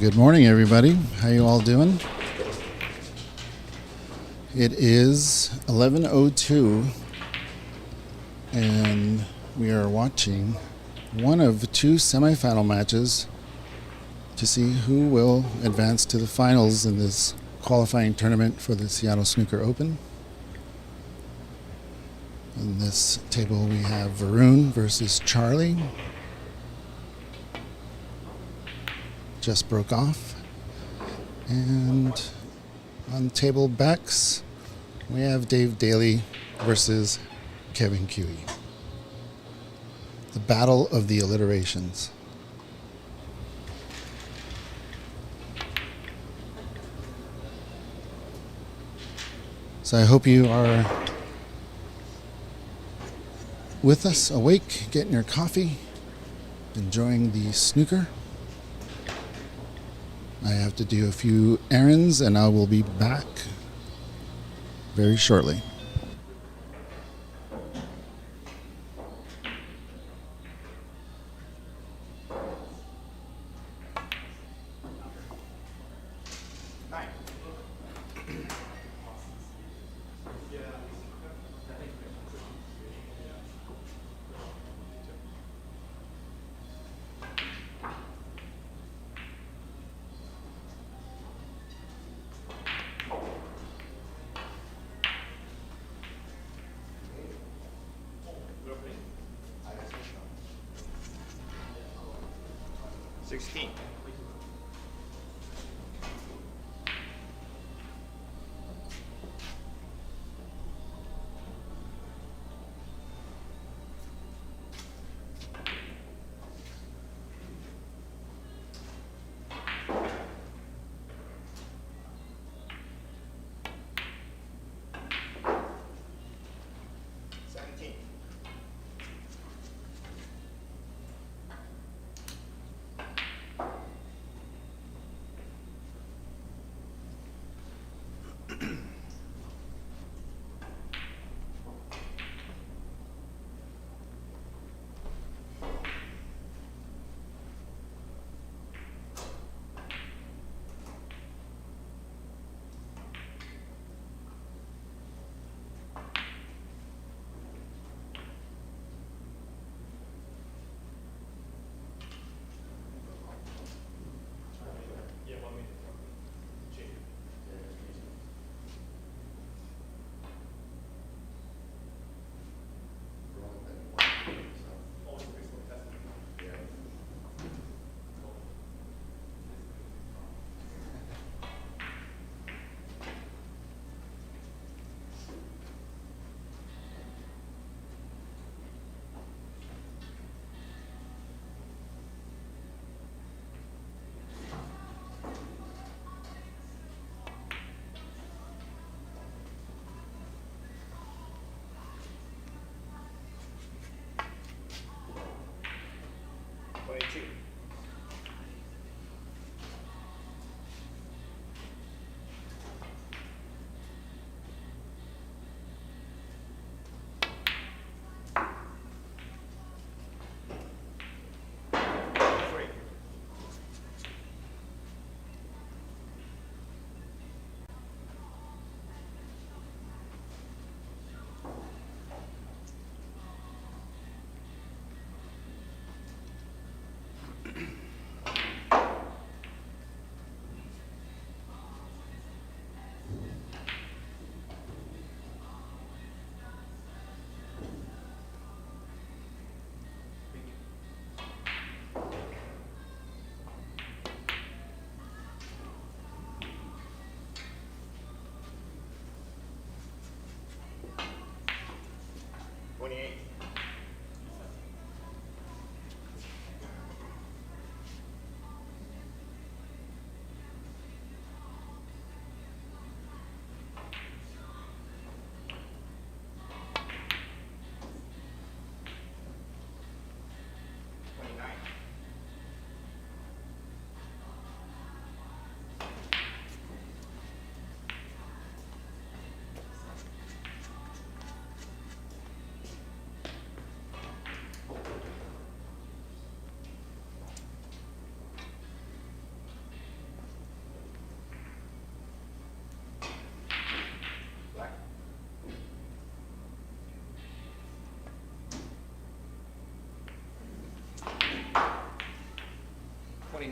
Good morning, everybody. How you all doing? It is 11:02, and we are watching one of two semifinal matches to see who will advance to the finals in this qualifying tournament for the Seattle Snooker Open. On this table, we have Varun versus Charlie. Just broke off. And on table backs, we have Dave Daly versus Kevin Cui. The battle of the alliterations. So I hope you are with us, awake, getting your coffee, enjoying the snooker. I have to do a few errands and I will be back very shortly.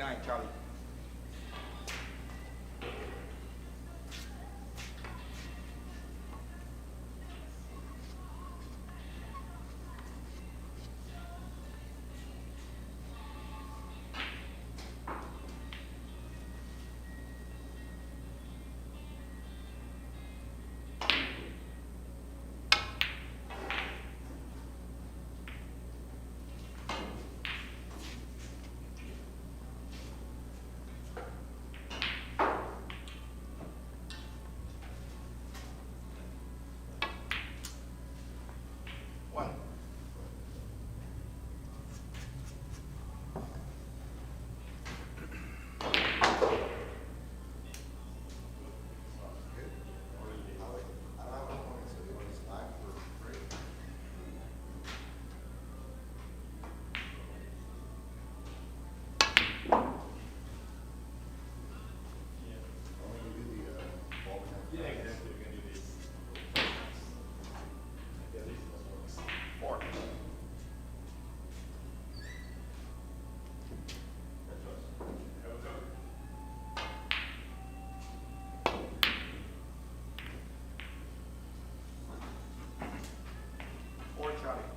29, Charlie. Charlie.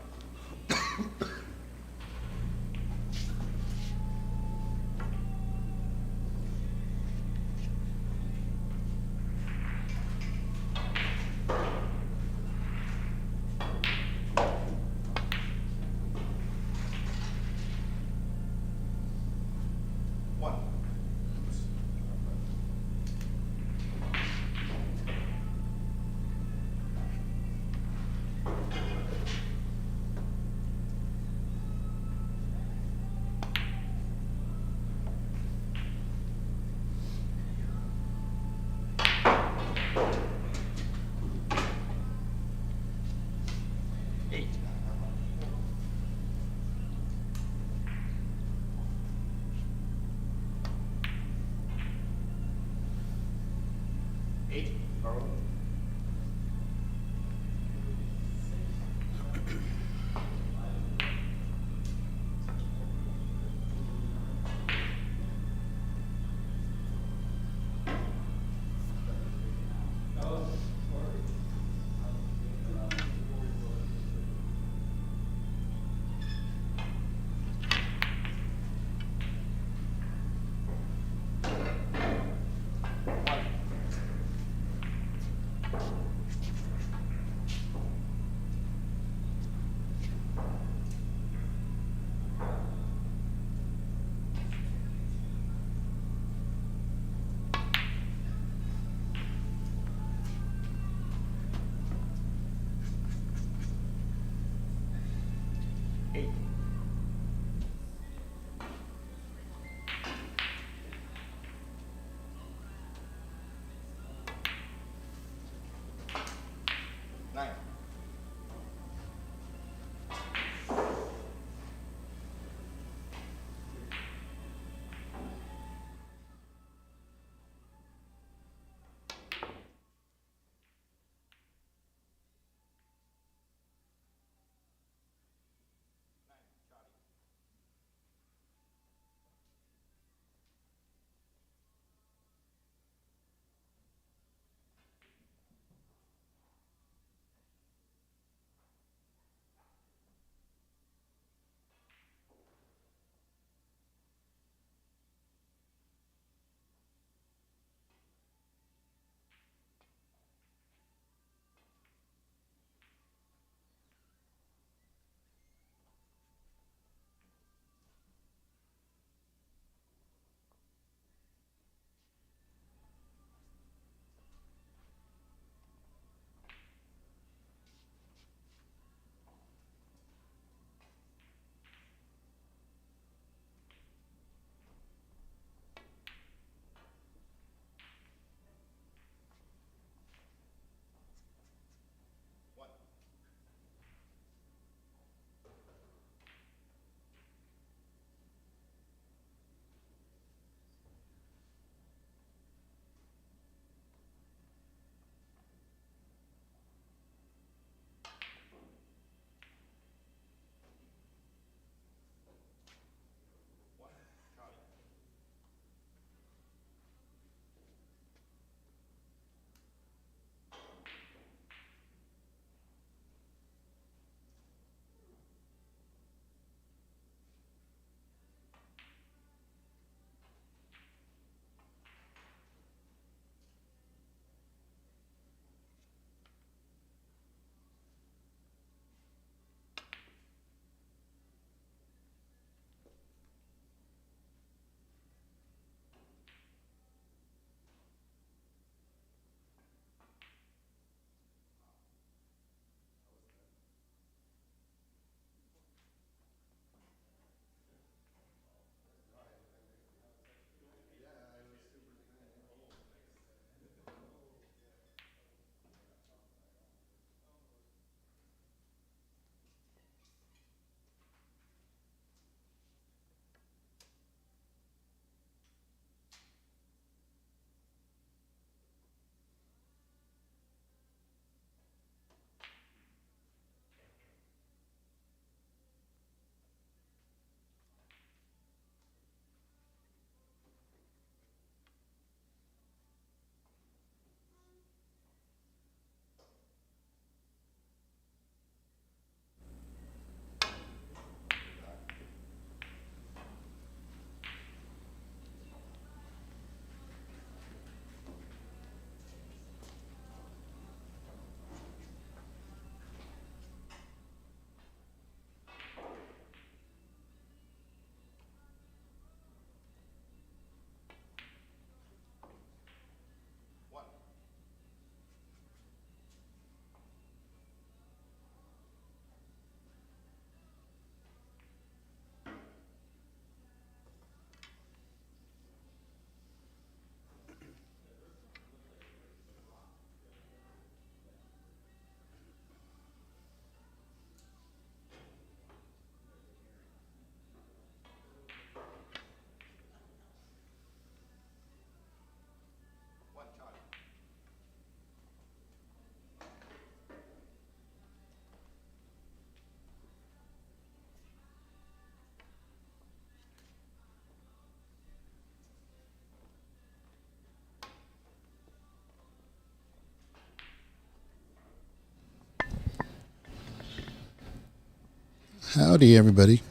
Howdy, everybody.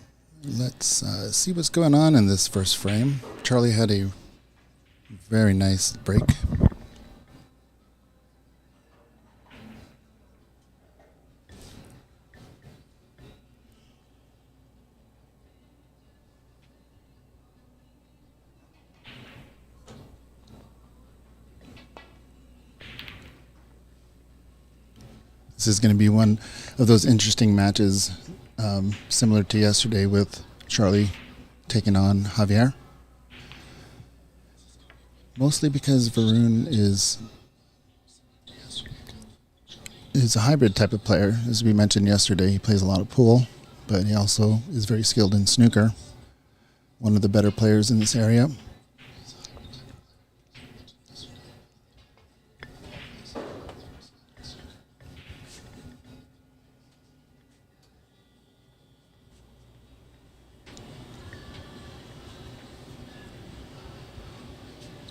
Let's see what's going on in this first frame. Charlie had a very nice break. This is going to be one of those interesting matches, similar to yesterday with Charlie taking on Javier. Mostly because Varun is a hybrid type of player. As we mentioned yesterday, he plays a lot of pool, but he also is very skilled in snooker. One of the better players in this area.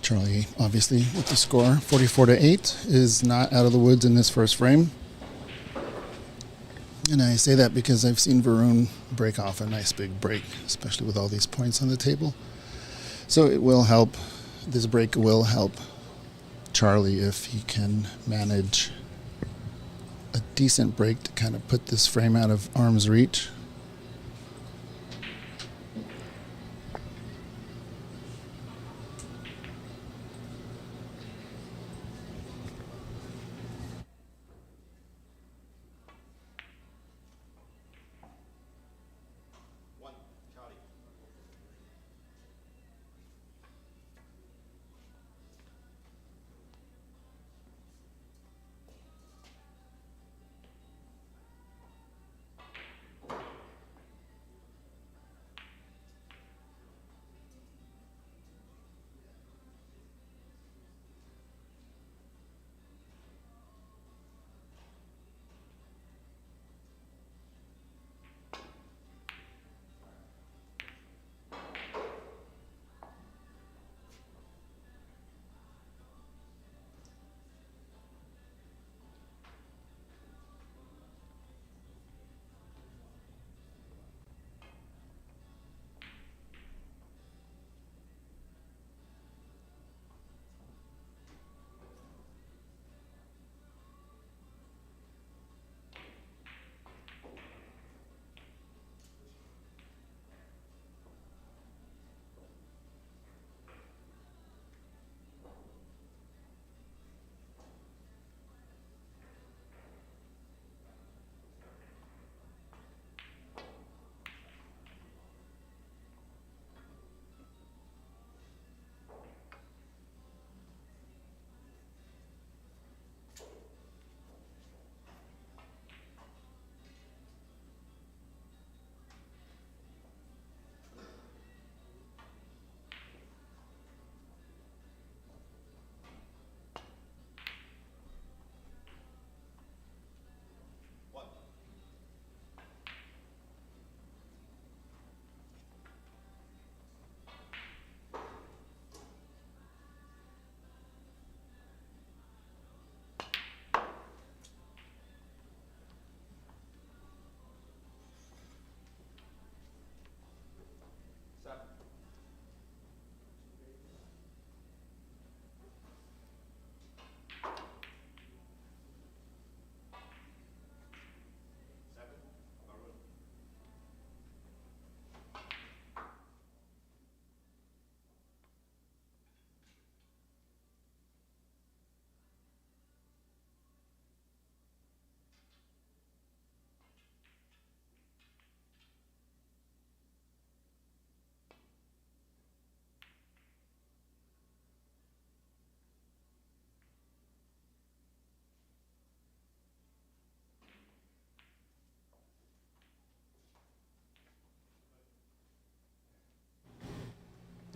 Charlie, obviously, with the score 44-8, is not out of the woods in this first frame. And I say that because I've seen Varun break off a nice big break, especially with all these points on the table. So it will help. This break will help Charlie if he can manage a decent break to kind of put this frame out of arm's reach.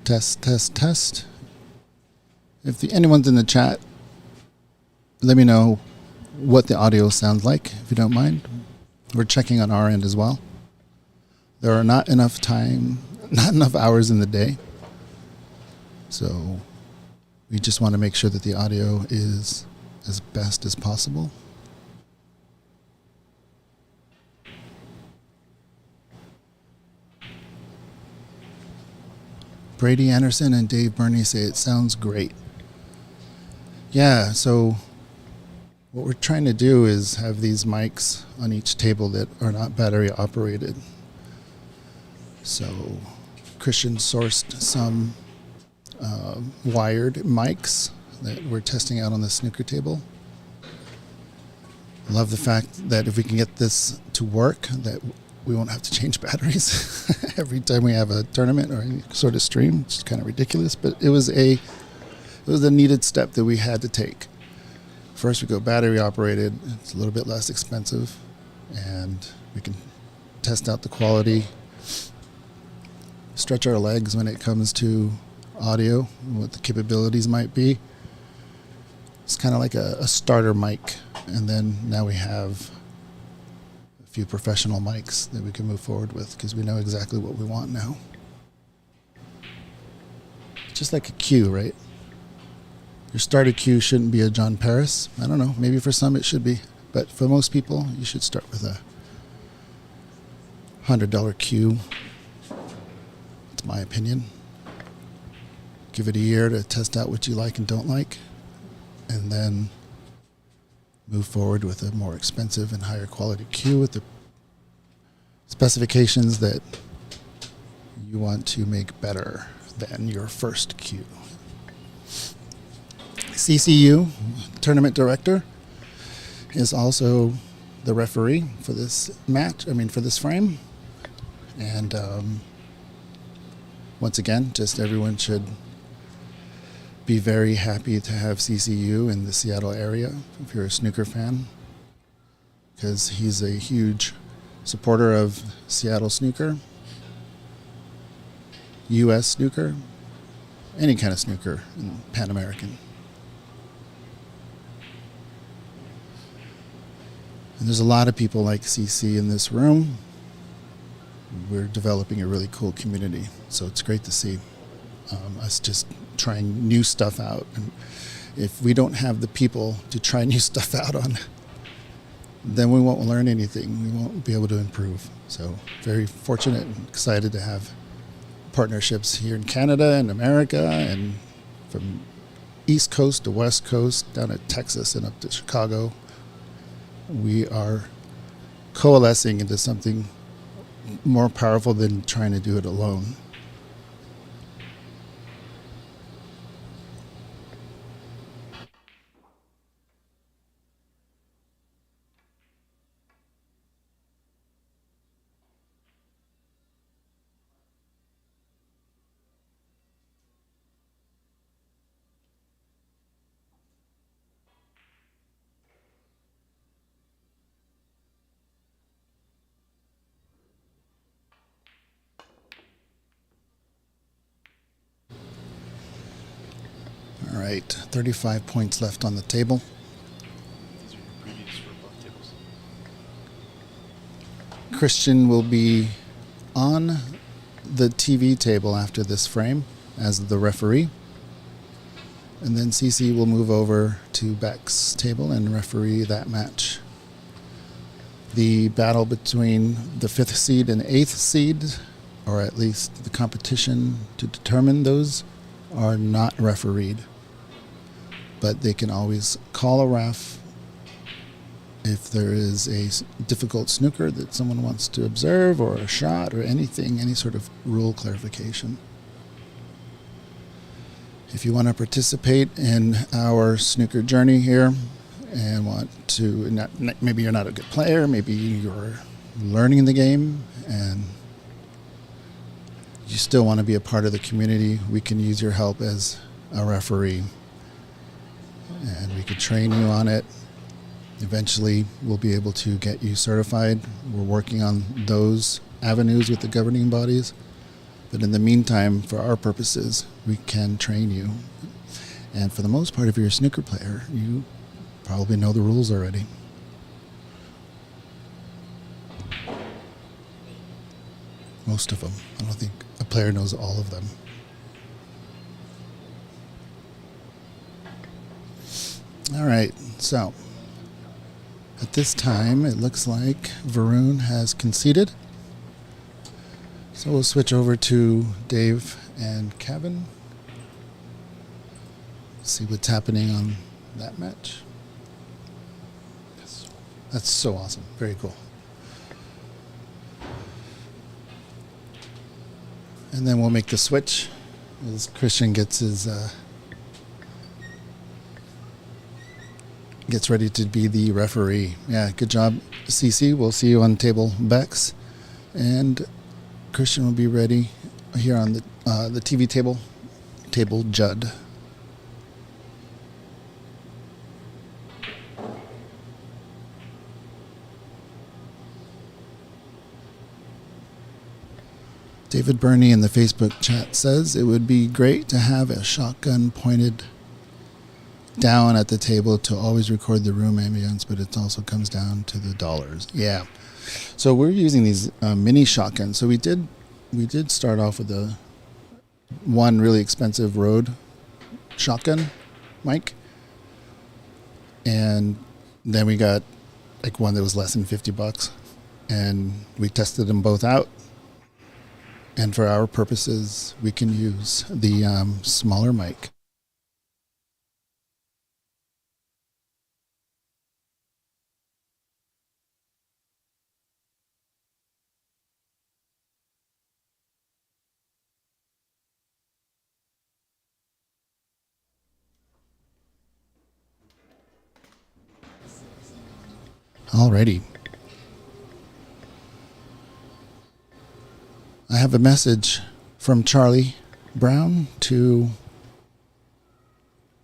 Test, test, test. If anyone's in the chat, let me know what the audio sounds like, if you don't mind. We're checking on our end as well. There are not enough hours in the day. So we just want to make sure that the audio is as best as possible. Brady Anderson and Dave Burney say it sounds great. Yeah, so what we're trying to do is have these mics on each table that are not battery operated. So Christian sourced some wired mics that we're testing out on the snooker table. Love the fact that if we can get this to work, that we won't have to change batteries every time we have a tournament or any sort of stream. It's kind of ridiculous, but it was a needed step that we had to take. First, we go battery operated. It's a little bit less expensive, and we can test out the quality, stretch our legs when it comes to audio, what the capabilities might be. It's kind of like a starter mic, and then now we have a few professional mics that we can move forward with because we know exactly what we want now. Just like a cue, right? Your starter cue shouldn't be a John Paris. I don't know, maybe for some it should be, but for most people, you should start with a $100 cue. That's my opinion. Give it a year to test out what you like and don't like, and then move forward with a more expensive and higher quality cue with the specifications that you want to make better than your first cue. CCU, tournament director, is also the referee for this match, for this frame. And once again, just everyone should be very happy to have CCU in the Seattle area if you're a snooker fan, because he's a huge supporter of Seattle snooker, U.S. snooker, any kind of snooker, and Pan-American. And there's a lot of people like CC in this room. We're developing a really cool community, so it's great to see us just trying new stuff out. And if we don't have the people to try new stuff out on, then we won't learn anything. We won't be able to improve. So very fortunate and excited to have partnerships here in Canada and America, and from East Coast to West Coast, down to Texas and up to Chicago. We are coalescing into something more powerful than trying to do it alone. All right, 35 points left on the table. These are your previews for both tables. Christian will be on the TV table after this frame as the referee. And then CC will move over to Beck's table and referee that match. The battle between the 5th seed and 8th seed, or at least the competition to determine those, are not refereed. But they can always call a ref if there is a difficult snooker that someone wants to observe, or a shot, or anything, any sort of rule clarification. If you want to participate in our snooker journey here and want to, maybe you're not a good player, maybe you're learning the game and you still want to be a part of the community, we can use your help as a referee. And we could train you on it. Eventually, we'll be able to get you certified. We're working on those avenues with the governing bodies. But in the meantime, for our purposes, we can train you. And for the most part, if you're a snooker player, you probably know the rules already. Most of them. I don't think a player knows all of them. All right, so at this time, it looks like Varun has conceded. So we'll switch over to Dave and Kevin. See what's happening on that match. That's so awesome. Very cool. And then we'll make the switch as Christian gets ready to be the referee. Yeah, good job, CC. We'll see you on table Bex, and Christian will be ready here on the TV table, table Judd. David Burney in the Facebook chat says it would be great to have a shotgun pointed down at the table to always record the room ambience, but it also comes down to the dollars. Yeah. So we're using these mini shotguns. So we did start off with one really expensive Rode shotgun mic, and then we got like one that was less than $50, and we tested them both out. And for our purposes, we can use the smaller mic. Alrighty. I have a message from Charlie Brown to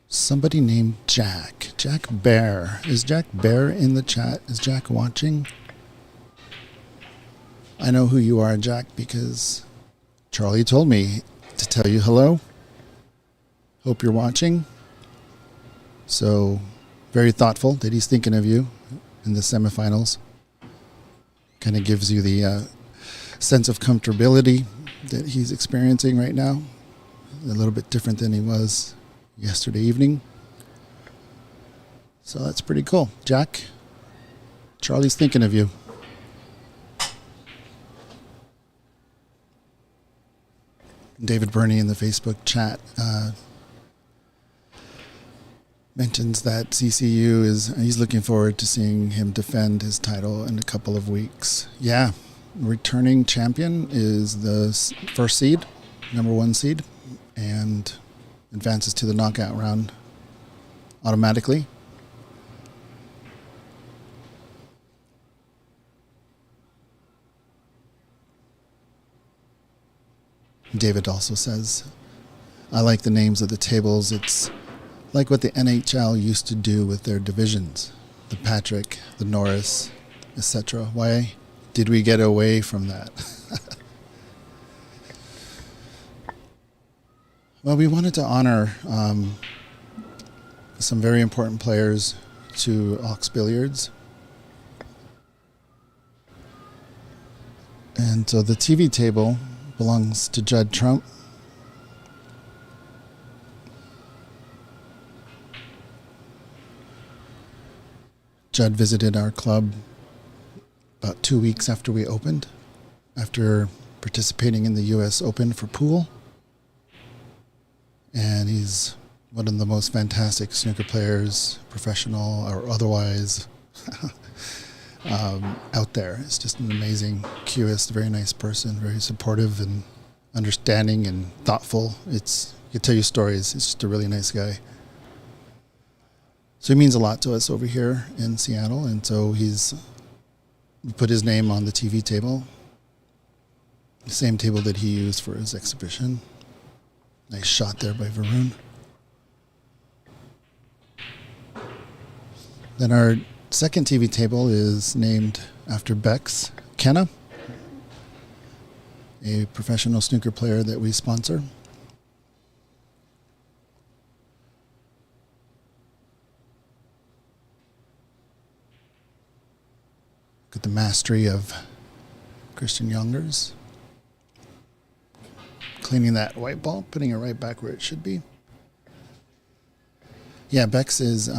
somebody named Jack. Jack Bear. Is Jack Bear in the chat? Is Jack watching? I know who you are, Jack, because Charlie told me to tell you hello. Hope you're watching. So, very thoughtful that he's thinking of you in the semifinals. Kind of gives you the sense of comfortability that he's experiencing right now. A little bit different than he was yesterday evening. So that's pretty cool. Jack, Charlie's thinking of you. David Burney in the Facebook chat mentions that CCU he's looking forward to seeing him defend his title in a couple of weeks. Yeah. Returning champion is the first seed, number 1 seed, and advances to the knockout round automatically. David also says, I like the names of the tables. It's like what the NHL used to do with their divisions, the Patrick, the Norris, etc. Why did we get away from that? Well, we wanted to honor some very important players to Ox Billiards. And so the TV table belongs to Judd Trump. Judd visited our club about 2 weeks after we opened, after participating in the U.S. Open for pool. And he's one of the most fantastic snooker players, professional or otherwise, out there. He's just an amazing cueist, very nice person, very supportive and understanding and thoughtful. He can tell you stories. He's just a really nice guy. So he means a lot to us over here in Seattle, and so we put his name on the TV table, the same table that he used for his exhibition. Nice shot there by Varun. Then our second TV table is named after Bex Kenna, a professional snooker player that we sponsor. Look at the mastery of Christian Youngers. Cleaning that white ball, putting it right back where it should be. Yeah, Bex is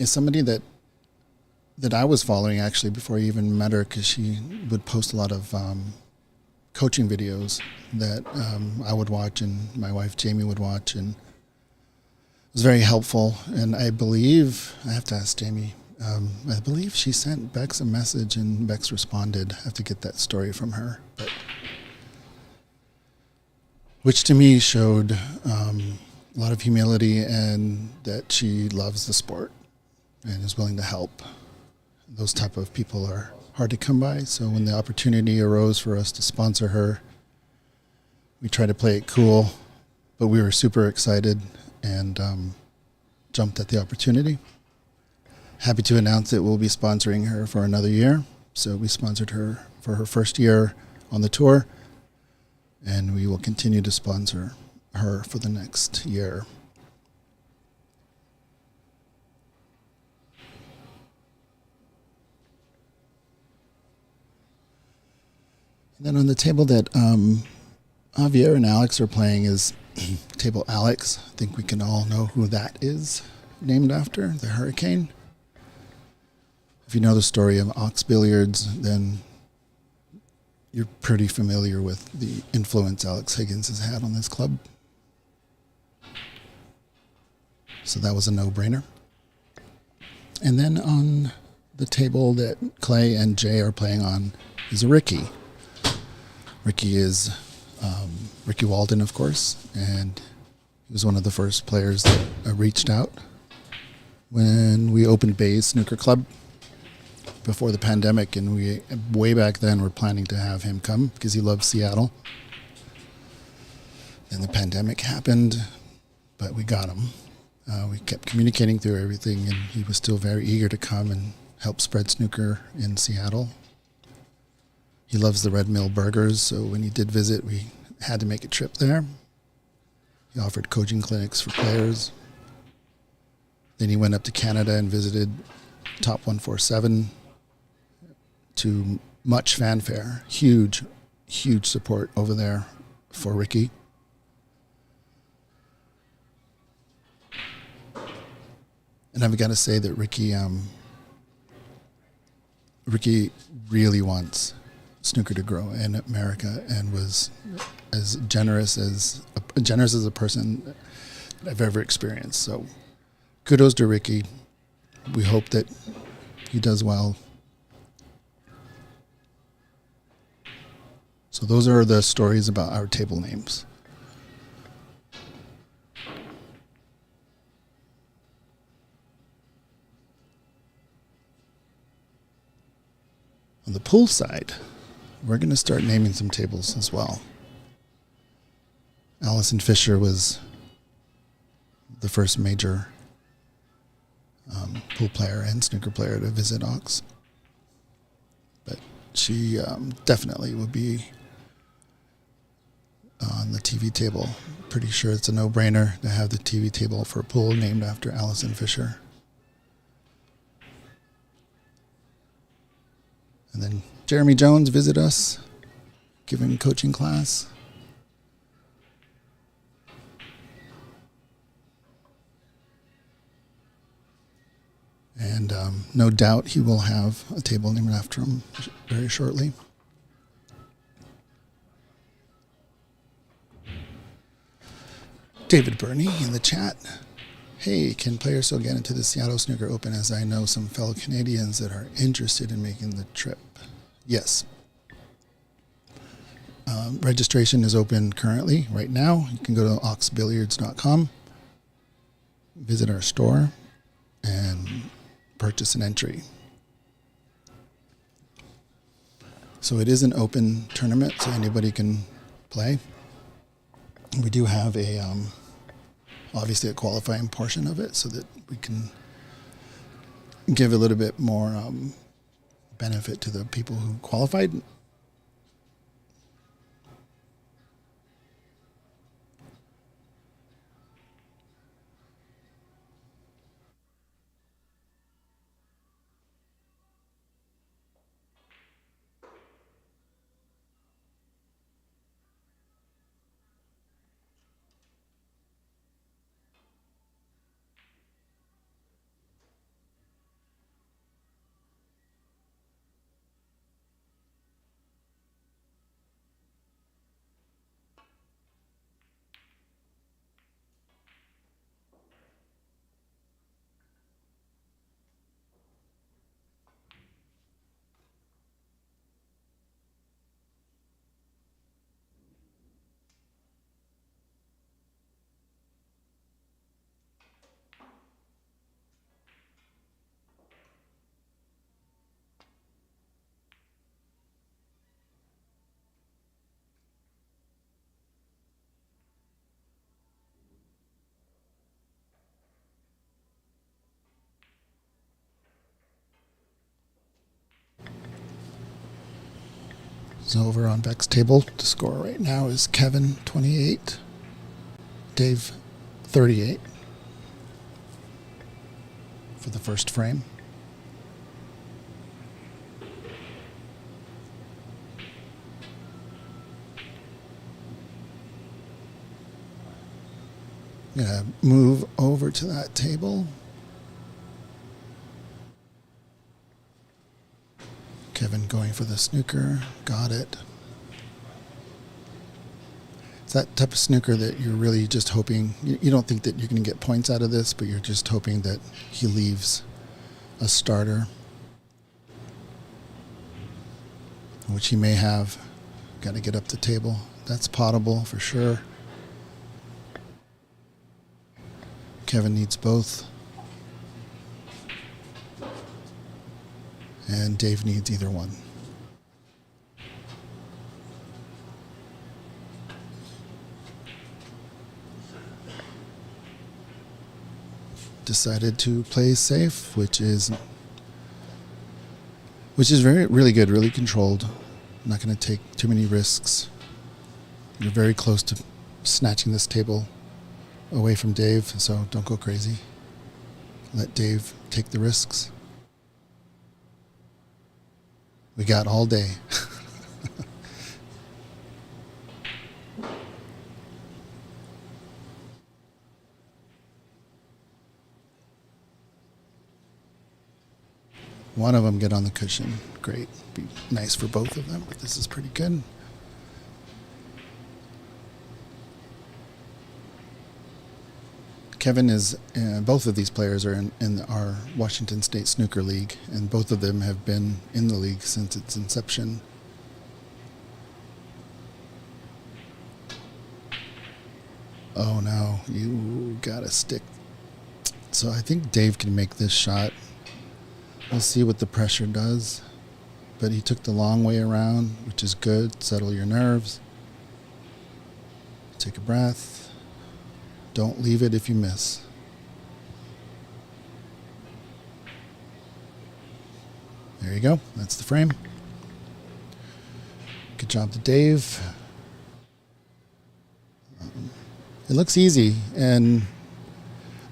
somebody that I was following actually before I even met her, because she would post a lot of coaching videos that I would watch and my wife Jamie would watch, and it was very helpful. And I believe, I have to ask Jamie, I believe she sent Bex a message and Bex responded. I have to get that story from her. But which to me showed a lot of humility and that she loves the sport and is willing to help. Those type of people are hard to come by, so when the opportunity arose for us to sponsor her, we tried to play it cool, but we were super excited and jumped at the opportunity. Happy to announce that we'll be sponsoring her for another year. So we sponsored her for her first year on the tour, and we will continue to sponsor her for the next year. And then on the table that Javier and Alex are playing is table Alex. I think we can all know who that is, named after, the Hurricane. If you know the story of Ox Billiards, then you're pretty familiar with the influence Alex Higgins has had on this club. So that was a no-brainer. And then on the table that Clay and Jay are playing on is Ricky. Ricky is Ricky Walden, of course, and he was one of the first players that reached out when we opened Bay's Snooker Club before the pandemic, and we way back then were planning to have him come because he loves Seattle. Then the pandemic happened, but we got him. We kept communicating through everything, and he was still very eager to come and help spread snooker in Seattle. He loves the Red Mill burgers, so when he did visit, we had to make a trip there. He offered coaching clinics for players. Then he went up to Canada and visited Top 147 to much fanfare. Huge, huge support over there for Ricky. And I've got to say that Ricky really wants snooker to grow in America and was as generous as a person that I've ever experienced. So kudos to Ricky. We hope that he does well. So those are the stories about our table names. On the pool side, we're going to start naming some tables as well. Allison Fisher was the first major pool player and snooker player to visit Ox. But she definitely would be on the TV table. Pretty sure it's a no-brainer to have the TV table for a pool named after Allison Fisher. And then Jeremy Jones visit us, giving coaching class. And no doubt he will have a table named after him very shortly. David Burney in the chat. Hey, can players still get into the Seattle Snooker Open, as I know some fellow Canadians that are interested in making the trip? Yes. Registration is open currently, right now. You can go to oxbilliards.com, visit our store, and purchase an entry. So it is an open tournament, so anybody can play. We do have obviously a qualifying portion of it so that we can give a little bit more benefit to the people who qualified. So over on Beck's table, the score right now is Kevin 28, Dave 38 for the first frame. I'm going to move over to that table. Kevin going for the snooker. Got it. It's that type of snooker that you're really just hoping, you don't think that you're going to get points out of this, but you're just hoping that he leaves a starter, which he may have. Got to get up the table. That's potable for sure. Kevin needs both. And Dave needs either one. Decided to play safe, which is really good, really controlled. Not going to take too many risks. You're very close to snatching this table away from Dave, so don't go crazy. Let Dave take the risks. We got all day. One of them get on the cushion. Great. Be nice for both of them, but this is pretty good. Kevin is, both of these players are in our Washington State Snooker League, and both of them have been in the league since its inception. Oh no, you got a stick. So I think Dave can make this shot. We'll see what the pressure does. But he took the long way around, which is good. Settle your nerves. Take a breath. Don't leave it if you miss. There you go. That's the frame. Good job to Dave. It looks easy, and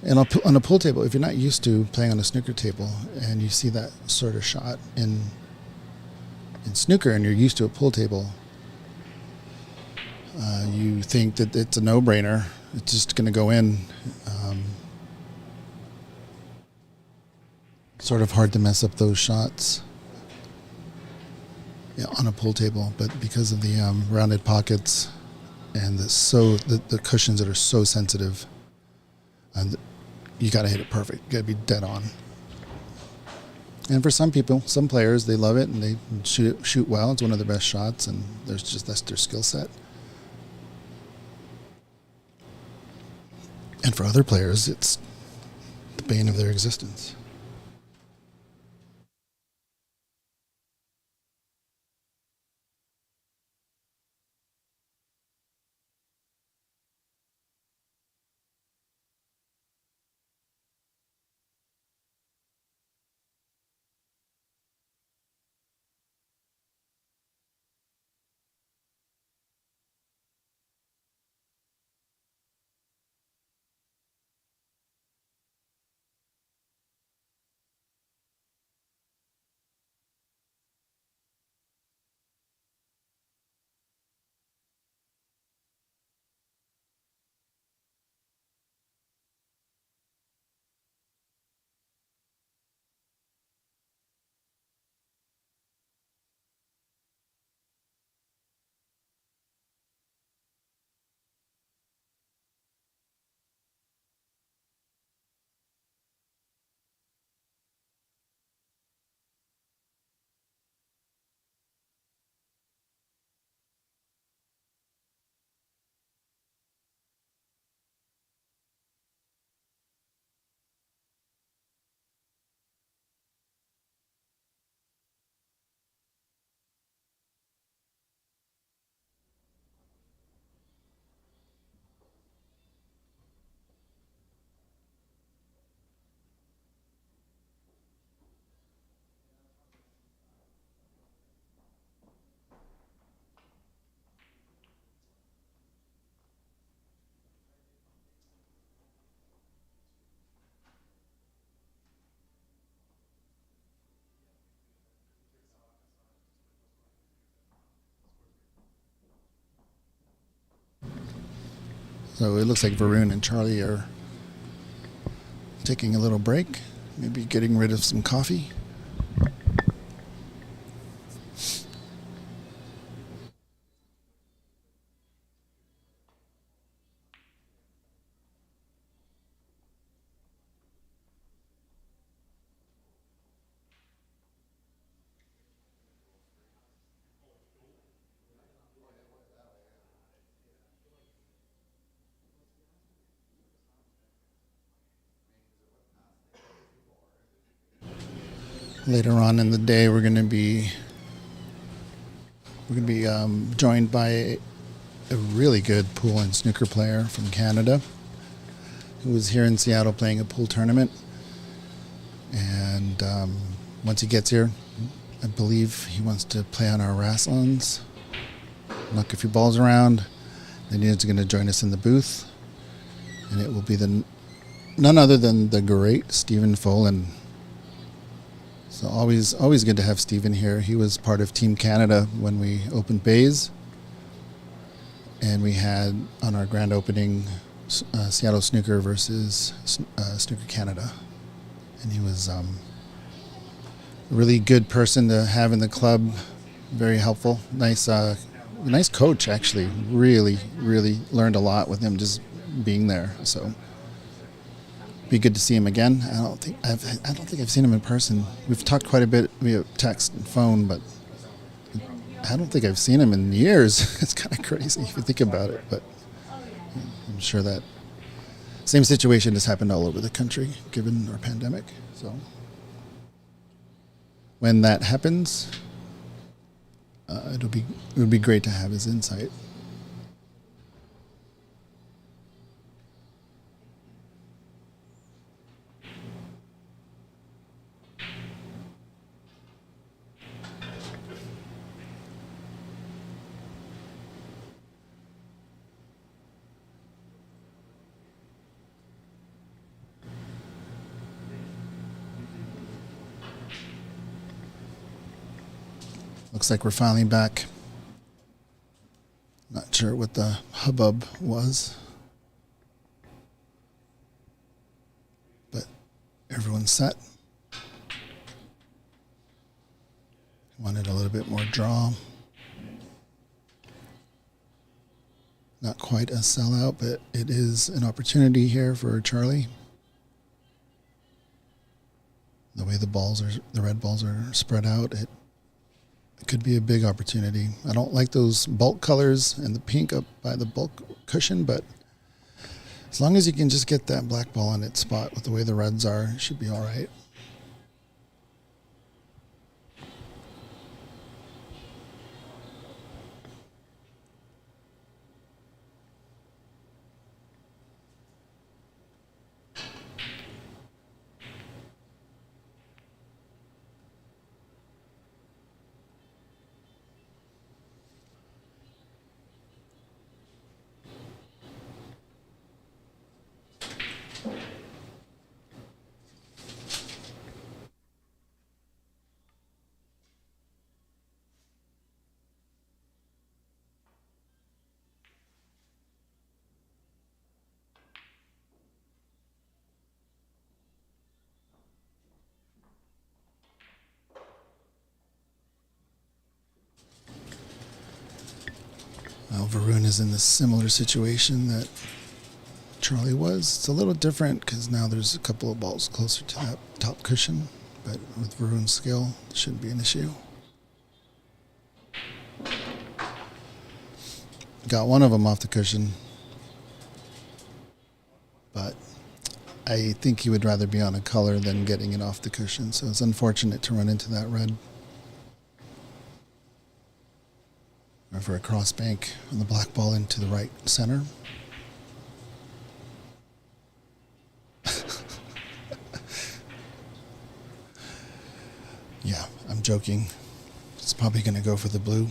on a pool table, if you're not used to playing on a snooker table and you see that sort of shot in snooker and you're used to a pool table, you think that it's a no-brainer. It's just going to go in. Sort of hard to mess up those shots on a pool table, but because of the rounded pockets and the cushions that are so sensitive, and you got to hit it perfect. You got to be dead on. And for some people, some players, they love it and they shoot well. It's one of their best shots, and that's their skill set. And for other players, it's the bane of their existence. So it looks like Varun and Charlie are taking a little break, maybe getting rid of some coffee. Later on in the day, we're going to be joined by a really good pool and snooker player from Canada who was here in Seattle playing a pool tournament. And once he gets here, I believe he wants to play on our Rasslins, knock a few balls around. Then he's going to join us in the booth, and it will be none other than the great Stephen Fullen. So always good to have Stephen here. He was part of Team Canada when we opened Bays, and we had on our grand opening Seattle Snooker versus Snooker Canada, and he was a really good person to have in the club. Very helpful, nice coach actually. Really learned a lot with him just being there. So be good to see him again. I don't think I've seen him in person. We've talked quite a bit via text and phone, but I don't think I've seen him in years. It's kind of crazy if you think about it, but I'm sure that same situation has happened all over the country given our pandemic. So when that happens, it would be great to have his insight. Looks like we're finally back. Not sure what the hubbub was, but everyone's set. Wanted a little bit more draw. Not quite a sellout, but it is an opportunity here for Charlie. The way the red balls are spread out, it could be a big opportunity. I don't like those bulk colors and the pink up by the bulk cushion, but as long as you can just get that black ball in its spot with the way the reds are, it should be all right. Well, Varun is in a similar situation that Charlie was. It's a little different because now there's a couple of balls closer to that top cushion, but with Varun's skill, it shouldn't be an issue. Got one of them off the cushion, but I think he would rather be on a color than getting it off the cushion, so it's unfortunate to run into that red. Or for a cross bank on the black ball into the right center. Yeah, I'm joking. It's probably going to go for the blue.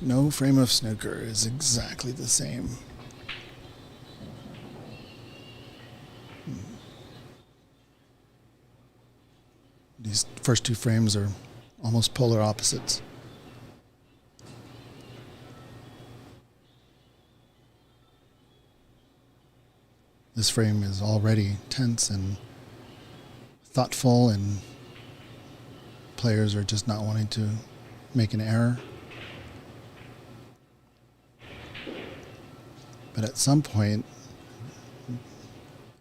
No frame of snooker is exactly the same. These first two frames are almost polar opposites. This frame is already tense and thoughtful, and players are just not wanting to make an error. But at some point,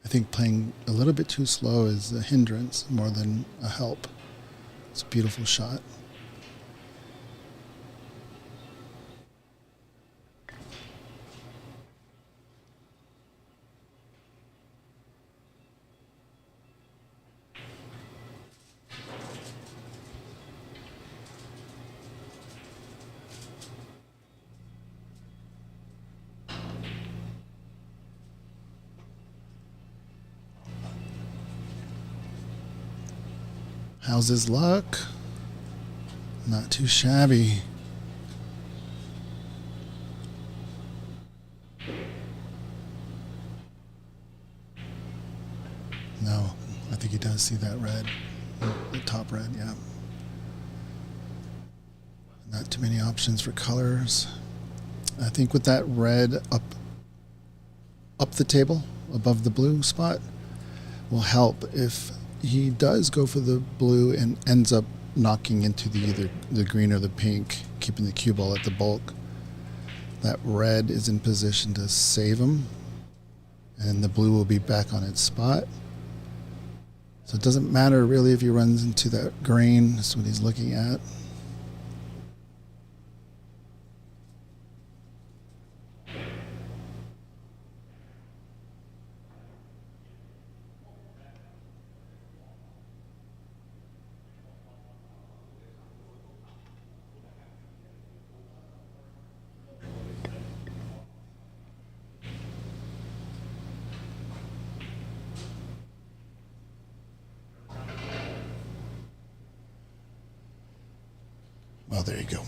I think playing a little bit too slow is a hindrance more than a help. It's a beautiful shot. How's his luck? Not too shabby. No, I think he does see that red. The top red, yeah. Not too many options for colors. I think with that red up the table, above the blue spot, will help if he does go for the blue and ends up knocking into either the green or the pink, keeping the cue ball at the bulk. That red is in position to save him, and the blue will be back on its spot. So it doesn't matter really if he runs into that green. That's what he's looking at. Well, there you go.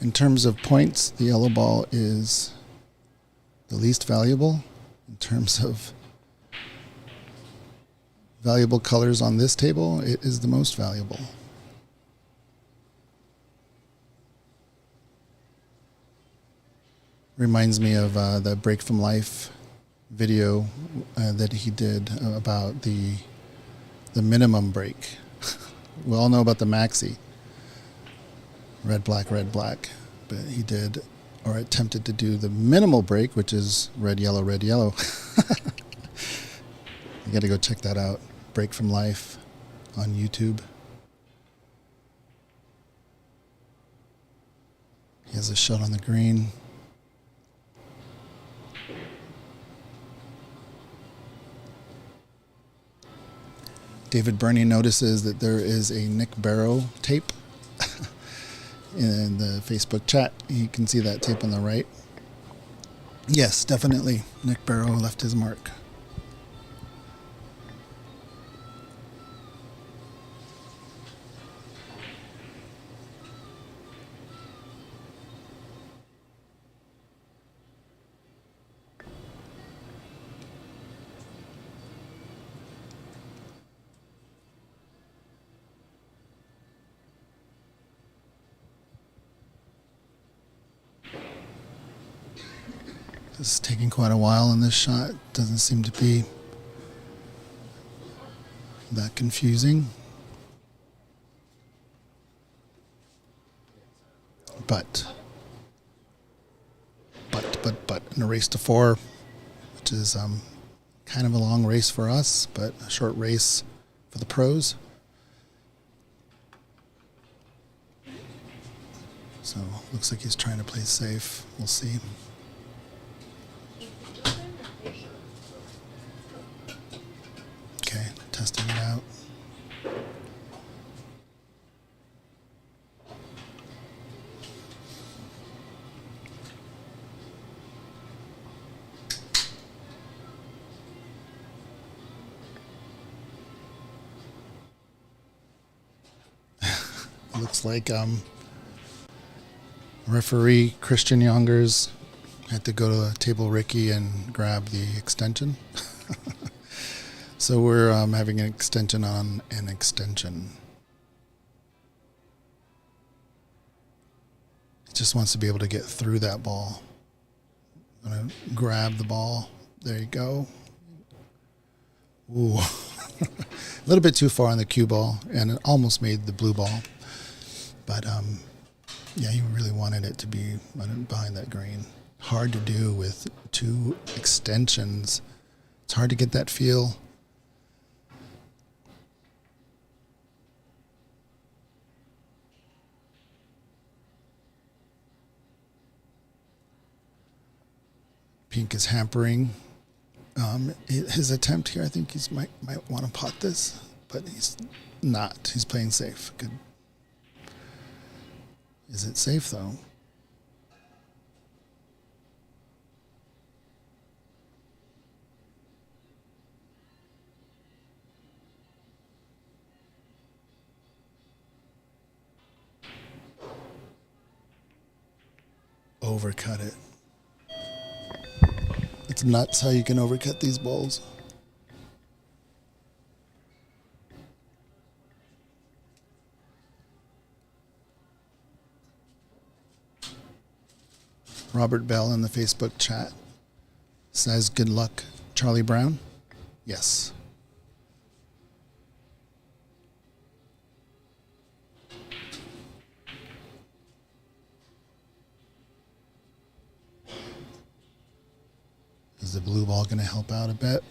In terms of points, the yellow ball is the least valuable. In terms of valuable colors on this table, it is the most valuable. Reminds me of the Break from Life video that he did about the minimum break. We all know about the maxi. Red, black, but he did, or attempted to do the minimal break, which is red, yellow, red, yellow. You got to go check that out. Break from Life on YouTube. He has a shot on the green. David Burney notices that there is a Nick Barrow tape in the Facebook chat. You can see that tape on the right. Yes, definitely. Nick Barrow left his mark. This is taking quite a while, and this shot doesn't seem to be that confusing. But, in a race to 4, which is kind of a long race for us, but a short race for the pros. So, looks like he's trying to play safe. We'll see. Okay, testing it out. It looks like referee Christian Youngers had to go to Table Ricky and grab the extension. So we're having an extension on an extension. He just wants to be able to get through that ball. I'm going to grab the ball. There you go. Ooh. A little bit too far on the cue ball, and it almost made the blue ball. But, yeah, he really wanted it to be behind that green. Hard to do with two extensions. It's hard to get that feel. Pink is hampering his attempt here. I think he might want to pot this, but he's not. He's playing safe. Good. Is it safe though? Overcut it. It's nuts how you can overcut these balls. Robert Bell in the Facebook chat says, good luck, Charlie Brown. Yes. Is the blue ball going to help out a bit?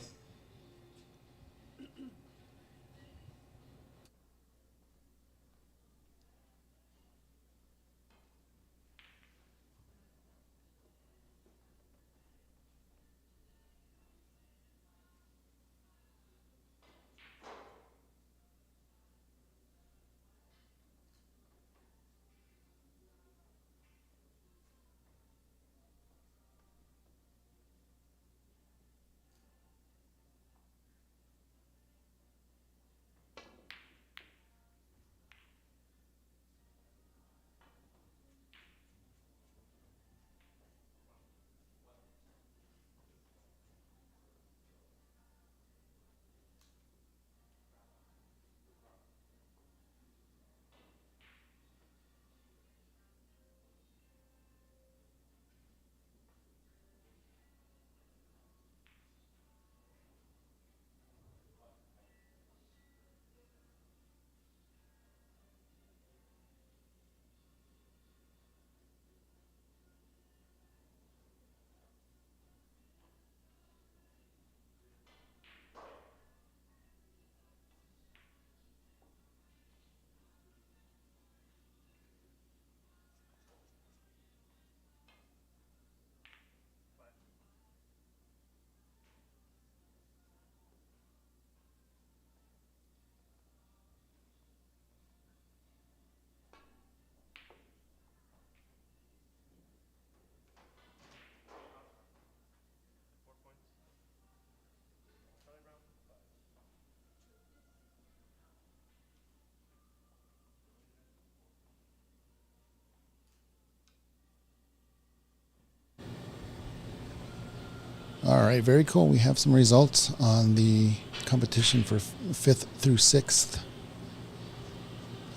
All right, very cool. We have some results on the competition for 5th through 6th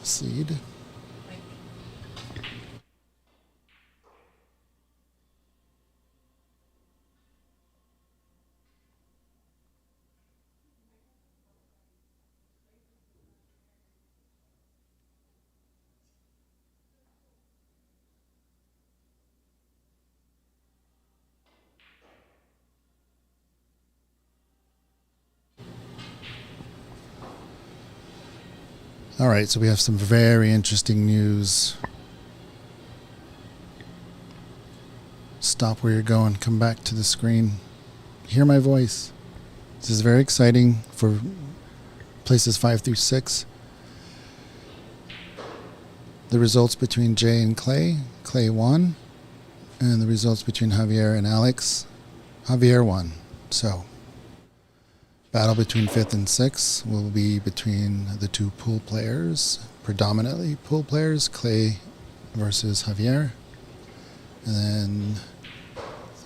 seed. All right, so we have some very interesting news. Stop where you're going. Come back to the screen. Hear my voice. This is very exciting for places 5 through 6. The results between Jay and Clay. Clay won. And the results between Javier and Alex. Javier won. So Battle between 5th and 6th will be between the two pool players, predominantly pool players, Clay versus Javier. And then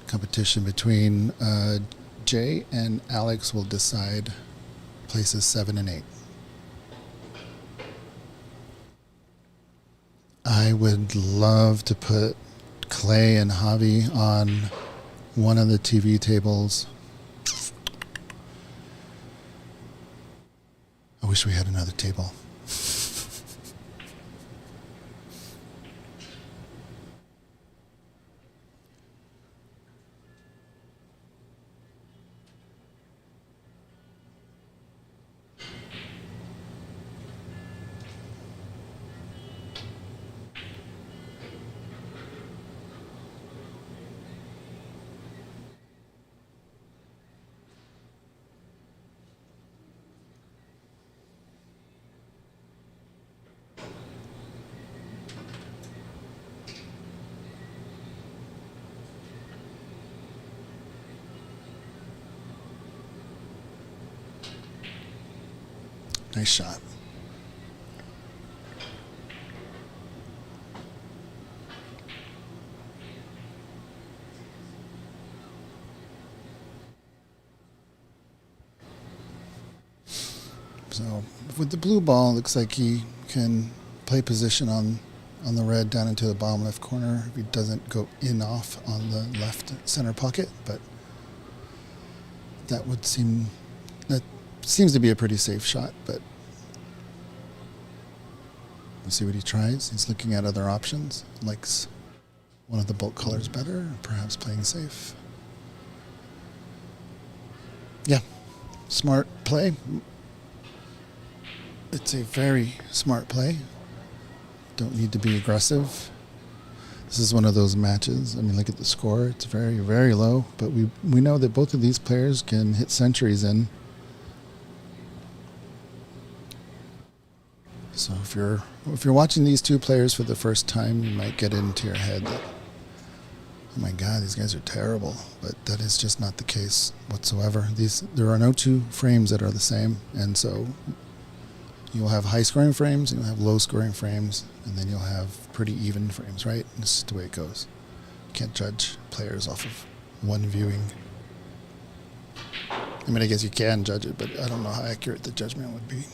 competition between Jay and Alex will decide places 7 and 8. I would love to put Clay and Javi on one of the TV tables. I wish we had another table. Nice shot. So with the blue ball, it looks like he can play position on the red down into the bottom left corner if he doesn't go in off on the left center pocket, but that seems to be a pretty safe shot, but we'll see what he tries. He's looking at other options, likes one of the bulk colors better, perhaps playing safe. Yeah, smart play. It's a very smart play. Don't need to be aggressive. This is one of those matches. I mean, look at the score. It's very, very low, but we know that both of these players can hit centuries in. So if you're watching these two players for the first time, you might get into your head that, oh my God, these guys are terrible. But that is just not the case whatsoever. There are no two frames that are the same, and so you'll have high-scoring frames, and you'll have low-scoring frames, and then you'll have pretty even frames, right? And this is the way it goes. You can't judge players off of one viewing. I mean, I guess you can judge it, but I don't know how accurate the judgment would be.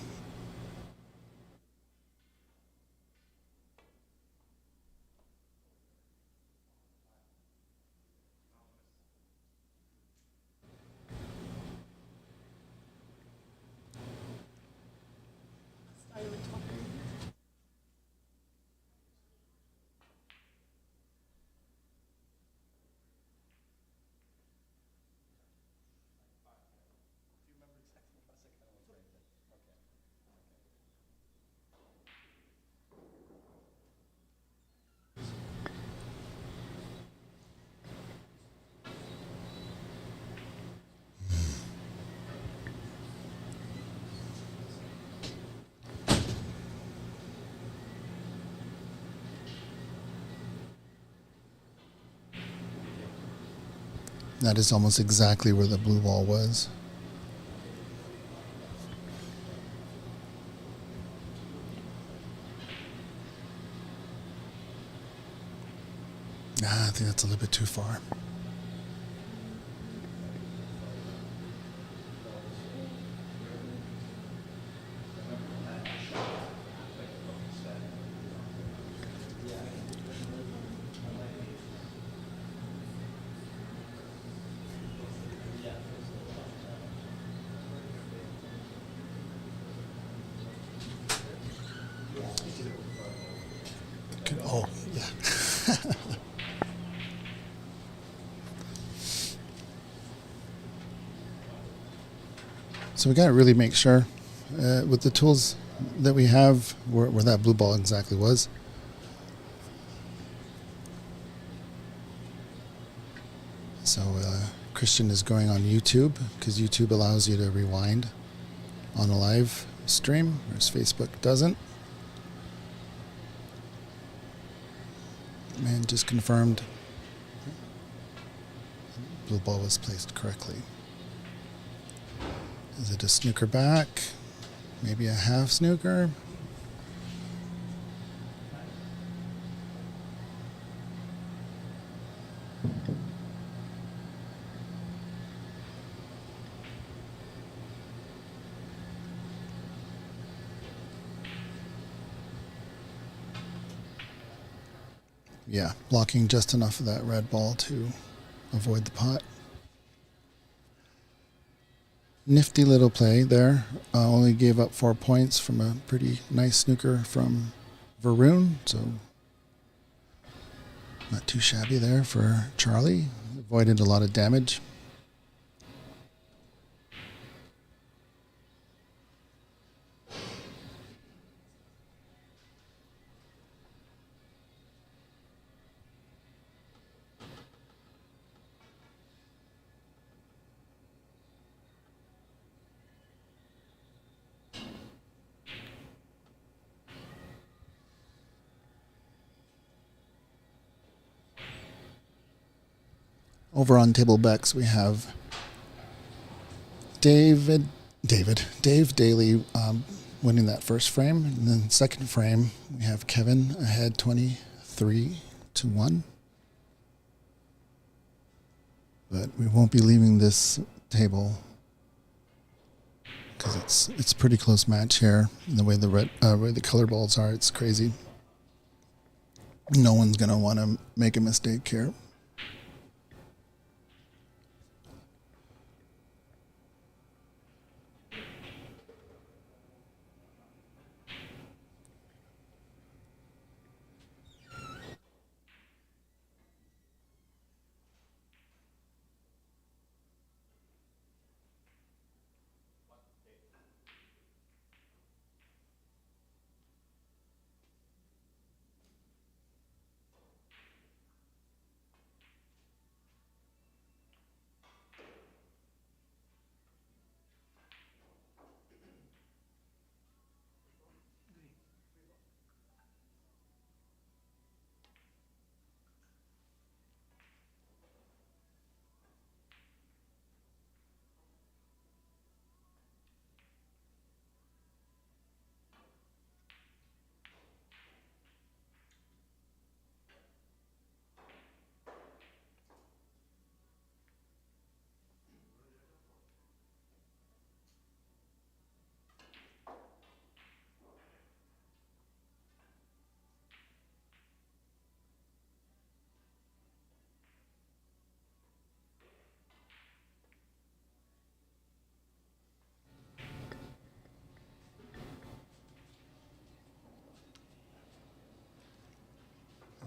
That is almost exactly where the blue ball was. I think that's a little bit too far. Oh, yeah. So we got to really make sure with the tools that we have where that blue ball exactly was. So Christian is going on YouTube because YouTube allows you to rewind on a live stream, whereas Facebook doesn't. And just confirmed blue ball was placed correctly. Is it a snooker back? Maybe a half snooker? Yeah, blocking just enough of that red ball to avoid the pot. Nifty little play there. Only gave up 4 points from a pretty nice snooker from Varun, so not too shabby there for Charlie. Avoided a lot of damage. Over on table backs, we have Dave Daly winning that first frame. And then second frame, we have Kevin ahead 23-1. But we won't be leaving this table because it's a pretty close match here. And the way the color balls are, it's crazy. No one's going to want to make a mistake here.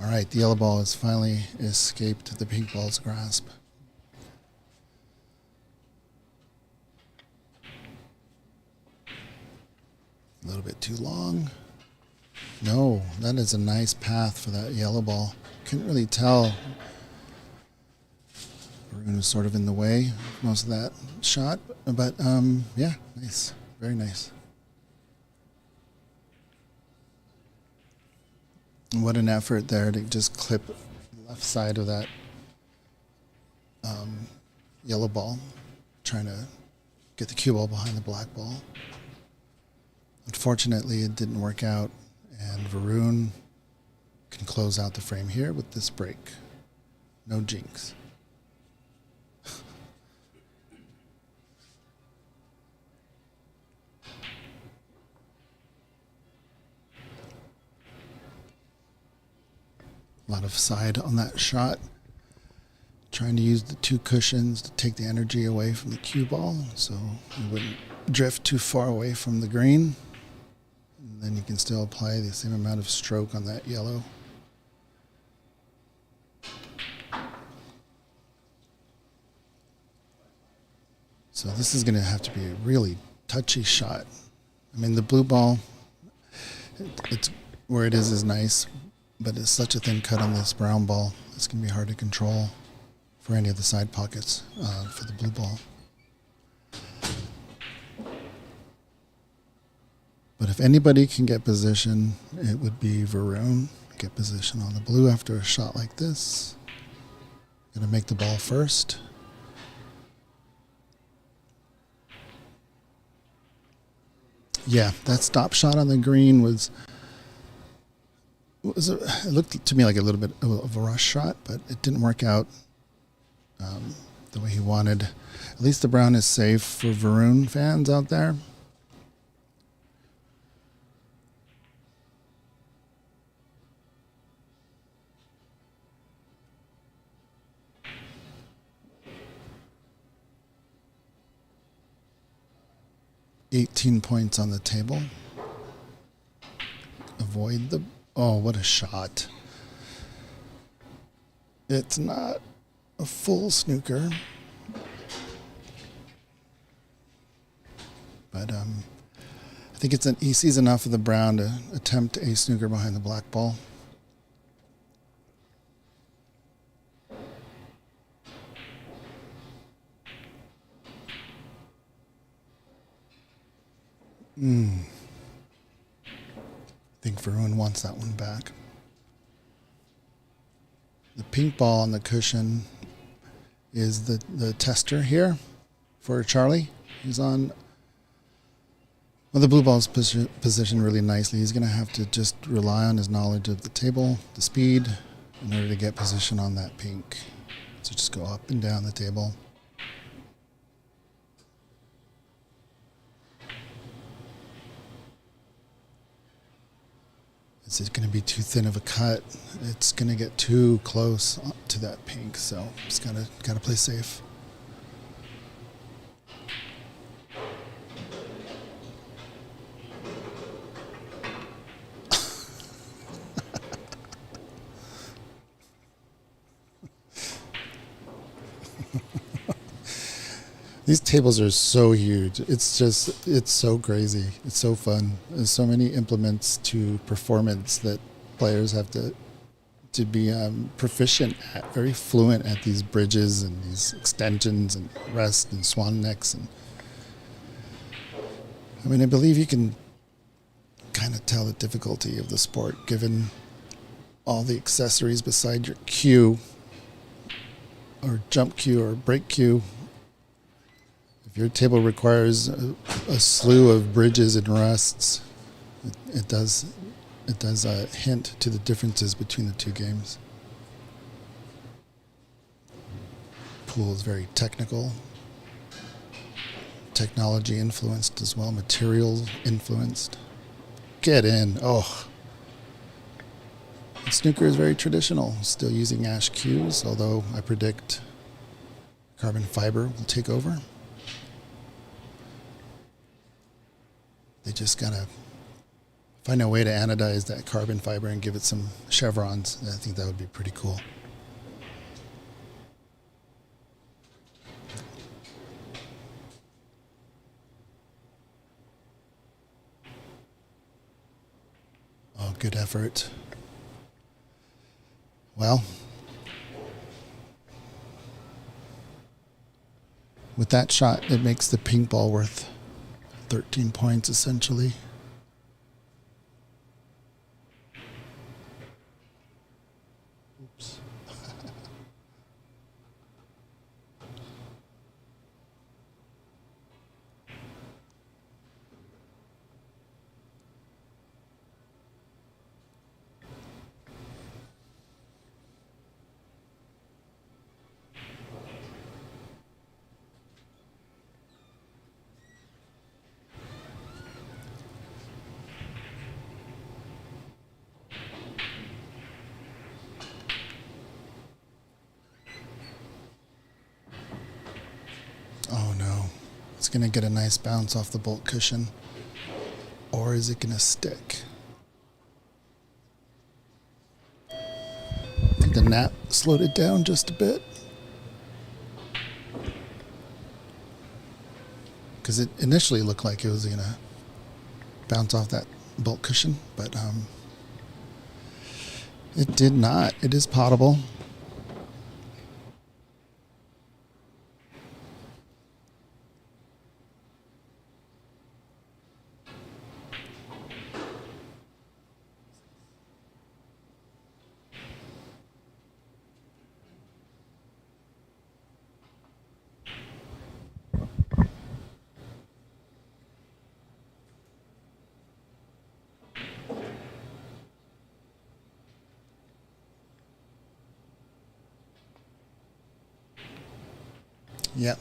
All right, the yellow ball has finally escaped the pink ball's grasp. A little bit too long. No, that is a nice path for that yellow ball. Couldn't really tell. Varun was sort of in the way of most of that shot, but yeah, nice, very nice. What an effort there to just clip the left side of that yellow ball, trying to get the cue ball behind the black ball. Unfortunately, it didn't work out, and Varun can close out the frame here with this break. No jinx. A lot of side on that shot. Trying to use the two cushions to take the energy away from the cue ball so it wouldn't drift too far away from the green. And then you can still apply the same amount of stroke on that yellow. So this is going to have to be a really touchy shot. I mean, the blue ball, it's where it is nice, but it's such a thin cut on this brown ball. It's going to be hard to control for any of the side pockets for the blue ball. But if anybody can get position, it would be Varun. Get position on the blue after a shot like this. Gonna make the ball first. Yeah, that stop shot on the green it looked to me like a little bit of a rush shot, but it didn't work out the way he wanted. At least the brown is safe for Varun fans out there. $18 points on the table. Avoid the... Oh, what a shot. It's not a full snooker. But I think he sees enough of the brown to attempt a snooker behind the black ball. I think Varun wants that one back. The pink ball on the cushion is the tester here for Charlie. He's on... Well, the blue ball's positioned really nicely. He's going to have to just rely on his knowledge of the table, the speed, in order to get position on that pink. So just go up and down the table. Is it going to be too thin of a cut? It's going to get too close to that pink, so just gotta play safe. These tables are so huge. It's so crazy. It's so fun. There's so many implements to performance that players have to be proficient at, very fluent at these bridges and these extensions and rest and swan necks. And I mean, I believe you can kind of tell the difficulty of the sport given all the accessories beside your cue or jump cue or break cue. If your table requires a slew of bridges and rests, it does hint to the differences between the two games. Pool is very technical, technology influenced as well, materials influenced. Get in. Oh. And snooker is very traditional, still using ash cues, although I predict carbon fiber will take over. They just gotta find a way to anodize that carbon fiber and give it some chevrons. I think that would be pretty cool. Oh, good effort. Well, with that shot, it makes the pink ball worth 13 points essentially. Oops. Oh no. It's going to get a nice bounce off the bolt cushion. Or is it going to stick? I think the nap slowed it down just a bit. Because it initially looked like it was going to bounce off that bolt cushion, but it did not. It is potable. Yep.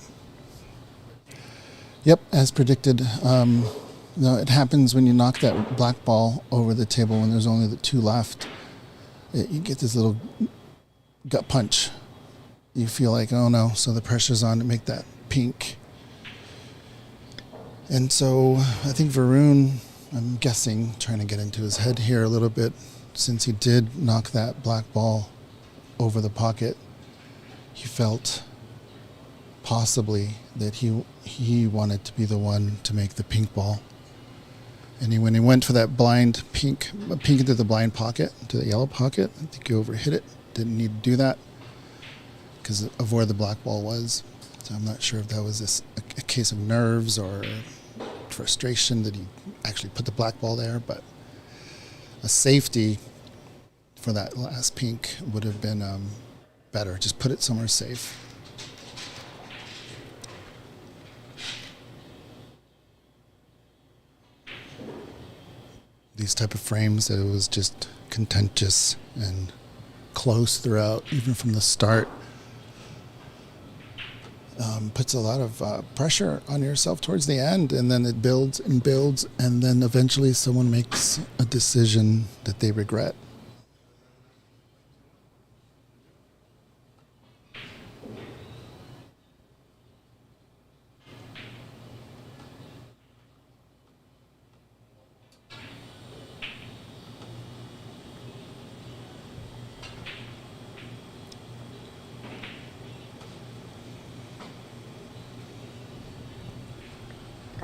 Yep, as predicted. No, it happens when you knock that black ball over the table when there's only the two left. You get this little gut punch. You feel like, oh no, so the pressure's on to make that pink. And so I think Varun, I'm guessing, trying to get into his head here a little bit, since he did knock that black ball over the pocket, he felt possibly that he wanted to be the one to make the pink ball. And when he went for that blind pink into the blind pocket, to the yellow pocket, I think he overhit it. Didn't need to do that because of where the black ball was. So I'm not sure if that was a case of nerves or frustration that he actually put the black ball there, but a safety for that last pink would have been better. Just put it somewhere safe. These type of frames, it was just contentious and close throughout, even from the start. Puts a lot of pressure on yourself towards the end, and then it builds and builds, and then eventually someone makes a decision that they regret.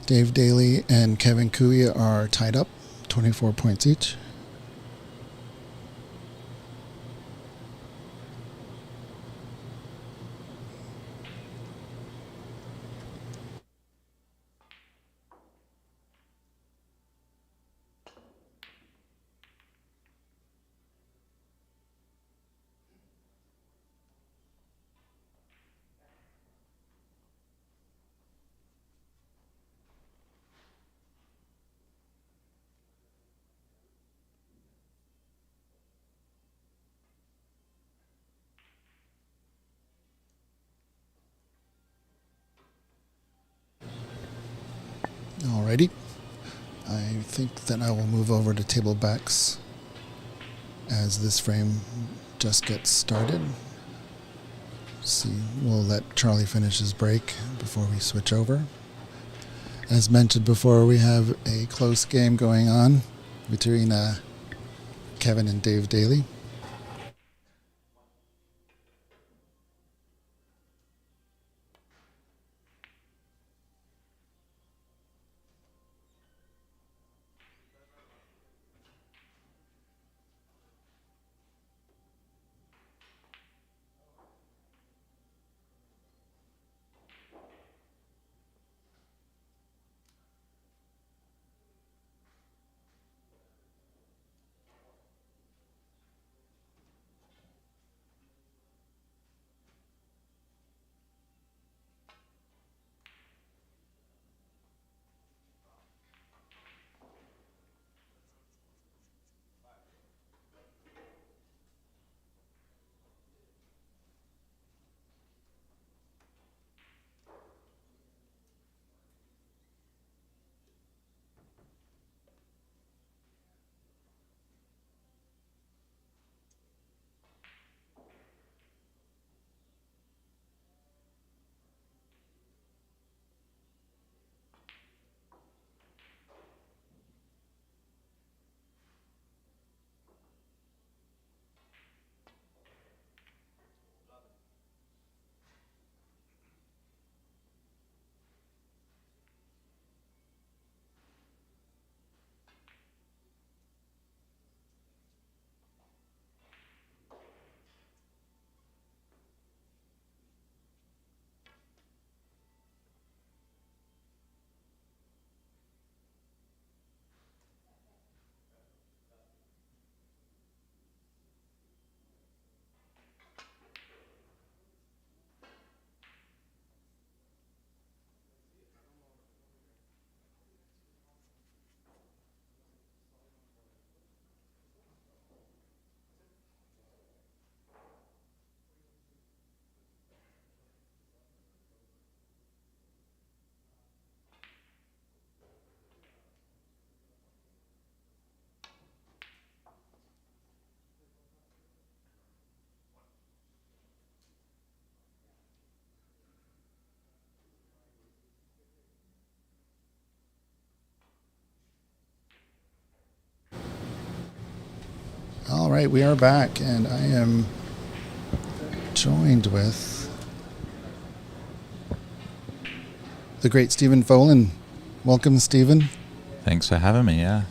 Dave Daly and Kevin Kuya are tied up, 24 points each. Alrighty. I think that I will move over to table backs as this frame just gets started. See, we'll let Charlie finish his break before we switch over. As mentioned before, we have a close game going on between Kevin and Dave Daly. All right, we are back, and I am joined with the great Stephen Fullen. Welcome, Stephen. Thanks for having me, yeah.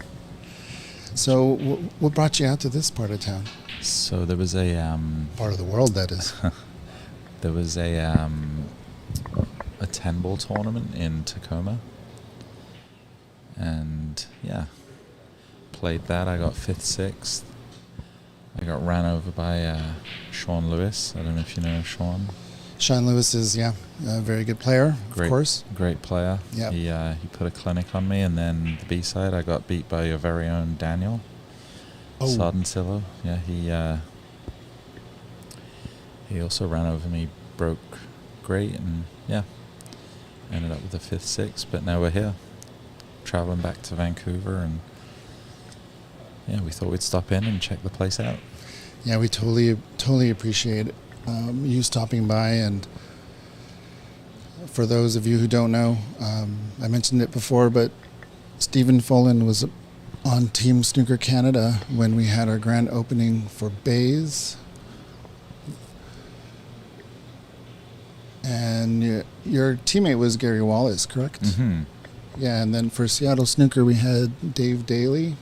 So, what brought you out to this part of town? So there was a Part of the world, that is. there was a 10-ball tournament in Tacoma, and yeah, played that. I got 5th, 6th. I got ran over by Sean Lewis. I don't know if you know Sean. Sean Lewis is, a very good player, of course. Great player. Yep. He put a clinic on me, and then the B-side, I got beat by your very own Daniel. Sardensillo. Yeah, he also ran over me, broke great, and yeah, ended up with a 5th, 6th, but now we're here, traveling back to Vancouver, and yeah, we thought we'd stop in and check the place out. Yeah, we totally appreciate you stopping by. And for those of you who don't know, I mentioned it before, but Stephen Fullen was on Team Snooker Canada when we had our grand opening for Bays. And your teammate was Gary Wallace, correct? Mm-hmm. Yeah, and then for Seattle Snooker, we had Dave Daly.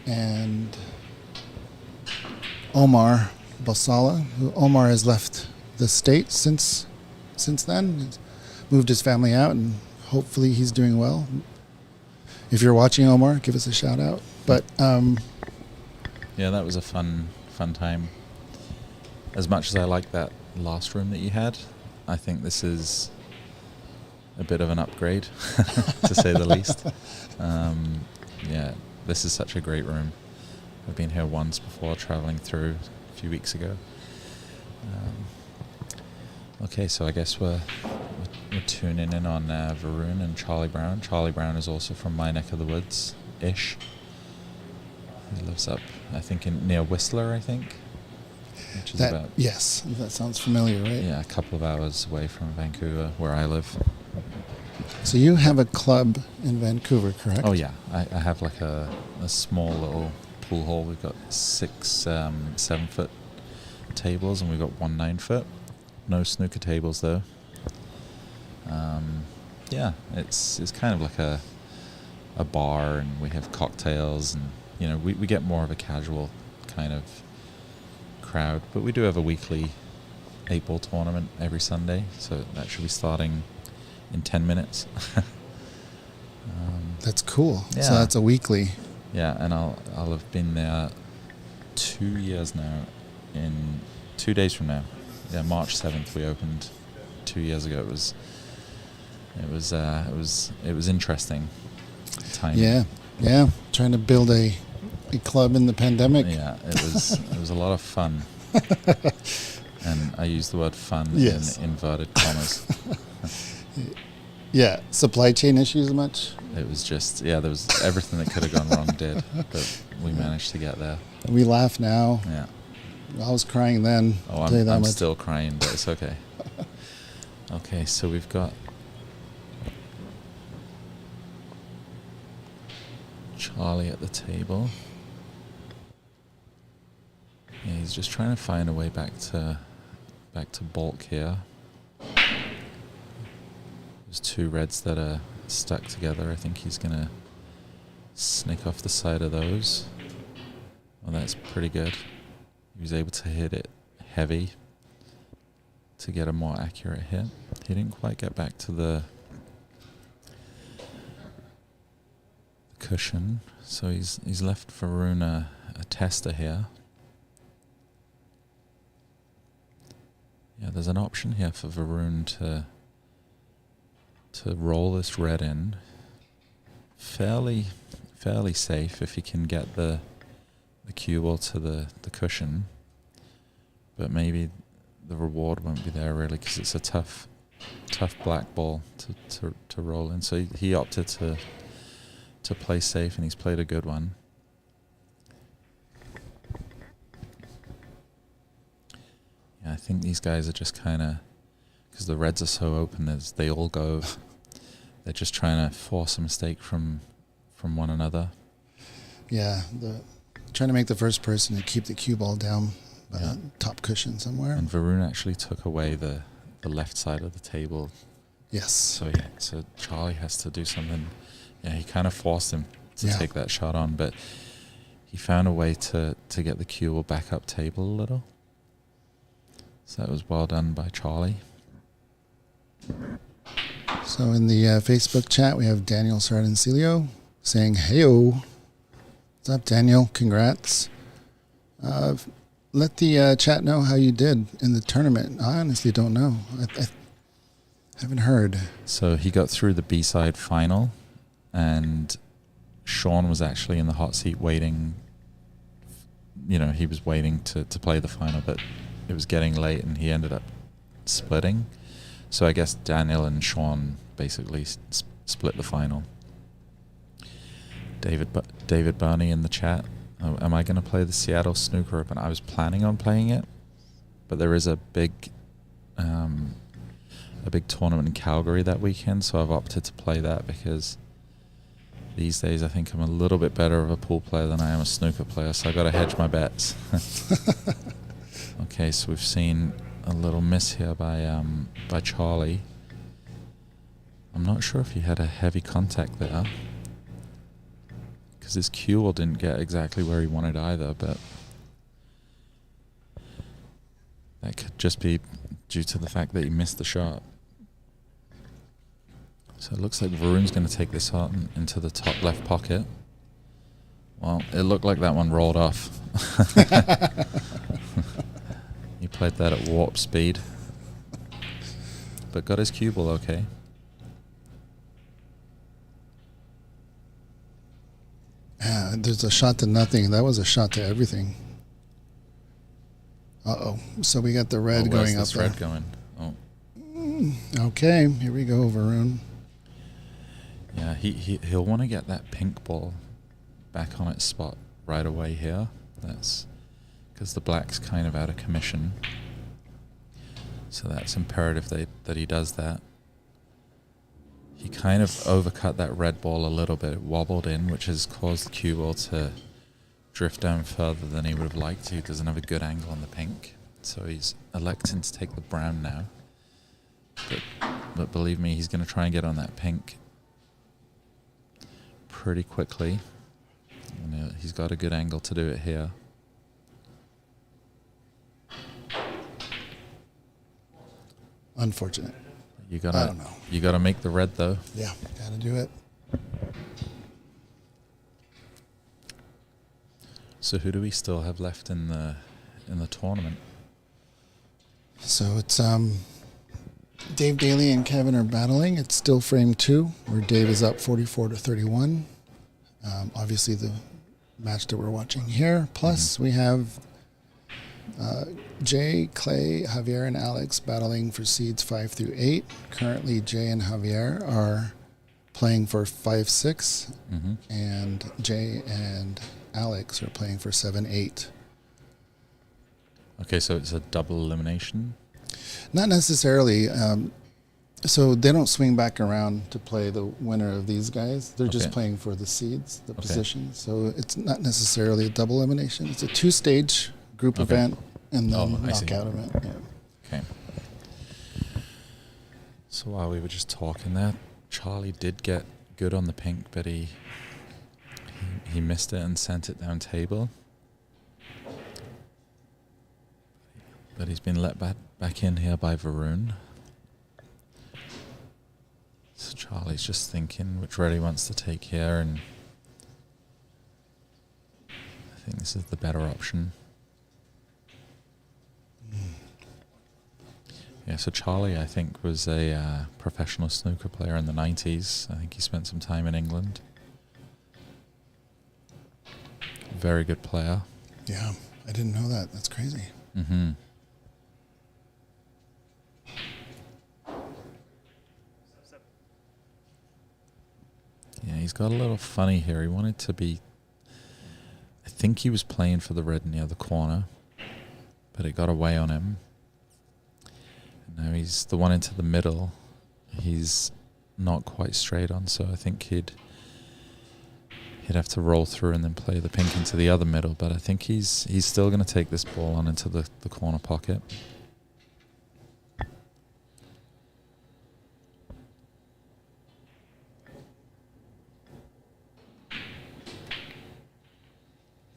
And Omar Basala. Omar has left the state since then. He's moved his family out, and hopefully he's doing well. If you're watching, Omar, give us a shout out. But yeah, that was a fun time. As much as I like that last room that you had, I think this is a bit of an upgrade, to say the least. Yeah, this is such a great room. I've been here once before, traveling through a few weeks ago. Okay, so I guess we're tuning in on Varun and Charlie Brown. Charlie Brown is also from my neck of the woods-ish. He lives up, I think, near Whistler, I think. Which is about... Yes, that sounds familiar, right? Yeah, a couple of hours away from Vancouver, where I live. So you have a club in Vancouver, correct? Oh, yeah. I have like a small little pool hall. We've got 6 7-foot tables, and we've got 1 9-foot. No snooker tables, though. Yeah, it's kind of like a bar, and we have cocktails, and we get more of a casual kind of crowd, but we do have a weekly 8-ball tournament every Sunday, so that should be starting in 10 minutes. That's cool. Yeah. So that's a weekly. Yeah, and I'll have been there 2 years now, in 2 days from now. Yeah, March 7th we opened 2 years ago. It was interesting time. Yeah. Trying to build a club in the pandemic. Yeah, it was a lot of fun. And I use the word fun Yes. in inverted commas. Yeah, supply chain issues much? It was just, there was everything that could have gone wrong did, but we managed to get there. We laugh now. Yeah. I was crying then. Oh, I'll tell you that I'm much. still crying, but it's okay. Okay, so we've got Charlie at the table. Yeah, he's just trying to find a way back to bulk here. There's 2 reds that are stuck together. I think he's gonna snick off the side of those. Well, that's pretty good. He was able to hit it heavy to get a more accurate hit. He didn't quite get back to the cushion, so he's left Varun a tester here. Yeah, there's an option here for Varun to roll this red in fairly safe if he can get the cue ball to the cushion, but maybe the reward won't be there really, because it's a tough black ball to roll in. So he opted to play safe, and he's played a good one. Yeah, I think these guys are just kind of, because the reds are so open as they all go, they're just trying to force a mistake from one another. Yeah, trying to make the first person to keep the cue ball down top cushion somewhere. And Varun actually took away the left side of the table. Yes. So Charlie has to do something. Yeah, he kind of forced him to take that shot on, but he found a way to get the cue ball back up table a little. So that was well done by Charlie. So in the Facebook chat, we have Daniel Sardencilio saying, "Heyo, what's up, Daniel? Congrats." Let the chat know how you did in the tournament. I honestly don't know. I haven't heard. So he got through the B-side final, and Sean was actually in the hot seat waiting. He was waiting to play the final, but it was getting late, and he ended up splitting. So I guess Daniel and Sean basically split the final. David Barney in the chat. Am I going to play the Seattle Snooker Open? I was planning on playing it, but there is a big tournament in Calgary that weekend, so I've opted to play that because these days I think I'm a little bit better of a pool player than I am a snooker player, so I got to hedge my bets. Okay, so we've seen a little miss here by Charlie. I'm not sure if he had a heavy contact there, because his cue ball didn't get exactly where he wanted either, but that could just be due to the fact that he missed the shot. So it looks like Varun's going to take this shot into the top left pocket. Well, it looked like that one rolled off. He played that at warp speed, but got his cue ball okay. Yeah, there's a shot to nothing. That was a shot to everything. Uh-oh. So we got the red going up there. Red going? Oh. Okay, here we go, Varun. Yeah, he'll want to get that pink ball back on its spot right away here. That's because the black's kind of out of commission. So that's imperative that he does that. He kind of overcut that red ball a little bit. It wobbled in, which has caused the cue ball to drift down further than he would have liked to. He doesn't have a good angle on the pink. So he's electing to take the brown now. But believe me, he's going to try and get on that pink pretty quickly. And he's got a good angle to do it here. Unfortunate. I don't know. You gotta make the red though. Yeah, gotta do it. So who do we still have left in the tournament? So it's Dave Daly and Kevin are battling. It's still frame 2, where Dave is up 44-31. Obviously the match that we're watching here. Plus we have Jay, Clay, Javier, and Alex battling for seeds 5 through 8. Currently, Jay and Javier are playing for 5-6, and Jay and Alex are playing for 7-8. Okay, so it's a double elimination? Not necessarily. So they don't swing back around to play the winner of these guys. They're just playing for the seeds, the positions. So it's not necessarily a double elimination. It's a 2-stage group event and then knockout event. Yeah. Okay. So while we were just talking there, Charlie did get good on the pink, but he missed it and sent it down table. But he's been let back in here by Varun. So Charlie's just thinking which red he wants to take here, and I think this is the better option. Yeah, so Charlie, I think, was a professional snooker player in the 90s. I think he spent some time in England. Very good player. Yeah, I didn't know that. That's crazy. Mm-hmm. Yeah, he's got a little funny here. He wanted to be... I think he was playing for the red near the corner, but it got away on him. And now he's the one into the middle. He's not quite straight on, so I think he'd he'd have to roll through and then play the pink into the other middle. But I think he's still going to take this ball on into the corner pocket.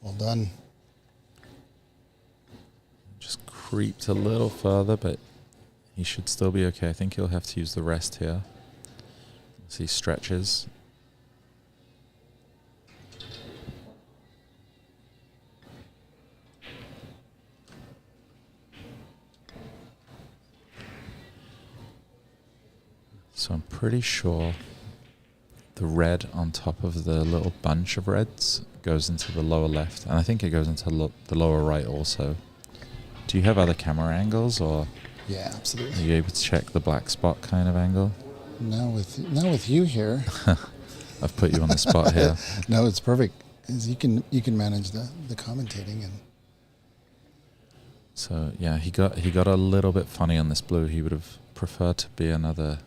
Well done. Just creeped a little further, but he should still be okay. I think he'll have to use the rest here as he stretches. So I'm pretty sure the red on top of the little bunch of reds goes into the lower left, and I think it goes into the lower right also. Do you have other camera angles, or Yeah, absolutely. are you able to check the black spot kind of angle? Now with you here. I've put you on the spot here. No, it's perfect. Is you can manage the commentating. And So yeah, he got a little bit funny on this blue. He would have preferred to be another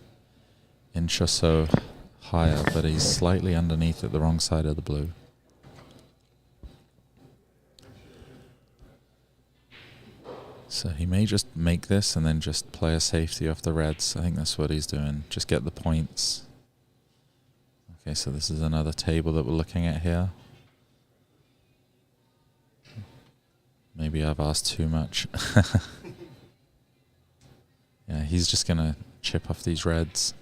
inch or so higher, but he's slightly underneath at the wrong side of the blue. So he may just make this and then just play a safety off the reds. I think that's what he's doing. Just get the points. Okay, so this is another table that we're looking at here. Maybe I've asked too much. Yeah, he's just going to chip off these reds.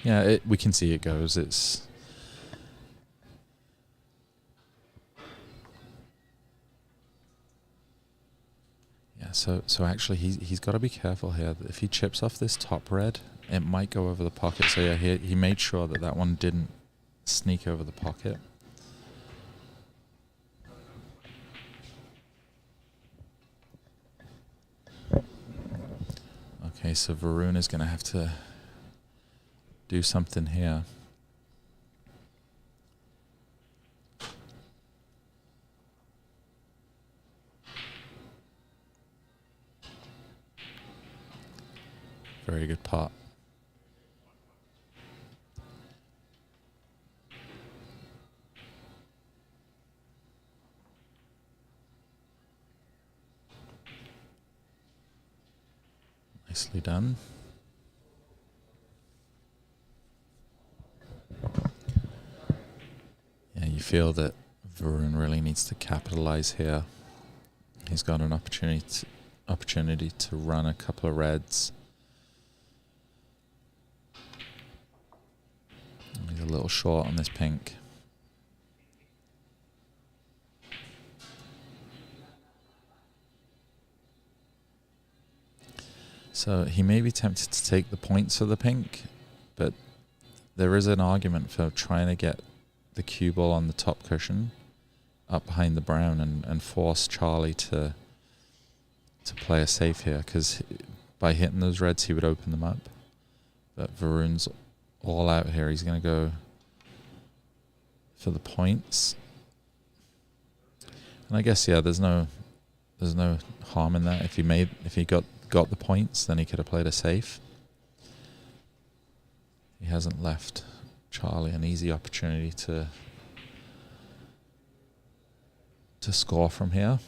Yeah, we can see it goes. It's... Yeah, so actually he's got to be careful here. If he chips off this top red, it might go over the pocket. So yeah, he made sure that one didn't sneak over the pocket. Okay, so Varun is going to have to do something here. Very good pot. Nicely done. Yeah, you feel that Varun really needs to capitalize here. He's got an opportunity to run a couple of reds. He's a little short on this pink. So he may be tempted to take the points of the pink, but there is an argument for trying to get the cue ball on the top cushion up behind the brown and force Charlie to play a safe here, because by hitting those reds he would open them up. But Varun's all out here. He's going to go for the points. And I guess, yeah, there's no harm in that. If he got the points, then he could have played a safe. He hasn't left Charlie an easy opportunity to score from here.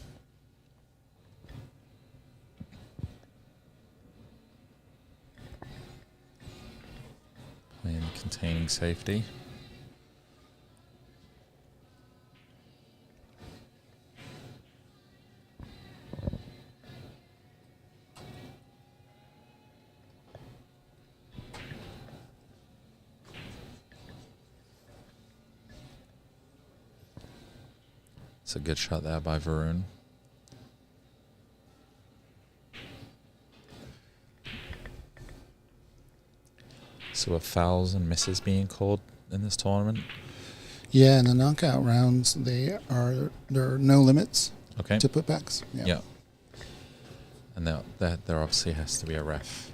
Playing containing safety. It's a good shot there by Varun. So are fouls and misses being called in this tournament? yeah, in the knockout rounds, there are no limits Okay. to putbacks. Yeah. And there obviously has to be a ref.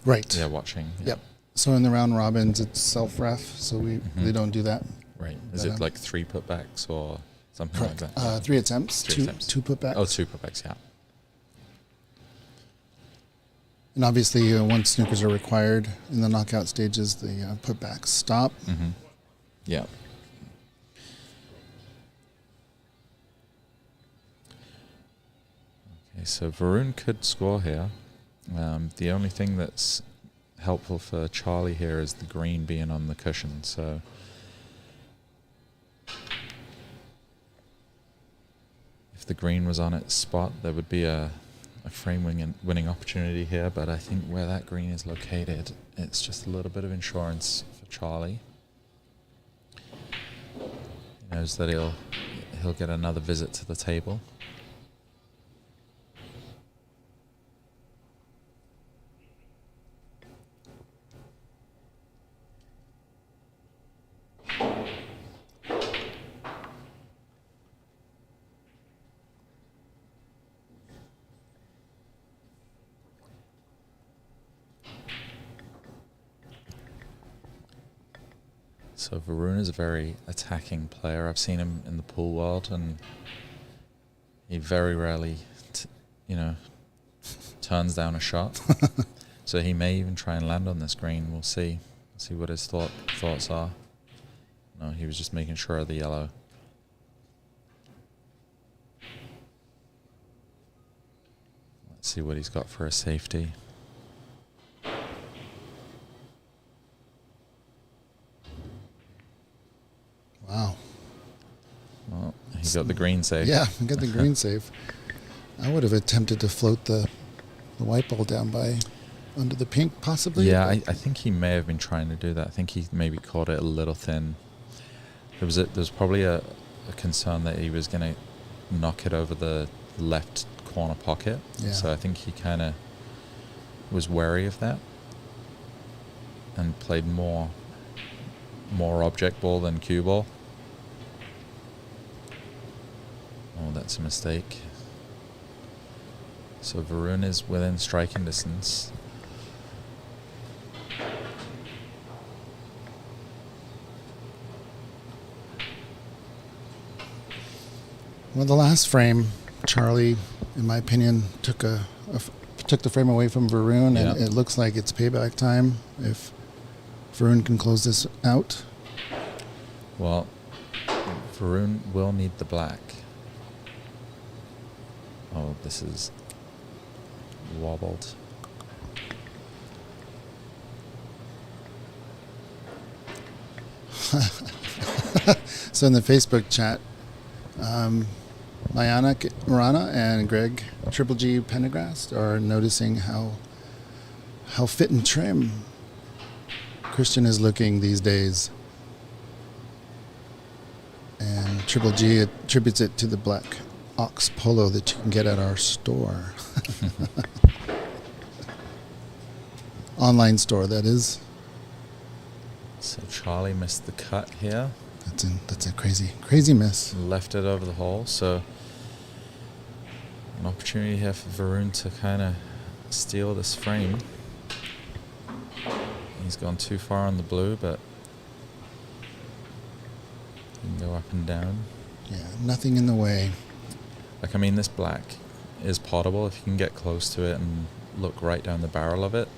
Right. Yeah, watching. Yeah. Yep. So in the round robins, it's self-ref, so they don't do that. Right. Is But, it like 3 putbacks or something Correct. like that? 3 attempts, Three two attempts. two putbacks. Oh, 2 putbacks, yeah. And obviously, once snookers are required in the knockout stages, the putbacks stop. Mm-hmm. Yeah. Okay, so Varun could score here. The only thing that's helpful for Charlie here is the green being on the cushion. So if the green was on its spot, there would be a frame winning opportunity here. But I think where that green is located, it's just a little bit of insurance for Charlie. He knows that he'll get another visit to the table. So Varun is a very attacking player. I've seen him in the pool world, and he very rarely, turns down a shot. So he may even try and land on this green. We'll see. See what his thoughts are. No, he was just making sure of the yellow. Let's see what he's got for a safety. Wow. Well, he got the green safe. Yeah, I got the green safe. I would have attempted to float the white ball down by under the pink, possibly. Yeah, I think he may have been trying to do that. I think he maybe caught it a little thin. There was probably a concern that he was going to knock it over the left corner pocket. Yeah. So I think he kind of was wary of that and played more object ball than cue ball. Oh, that's a mistake. So Varun is within striking distance. Well, the last frame, Charlie, in my opinion, took the frame away from Varun, and it looks like it's payback time if Varun can close this out. Well, Varun will need the black. Oh, this is wobbled. So in the Facebook chat, Mayana Rana and Greg Triple G Pendergrast are noticing how fit and trim Christian is looking these days. And Triple G attributes it to the black ox polo that you can get at our store. Online store, that is. So Charlie missed the cut here. That's a crazy miss. Left it over the hole, so an opportunity here for Varun to kind of steal this frame. He's gone too far on the blue, but he can go up and down. Yeah, nothing in the way. Like, I mean, this black is potable if you can get close to it and look right down the barrel of it.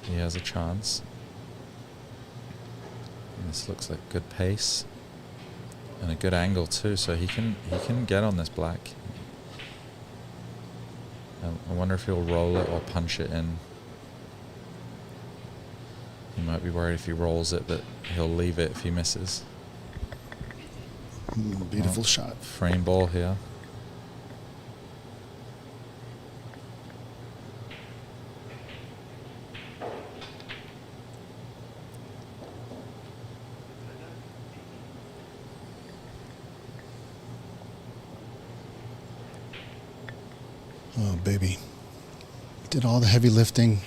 He has a chance. And this looks like good pace and a good angle too, so he can get on this black. I wonder if he'll roll it or punch it in. He might be worried if he rolls it that he'll leave it if he misses. Beautiful shot. Frame ball here. Oh, baby. Did all the heavy lifting.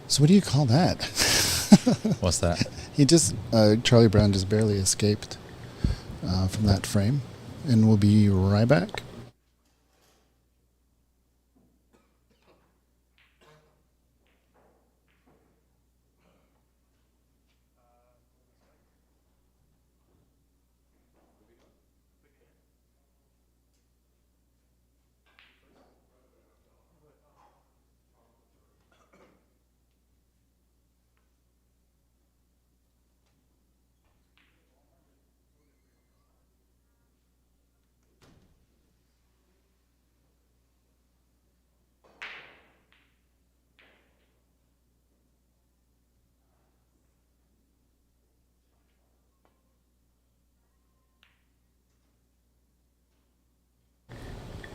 So what do you call that? What's that? Charlie Brown just barely escaped from that frame. And we'll be right back.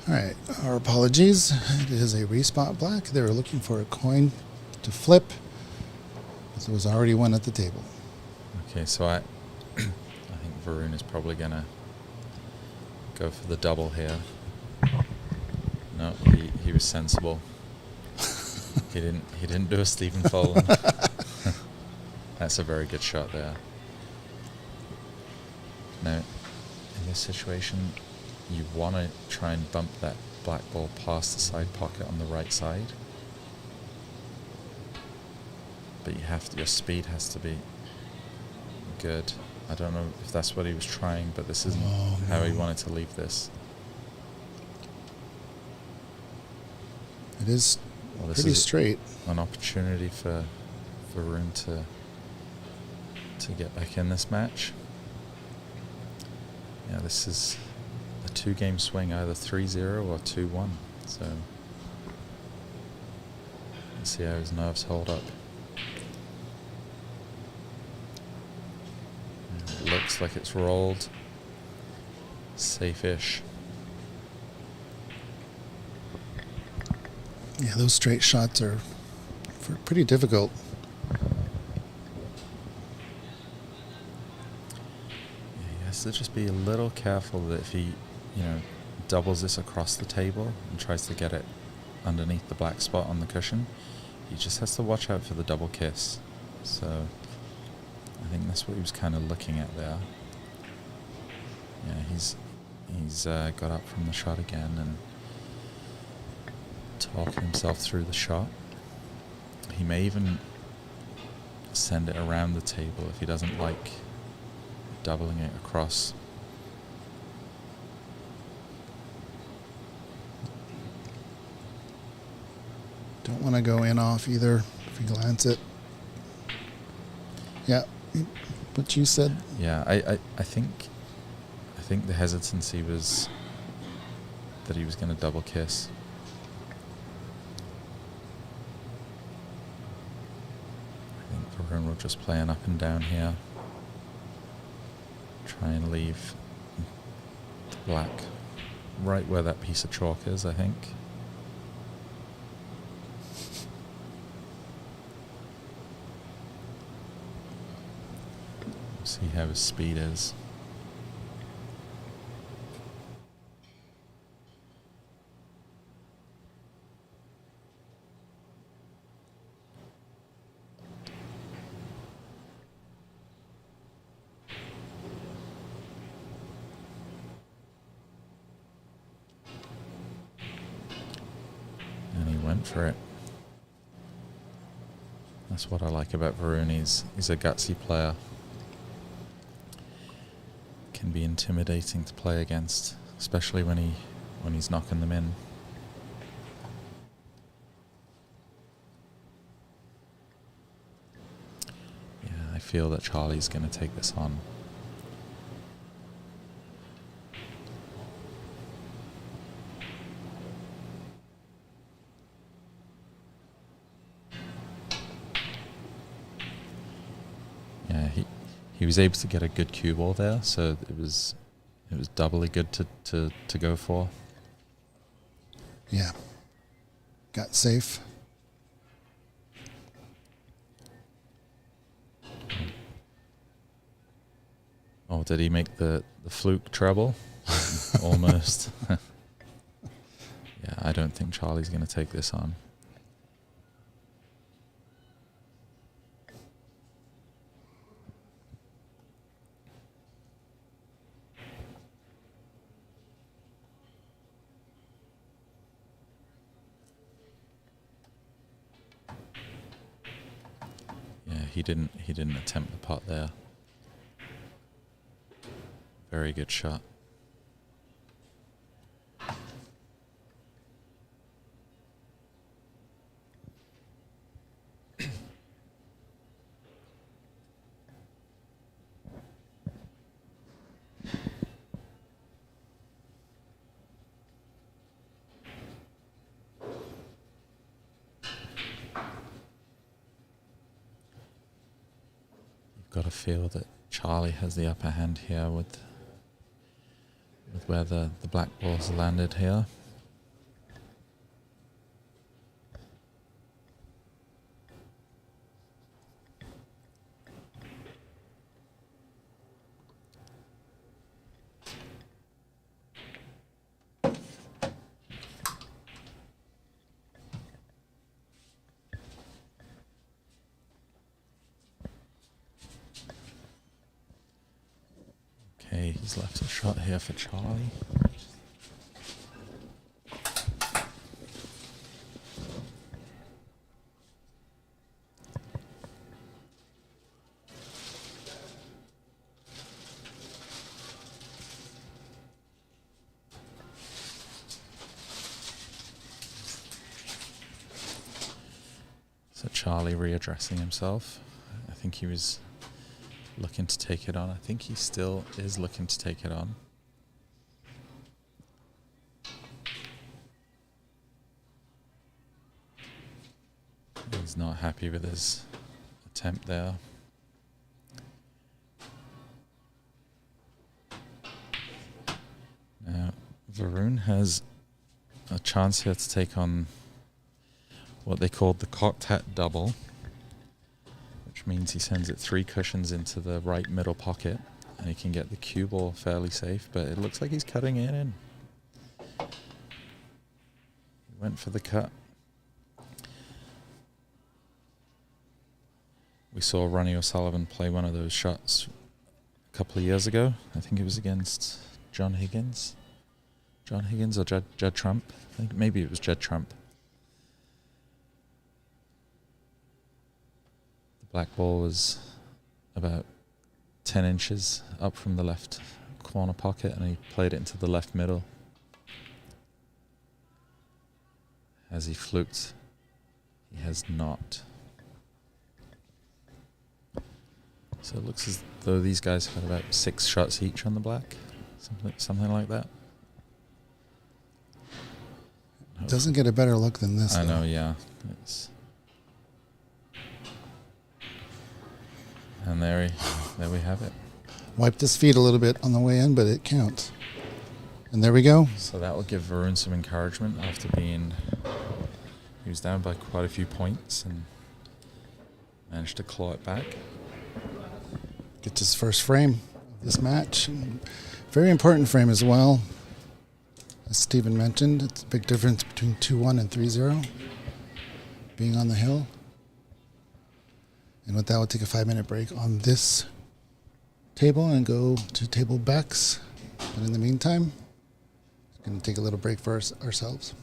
All right, our apologies. It is a respot black. They were looking for a coin to flip, but there was already one at the table. Okay, so I think Varun is probably gonna go for the double here. No, he was sensible. He didn't do a Stephen Fullen. That's a very good shot there. Now, in this situation, you want to try and bump that black ball past the side pocket on the right side. But your speed has to be good. I don't know if that's what he was trying, but this isn't how he wanted to leave this. It is Well, pretty straight. An opportunity for Varun to get back in this match. Yeah, this is a 2-game swing, either 3-0 or 2-1. So let's see how his nerves hold up. It looks like it's rolled. Safe-ish. Yeah, those straight shots are pretty difficult. He has to just be a little careful that if he, doubles this across the table and tries to get it underneath the black spot on the cushion, he just has to watch out for the double kiss. So I think that's what he was kind of looking at there. Yeah, he's got up from the shot again and talking himself through the shot. He may even send it around the table if he doesn't like doubling it across. Don't want to go in off either if you glance it. Yeah, what you said. Yeah, I think the hesitancy was that he was going to double kiss. I think Varun will just play an up and down here. Try and leave the black right where that piece of chalk is, I think. See how his speed is. And he went for it. That's what I like about Varun. He's a gutsy player. Can be intimidating to play against, especially when he's knocking them in. Yeah, I feel that Charlie's going to take this on. Yeah, he was able to get a good cue ball there, so it was doubly good to go for. Yeah. Got safe. Oh, did he make the fluke treble? Almost. Yeah, I don't think Charlie's going to take this on. He didn't attempt the pot there. Very good shot. Got to feel that Charlie has the upper hand here with where the black balls landed here. Okay, he's left a shot here for Charlie. So Charlie readdressing himself. I think he was looking to take it on. I think he still is looking to take it on. He's not happy with his attempt there. Now, Varun has a chance here to take on what they called the cocked-hat double, which means he sends it 3 cushions into the right middle pocket, and he can get the cue ball fairly safe, but it looks like he's cutting it in. He went for the cut. We saw Ronnie O'Sullivan play one of those shots a couple of years ago. I think it was against John Higgins. John Higgins or Judd Trump. I think maybe it was Judd Trump. The black ball was about 10 inches up from the left corner pocket, and he played it into the left middle. Has he fluked? He has not. So it looks as though these guys had about 6 shots each on the black, something like that. Doesn't get a better look than this. I though. know, yeah. And there we have it. Wiped his feet a little bit on the way in, but it counts. And there we go. So that will give Varun some encouragement after he was down by quite a few points and managed to claw it back. Gets his first frame of this match. Very important frame as well. As Stephen mentioned, it's a big difference between 2-1 and 3-0 being on the hill. And with that, we'll take a 5-minute break on this table and go to table backs. But in the meantime, we're going to take a little break for ourselves.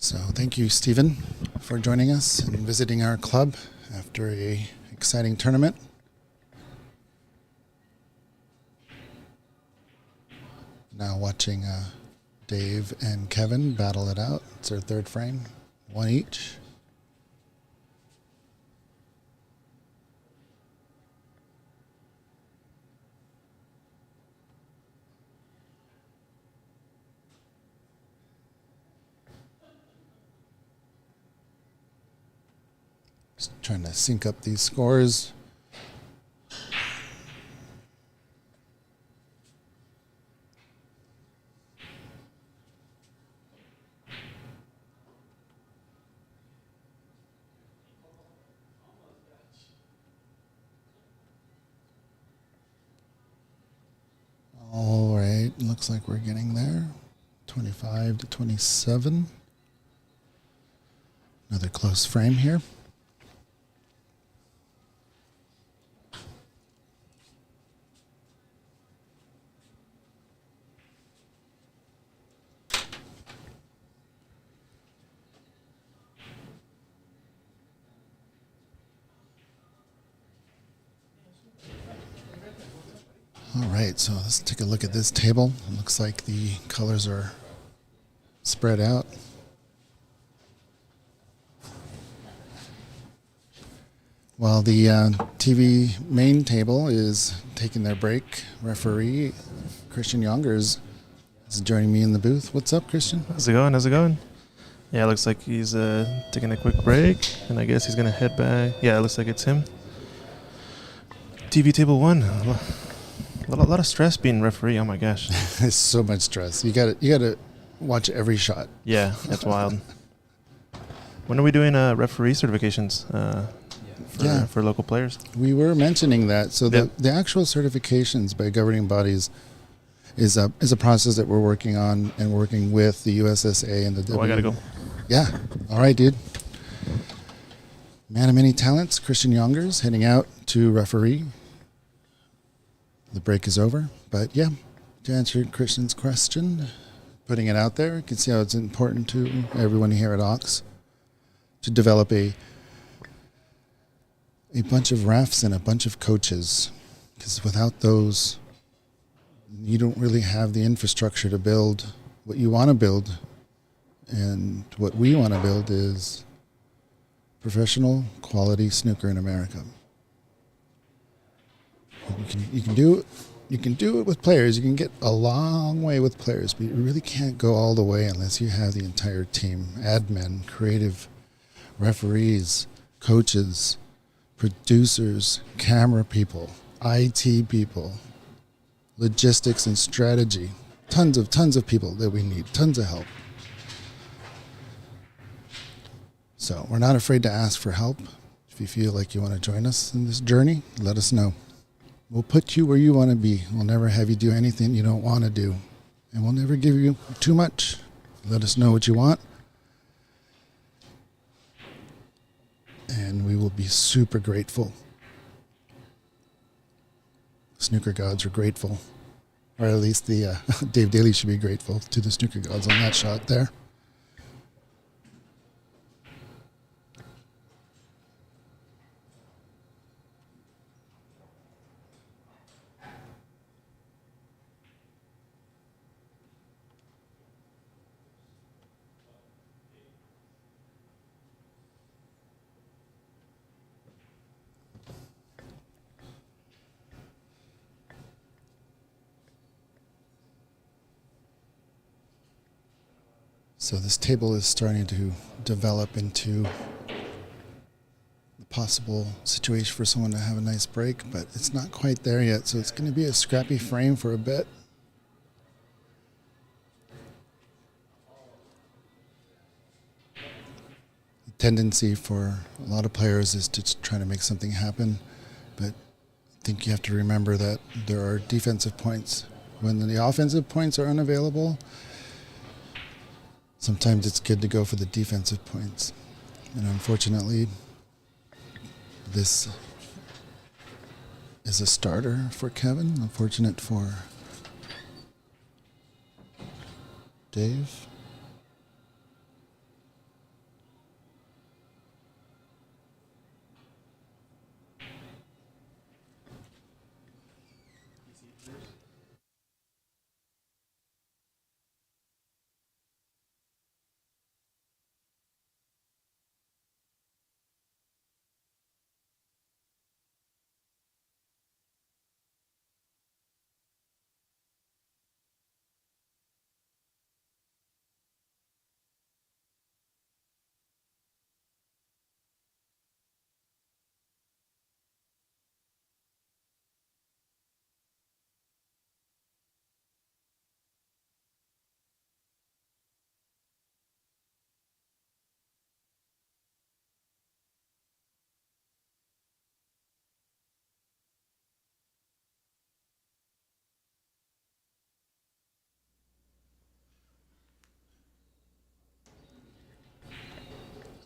So thank you, Stephen, for joining us and visiting our club after a exciting tournament. Now watching Dave and Kevin battle it out. It's their third frame, 1 each. Just trying to sync up these scores. Looks like we're getting there. 25 to 27. Another close frame here. All right, so let's take a look at this table. It looks like the colors are spread out. While the TV main table is taking their break, referee Christian Youngers is joining me in the booth. What's up, Christian? How's it going? How's it going? Yeah, it looks like he's taking a quick break, and I guess he's going to head back. Yeah, it looks like it's him. TV table 1. A lot of stress being referee. Oh, my gosh. It's so much stress. You got to watch every shot. Yeah, that's wild. When are we doing referee certifications for local players? We were mentioning that. So Yep. the actual certifications by governing bodies is a process that we're working on and working with the USSA and the Oh, I got to go. Yeah. All right, dude. Man of many talents, Christian Youngers, heading out to referee. The break is over. But yeah, to answer Christian's question, putting it out there, you can see how it's important to everyone here at Ox to develop a bunch of refs and a bunch of coaches. Because without those, you don't really have the infrastructure to build what you want to build. And what we want to build is professional quality snooker in America. You can do it with players. You can get a long way with players, but you really can't go all the way unless you have the entire team: admin, creative, referees, coaches, producers, camera people, IT people, logistics and strategy. Tons of people that we need. Tons of help. So we're not afraid to ask for help. If you feel like you want to join us in this journey, let us know. We'll put you where you want to be. We'll never have you do anything you don't want to do. And we'll never give you too much. Let us know what you want. And we will be super grateful. Snooker gods are grateful. Or at least the Dave Daly should be grateful to the snooker gods on that shot there. So this table is starting to develop into the possible situation for someone to have a nice break, but it's not quite there yet, so it's going to be a scrappy frame for a bit. The tendency for a lot of players is to try to make something happen, but I think you have to remember that there are defensive points. When the offensive points are unavailable, sometimes it's good to go for the defensive points. And unfortunately, this is a starter for Kevin. Unfortunate for Dave.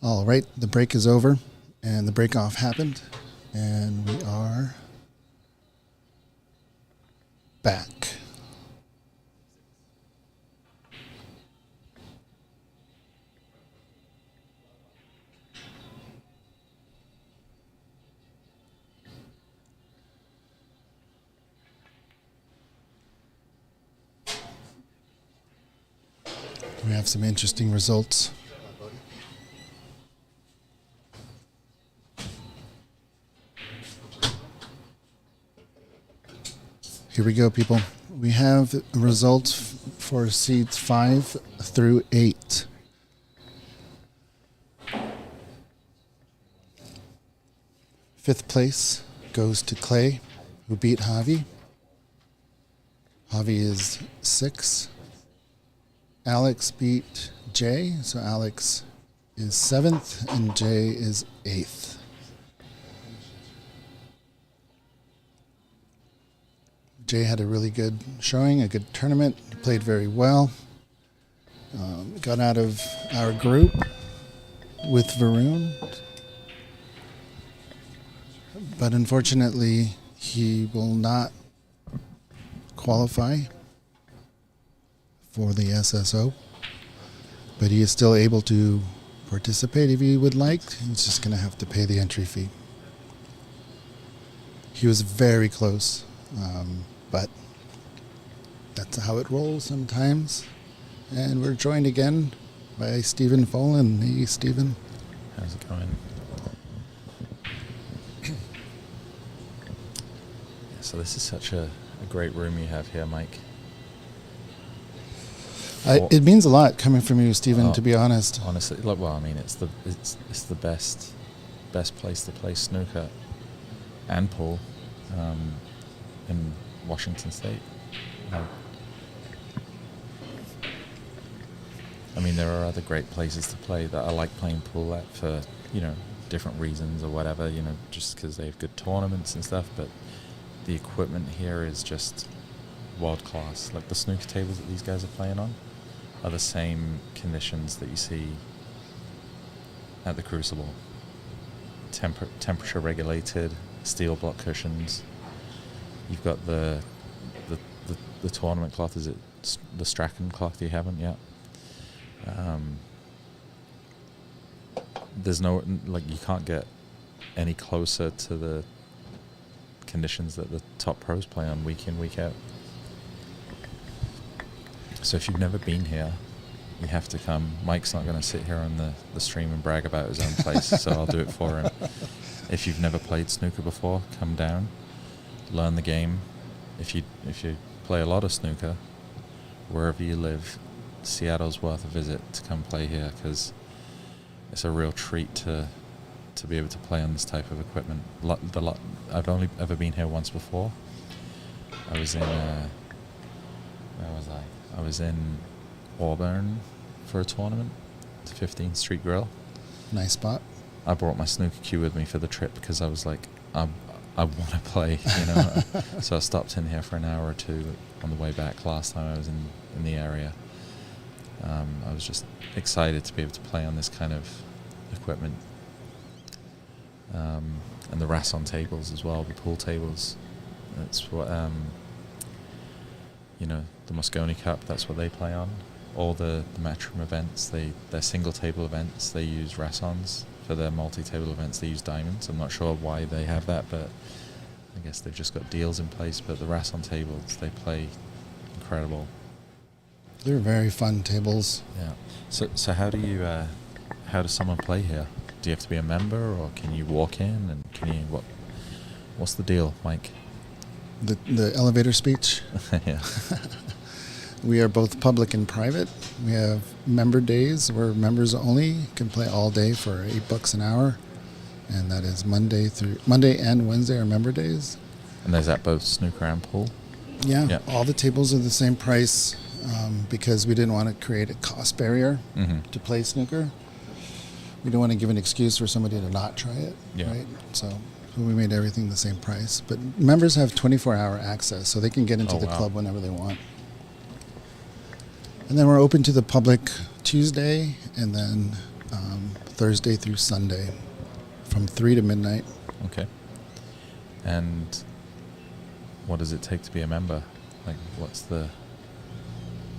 All right, the break is over, and the break off happened, and we are back. We have some interesting results. Here we go, people. We have results for seeds 5 through 8. Fifth place goes to Clay, who beat Javi. Javi is 6. Alex beat Jay, so Alex is 7th, and Jay is 8th. Jay had a really good showing, a good tournament. He played very well. Got out of our group with Varun. But unfortunately, he will not qualify for the SSO. But he is still able to participate if he would like. He's just going to have to pay the entry fee. He was very close. But that's how it rolls sometimes. And we're joined again by Stephen Fullen. Hey, Stephen. How's it going? So this is such a great room you have here, Mike. It means a lot coming from you, Stephen, to be honest. Honestly, look, well, I mean, it's the best place to play snooker and pool in Washington State. I mean, there are other great places to play that I like playing pool at for, different reasons or whatever, just because they have good tournaments and stuff, but the equipment here is just world class. Like the snooker tables that these guys are playing on are the same conditions that you see at the Crucible. Temperature regulated, steel block cushions. You've got the tournament cloth. Is it the Strachan cloth you haven't yet? There's no, you can't get any closer to the conditions that the top pros play on week in, week out. So if you've never been here, you have to come. Mike's not going to sit here on the stream and brag about his own place, so I'll do it for him. If you've never played snooker before, come down, learn the game. If you play a lot of snooker, wherever you live, Seattle's worth a visit to come play here, because it's a real treat to be able to play on this type of equipment. I've only ever been here once before. I was in where was I? I was in Auburn for a tournament, the 15th Street Grill. Nice spot. I brought my snooker cue with me for the trip because I was like, I want to play, So I stopped in here for an hour or two on the way back last time I was in the area. I was just excited to be able to play on this kind of equipment. And the Rasson tables as well, the pool tables. That's what, the Moscone Cup, that's what they play on. All the Matchroom events, their single table events, they use Rassons. For their multi-table events, they use diamonds. I'm not sure why they have that, but I guess they've just got deals in place. But the Rasson tables, they play incredible. They're very fun tables. Yeah. So how does someone play here? Do you have to be a member, or can you walk in? And what's the deal, Mike? The elevator speech. Yeah. We are both public and private. We have member days where members only can play all day for $8 an hour, and that is Monday and Wednesday are member days. And is that both snooker and pool? Yeah. All the tables are the same price because we didn't want to create a cost barrier to play snooker. We don't want to give an excuse for somebody to not try it, right? So we made everything the same price. But members have 24-hour access, so they can get into the club whenever they want. And then we're open to the public Tuesday, and then Thursday through Sunday, from 3 to midnight. Okay. And what does it take to be a member? Like, what's the...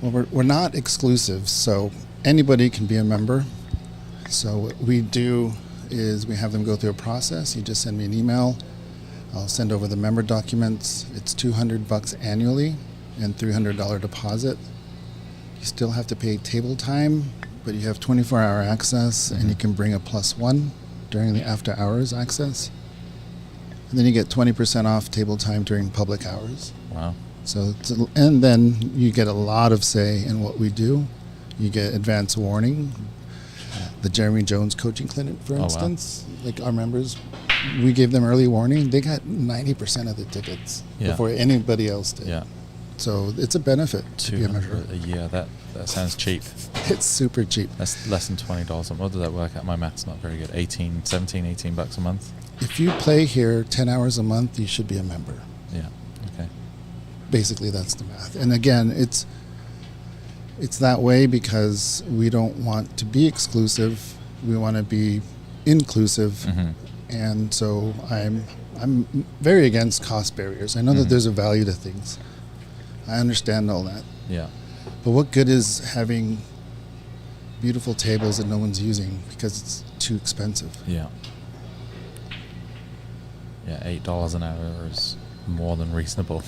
Well, we're not exclusive, so anybody can be a member. So what we do is we have them go through a process. You just send me an email. I'll send over the member documents. It's $200 annually and $300 deposit. You still have to pay table time, but you have 24-hour access, and you can bring a +1 during the after hours access. And then you get 20% off table time during public hours. Wow. So, and then you get a lot of say in what we do. You get advance warning. The Jeremy Jones coaching clinic, for instance, like our members, we gave them early warning. They got 90% of the tickets before anybody else did. Yeah. So it's a benefit to be a member. $200 a year. That sounds cheap. It's super cheap. That's less than $20 a month. What does that work out? My math's not very good. 18 bucks a month. If you play here 10 hours a month, you should be a member. Yeah. Okay. Basically, that's the math. And again, it's that way because we don't want to be exclusive. We want to be inclusive. Mm-hmm. And so I'm very against cost barriers. I know that there's a value to things. I understand all that. Yeah. But what good is having beautiful tables that no one's using because it's too expensive? Yeah. Yeah, $8 an hour is more than reasonable.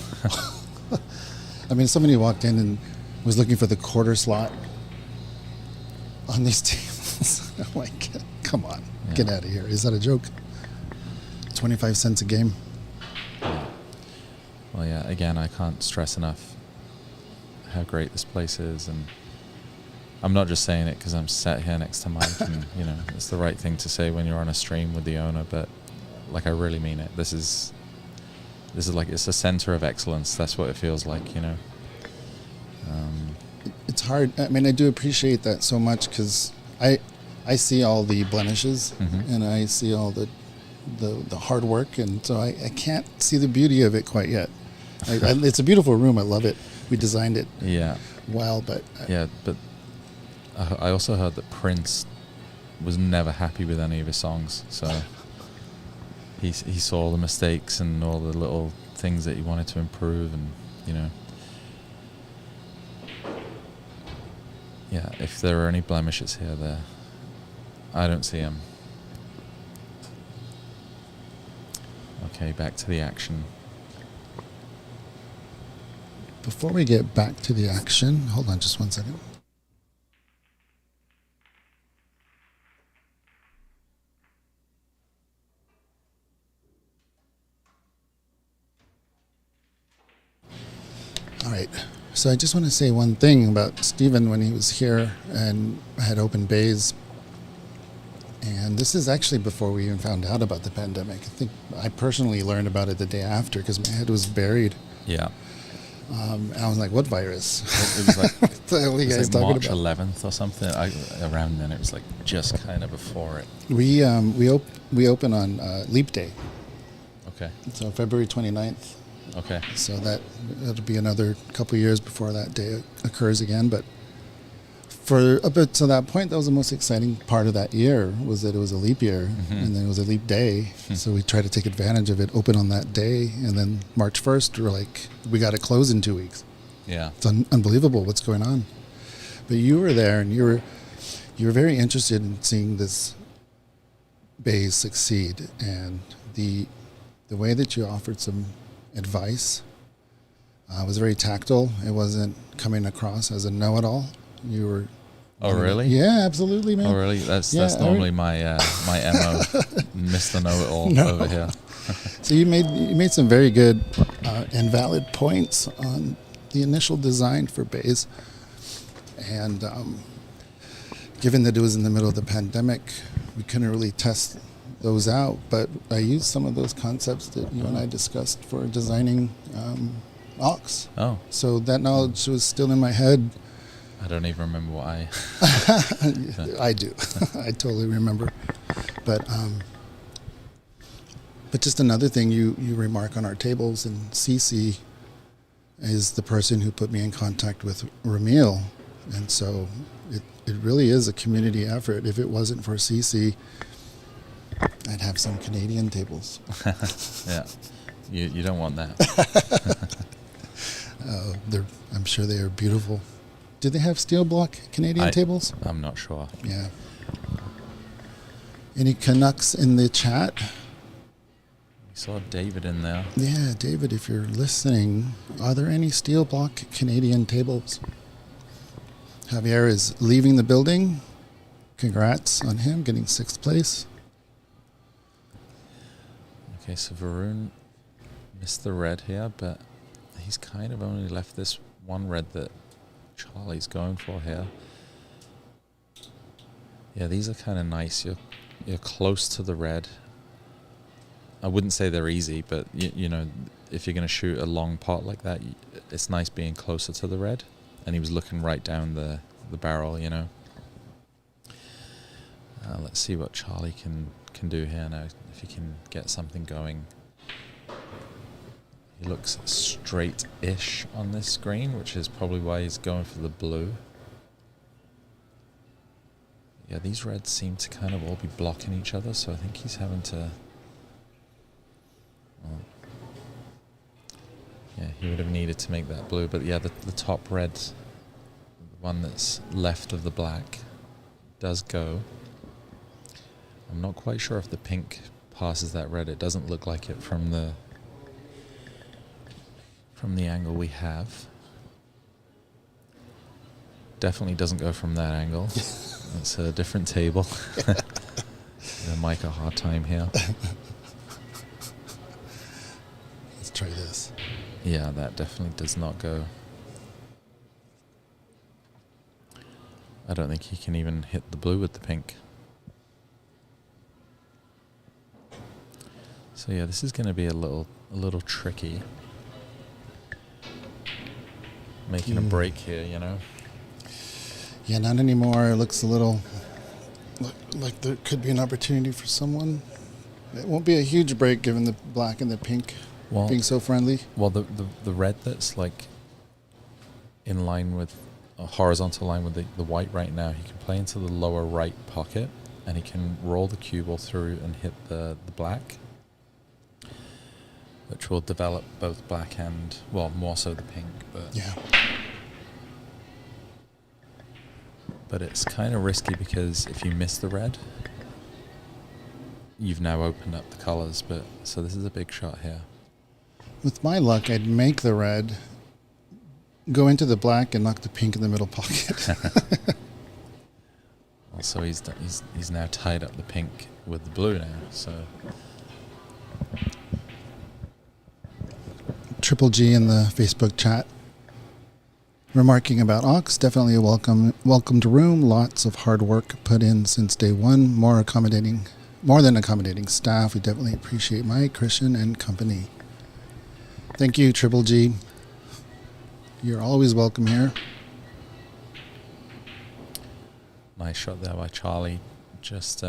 I mean, somebody walked in and was looking for the quarter slot on these tables. I'm like, come on, get out of here. Is that a joke? 25 cents a game. Yeah. Well, yeah, again, I can't stress enough how great this place is. And I'm not just saying it because I'm sat here next to Mike and, you know, it's the right thing to say when you're on a stream with the owner, but like, I really mean it. This is like, it's a center of excellence. That's what it feels like, you know. It's hard. I mean, I do appreciate that so much because I see all the blemishes and I see all the hard work, and so I can't see the beauty of it quite yet. It's a beautiful room. I love it. We designed it well, but... but I also heard that Prince was never happy with any of his songs, so he saw all the mistakes and all the little things that he wanted to improve, and, you know... Yeah, if there are any blemishes here, I don't see them. Okay, back to the action. Before we get back to the action, hold on just one second. All right. So I just want to say one thing about Stephen when he was here and had open bays. And this is actually before we even found out about the pandemic. I think I personally learned about it the day after because my head was buried. Yeah. And I was like, what virus? It was like, what the hell are you guys talking March about? 11th or something. Around then, it was like just kind of before it. We open on Leap Day. Okay. So February 29th. Okay. So that'll be another couple of years before that day occurs again. But for up to that point, that was the most exciting part of that year, was that it was a leap year, and then it was a leap day. So we tried to take advantage of it, open on that day, and then March 1st, we're like, we got to close in 2 weeks. Yeah. It's unbelievable what's going on. But you were there, and you were very interested in seeing this base succeed, and the way that you offered some advice was very tactile. It wasn't coming across as a know-it-all. You were... Oh, really? Yeah, absolutely, man. Oh, really? That's normally my MO, Mr. Know-It-All over here. So you made some very good and valid points on the initial design for bays, and given that it was in the middle of the pandemic, we couldn't really test those out. But I used some of those concepts that you and I discussed for designing aux. Oh. So that knowledge was still in my head. I don't even remember what I do. I totally remember. But just another thing you remark on our tables, and Cece is the person who put me in contact with Ramil And so it really is a community effort. If it wasn't for CC, I'd have some Canadian tables. Yeah, you don't want that. I'm sure they are beautiful. Do they have steel block Canadian tables? I'm not sure. Yeah. Any Canucks in the chat? We saw David in there. Yeah, David, if you're listening, are there any steel block Canadian tables? Javier is leaving the building. Congrats on him getting 6th place. Okay, so Varun missed the red here, but he's kind of only left this one red that Charlie's going for here. Yeah, these are kind of nice. You're close to the red. I wouldn't say they're easy, but you know, if you're going to shoot a long pot like that, it's nice being closer to the red. And he was looking right down the barrel, you know. Let's see what Charlie can do here now, if he can get something going. He looks straight-ish on this screen, which is probably why he's going for the blue. Yeah, these reds seem to kind of all be blocking each other, so I think he's having to... Well, yeah, he would have needed to make that blue, but yeah, the top red, the one that's left of the black, does go. I'm not quite sure if the pink passes that red. It doesn't look like it from the angle we have. Definitely doesn't go from that angle. It's a different table. Giving Mike a hard time here. Let's try this. Yeah, that definitely does not go. I don't think he can even hit the blue with the pink. So yeah, this is going to be a little tricky. Making a break here, you know. Yeah, not anymore. It looks a little like there could be an opportunity for someone. It won't be a huge break given the black and the pink being so friendly. Well, the red that's like in line with a horizontal line with the white right now, he can play into the lower right pocket, and he can roll the cue ball through and hit the black, which will develop both black and, well, more so the pink. But Yeah. But it's kind of risky because if you miss the red, you've now opened up the colors. But so this is a big shot here. With my luck, I'd make the red, go into the black, and knock the pink in the middle pocket. Also, he's now tied up the pink with the blue now. So Triple G in the Facebook chat remarking about Ox, definitely a welcomed room. Lots of hard work put in since day one. More than accommodating staff. We definitely appreciate Mike, Christian, and company. Thank you, Triple G. You're always welcome here. nice shot there by Charlie. Just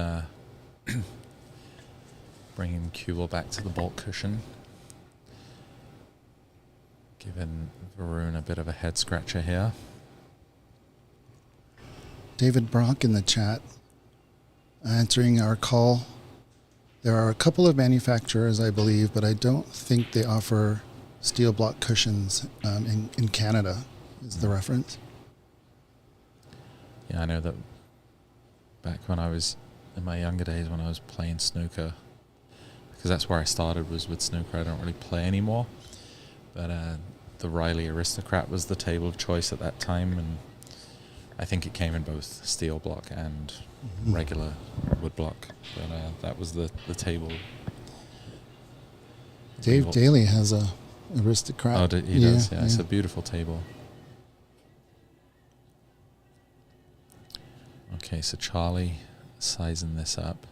bringing cue ball back to the bolt cushion. Giving Varun a bit of a head scratcher here. David Brock in the chat answering our call. There are a couple of manufacturers, I believe, but I don't think they offer steel block cushions in Canada, is the reference. Yeah, I know that back when I was in my younger days when I was playing snooker, because that's where I started, was with snooker. I don't really play anymore. But the Riley Aristocrat was the table of choice at that time, and I think it came in both steel block and regular wood block. But that was the table. Dave Daly has a Aristocrat. Oh, he does, yeah. It's a beautiful table. Okay, so Charlie sizing this up.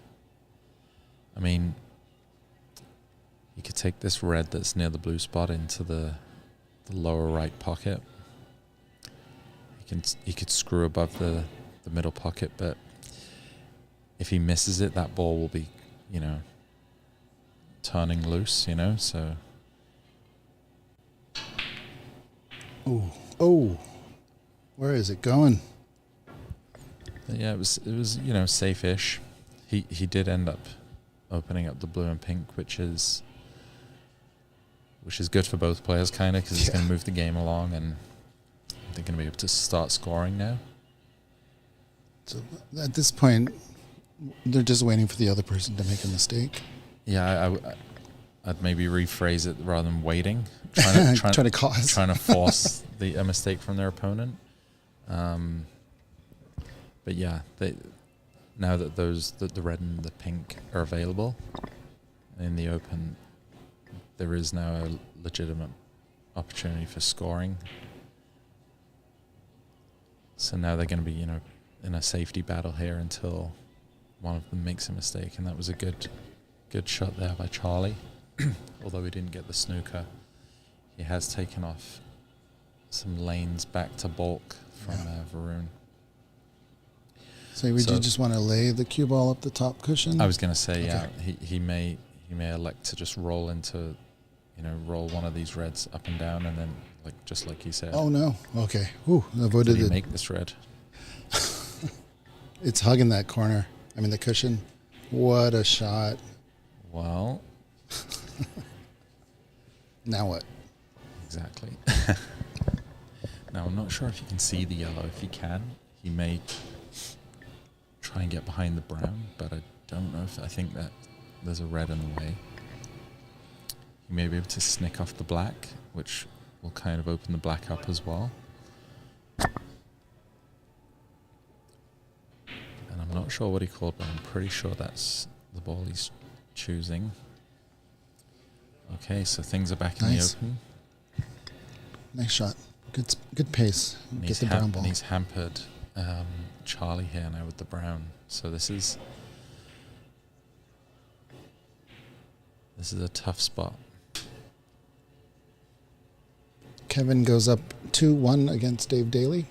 I mean, you could take this red that's near the blue spot into the lower right pocket. He could screw above the middle pocket, but if he misses it, that ball will be, turning loose, so. Oh. Where is it going? Yeah, it was safe-ish. He did end up opening up the blue and pink, which is good for both players, kind of, because it's going to move the game along, and they're going to be able to start scoring now. So at this point, they're just waiting for the other person to make a mistake. Yeah, I'd maybe rephrase it rather than waiting, trying to force a mistake from their opponent. But yeah, now that the red and the pink are available in the open, there is now a legitimate opportunity for scoring. So now they're going to be, in a safety battle here until one of them makes a mistake, and that was a good shot there by Charlie. Although he didn't get the snooker, he has taken off some lanes back to balk from Varun. So would you just want to lay the cue ball up the top cushion? I was going to say, he may elect to just roll into, roll one of these reds up and down, and then just like he said. Oh no! Okay, avoided Did he it. make this red? It's hugging that corner. I mean the cushion. What a shot! Well, now what? Exactly. Now I'm not sure if you can see the yellow. If he can, he may try and get behind the brown, but I don't know I think that there's a red in the way. He may be able to snick off the black, which will kind of open the black up as well. And I'm not sure what he called, but I'm pretty sure that's the ball he's choosing. Okay, so things are back in the open. Nice shot. Good pace. And Get the brown ball. And he's hampered Charlie here now with the brown. So this is a tough spot. Kevin goes up 2-1 against Dave Daly.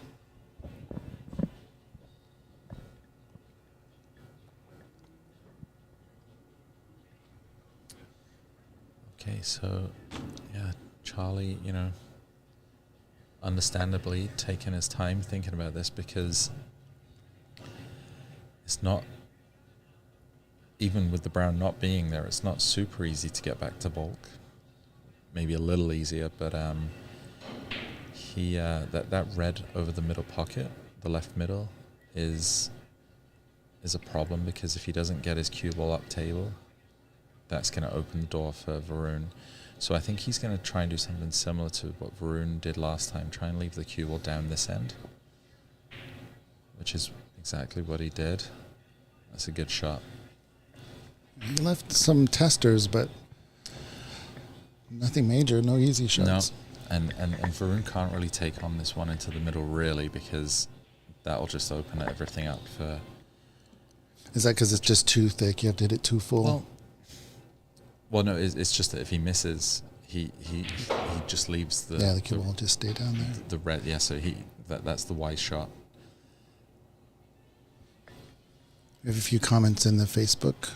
Okay, so yeah, Charlie, understandably taking his time thinking about this, because it's not, even with the brown not being there, it's not super easy to get back to balk. Maybe a little easier, but that red over the middle pocket, the left middle, is a problem, because if he doesn't get his cue ball up table, that's going to open the door for Varun. So I think he's going to try and do something similar to what Varun did last time, try and leave the cue ball down this end, which is exactly what he did. That's a good shot. He left some testers, but nothing major, no easy shots. No, and Varun can't really take on this one into the middle, really, because that'll just open everything up for... Is that because it's just too thick? You have to hit it too full? Well, no, it's just that if he misses, he just leaves the... Yeah, the cue ball will just stay down there. The red, yeah, so that's the wise shot. We have a few comments in the Facebook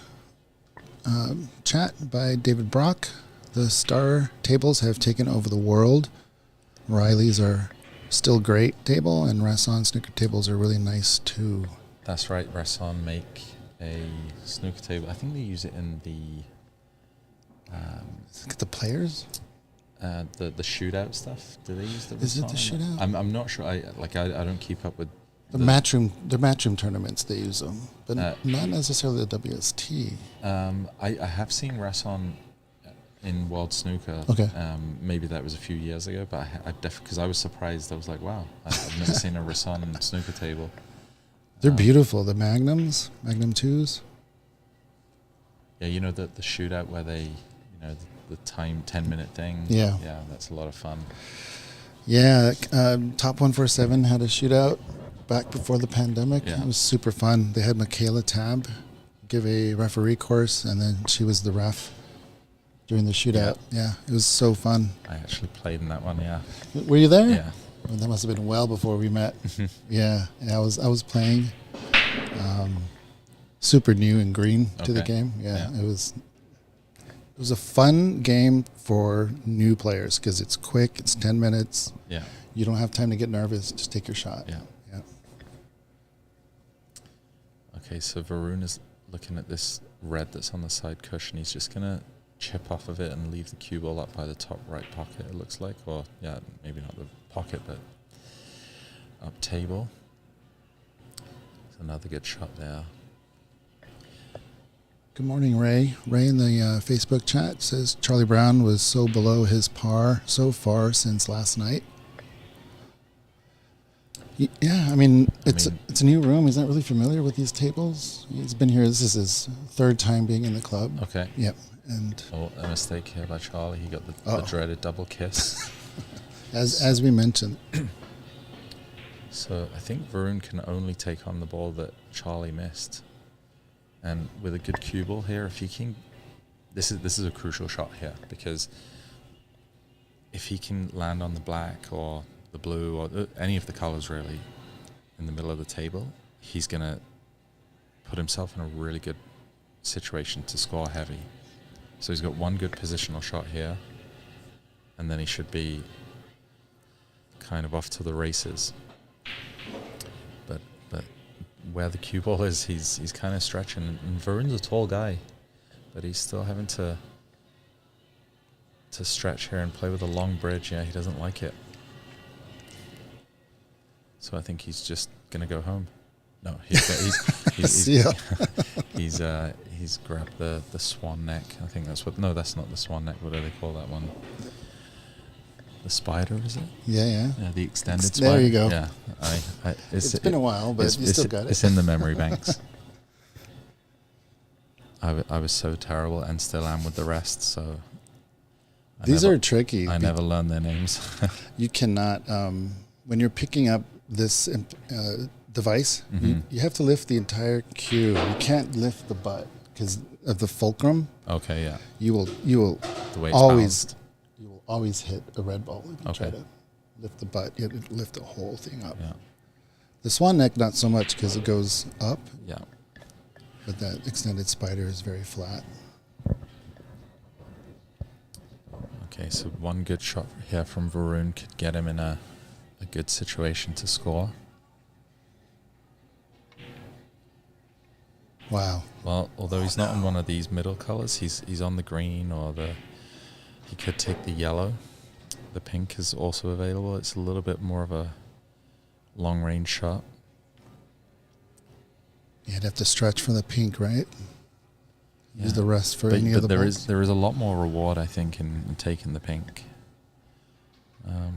chat by David Brock. The star tables have taken over the world. Riley's are still great table, and Rasson snooker tables are really nice too. That's right, Rasson make a snooker table. I think they use it in the... the players? The shootout stuff. Do they use the... Is it the shootout? I'm not sure. I don't keep up with... The matchroom tournaments, they use them, but not necessarily the WST. I have seen Rasson in World Snooker. Okay. Maybe that was a few years ago, but because I was surprised. I was like, wow, I've never seen a Rasson snooker table. They're beautiful. The Magnum 2s. Yeah, the shootout where they, the time 10-minute thing. Yeah. Yeah, that's a lot of fun. Yeah, Top 147 had a shootout back before the pandemic. Yeah. It was super fun. They had Michaela Tab give a referee course, and then she was the ref during the shootout. Yeah, it was so fun. I actually played in that one, yeah. Were you there? Yeah. Well, that must have been well before we met. Yeah, I was playing. Super new and green to the game. Yeah, it was a fun game for new players because it's quick. It's 10 minutes. Yeah. You don't have time to get nervous. Just take your shot. Yeah. Yeah. Okay, so Varun is looking at this red that's on the side cushion. He's just going to chip off of it and leave the cue ball up by the top right pocket, it looks like. Or, yeah, maybe not the pocket, but up table. It's another good shot there. Good morning, Ray. Ray in the Facebook chat says Charlie Brown was so below his par so far since last night. Yeah, I mean, it's a new room. He's not really familiar with these tables. He's been here. This is his third time being in the club. Okay. Yep. And a mistake here by Charlie. He got the dreaded double kiss. as we mentioned. So I think Varun can only take on the ball that Charlie missed. And with a good cue ball here, if he can, this is a crucial shot here, because if he can land on the black or the blue or any of the colors really in the middle of the table, he's going to put himself in a really good situation to score heavy. So he's got one good positional shot here, and then he should be kind of off to the races. But where the cue ball is, he's kind of stretching. And Varun's a tall guy, but he's still having to stretch here and play with a long bridge. Yeah, he doesn't like it. So I think he's just gonna go home. No, he's grabbed the swan neck. I think that's what. No, that's not the swan neck. What do they call that one? The spider, is it? Yeah. Yeah, the extended spider. There you go. Yeah, it's been a while, but you still got it. It's in the memory banks. I was so terrible and still am with the rest. So these are tricky. I never learned their names. You cannot when you're picking up this device. Mm-hmm. You have to lift the entire cue. You can't lift the butt because of the fulcrum. Okay, yeah. You will The way it's always. balanced. You will always hit a red ball if you try Okay. to lift the butt. You have to lift the whole thing up. Yeah. The swan neck, not so much because it goes up, Yeah. but that extended spider is very flat. Okay, so one good shot here from Varun could get him in a good situation to score. Wow. Well, although he's not on one of these middle colors, he's on the green or he could take the yellow. The pink is also available. It's a little bit more of a long range shot. You'd have to stretch for the pink, right? Yeah. Use the rest for But any of the there balls. is a lot more reward, I think, in taking the pink. I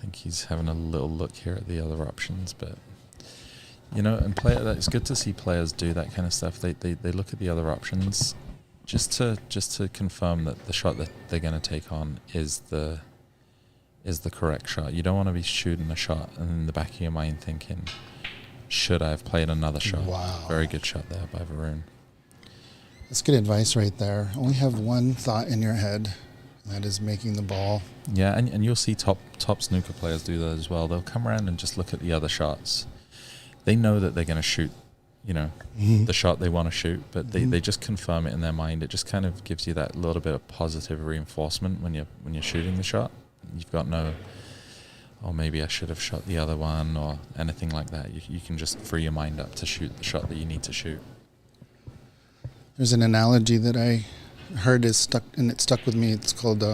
think he's having a little look here at the other options, but and it's good to see players do that kind of stuff. They look at the other options just to confirm that the shot that they're going to take on is the correct shot. You don't want to be shooting a shot and in the back of your mind thinking, should I have played another shot? Wow. Very good shot there by Varun. That's good advice right there. Only have one thought in your head, and that is making the ball. Yeah, and you'll see top snooker players do that as well. They'll come around and just look at the other shots. They know that they're going to shoot, the shot they want to shoot, but they just confirm it in their mind. It just kind of gives you that little bit of positive reinforcement when you're shooting the shot. You've got no, maybe I should have shot the other one or anything like that. You can just free your mind up to shoot the shot that you need to shoot. There's an analogy that I heard it stuck with me. It's called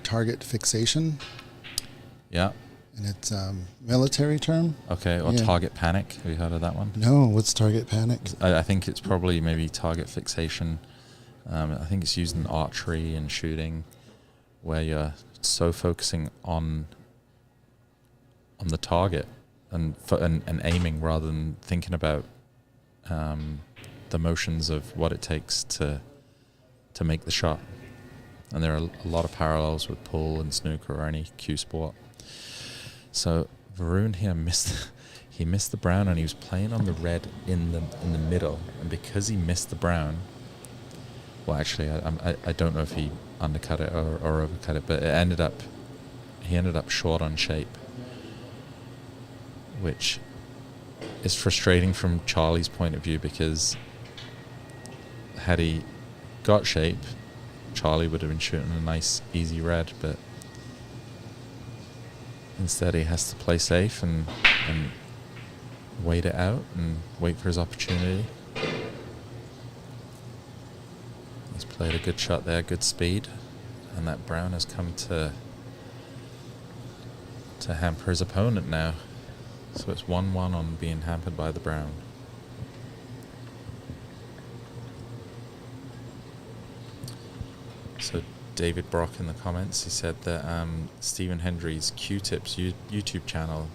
target fixation. Yeah. And it's military term. Okay, or target panic. Have you heard of that one? No, what's target panic? I think it's probably maybe target fixation. I think it's used in archery and shooting, where you're so focusing on the target and aiming rather than thinking about the motions of what it takes to make the shot. And there are a lot of parallels with pool and snooker or any cue sport. So Varun here missed the brown, and he was playing on the red in the middle, and because he missed the brown, well, actually I don't know if he undercut it or overcut it, but he ended up short on shape, which is frustrating from Charlie's point of view, because had he got shape, Charlie would have been shooting a nice easy red, but Instead, he has to play safe and wait it out and wait for his opportunity. He's played a good shot there, good speed, and that brown has come to hamper his opponent now. So it's 1-1 on being hampered by the brown. So David Brock in the comments, he said that Stephen Hendry's Q-Tips YouTube channel,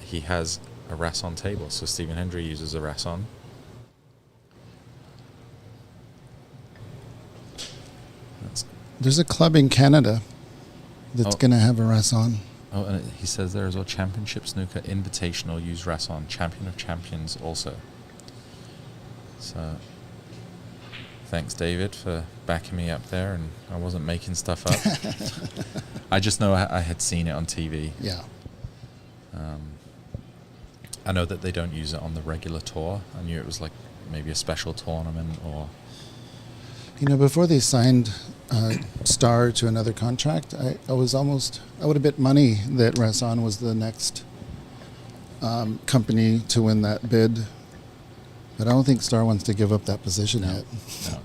he has a Rasson table. So Stephen Hendry uses a Rasson. There's a club in Canada that's going to have a Rasson. Oh, and he says there as well, Championship Snooker Invitational use Rasson, Champion of Champions also. So thanks, David, for backing me up there, and I wasn't making stuff up. I just know I had seen it on TV. Yeah. I know that they don't use it on the regular tour. I knew it was like maybe a special tournament or... You know, before they signed Star to another contract, I would have bet money that Rasson was the next company to win that bid. But I don't think Star wants to give up that position yet. No.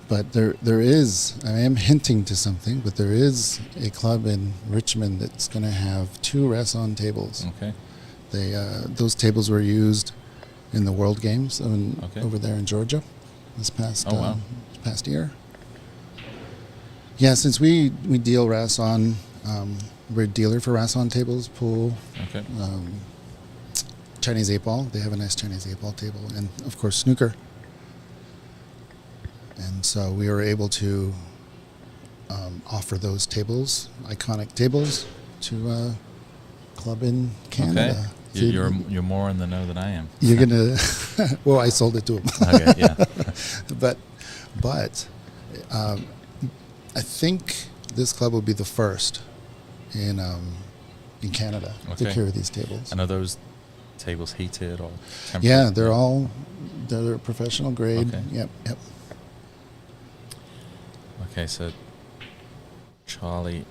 But there is, I am hinting to something, but there is a club in Richmond that's going to have 2 Rasson tables. Okay. Those tables were used in the World Games over there in Georgia this past year. Yeah, since we deal Rasson, we're a dealer for Rasson tables, pool, Chinese 8-ball. They have a nice Chinese 8-ball table, and of course snooker. And so we were able to offer those tables, iconic tables, to a club in Canada. Okay. You're more in the know than I am. You're gonna. Well, I sold it to him. Okay, yeah. but I think this club will be the first in Canada to carry these tables. And are those tables heated or tempered? Yeah, they're professional grade. Okay. Yep. Okay, so Charlie,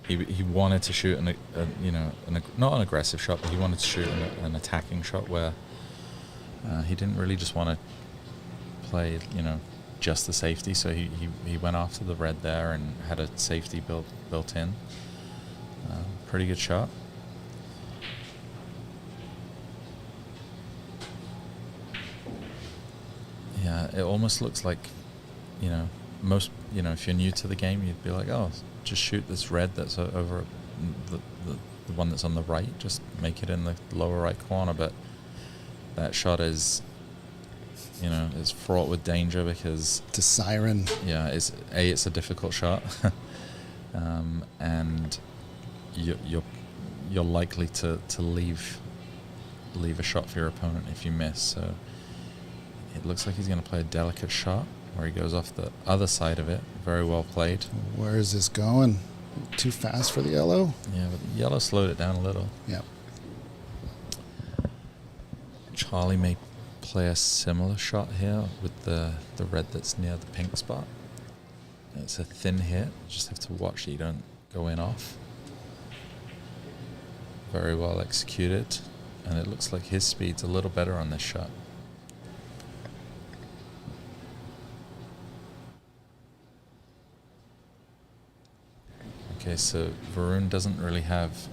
he wanted to shoot not an aggressive shot, but he wanted to shoot an attacking shot where he didn't really just want to play, just the safety. So he went after the red there and had a safety built in. Pretty good shot. Yeah, it almost looks like, most, if you're new to the game, you'd be like, oh, just shoot this red that's over the one that's on the right, just make it in the lower right corner. But that shot is, it's fraught with danger because it's a siren. Yeah, it's a difficult shot, and you're likely to leave a shot for your opponent if you miss. So it looks like he's going to play a delicate shot where he goes off the other side of it. Very well played. Where is this going? Too fast for the yellow? Yeah, but the yellow slowed it down a little. Yeah. Charlie may play a similar shot here with the red that's near the pink spot. It's a thin hit. You just have to watch that you don't go in off. Very well executed. And it looks like his speed's a little better on this shot. Okay, so Varun doesn't really have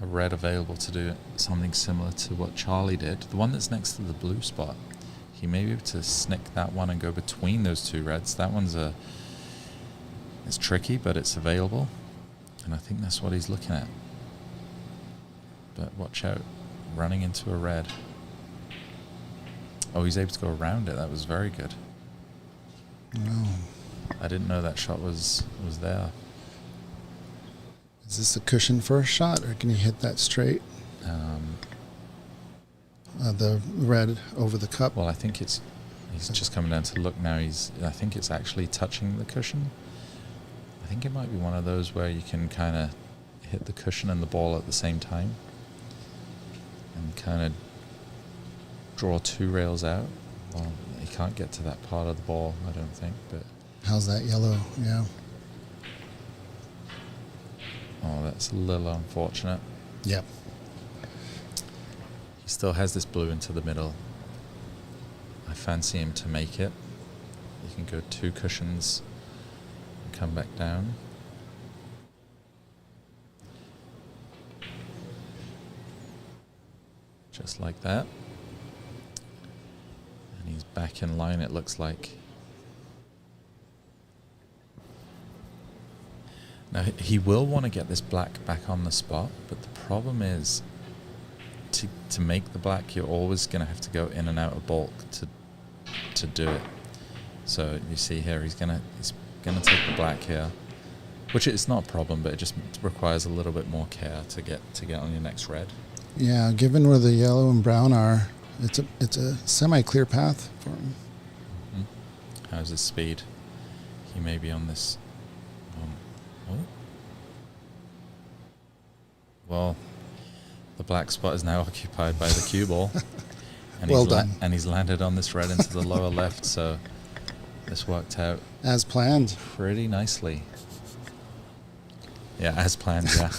a red available to do something similar to what Charlie did. The one that's next to the blue spot, he may be able to snick that one and go between those 2 reds. That one's it's tricky, but it's available. And I think that's what he's looking at. But watch out, running into a red. Oh, he's able to go around it. That was very good. No. I didn't know that shot was there. Is this a cushion for a shot, or can you hit that straight? The red over the cup. Well, I think he's just coming down to look now. I think it's actually touching the cushion. I think it might be one of those where you can kind of hit the cushion and the ball at the same time, and kind of draw 2 rails out. Well, he can't get to that part of the ball, I don't think. But How's that yellow? Yeah. Oh, that's a little unfortunate. Yep. He still has this blue into the middle. I fancy him to make it. He can go 2 cushions and come back down. Just like that. And he's back in line, it looks like. Now, he will want to get this black back on the spot, but the problem is to make the black, you're always going to have to go in and out of bulk to do it. So you see here, he's gonna take the black here, which it's not a problem, but it just requires a little bit more care to get on your next red. Yeah, given where the yellow and brown are, it's a semi-clear path for him. Mm-hmm. How's his speed? He may be on this. Oh. Well, the black spot is now occupied by the cue ball. And Well done. And he's landed on this red into the lower left, so this worked out As planned. pretty nicely. Yeah, as planned, yeah.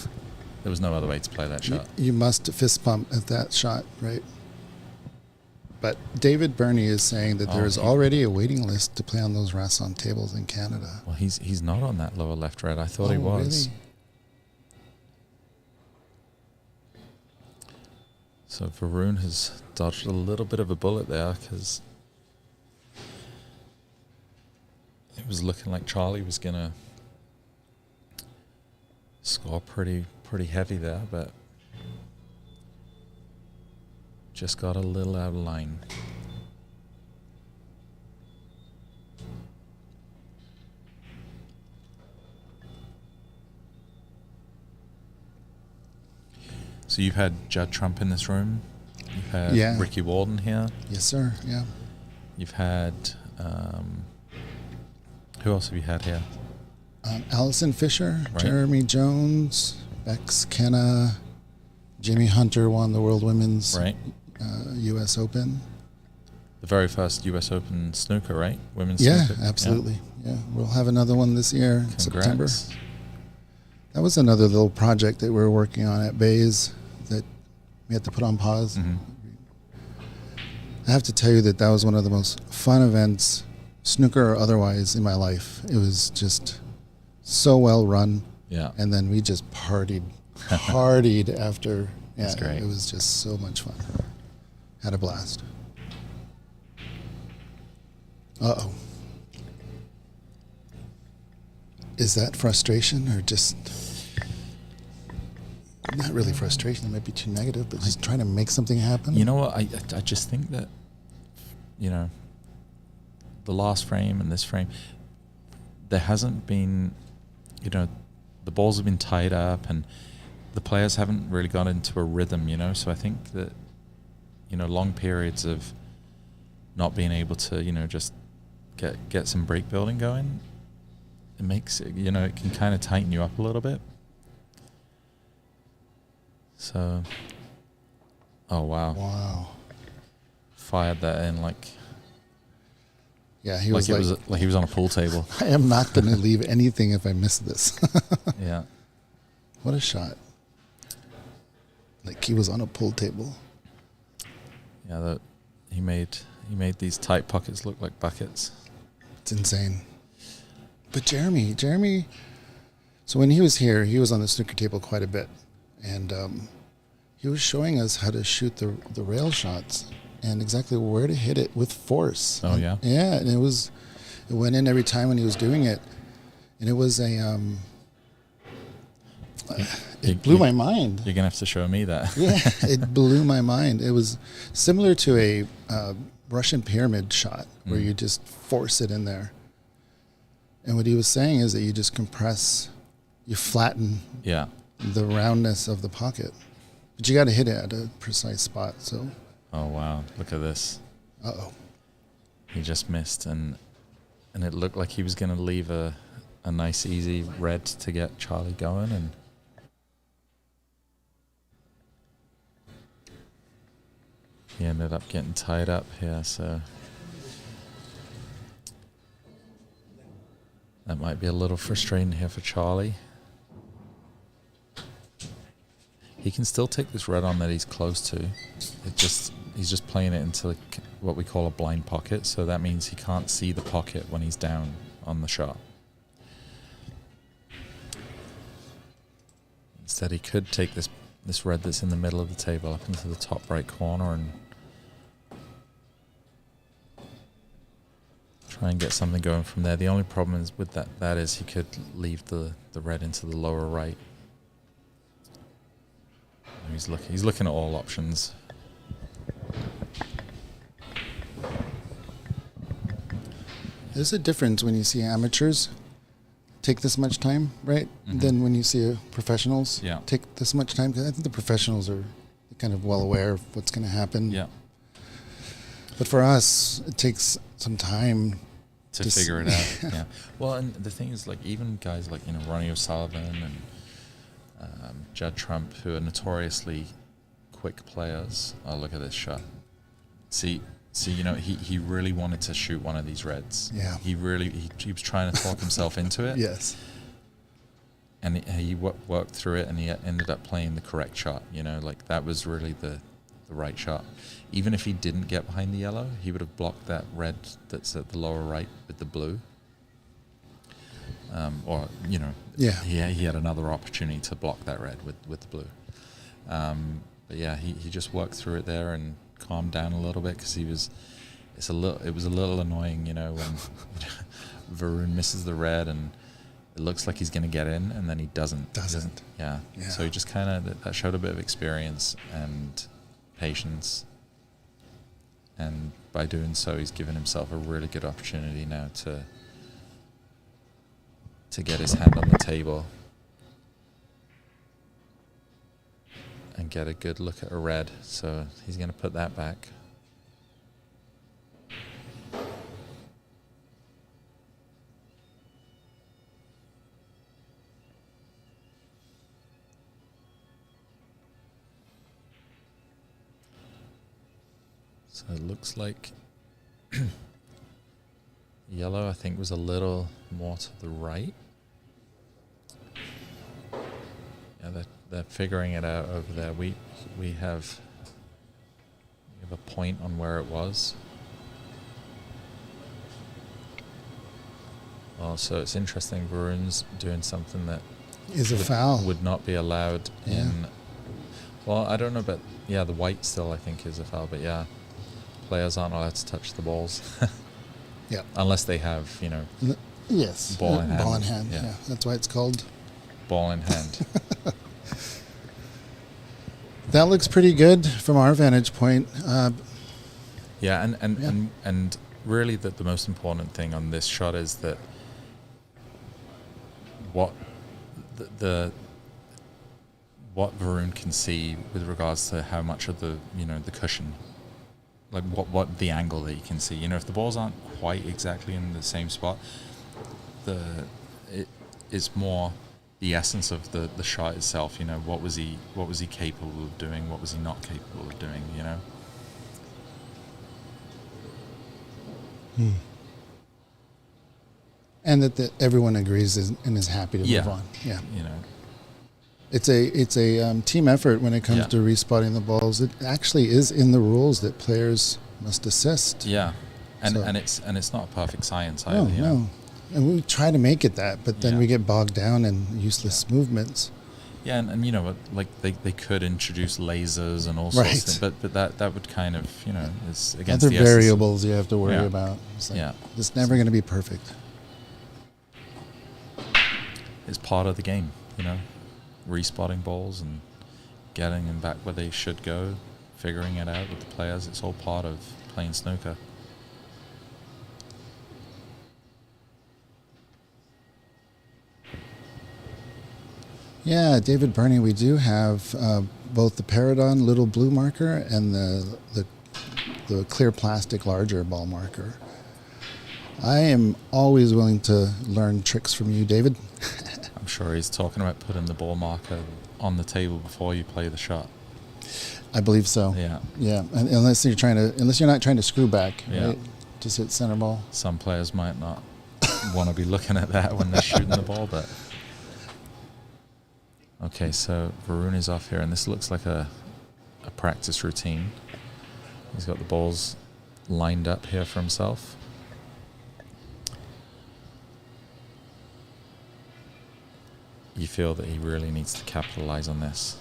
There was no other way to play that shot. You must fist pump at that shot, right? But David Burney is saying that there is already a waiting list to play on those Rasson tables in Canada. Well, he's not on that lower left red. I thought he was. Really? So Varun has dodged a little bit of a bullet there because it was looking like Charlie was going to score pretty heavy there, but just got a little out of line. So you've had Judd Trump in this room. You've had Ricky Walden here. Yes, sir. Yeah. You've had who else have you had here? Allison Fisher, Right. Jeremy Jones, Bex Kenna, Jamie Hunter won the World Women's Right. U.S. Open. The very first U.S. Open snooker, right? Women's Yeah, snooker. absolutely. Yeah, we'll have another one this year, Congrats. September. That was another little project that we were working on at Bays that we had to put on pause. Mm-hmm. I have to tell you that was one of the most fun events, snooker or otherwise, in my life. It was just so well run. Yeah. And then we just partied after. Yeah, That's great. It was just so much fun. Had a blast. Uh-oh. Is that frustration or just... Not really frustration, it might be too negative, but just trying to make something happen? You know what? I just think that, the last frame and this frame, there hasn't been, the balls have been tied up and the players haven't really got into a rhythm, So I think that, long periods of not being able to, just get some break building going, it makes it, it can kind of tighten you up a little bit. So, oh wow. Wow. Fired that in like... Yeah, he like he was on a pool table. I am not going to leave anything if I miss this. Yeah. What a shot. Like he was on a pool table. Yeah, that he made these tight pockets look like buckets. It's insane. But Jeremy, so when he was here, he was on the snooker table quite a bit. And he was showing us how to shoot the rail shots and exactly where to hit it with force. Oh, yeah? Yeah, and it went in every time when he was doing it. And it was it blew my mind. You're going to have to show me that. Yeah, it blew my mind. It was similar to a Russian pyramid shot where you just force it in there. And what he was saying is that you just compress, you flatten Yeah. the roundness of the pocket. But you got to hit it at a precise spot. So, Oh, wow. Look at this. uh-oh. He just missed, and it looked like he was going to leave a nice, easy red to get Charlie going, and he ended up getting tied up here, so... That might be a little frustrating here for Charlie. He can still take this red on that he's close to. He's just playing it into what we call a blind pocket, so that means he can't see the pocket when he's down on the shot. Instead, he could take this red that's in the middle of the table up into the top right corner and try and get something going from there. The only problem is with that is he could leave the red into the lower right. He's looking at all options. There's a difference when you see amateurs take this much time, right? Mm-hmm. Than when you see professionals take this much time. 'Cause I think the professionals are kind of well aware of what's going to happen. Yeah. But for us, it takes some time to figure it out. Yeah. Well, and the thing is, like, even guys like, Ronnie O'Sullivan and Judd Trump, who are notoriously quick players. Oh, look at this shot. See, he really wanted to shoot one of these reds. Yeah. He was trying to talk himself into it. Yes. And he worked through it, and he ended up playing the correct shot. Like, that was really the right shot. Even if he didn't get behind the yellow, he would have blocked that red that's at the lower right with the blue. He had another opportunity to block that red with the blue. But yeah, he just worked through it there and calmed down a little bit, because it was a little annoying, when Varun misses the red and it looks like he's going to get in, and then he doesn't. Yeah. So he just kind of, that showed a bit of experience and patience, and by doing so, he's given himself a really good opportunity now to get his hand on the table and get a good look at a red. So he's going to put that back. So it looks like yellow, I think, was a little more to the right. Yeah, they're figuring it out over there. We have a point on where it was. Oh, so it's interesting. Varun's doing something that is a foul. Would not be allowed in. Well, I don't know, but the white still, I think, is a foul. But yeah, players aren't allowed to touch the balls. Yeah. Unless they have, yes, ball in hand. Ball in hand. Yeah. That's why it's called ball in hand. That looks pretty good from our vantage point. And really, the most important thing on this shot is that what what Varun can see with regards to how much of the the cushion, like what the angle that he can see. If the balls aren't quite exactly in the same spot, it's more the essence of the shot itself. What was he capable of doing? What was he not capable of doing? And that everyone agrees and is happy to move on. Yeah. It's a team effort when it comes to respotting the balls. It actually is in the rules that players must assist. Yeah, and it's not a perfect science either. No. And we try to make it that, but then we get bogged down in useless movements. Yeah, and like they could introduce lasers and all sorts of things, but that would kind of, it's against other the variables you have to worry about. It's it's never going to be perfect. It's part of the game, respotting balls and getting them back where they should go, figuring it out with the players. It's all part of playing snooker. Yeah, David Burney, we do have both the Paradon little blue marker and the clear plastic larger ball marker. I am always willing to learn tricks from you, David. I'm sure he's talking about putting the ball marker on the table before you play the shot. I believe so. Yeah, and unless you're not trying to screw back, right? Just hit center ball. Some players might not. want to be looking at that when they're shooting the ball, but okay, so Varun is off here, and this looks like a practice routine. He's got the balls lined up here for himself. You feel that he really needs to capitalize on this.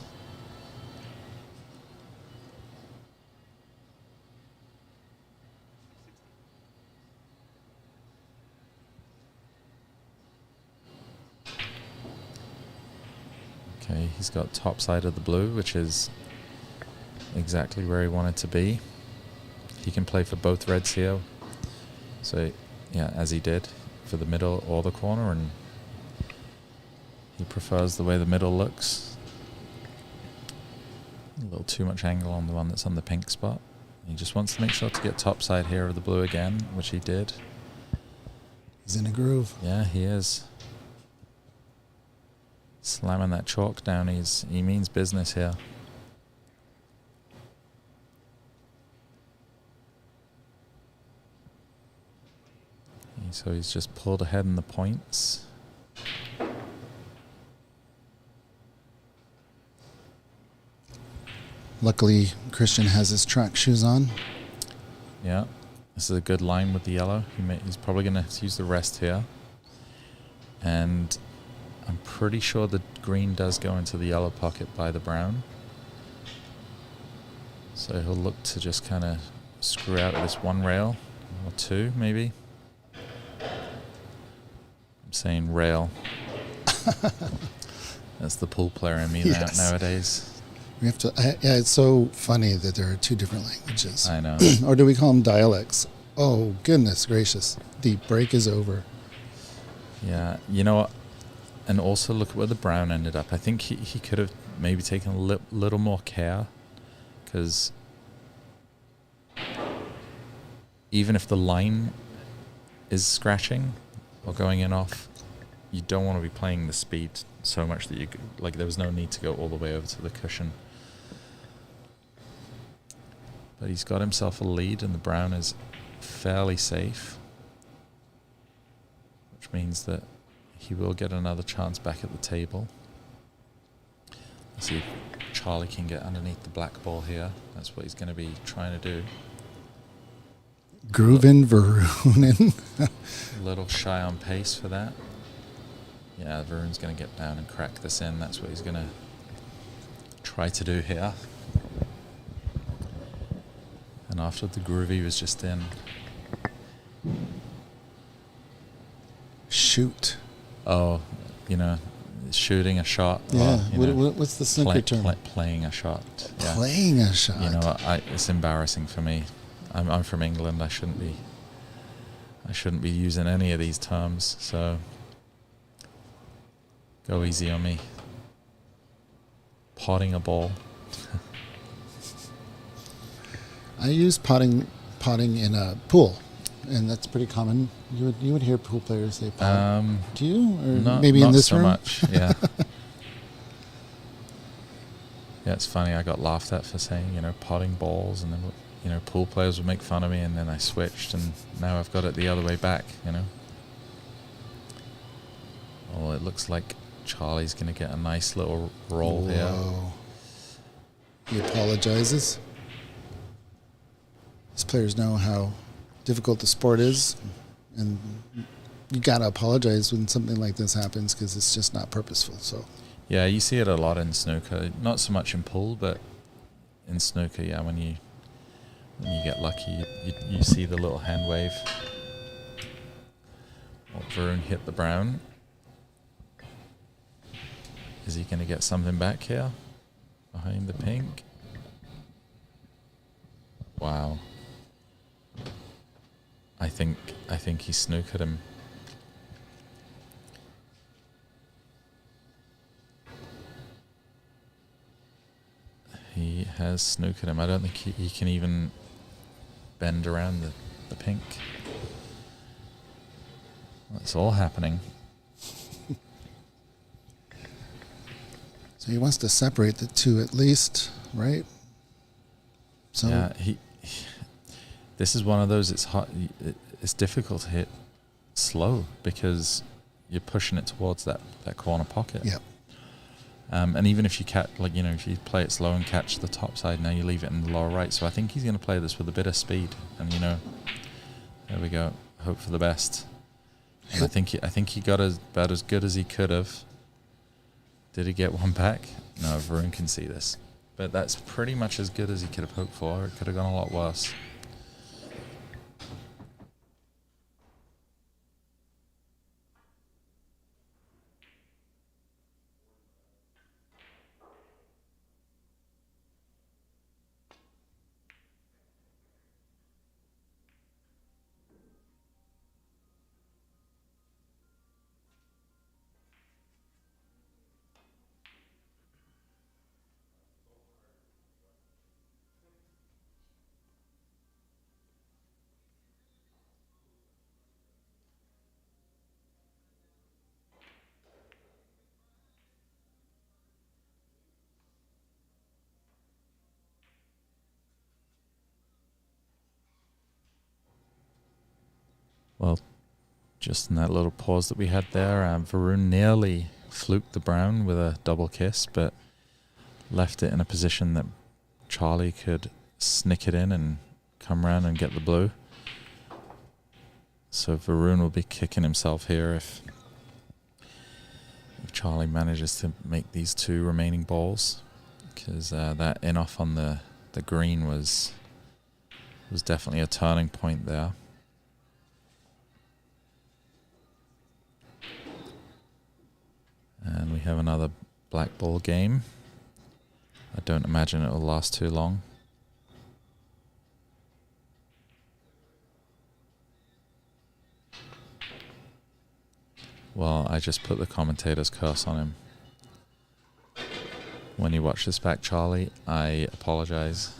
Okay, he's got top side of the blue, which is exactly where he wanted to be. He can play for both reds here. So, yeah, as he did for the middle or the corner, and he prefers the way the middle looks. A little too much angle on the one that's on the pink spot. He just wants to make sure to get top side here of the blue again, which he did. He's in a groove. Yeah, he is. Slamming that chalk down, he means business here. So he's just pulled ahead in the points. Luckily, Christian has his track shoes on. Yeah, this is a good line with the yellow. He's probably going to use the rest here. And I'm pretty sure the green does go into the yellow pocket by the brown. So he'll look to just kind of screw out this one rail, or two maybe. I'm saying rail. That's the pool player in me nowadays. We have to. Yeah, it's so funny that there are two different languages. I know. Or do we call them dialects? Oh, goodness gracious. The break is over. Yeah, you know what? And also look at where the brown ended up. I think he could have maybe taken a little more care, because even if the line is scratching or going in off, you don't want to be playing the speed so much that there was no need to go all the way over to the cushion. But he's got himself a lead, and the brown is fairly safe, which means that he will get another chance back at the table. Let's see if Charlie can get underneath the black ball here. That's what he's going to be trying to do. Groovin' Varun. A little shy on pace for that. Yeah, Varun's going to get down and crack this in. That's what he's going to try to do here. And after the groove he was just in. Shoot. Oh, shooting a shot. Yeah. Or, what's the snooker term? Playing a shot. Yeah. Playing a shot. You know, it's embarrassing for me. I'm from England. I shouldn't be using any of these terms. So go easy on me. Potting a ball. I use potting in a pool, and that's pretty common. You would hear pool players say pot. Do you? Or maybe in this room? Not so much, yeah. Yeah, it's funny. I got laughed at for saying, potting balls, and then, pool players would make fun of me, and then I switched, and now I've got it the other way back, Oh, it looks like Charlie's going to get a nice little roll here. He apologizes. These players know how difficult the sport is, and you gotta apologize when something like this happens, because it's just not purposeful. So yeah, you see it a lot in snooker, not so much in pool, but in snooker, yeah, when you get lucky, you see the little hand wave. Well, Varun hit the brown. Is he going to get something back here behind the pink? Wow. I think he snookered him. He has snookered him. I don't think he can even bend around the pink. That's all happening. So he wants to separate the two at least, right? So yeah, this is one of those. It's hard. It's difficult to hit slow because you're pushing it towards that corner pocket. Yeah. And even if you catch, like, you know, if you play it slow and catch the top side, now you leave it in the lower right. So I think he's going to play this with a bit of speed. And, you know, there we go. Hope for the best. And I think he got about as good as he could have. Did he get one back? No, Varun can see this. But that's pretty much as good as he could have hoped for. It could have gone a lot worse. Well, just in that little pause that we had there, Varun nearly fluked the brown with a double kiss, but left it in a position that Charlie could snick it in and come around and get the blue. So Varun will be kicking himself here if Charlie manages to make these two remaining balls, because that in-off on the green was definitely a turning point there. And we have another black ball game. I don't imagine it will last too long. Well, I just put the commentator's curse on him. When you watch this back, Charlie, I apologize.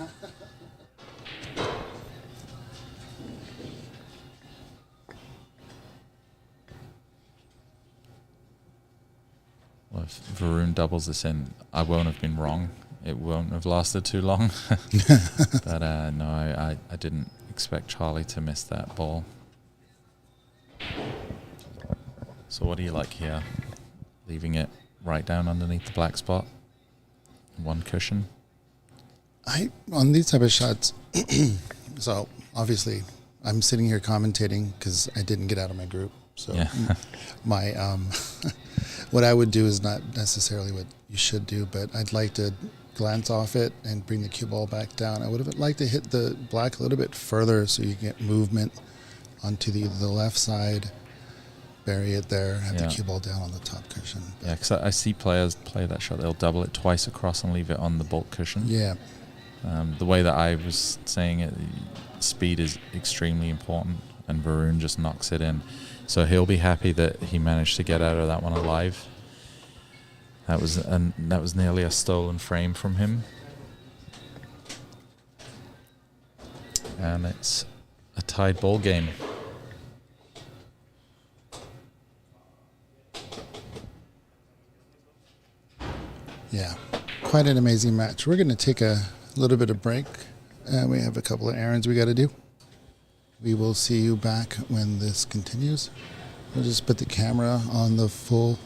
Well, if Varun doubles this in, I won't have been wrong. It won't have lasted too long. But no, I didn't expect Charlie to miss that ball. So what do you like here? Leaving it right down underneath the black spot? One cushion? On these type of shots, so obviously I'm sitting here commentating because I didn't get out of my group. So yeah. my what I would do is not necessarily what you should do, but I'd like to glance off it and bring the cue ball back down. I would have liked to hit the black a little bit further so you get movement onto the left side, bury it there, have the cue ball down on the top cushion. But yeah, because I see players play that shot. They'll double it twice across and leave it on the bulk cushion. Yeah. The way that I was saying it, speed is extremely important, and Varun just knocks it in. So he'll be happy that he managed to get out of that one alive. That was nearly a stolen frame from him. And it's a tied ball game. Yeah, quite an amazing match. We're going to take a little bit of break. We have a couple of errands we got to do. We will see you back when this continues. We'll just put the camera on the full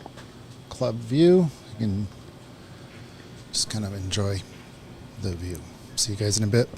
club view. You can just kind of enjoy the view. See you guys in a bit.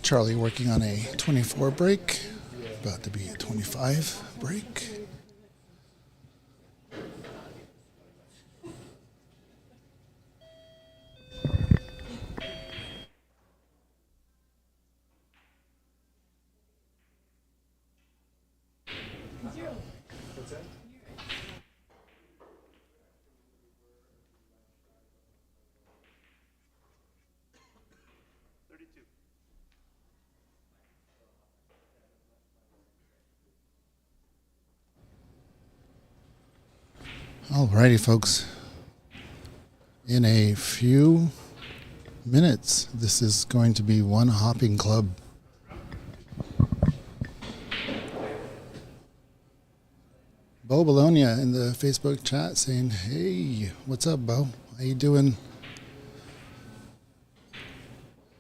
Charlie working on a 24 break, about to be a 25 break. Alrighty, folks. In a few minutes, this is going to be one hopping club. Bo Bologna in the Facebook chat saying, "Hey, what's up, Bo? How you doing?"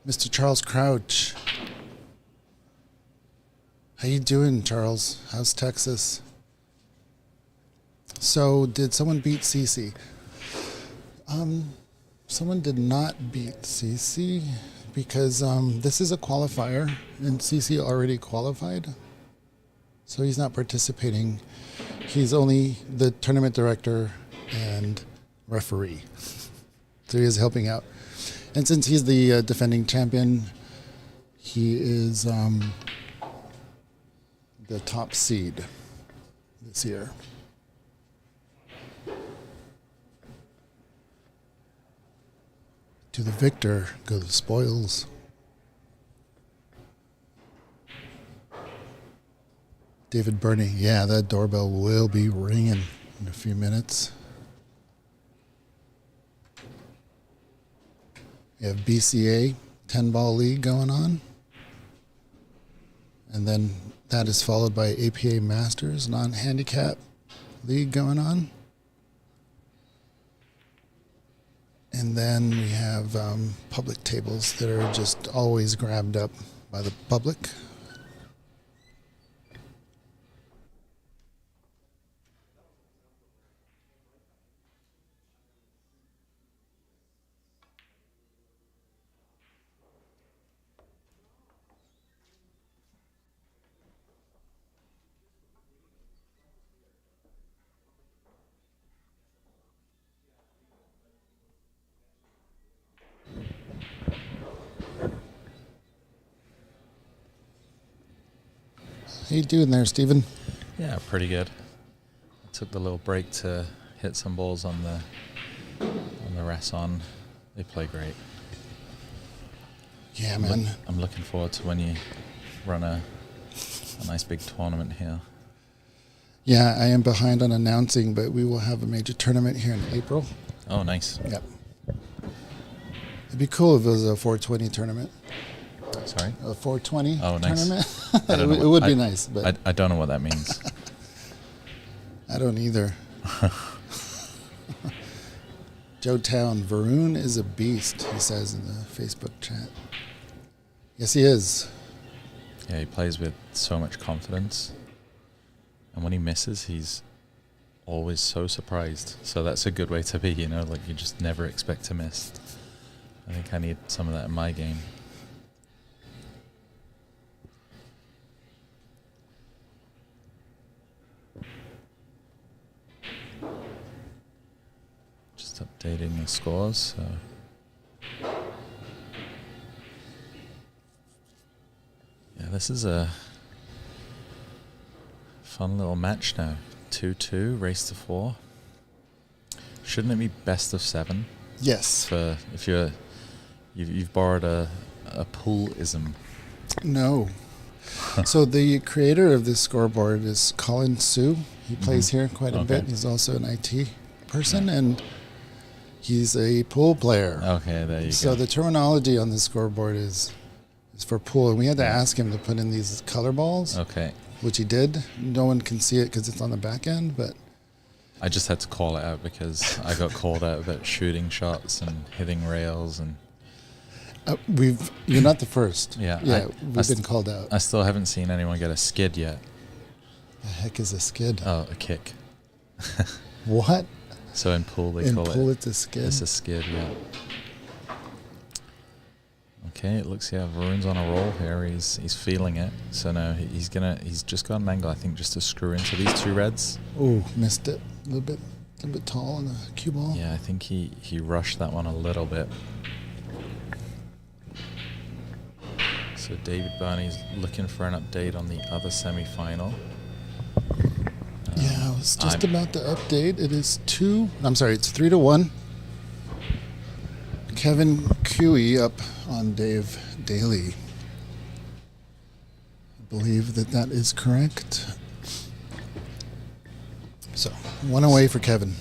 Mr. Charles Crouch. How you doing, Charles? How's Texas? So, did someone beat Cece? Someone did not beat Cece because this is a qualifier and Cece already qualified. So he's not participating. He's only the tournament director and referee. So he is helping out. And since he's the defending champion, he is the top seed this year. To the victor go the spoils. David Burney, yeah, that doorbell will be ringing in a few minutes. You have BCA 10-ball league going on. And then that is followed by APA Masters non-handicap league going on. And then we have public tables that are just always grabbed up by the public. How you doing there, Stephen? Yeah, pretty good. I took the little break to hit some balls on the Rasson. They play great. Yeah, man. I'm looking forward to when you run a nice big tournament here. Yeah, I am behind on announcing, but we will have a major tournament here in April. Oh, nice. Yep. It'd be cool if it was a 420 tournament. Sorry? A 420 Oh, nice. tournament. It would be nice, but I don't know what that means. I don't either. Joe Town, Varun is a beast, he says in the Facebook chat. Yes, he is. Yeah, he plays with so much confidence. And when he misses, he's always so surprised. So that's a good way to be, you know, like you just never expect to miss. I think I need some of that in my game. Just updating the scores, so... Yeah, this is a fun little match now. 2-2, race to 4. Shouldn't it be best of 7? Yes. For if you've borrowed a pool-ism. No. So the creator of this scoreboard is Colin Sue. He plays here quite a bit. He's also an IT person, and he's a pool player. Okay, there you go. So the terminology on the scoreboard is for pool, and we had to ask him to put in these color balls. Okay. Which he did. No one can see it because it's on the back end, but I just had to call it out because I got called out about shooting shots and hitting rails and... you're not the first. Yeah, we've been called out. I still haven't seen anyone get a skid yet. The heck is a skid? Oh, a kick. What? So in pool they in call pool it's a skid? It's a skid, yeah. Okay, it looks, yeah, Varun's on a roll here. He's feeling it. So no, he's just got an angle, I think, just to screw into these two reds. Oh, missed it. A little bit tall on the cue ball. Yeah, I think he rushed that one a little bit. So David Burney's looking for an update on the other semi-final. Yeah, I was just about to update. It is it's 3-1. Kevin Cui up on Dave Daly. I believe that is correct. So, one away for Kevin.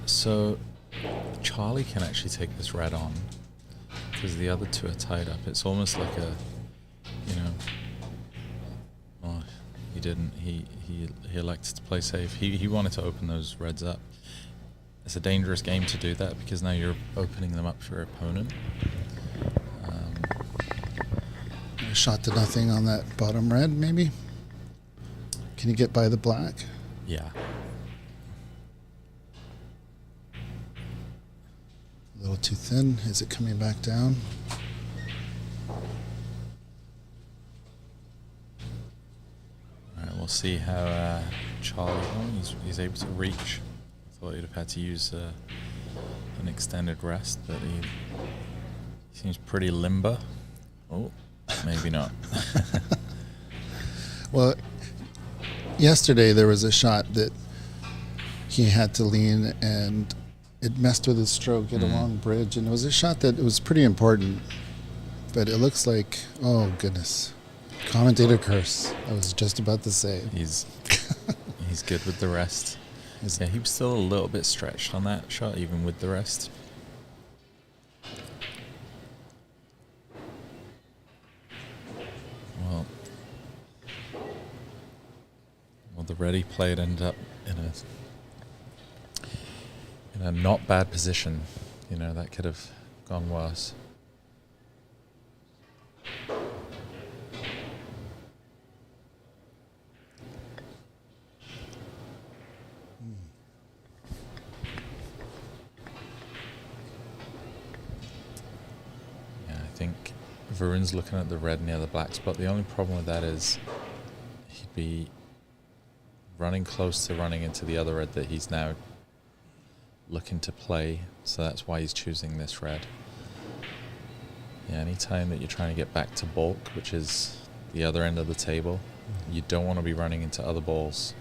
So Charlie can actually take this red on because the other two are tied up. It's almost like a, well, he didn't. He elected to play safe. He wanted to open those reds up. It's a dangerous game to do that because now you're opening them up for your opponent. A shot to nothing on that bottom red, maybe? Can you get by the black? Yeah. A little too thin. Is it coming back down? All right, we'll see how Charlie. He's able to reach. I thought he'd have had to use an extended rest, but he seems pretty limber. Oh, maybe not. Well, yesterday there was a shot that he had to lean and it messed with his stroke, hit a long bridge, and it was a shot that it was pretty important. But it looks like, oh goodness, commentator curse. I was just about to say. He's good with the rest. Yeah, he was still a little bit stretched on that shot, even with the rest. Well, the ready played ended up in a not bad position. That could have gone worse. I think Varun's looking at the red near the black spot. The only problem with that is he'd be running close to running into the other red that he's now looking to play. So that's why he's choosing this red. Yeah, anytime that you're trying to get back to bulk, which is the other end of the table, you don't want to be running into other balls.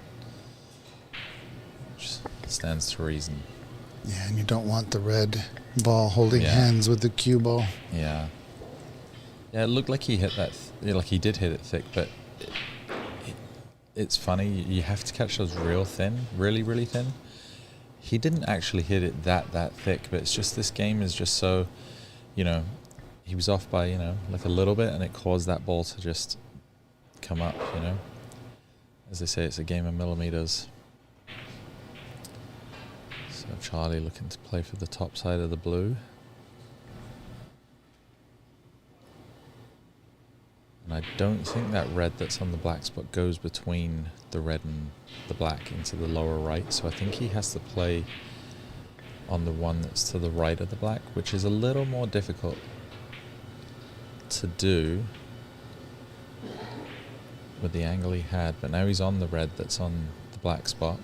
Which stands to reason. Yeah, and you don't want the red ball holding hands with the cue ball. Yeah. Yeah, it looked like he hit that, like he did hit it thick, but it's funny, you have to catch those real thin, really, really thin. He didn't actually hit it that thick, but it's just this game is just so, he was off by, like a little bit, and it caused that ball to just come up, As they say, it's a game of millimeters. So Charlie looking to play for the top side of the blue. And I don't think that red that's on the black spot goes between the red and the black into the lower right. So I think he has to play on the one that's to the right of the black, which is a little more difficult to do with the angle he had. But now he's on the red that's on the black spot.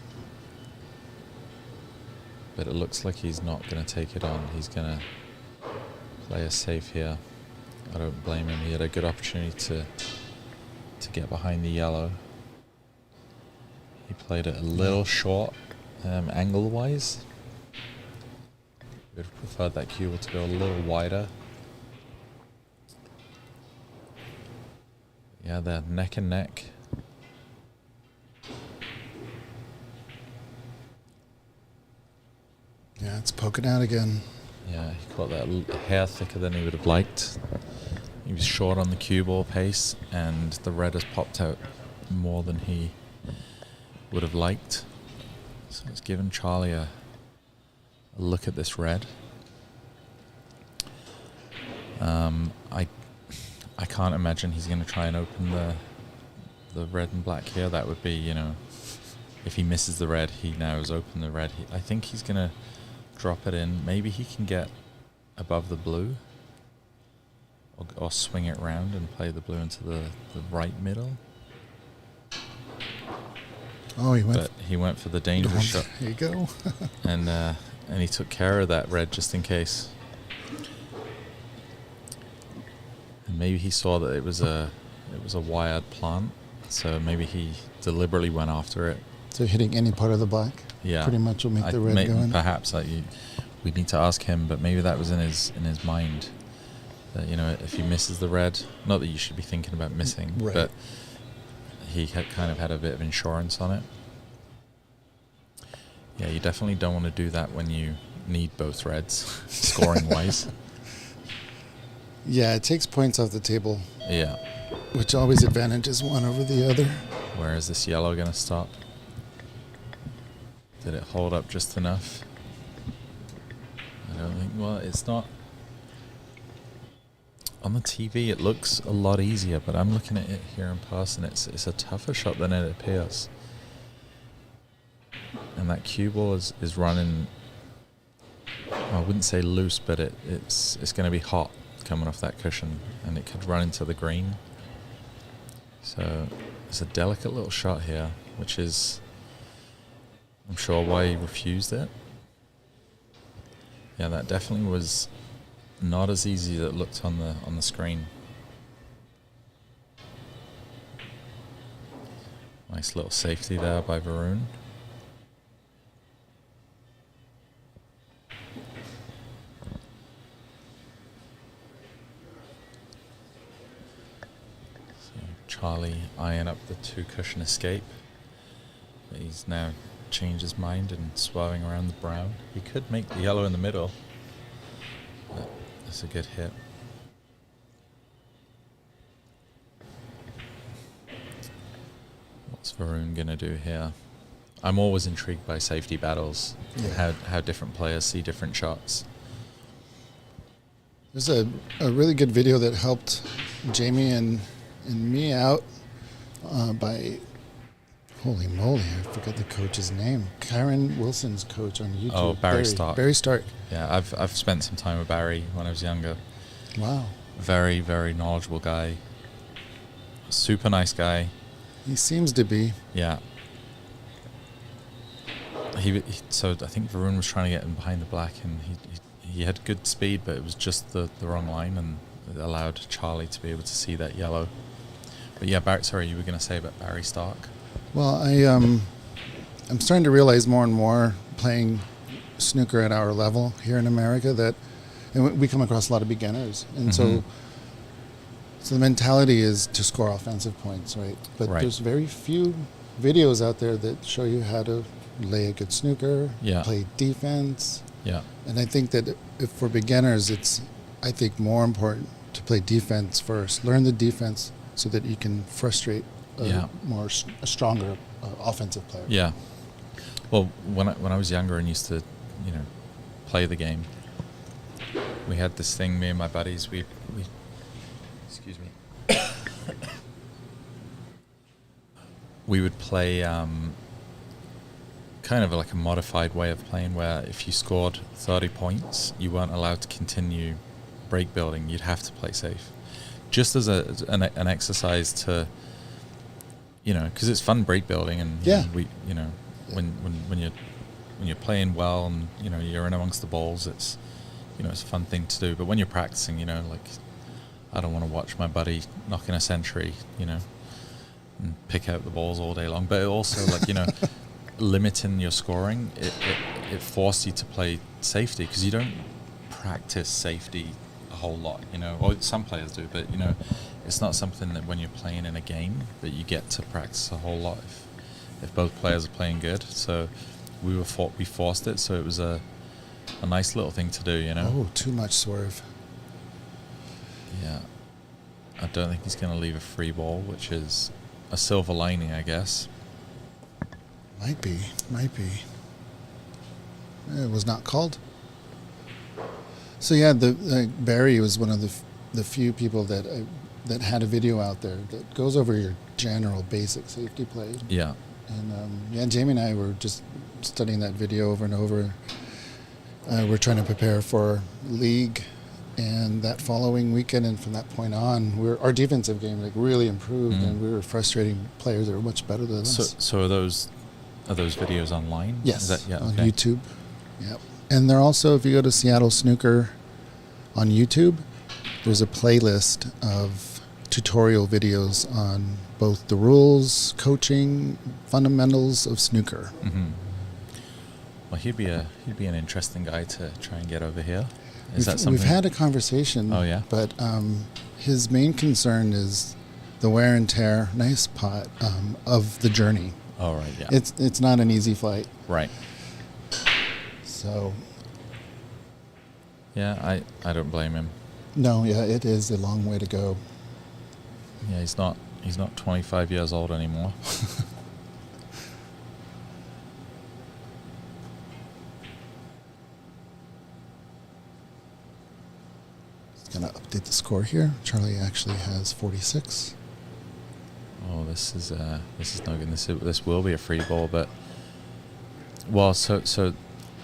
But it looks like he's not going to take it on. He's going to play it safe here. I don't blame him. He had a good opportunity to get behind the yellow. He played it a little short angle-wise. Would have preferred that cue ball to go a little wider. Yeah, they're neck and neck. Yeah, it's poking out again. Yeah, he caught that a hair thicker than he would have liked. He was short on the cue ball pace, and the red has popped out more than he would have liked. So it's given Charlie a look at this red. I can't imagine he's going to try and open the red and black here. That would be, if he misses the red, he now has opened the red. I think he's going to drop it in. Maybe he can get above the blue. or swing it round and play the blue into the right middle. Oh, he went for the dangerous shot. There you go. and he took care of that red just in case. And maybe he saw that it was a wired plant, so maybe he deliberately went after it. So hitting any part of the black, pretty much will make the red go in. Perhaps we need to ask him, but maybe that was in his mind. That, if he misses the red, not that you should be thinking about missing, but he had kind of had a bit of insurance on it. Yeah, you definitely don't want to do that when you need both reds, scoring wise. Yeah, it takes points off the table. Yeah. Which always advantages one over the other. Where is this yellow going to stop? Did it hold up just enough? I don't think. Well, it's not. On the TV, it looks a lot easier, but I'm looking at it here in person. It's a tougher shot than it appears. And that cue ball is running. I wouldn't say loose, but it's going to be hot coming off that cushion, and it could run into the green. So it's a delicate little shot here, which is, I'm sure, why he refused it. Yeah, that definitely was not as easy as it looked on the screen. Nice little safety there by Varun. Charlie eyeing up the two cushion escape. But he's now changed his mind and swerving around the brown. He could make the yellow in the middle. But that's a good hit. What's Varun going to do here? I'm always intrigued by safety battles. Yeah. How different players see different shots. There's a really good video that helped Jamie and me out by, holy moly, I forgot the coach's name. Karen Wilson's coach on YouTube. Oh, Barry Stark. Barry Stark. Yeah, I've spent some time with Barry when I was younger. Wow. Very, very knowledgeable guy. Super nice guy. He seems to be. Yeah. So I think Varun was trying to get him behind the black, and he had good speed, but it was just the wrong line, and it allowed Charlie to be able to see that yellow. But yeah, Sorry, you were going to say about Barry Stark. Well, I'm starting to realize more and more playing snooker at our level here in America that, and we come across a lot of beginners, and so the mentality is to score offensive points, right? But there's very few videos out there that show you how to lay a good snooker, play defense. Yeah. And I think that if for beginners, it's, I think, more important to play defense first. Learn the defense so that you can frustrate a stronger offensive player. Yeah. Well, when I was younger and used to, play the game, we had this thing. Me and my buddies, we excuse me. We would play kind of like a modified way of playing, where if you scored 30 points, you weren't allowed to continue break building. You'd have to play safe, just as an exercise to, because it's fun break building, and when you're playing well and you're in amongst the balls, it's it's a fun thing to do. But when you're practicing, like, I don't want to watch my buddy knocking a century, and pick out the balls all day long. But it also, like, limiting your scoring, it forced you to play safety, because you don't practice safety a whole lot, or some players do, but it's not something that when you're playing in a game that you get to practice a whole lot if both players are playing good. So we forced it, so it was a nice little thing to do, Oh, too much swerve. Yeah. I don't think he's going to leave a free ball, which is a silver lining, I guess. Might be. It was not called. So yeah, Barry was one of the few people that had a video out there that goes over your general basic safety play. Yeah. And Jamie and I were just studying that video over and over. We're trying to prepare for league And that following weekend and from that point on, our defensive game really improved, and we were frustrating players that were much better than us. So are those videos online? Yes, Is that, on YouTube. Yep. And they're also, if you go to Seattle Snooker on YouTube, there's a playlist of tutorial videos on both the rules, coaching, fundamentals of snooker. Mm-hmm. Well, he'd be an interesting guy to try and get over here. Is that something? We've had a conversation. Oh yeah. But his main concern is the wear and tear, nice pot, of the journey. Oh right, yeah. It's not an easy flight. Right. So. Yeah, I don't blame him. No, yeah, it is a long way to go. Yeah, he's not 25 years old anymore. Gonna update the score here. Charlie actually has 46. Oh, this is no good. This will be a free ball, but so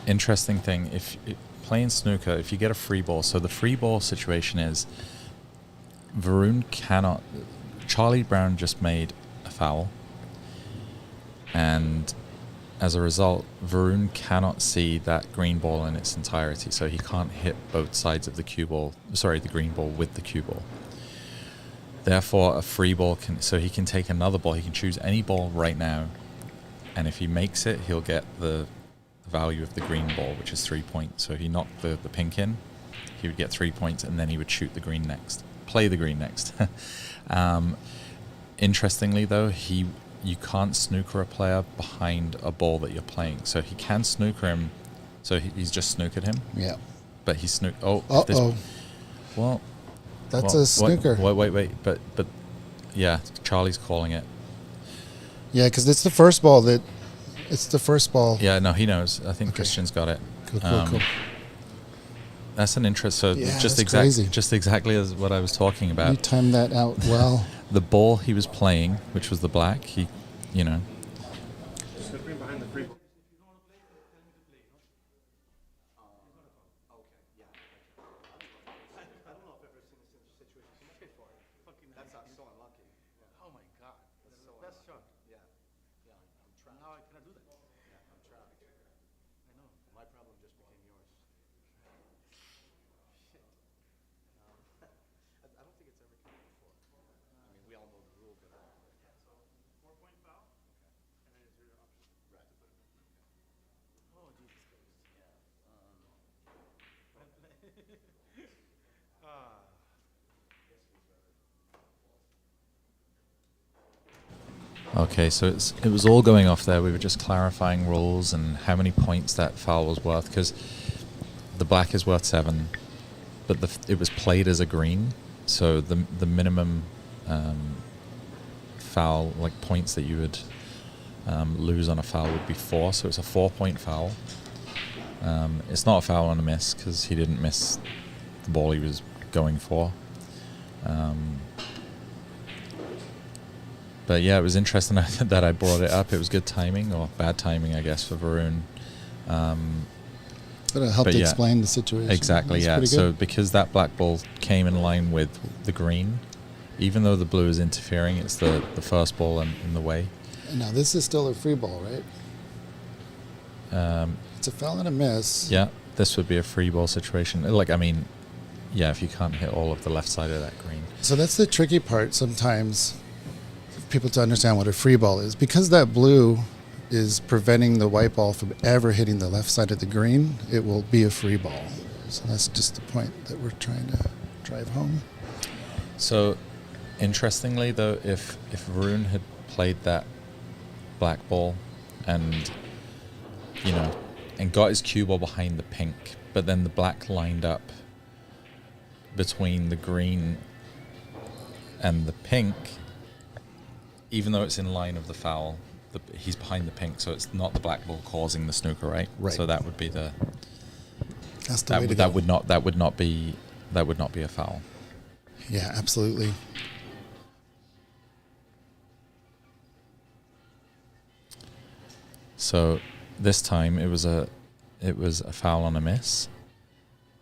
interesting thing. If playing snooker, if you get a free ball, so the free ball situation is Varun cannot. Charlie Brown just made a foul, and as a result, Varun cannot see that green ball in its entirety, so he can't hit both sides of the cue ball. Sorry, the green ball with the cue ball. Therefore, a free ball he can take another ball. He can choose any ball right now, and if he makes it, he'll get the value of the green ball, which is 3 points. So if he knocked the pink in, he would get 3 points, and then he would shoot the green next. Play the green next. Interestingly, though, you can't snooker a player behind a ball that you're playing. So he can snooker him. So he's just snookered him. Yeah. But he snook. Well, that's a snooker. Wait. But yeah, Charlie's calling it. Yeah, because it's the first ball Yeah, no, he knows. I think Christian's got it. Cool. That's an interest. So yeah, crazy. Just exactly as what I was talking about. You timed that out well. The ball he was playing, which was the black, he. Okay, so it was all going off there. We were just clarifying rules and how many points that foul was worth, because the black is worth 7, but it was played as a green, so the minimum foul, like points that you would lose on a foul, would be 4. So it's a 4-point foul. It's not a foul on a miss because he didn't miss the ball he was going for. But yeah, it was interesting that I brought it up. It was good timing, or bad timing, I guess, for Varun. But it helped explain the situation. Exactly, yeah. So because that black ball came in line with the green, even though the blue is interfering, it's the first ball in the way. And now this is still a free ball, right? It's a foul and a miss. Yeah, this would be a free ball situation. Yeah, if you can't hit all of the left side of that green. So that's the tricky part sometimes, people to understand what a free ball is. Because that blue is preventing the white ball from ever hitting the left side of the green, it will be a free ball. So that's just the point that we're trying to drive home. So, interestingly though, if Varun had played that black ball and got his cue ball behind the pink, but then the black lined up between the green and the pink, even though it's in line of the foul, he's behind the pink, so it's not the black ball causing the snooker, right? Right. So that would be the. That's the way to go. That would not be a foul. Yeah, absolutely. So this time it was a foul on a miss,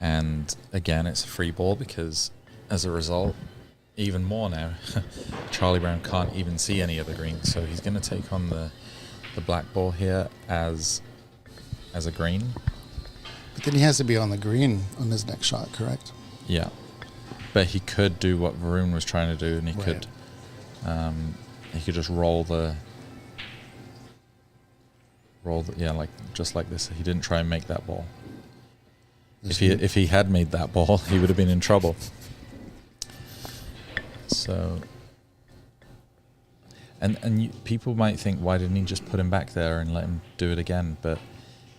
And again, it's a free ball because as a result, even more now, Charlie Brown can't even see any of the green. So he's going to take on the black ball here as a green. But then he has to be on the green on his next shot, correct? Yeah. But he could do what Varun was trying to do, and he Right. could just roll the like just like this. He didn't try and make that ball. If he had made that ball, he would have been in trouble. So, people might think, why didn't he just put him back there and let him do it again? But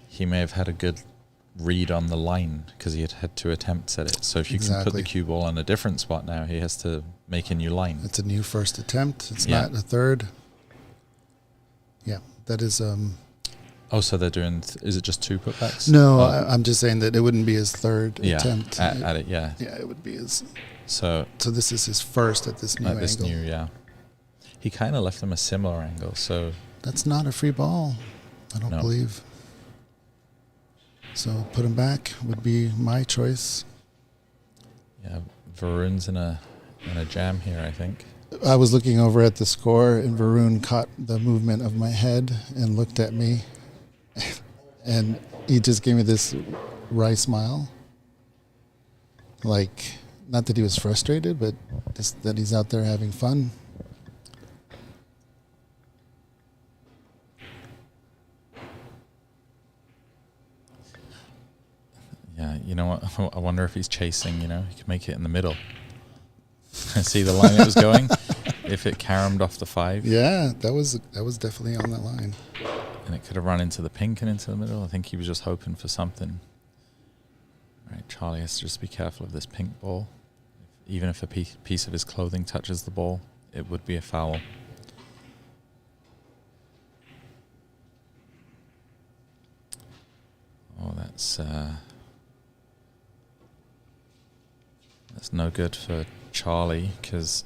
he may have had a good read on the line because he had 2 attempts at it. So if you can put the cue ball on a different spot now, he has to make a new line. It's a new first attempt. It's not a third. Yeah, that is... Oh, so they're doing... is it just 2 putbacks? No, I'm just saying that it wouldn't be his third attempt. At it, yeah. Yeah, it would be his... So this is his first at this new angle. This new, yeah. He kind of left him a similar angle, so... That's not a free ball, I don't believe. So put him back would be my choice. Yeah, Varun's in a jam here, I think. I was looking over at the score, and Varun caught the movement of my head and looked at me. And he just gave me this wry smile. Like, not that he was frustrated, but just that he's out there having fun. Yeah, you know what? I wonder if he's chasing, he could make it in the middle. See the line it was going? If it caromed off the 5. Yeah, that was definitely on that line. And it could have run into the pink and into the middle. I think he was just hoping for something. Right, Charlie has to just be careful of this pink ball. Even if a piece of his clothing touches the ball, it would be a foul. Oh, that's no good for Charlie, because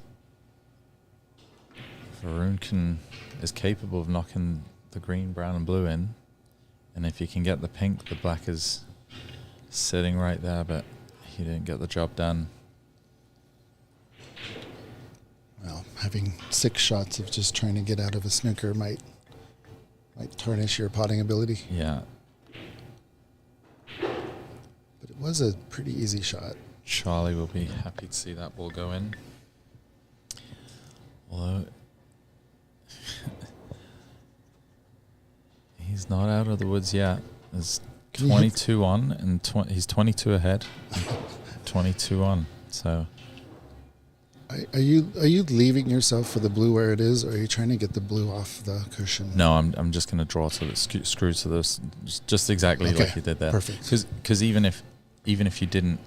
Varun is capable of knocking the green, brown and blue in, and if he can get the pink, the black is sitting right there, but he didn't get the job done. Well, having 6 shots of just trying to get out of a snooker might tarnish your potting ability. Yeah. But it was a pretty easy shot. Charlie will be happy to see that ball go in. Although he's not out of the woods yet. There's 22 on, and he's 22 ahead. 22 on. So Are you leaving yourself for the blue where it is, or are you trying to get the blue off the cushion? no, I'm just going to draw to the screw to this, just exactly like you did there. Perfect. Because even if you didn't,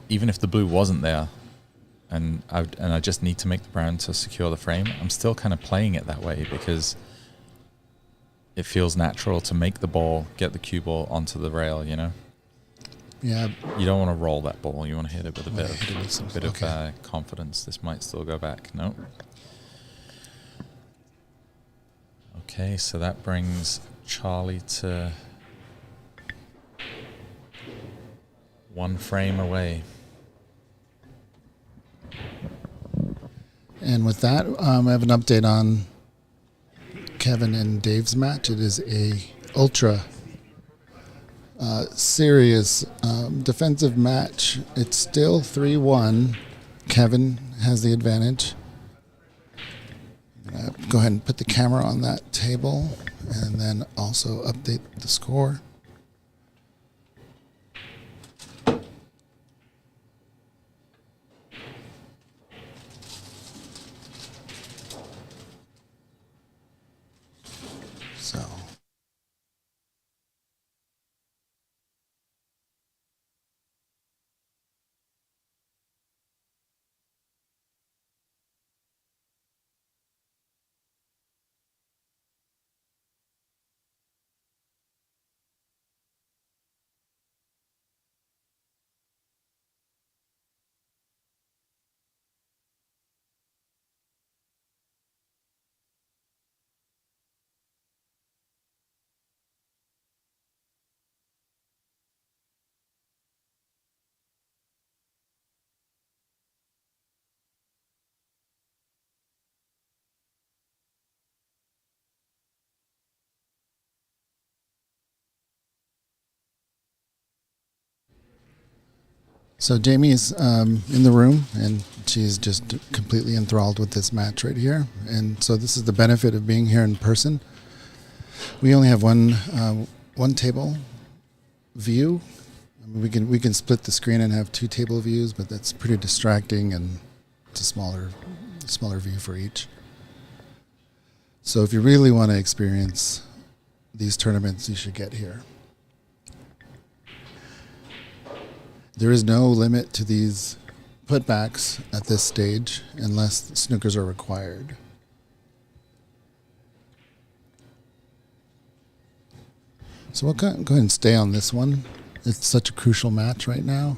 even if the blue wasn't there, and I just need to make the brown to secure the frame, I'm still kind of playing it that way because it feels natural to make the ball, get the cue ball onto the rail, Yeah. You don't want to roll that ball. You want to hit it with a bit of confidence. This might still go back. No. Okay, so that brings Charlie to 1 frame away. And with that, I have an update on Kevin and Dave's match. It is a ultra serious defensive match. It's still 3-1. Kevin has the advantage. I'm going to go ahead and put the camera on that table and then also update the score. So So Jamie's in the room, and she's just completely enthralled with this match right here. And so this is the benefit of being here in person. We only have one table view. I mean, we can split the screen and have 2 table views, but that's pretty distracting, and it's a smaller view for each. So if you really want to experience these tournaments, you should get here. There is no limit to these putbacks at this stage unless snookers are required. So we'll go ahead and stay on this one. It's such a crucial match right now.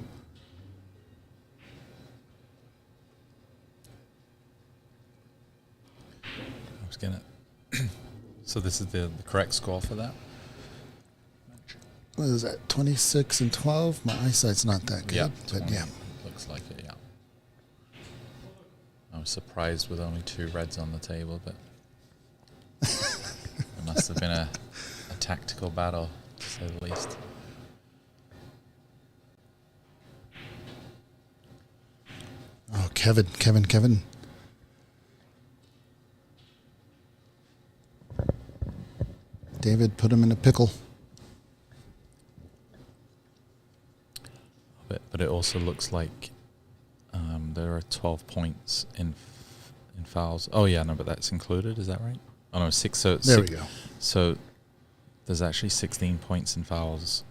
I was gonna. So this is the correct score for that. What is that? 26 and 12. My eyesight's not that good, but yeah. Looks like it. Yeah. I was surprised with only 2 reds on the table, but it must have been a tactical battle, to say the least. Oh, Kevin. David put him in a pickle. But it also looks like there are 12 points in fouls. Oh yeah, no, but that's included. Is that right? Oh no, 6. So there we go. So there's actually 16 points in fouls.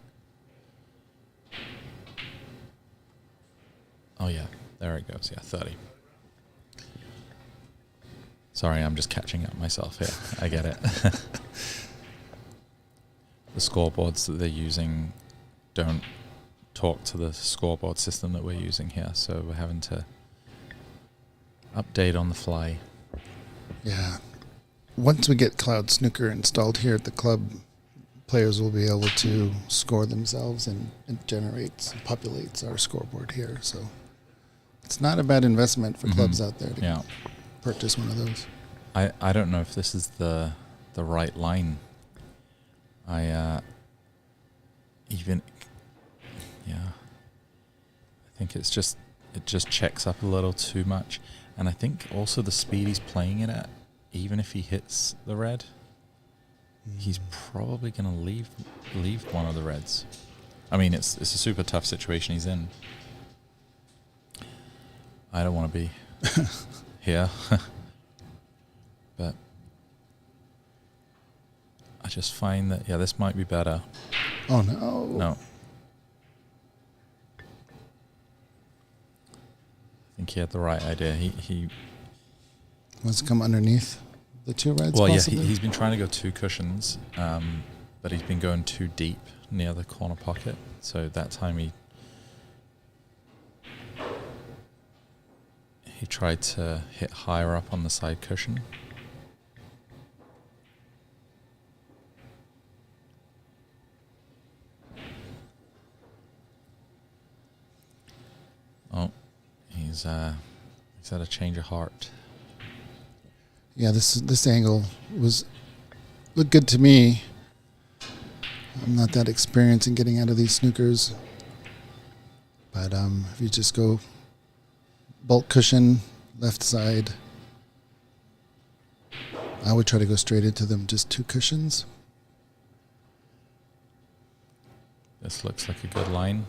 Oh yeah, there it goes. Yeah, 30. Sorry, I'm just catching up myself here. I get it. The scoreboards that they're using don't talk to the scoreboard system that we're using here, so we're having to update on the fly. Yeah. Once we get Cloud Snooker installed here at the club, players will be able to score themselves, and it populates our scoreboard here. So it's not a bad investment for clubs out there to purchase one of those. I don't know if this is the right line. I think it just checks up a little too much, and I think also the speed he's playing it at, even if he hits the red, he's probably going to leave one of the reds. I mean, it's a super tough situation he's in. I don't want to be here, but I just find that this might be better. Oh no! No. I think he had the right idea. He wants to come underneath the 2 reds. Well, possibly? he's been trying to go 2 cushions, but he's been going too deep near the corner pocket. So that time he tried to hit higher up on the side cushion. Oh, he's had a change of heart. Yeah, this angle looked good to me. I'm not that experienced in getting out of these snookers, but if you just go bulk cushion left side, I would try to go straight into them. Just 2 cushions. This looks like a good line.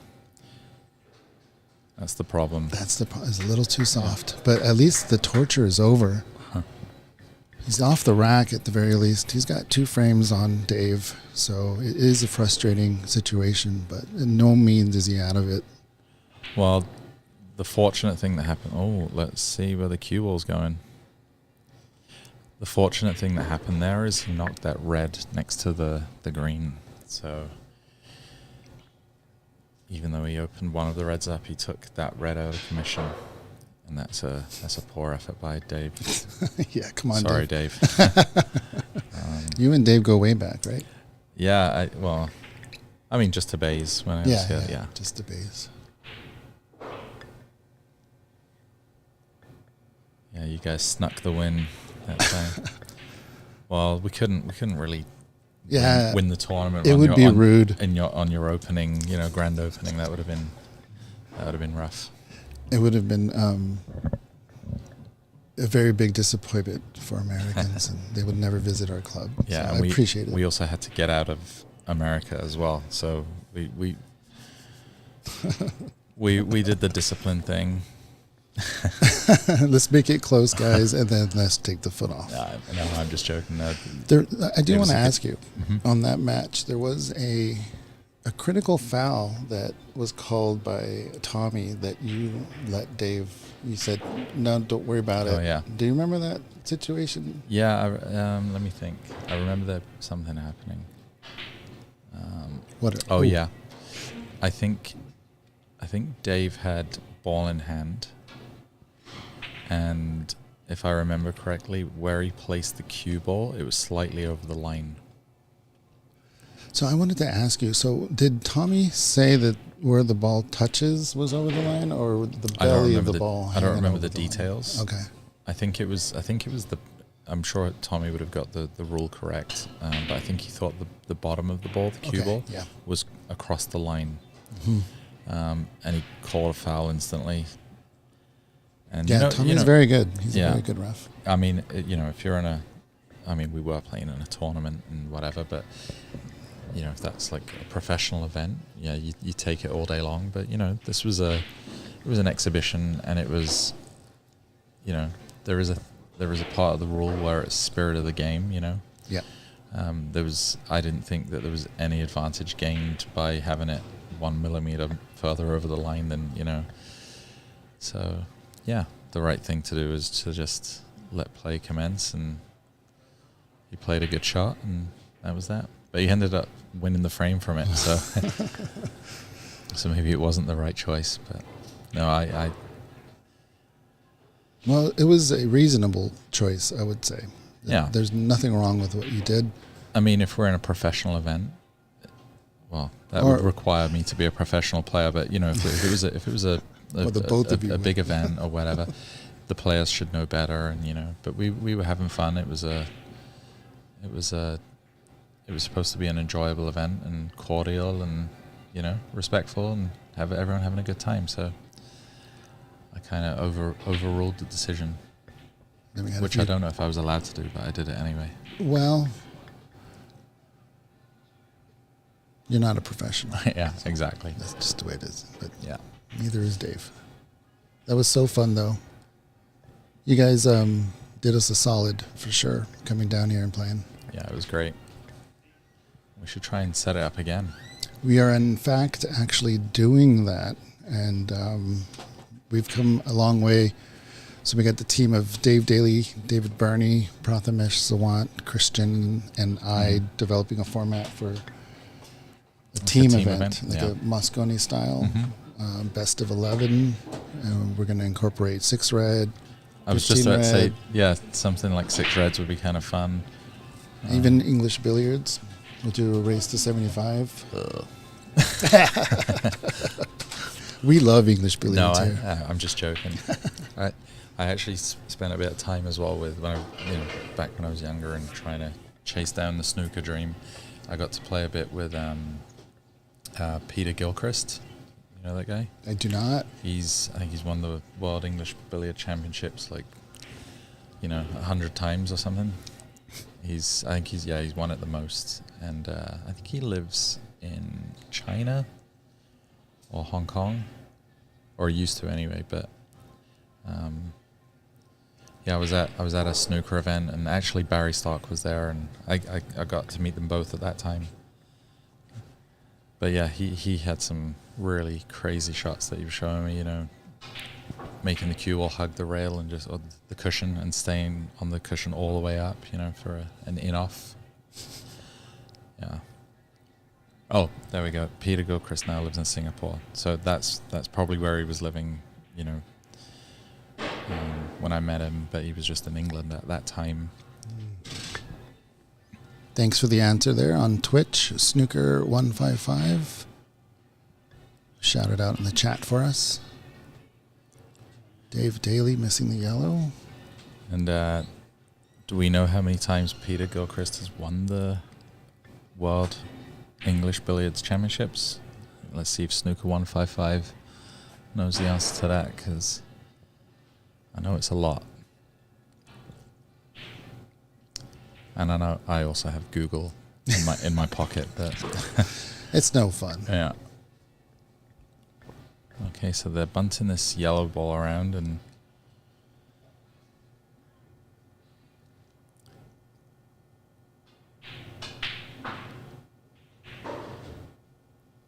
That's the problem. It's a little too soft, but at least the torture is over. He's off the rack at the very least. He's got 2 frames on Dave, so it is a frustrating situation, but in no means is he out of it. Well, the fortunate thing that happened... Oh, let's see where the cue ball's going. The fortunate thing that happened there is he knocked that red next to the green. So even though he opened one of the reds up, he took that red out of commission. And that's a poor effort by Dave. Yeah, come on, Sorry, Dave. You and Dave go way back, right? Yeah, I mean, just to Bays when I was here. Yeah, just to Bays. Yeah, you guys snuck the win that time. Well, we couldn't really win the tournament. It would be rude. On your opening, grand opening. That would have been That would have been rough. It would have been a very big disappointment for Americans, and they would never visit our club. Yeah, so and I appreciate it. We also had to get out of America as well, so we did the discipline thing. Let's make it close, guys, and then let's take the foot off. No, I'm just joking. No, I do want to ask you, Mm-hmm. on that match, there was a critical foul that was called by Tommy that you let Dave. You said, "No, don't worry about it." Oh, yeah. Do you remember that situation? Yeah, let me think. I remember there something happening. What? Oh yeah, I think Dave had ball in hand, and if I remember correctly, where he placed the cue ball, it was slightly over the line. So I wanted to ask you. So did Tommy say that where the ball touches was over the line, or the belly of the ball? I don't remember over the details. Line? Okay. I think it was the. I'm sure Tommy would have got the rule correct, but I think he thought the bottom of the ball, the cue ball, was across the line, and he called a foul instantly. And Tommy's very good. He's a very good ref. I mean, if you're we were playing in a tournament and whatever, but if that's like a professional event, you take it all day long. But this was it was an exhibition, and it was, there is a part of the rule where it's spirit of the game, Yeah. I didn't think that there was any advantage gained by having it 1 millimeter further over the line than, so yeah, the right thing to do is to just let play commence, and he played a good shot, and that was that. But he ended up winning the frame from it, so so maybe it wasn't the right choice, but no, I Well, it was a reasonable choice, I would say. Yeah. There's nothing wrong with what you did. I mean, if we're in a professional event, well, that would require me to be a professional player. But if it was a the big event or whatever, the players should know better. And but we were having fun. It was supposed to be an enjoyable event and cordial and respectful and have everyone having a good time. So I kind of overruled the decision, which I don't know if I was allowed to do, but I did it anyway. Well, you're not a professional. Yeah, exactly. That's just the way it is. But yeah, neither is Dave. That was so fun, though. You guys did us a solid, for sure, coming down here and playing. Yeah, it was great. We should try and set it up again. We are, in fact, actually doing that, and we've come a long way. So we got the team of Dave Daly, David Burney, Prathamesh Sawant, Christian, and I developing a format for a team event, like a Moscone style, best of 11. And we're going to incorporate 6 red. I was just about to say, something like 6 reds would be kind of fun. Even English billiards. We'll do a race to 75. We love English billiards here. I'm just joking. I actually spent a bit of time as well with back when I was younger and trying to chase down the snooker dream. I got to play a bit with Peter Gilchrist. You know that guy? I do not. I think he's won the World English Billiard Championships 100 times or something. He's won it the most, and I think he lives in China or Hong Kong, or used to anyway. But I was at a snooker event, and actually Barry Stark was there, and I got to meet them both at that time. But yeah, he had some really crazy shots that he was showing me. Making the cue ball hug the rail and or the cushion and staying on the cushion all the way up, for an in-off. Yeah. Oh, there we go. Peter Gilchrist now lives in Singapore. So that's probably where he was living, when I met him, but he was just in England at that time. Thanks for the answer there on Twitch, Snooker155. Shout it out in the chat for us. Dave Daly missing the yellow. And do we know how many times Peter Gilchrist has won the World English Billiards Championships? Let's see if Snooker 155 knows the answer to that, because I know it's a lot. And I know I also have Google in my pocket, but It's no fun. yeah. Okay, so they're bunting this yellow ball around, and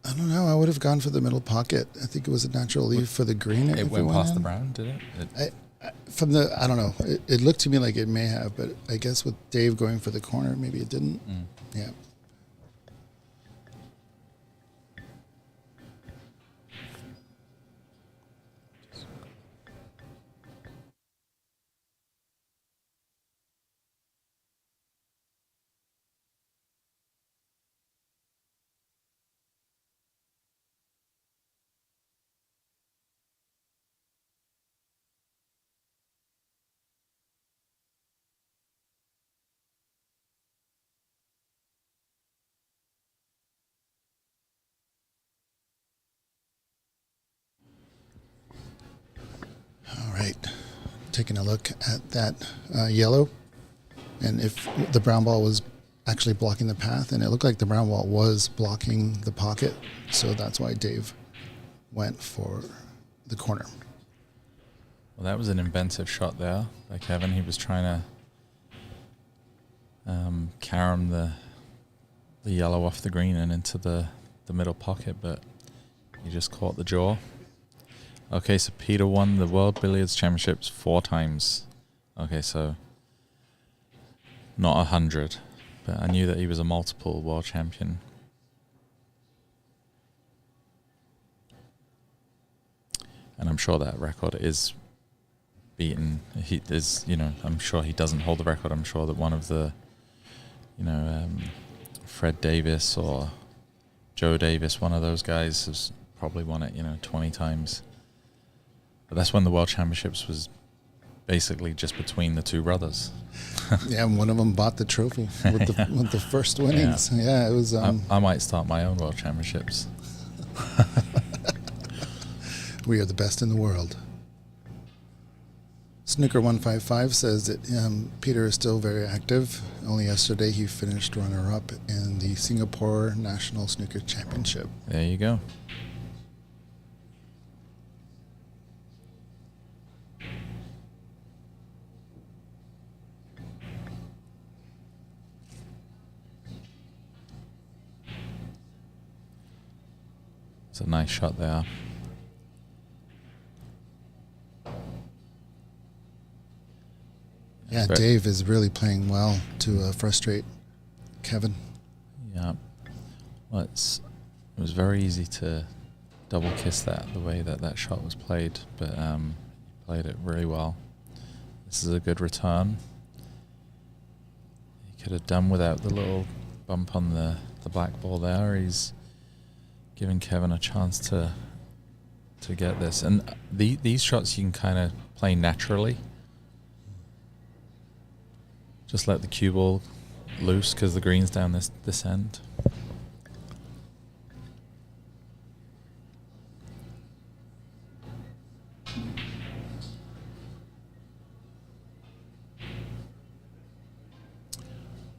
I don't know. I would have gone for the middle pocket. I think it was a natural leave for the green. it went past the brown, did it? I don't know. It looked to me like it may have, but I guess with Dave going for the corner, maybe it didn't. Yeah. All right. Taking a look at that yellow, and if the brown ball was actually blocking the path, and it looked like the brown ball was blocking the pocket, so that's why Dave went for the corner. Well, that was an inventive shot there by Kevin. He was trying to carom the yellow off the green and into the middle pocket, but he just caught the jaw. Okay, so Peter won the World Billiards Championships 4 times. Okay, so not 100, but I knew that he was a multiple world champion. And I'm sure that record is beaten. He is, I'm sure he doesn't hold the record. I'm sure that one of the, Fred Davis or Joe Davis, one of those guys, has probably won it, 20 times. But that's when the World Championships was basically just between the two brothers. Yeah, and one of them bought the trophy with the first winnings. Yeah, it was. I might start my own World Championships. We are the best in the world. Snooker 155 says that Peter is still very active. Only yesterday he finished runner-up in the Singapore National Snooker Championship. There you go. It's a nice shot there. Yeah, Dave is really playing well to frustrate Kevin. Yeah. Well, it was very easy to double kiss that, the way that shot was played, but he played it really well. This is a good return. He could have done without the little bump on the black ball there. He's giving Kevin a chance to get this. And these shots you can kind of play naturally. Just let the cue ball loose because the green's down this end.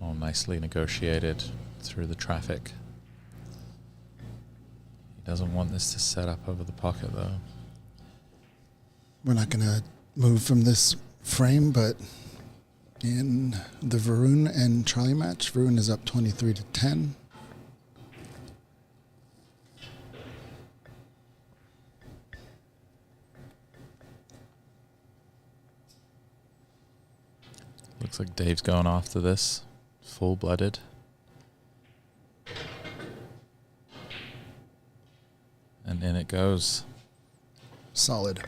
Oh, nicely negotiated through the traffic. He doesn't want this to set up over the pocket, though. We're not going to move from this frame, but in the Varun and Charlie match, Varun is up 23-10. Looks like Dave's going after this, full-blooded. And in it goes. Solid.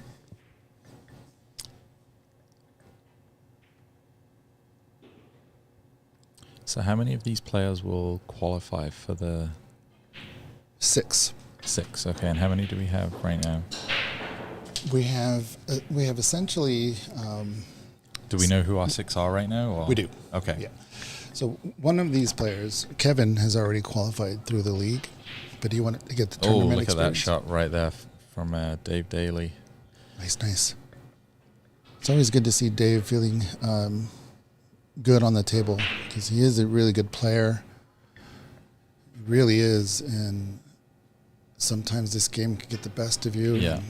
So how many of these players will qualify for the 6? 6? Okay, and how many do we have right now? We have essentially. Do we know who our 6 are right now? Or? We do. Okay. Yeah. So one of these players, Kevin, has already qualified through the league, but he wanted to get the tournament look experience. at that shot right there from Dave Daly. Nice. It's always good to see Dave feeling good on the table because he is a really good player. He really is, and sometimes this game can get the best of you. Yeah.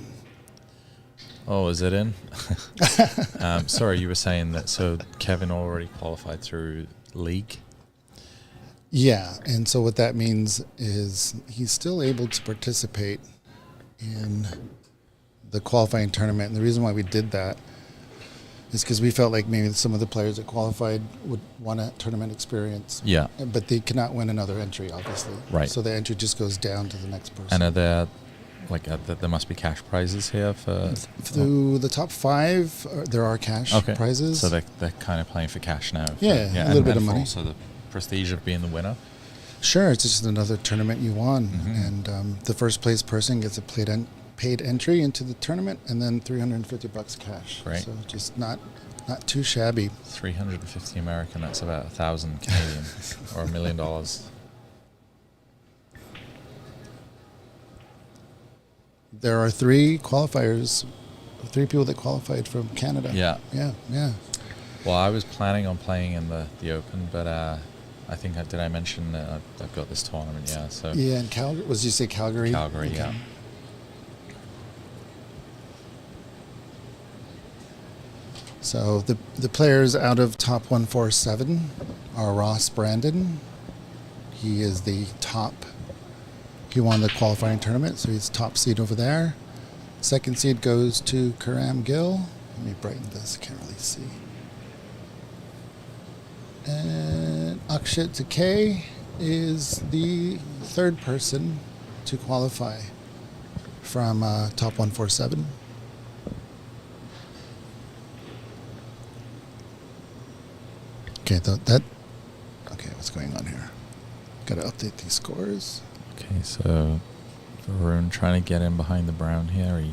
Oh, is it in? Sorry, you were saying that. So Kevin already qualified through league. Yeah, and so what that means is he's still able to participate in the qualifying tournament. And the reason why we did that is because we felt like maybe some of the players that qualified would want a tournament experience. Yeah. But they cannot win another entry, obviously. Right. So the entry just goes down to the next person. And are there, there must be cash prizes here for... Through the top 5, there are cash prizes. So they're kind of playing for cash now. Yeah, a little bit of money. Also the prestige of being the winner. Sure, it's just another tournament you won. Mm-hmm. And the first place person gets a paid entry into the tournament and then $350 cash. Great. So just not too shabby. 350 American, that's about 1,000 Canadian or $1 million. There are 3 qualifiers, 3 people that qualified from Canada. Yeah. Yeah. Well, I was planning on playing in the Open, but I think did I mention that I've got this tournament? Yeah. So. Yeah, and Calgary. Was you say Calgary? Calgary, okay. Yeah. So the players out of top 147 are Ross Brandon. He is the top. He won the qualifying tournament, so he's top seed over there. Second seed goes to Karam Gill. Let me brighten this, I can't really see. And Akshat Takei is the third person to qualify from top 147. Okay, okay, what's going on here? Got to update these scores. Okay, so Varun trying to get in behind the brown here. He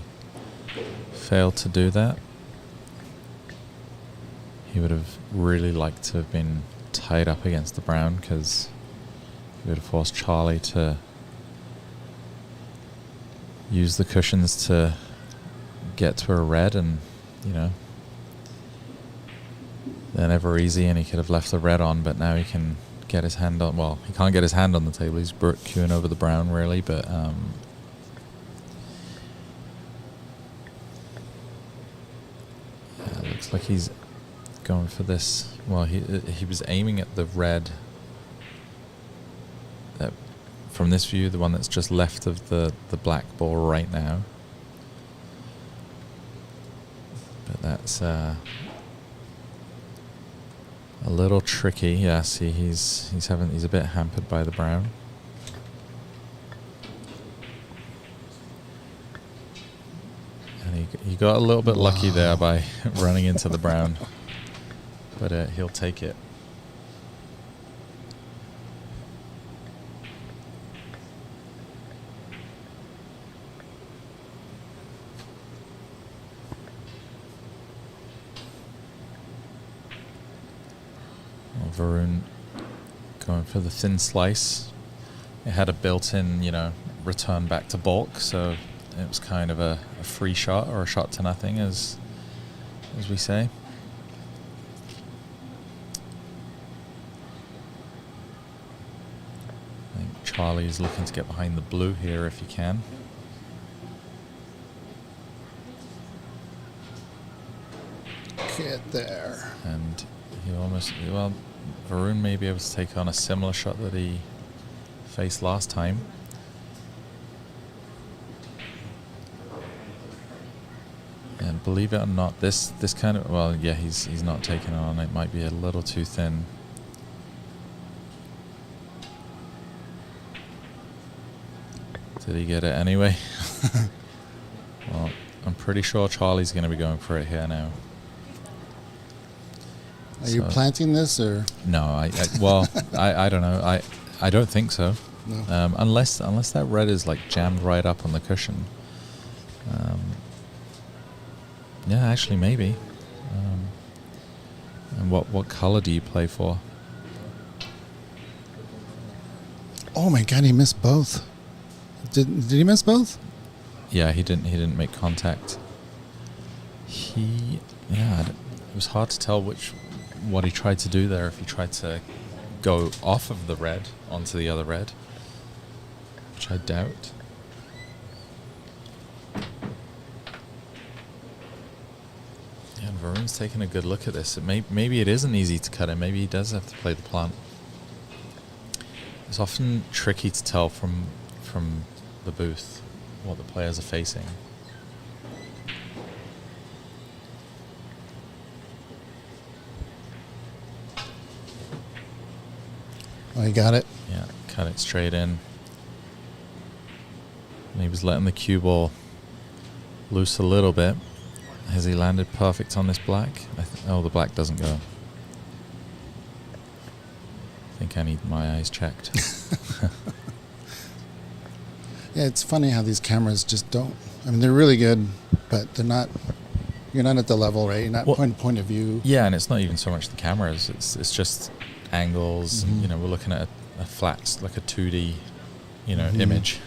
failed to do that. He would have really liked to have been tied up against the brown because he would have forced Charlie to use the cushions to get to a red, and they're never easy, and he could have left the red on, but now he can get his hand on, well, he can't get his hand on the table, he's queuing over the brown really, but it looks like he's going for this. Well, he was aiming at the red from this view, the one that's just left of the black ball right now, but that's a little tricky. Yeah, see, he's a bit hampered by the brown. And he got a little bit lucky there by running into the brown, but he'll take it. Varun going for the thin slice. It had a built-in, return back to balk, so it was kind of a free shot, or a shot to nothing, as we say. I think Charlie is looking to get behind the blue here if he can. Get there. And he almost, Varun may be able to take on a similar shot that he faced last time. And believe it or not, this kind of, well, yeah, he's not taking it on. It might be a little too thin. Did he get it anyway? Well, I'm pretty sure Charlie's going to be going for it here now. Are you planting this, or? No, I don't know. I don't think so. No. Unless that red is like jammed right up on the cushion. Yeah, actually maybe. And what color do you play for? Oh my God, he missed both. Did he miss both? Yeah, he didn't make contact. It was hard to tell what he tried to do there. If he tried to go off of the red onto the other red, which I doubt. Yeah, and Varun's taking a good look at this. Maybe it isn't easy to cut him. Maybe he does have to play the plant. It's often tricky to tell from the booth what the players are facing. Oh, you got it? Yeah, cut it straight in. And he was letting the cue ball loose a little bit. Has he landed perfect on this black? Oh, the black doesn't go. I think I need my eyes checked. Yeah, it's funny how these cameras just don't. I mean, they're really good, but they're not. You're not at the level, right? You're not point of view. Yeah, and it's not even so much the cameras. It's just angles. Mm-hmm. And, you know, we're looking at a flat, like a 2D, you know, image,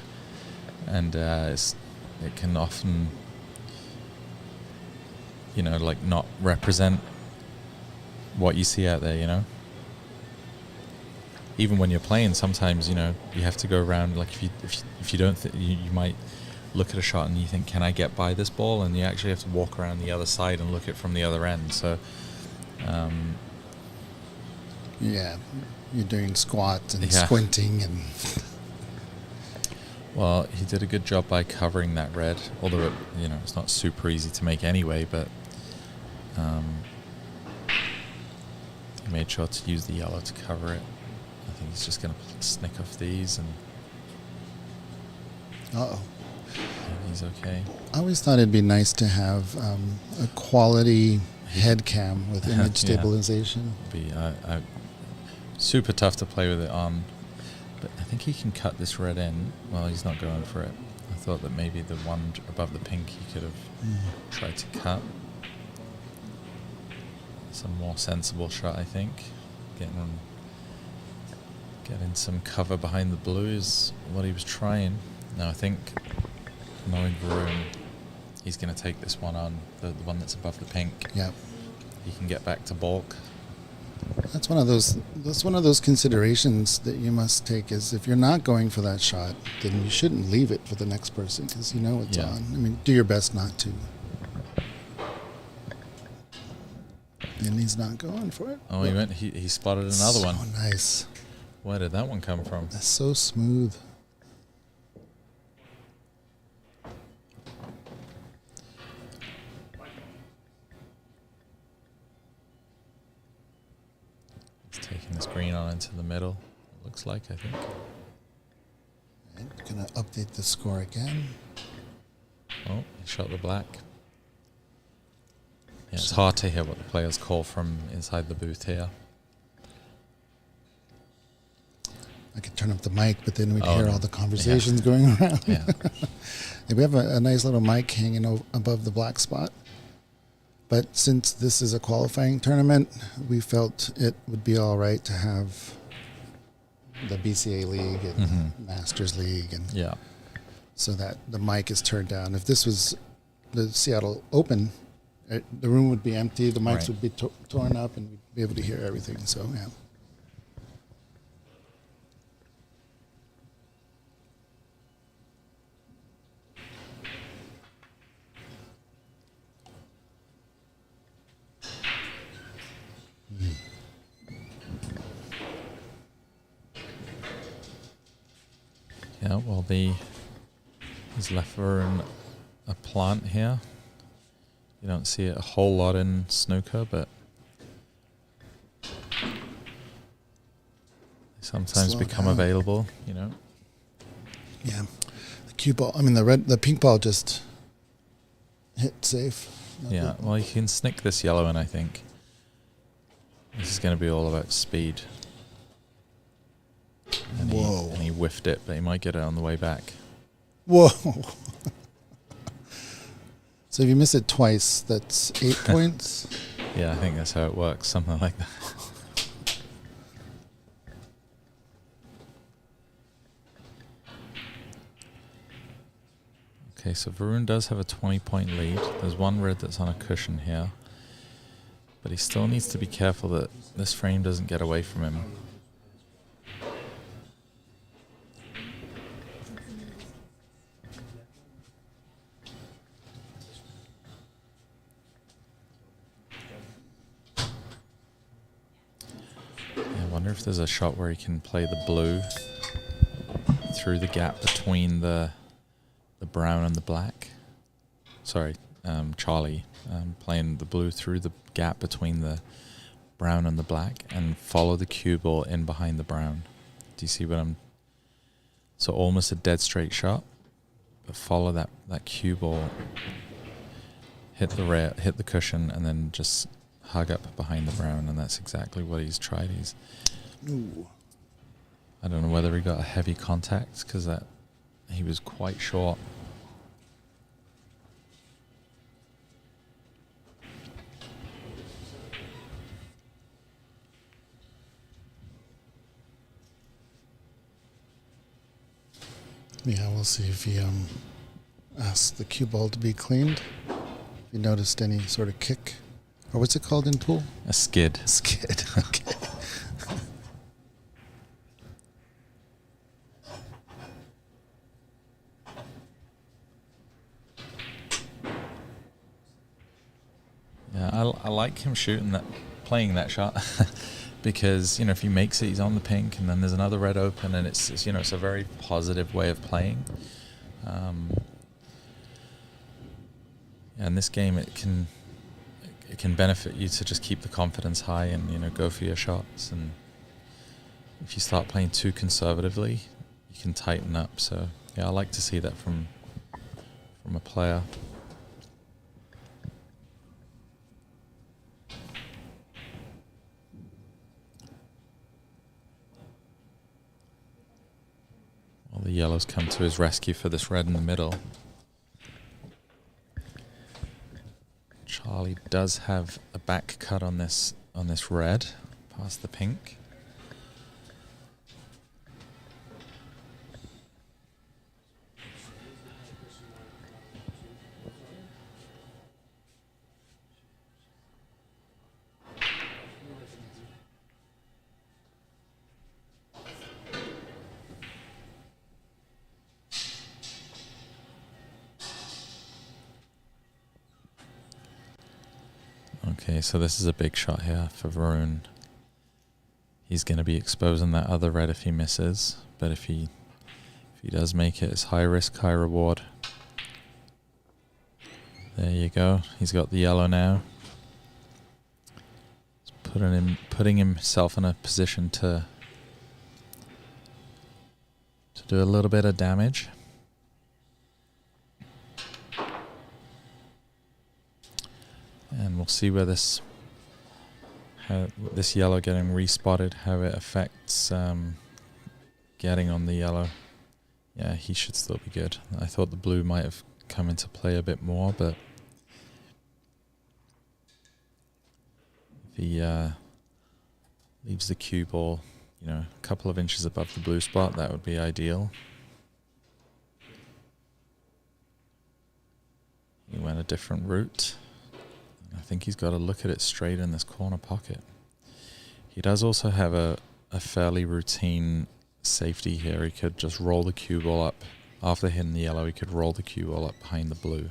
and it can often, you know, like not represent what you see out there. You know. Even when you're playing, sometimes, you know, you have to go around. Like if you don't, you might look at a shot and you think, can I get by this ball? And you actually have to walk around the other side and look at it from the other end. So, yeah, you're doing squats and squinting and. Well, he did a good job by covering that red. Although it, you know, it's not super easy to make anyway. But he made sure to use the yellow to cover it. I think he's just going to snick off these and. Uh-oh. He's okay. I always thought it'd be nice to have a quality head cam with image stabilization. Be super tough to play with it on, but I think he can cut this red in. Well, he's not going for it. I thought that maybe the one above the pink he could have tried to cut. It's a more sensible shot, I think. Getting some cover behind the blue is what he was trying. Now I think, knowing Varun, he's going to take this one on, the one that's above the pink. Yeah. He can get back to balk. That's one of those considerations that you must take. Is if you're not going for that shot, then you shouldn't leave it for the next person because you know it's on. I mean, do your best not to. And he's not going for it. Oh, he spotted another one. Oh, nice. Where did that one come from? That's so smooth. He's taking this green on into the middle, it looks like, I think. Right, gonna update the score again. Oh, he shot the black. Yeah, it's hard to hear what the players call from inside the booth here. I could turn up the mic, but then we'd hear all the conversations going around. Yeah. Yeah, we have a nice little mic hanging above the black spot. But since this is a qualifying tournament, we felt it would be all right to have the BCA League and Masters League, and so that the mic is turned down. If this was the Seattle Open, the room would be empty, the mics would be torn up, and we'd be able to hear everything. So, yeah. Yeah, well, he's left for a plant here. You don't see it a whole lot in snooker, but they sometimes become available, you know. Yeah, the cue ball. I mean, the pink ball just hit safe. Yeah, well, you can snick this yellow in, I think. This is going to be all about speed. And Whoa. And he whiffed it, but he might get it on the way back. Whoa. So if you miss it twice, that's 8 points? Yeah, I think that's how it works, something like that. Okay, so Varun does have a 20-point lead. There's one red that's on a cushion here. But he still needs to be careful that this frame doesn't get away from him. I wonder if there's a shot where he can play the blue through the gap between the brown and the black. Sorry, Charlie playing the blue through the gap between the brown and the black and follow the cue ball in behind the brown. Do you see what I'm... So almost a dead straight shot, but follow that cue ball, hit the cushion, and then just hug up behind the brown, and that's exactly what he's tried. Ooh. I don't know whether he got a heavy contact because he was quite short. Yeah, we'll see if he asks the cue ball to be cleaned. If you noticed any sort of kick. Or what's it called in pool? A skid. Skid, okay. Yeah, I like him playing that shot. Because, if he makes it, he's on the pink, and then there's another red open, and it's a very positive way of playing. And this game, it can benefit you to just keep the confidence high and, go for your shots. And if you start playing too conservatively, you can tighten up. So, yeah, I like to see that from a player. The yellows come to his rescue for this red in the middle. Charlie does have a back cut on this red past the pink. Okay, so this is a big shot here for Varun. He's going to be exposing that other red if he misses, but if he does make it, it's high risk, high reward. There you go. He's got the yellow now. He's putting himself in a position to do a little bit of damage. And we'll see where this yellow getting respotted, how it affects getting on the yellow. Yeah, he should still be good. I thought the blue might have come into play a bit more, but if he leaves the cue ball, a couple of inches above the blue spot, that would be ideal. He went a different route. I think he's got to look at it straight in this corner pocket. He does also have a fairly routine safety here. He could just roll the cue ball up. After hitting the yellow, he could roll the cue ball up behind the blue.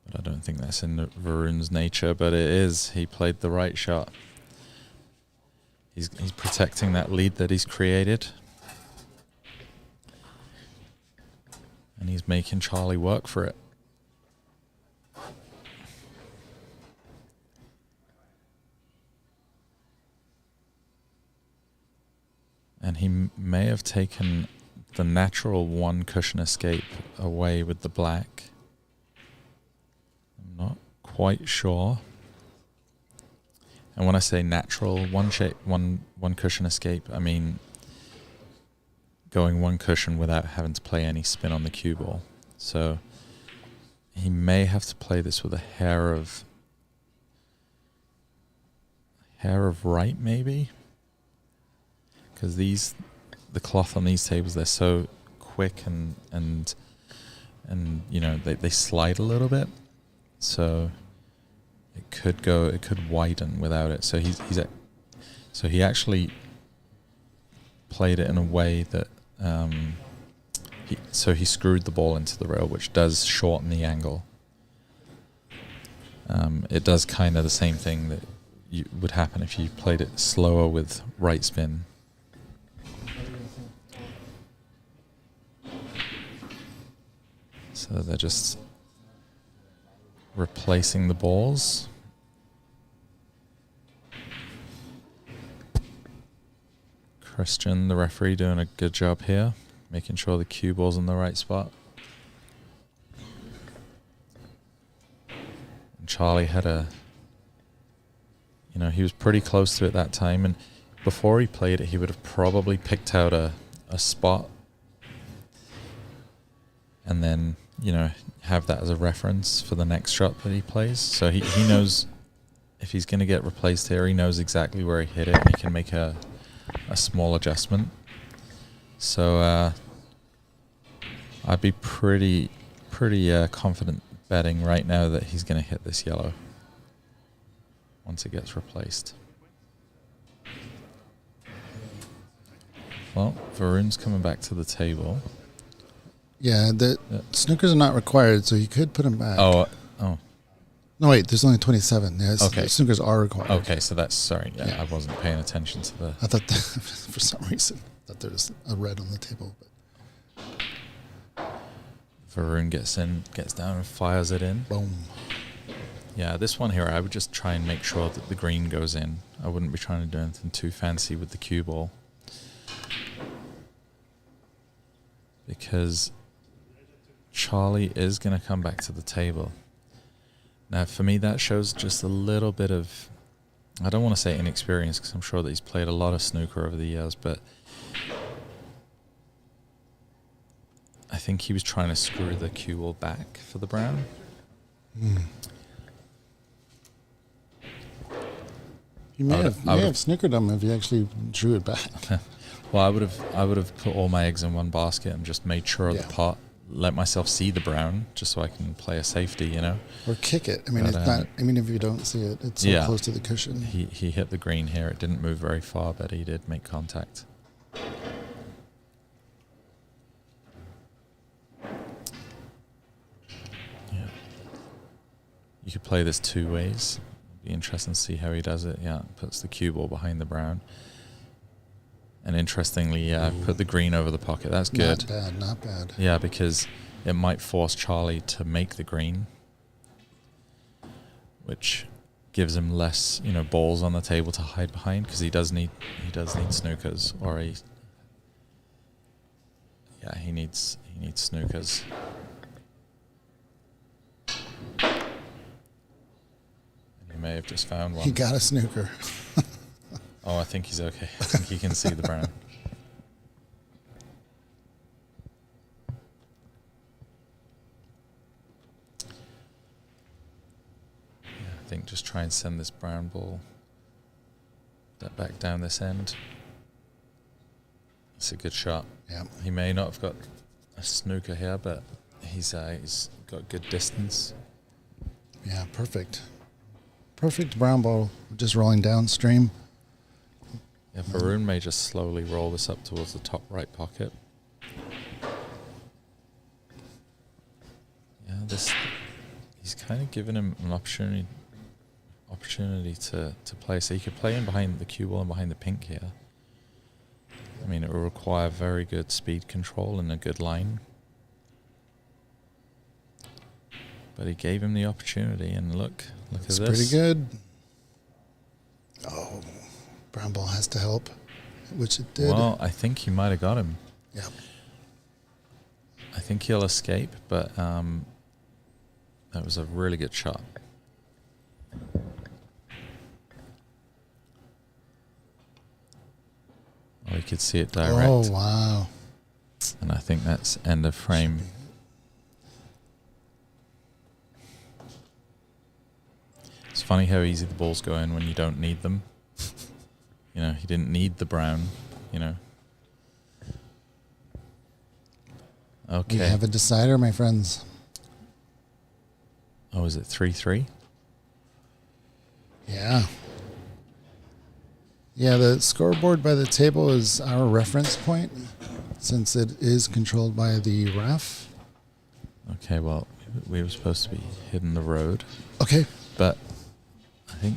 But I don't think that's in Varun's nature, but it is. He played the right shot. He's protecting that lead that he's created. And he's making Charlie work for it. And he may have taken the natural one cushion escape away with the black. I'm not quite sure. And when I say natural one cushion escape, I mean going one cushion without having to play any spin on the cue ball. So he may have to play this with a hair of right, maybe. Because the cloth on these tables, they're so quick and and you know they slide a little bit, so it could widen without it. So so he actually played it in a way that he screwed the ball into the rail, which does shorten the angle. It does kind of the same thing that would happen if you played it slower with right spin. So they're just replacing the balls. Christian, the referee, doing a good job here, making sure the cue ball's in the right spot. And Charlie had he was pretty close to it that time, and before he played it, he would have probably picked out a spot and then, have that as a reference for the next shot that he plays. So he knows if he's going to get replaced here, he knows exactly where he hit it, and he can make a small adjustment. So I'd be pretty confident betting right now that he's going to hit this yellow once it gets replaced. Well, Varun's coming back to the table. Yeah, snookers are not required, so you could put them back. Oh. No, wait, there's only 27. Yes, Okay. Snookers are required. Okay, so sorry. Yeah, I wasn't paying attention to the... I thought that, for some reason, there was a red on the table. But. Varun gets down and fires it in. Boom. Yeah, this one here, I would just try and make sure that the green goes in. I wouldn't be trying to do anything too fancy with the cue ball, because Charlie is going to come back to the table. Now, for me, that shows just a little bit of, I don't want to say inexperience, because I'm sure that he's played a lot of snooker over the years, but I think he was trying to screw the cue ball back for the brown. You may have snookered him if you actually drew it back. Well, I would have put all my eggs in one basket and just made sure of the pot, let myself see the brown, just so I can play a safety, Or kick it. I mean, it's not. I mean, if you don't see it, it's so close to the cushion. He hit the green here. It didn't move very far, but he did make contact. Yeah. You could play this two ways. Be interesting to see how he does it. Yeah, puts the cue ball behind the brown. And interestingly, put the green over the pocket. That's good. Not bad. Yeah, because it might force Charlie to make the green, which gives him less, balls on the table to hide behind, because he does need snookers, or he needs snookers. And he may have just found one. He got a snooker. Oh, I think he's okay. I think he can see the brown. Yeah, I think just try and send this brown ball back down this end. It's a good shot. Yeah. He may not have got a snooker here, but he's got good distance. Yeah, perfect. Perfect brown ball, just rolling downstream. Yeah, Varun may just slowly roll this up towards the top right pocket. Yeah, he's kind of given him an opportunity to play. So he could play in behind the cue ball and behind the pink here. I mean, it will require very good speed control and a good line. But he gave him the opportunity, and look at this. It's pretty good. Oh. Brown ball has to help, which it did. Well, I think he might have got him. Yeah. I think he'll escape, but that was a really good shot. Oh, you could see it direct. Oh, wow. And I think that's end of frame. It's funny how easy the balls go in when you don't need them. He didn't need the brown, Okay. We have a decider, my friends. Oh, is it 3-3? Yeah. Yeah, the scoreboard by the table is our reference point since it is controlled by the ref. Okay, well, we were supposed to be hitting the road. Okay. But I think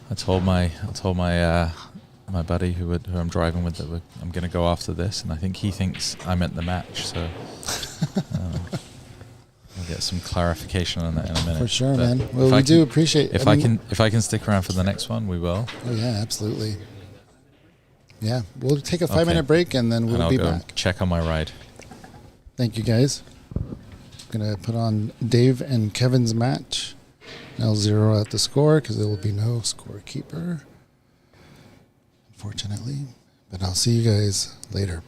I told my my buddy who I'm driving with that I'm going to go after this, and I think he thinks I meant the match. So we'll get some clarification on that in a minute. For sure, but man. Well, we do appreciate. If I can stick around for the next one, we will. Oh yeah, absolutely. Yeah, we'll take a 5-minute break and then we'll be back. Check on my ride. Thank you, guys. Gonna put on Dave and Kevin's match. I'll zero out the score because there will be no scorekeeper, unfortunately. But I'll see you guys later.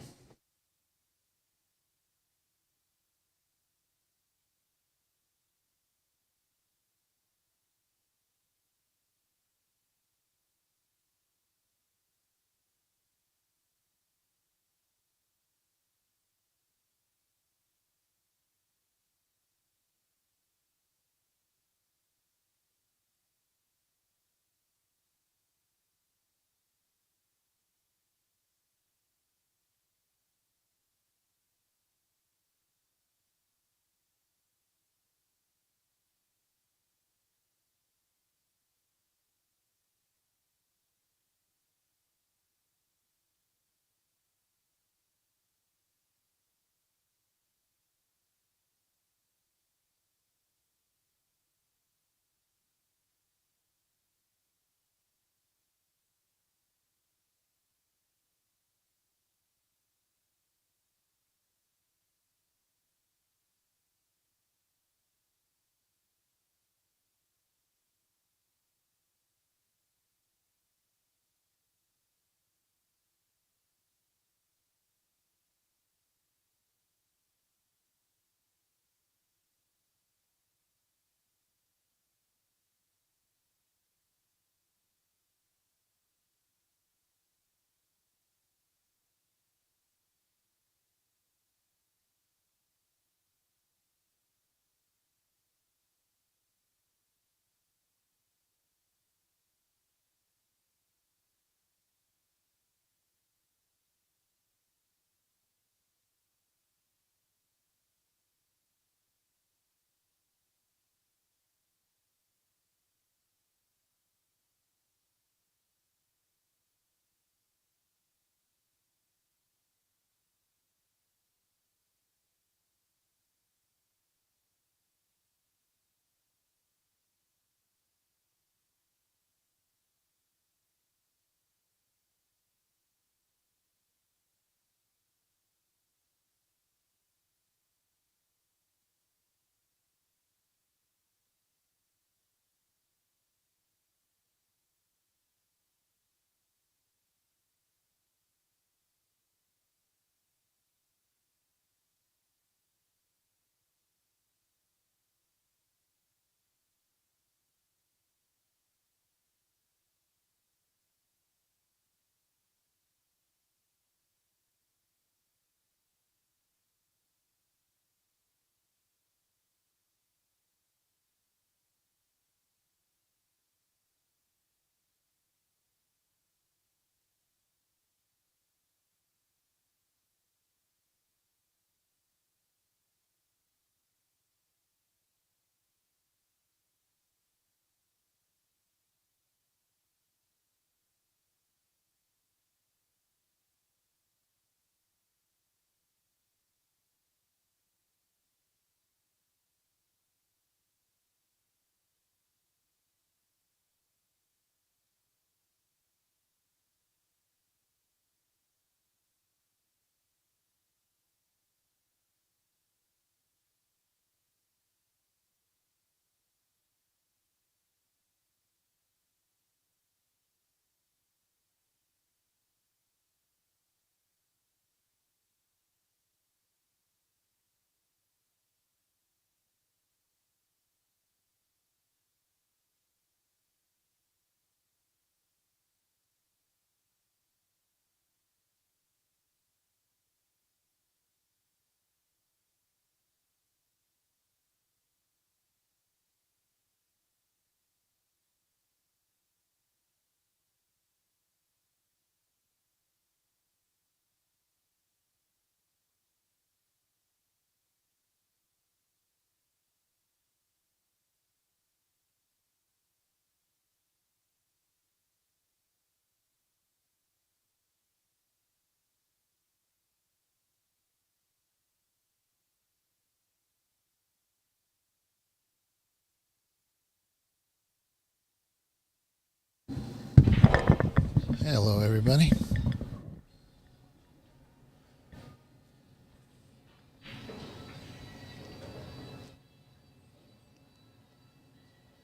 Hello, everybody.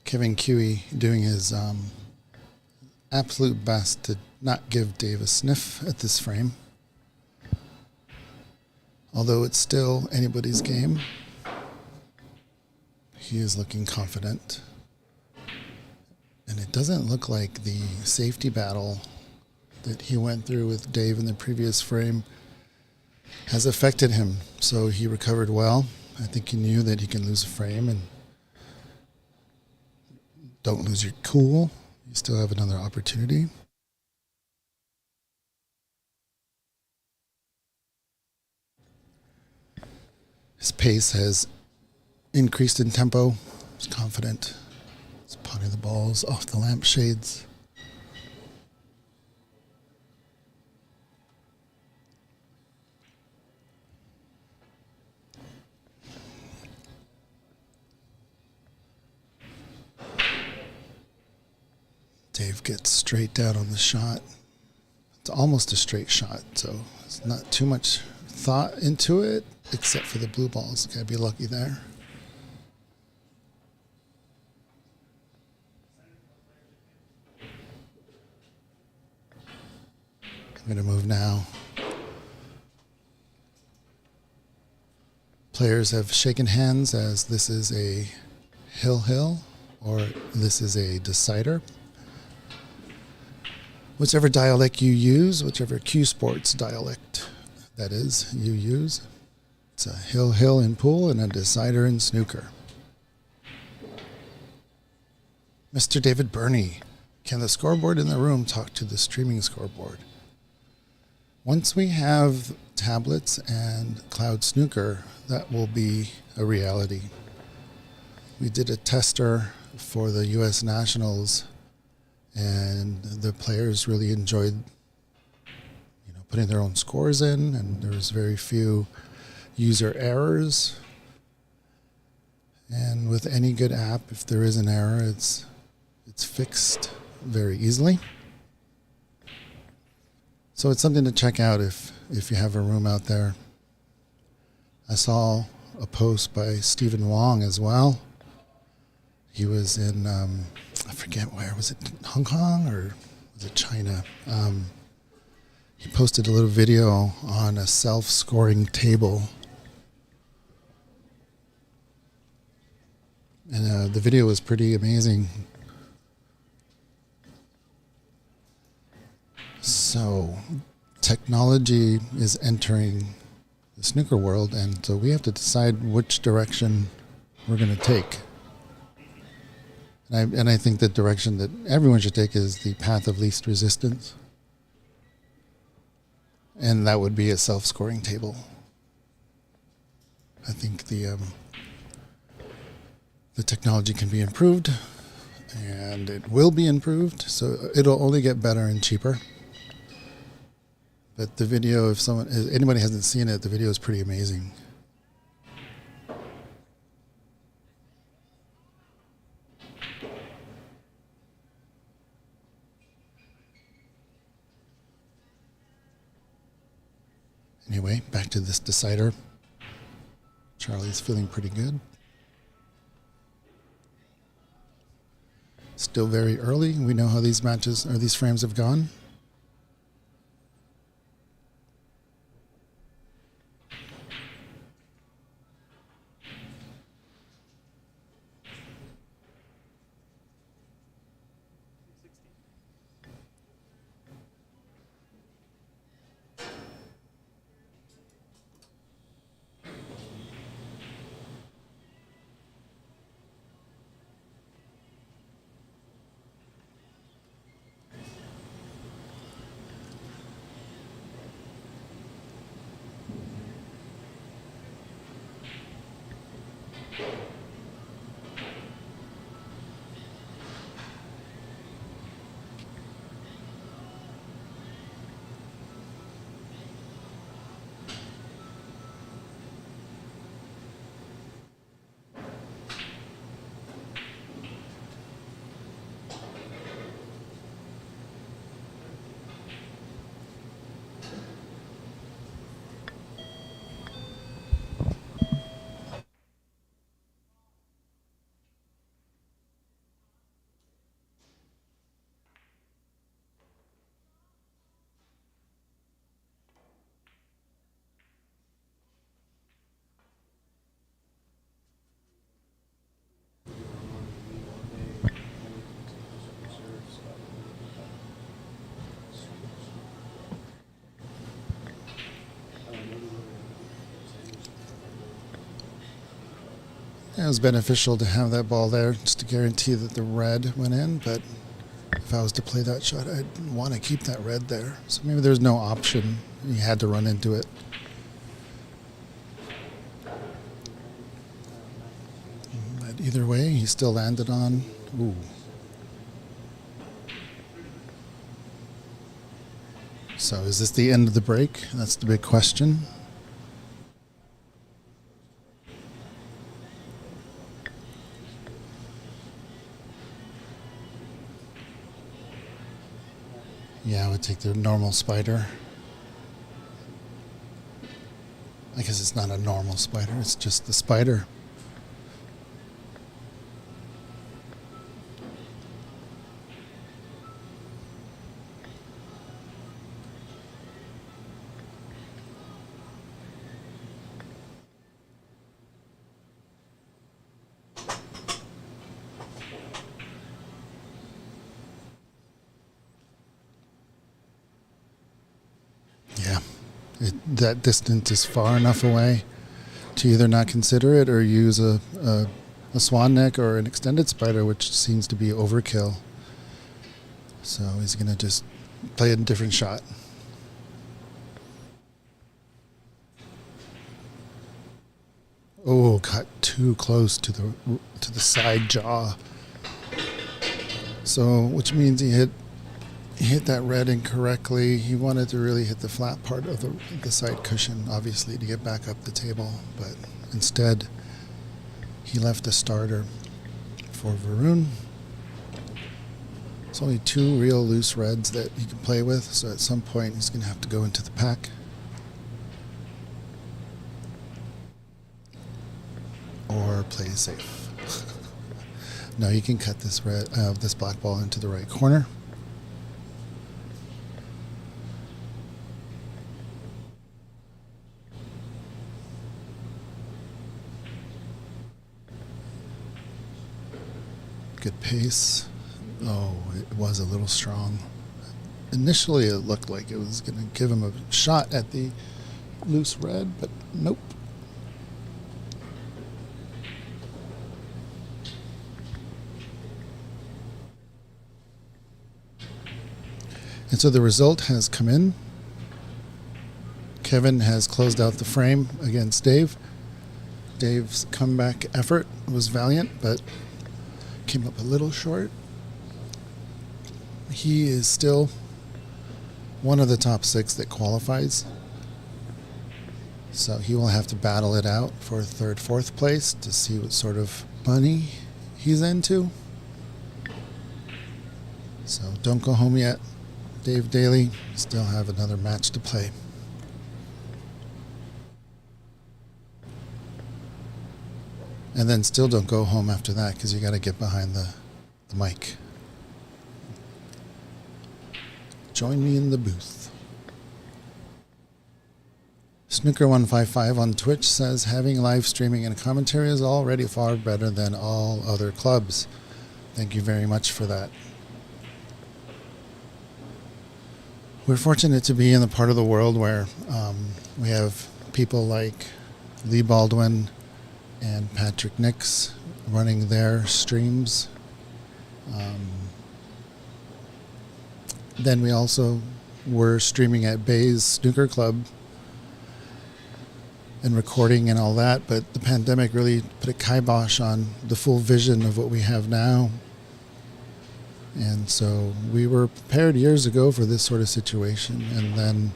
Kevin Cue doing his absolute best to not give Dave a sniff at this frame. Although it's still anybody's game, he is looking confident. And it doesn't look like the safety battle that he went through with Dave in the previous frame has affected him. So he recovered well. I think he knew that he can lose a frame, and don't lose your cool. You still have another opportunity. His pace has increased in tempo. He's confident. He's potting the balls off the lampshades. Dave gets straight down on the shot. It's almost a straight shot, so it's not too much thought into it, except for the blue balls. Gotta be lucky there. I'm gonna move now. Players have shaken hands as this is a hill or this is a decider. Whichever dialect you use, whichever Q Sports dialect that is you use, it's a hill in pool and a decider in snooker. Mr. David Burney, can the scoreboard in the room talk to the streaming scoreboard? Once we have tablets and cloud snooker, that will be a reality. We did a tester for the U.S. Nationals, and the players really enjoyed, putting their own scores in, and there was very few user errors. And with any good app, if there is an error, it's fixed very easily. So it's something to check out if you have a room out there. I saw a post by Stephen Wong as well. He was in, I forget where, was it Hong Kong or was it China? He posted a little video on a self-scoring table. And the video was pretty amazing. So technology is entering the snooker world, and so we have to decide which direction we're going to take. And I think the direction that everyone should take is the path of least resistance. And that would be a self-scoring table. I think the technology can be improved, and it will be improved, so it'll only get better and cheaper. But the video, if anybody hasn't seen it, the video is pretty amazing. Anyway, back to this decider. Charlie's feeling pretty good. Still very early. We know how these matches or these frames have gone. It was beneficial to have that ball there just to guarantee that the red went in, but if I was to play that shot, I'd want to keep that red there. So maybe there's no option. You had to run into it. But either way, he still landed on. Ooh. So is this the end of the break? That's the big question. Yeah, I would take the normal spider. I guess it's not a normal spider, it's just the spider. Yeah, that distance is far enough away to either not consider it or use a swan neck or an extended spider, which seems to be overkill. So he's going to just play a different shot. Oh, got too close to the side jaw. So, which means he hit that red incorrectly. He wanted to really hit the flat part of the side cushion, obviously, to get back up the table. But instead, he left a starter for Varun. It's only 2 real loose reds that he can play with, so at some point he's going to have to go into the pack. Or play it safe. No, you can cut this this black ball into the right corner. Good pace. Oh, it was a little strong. Initially, it looked like it was going to give him a shot at the loose red, but nope. And so the result has come in. Kevin has closed out the frame against Dave. Dave's comeback effort was valiant, but came up a little short. He is still one of the top 6 that qualifies. So he will have to battle it out for 3rd, 4th place to see what sort of money he's into. So don't go home yet. Dave Daly still have another match to play. And then still don't go home after that because you got to get behind the mic. Join me in the booth. Snooker155 on Twitch says having live streaming and commentary is already far better than all other clubs. Thank you very much for that. We're fortunate to be in the part of the world where we have people like Lee Baldwin and Patrick Nix running their streams. Then we also were streaming at Bay's Snooker Club and recording and all that, but the pandemic really put a kibosh on the full vision of what we have now. And so we were prepared years ago for this sort of situation. And then,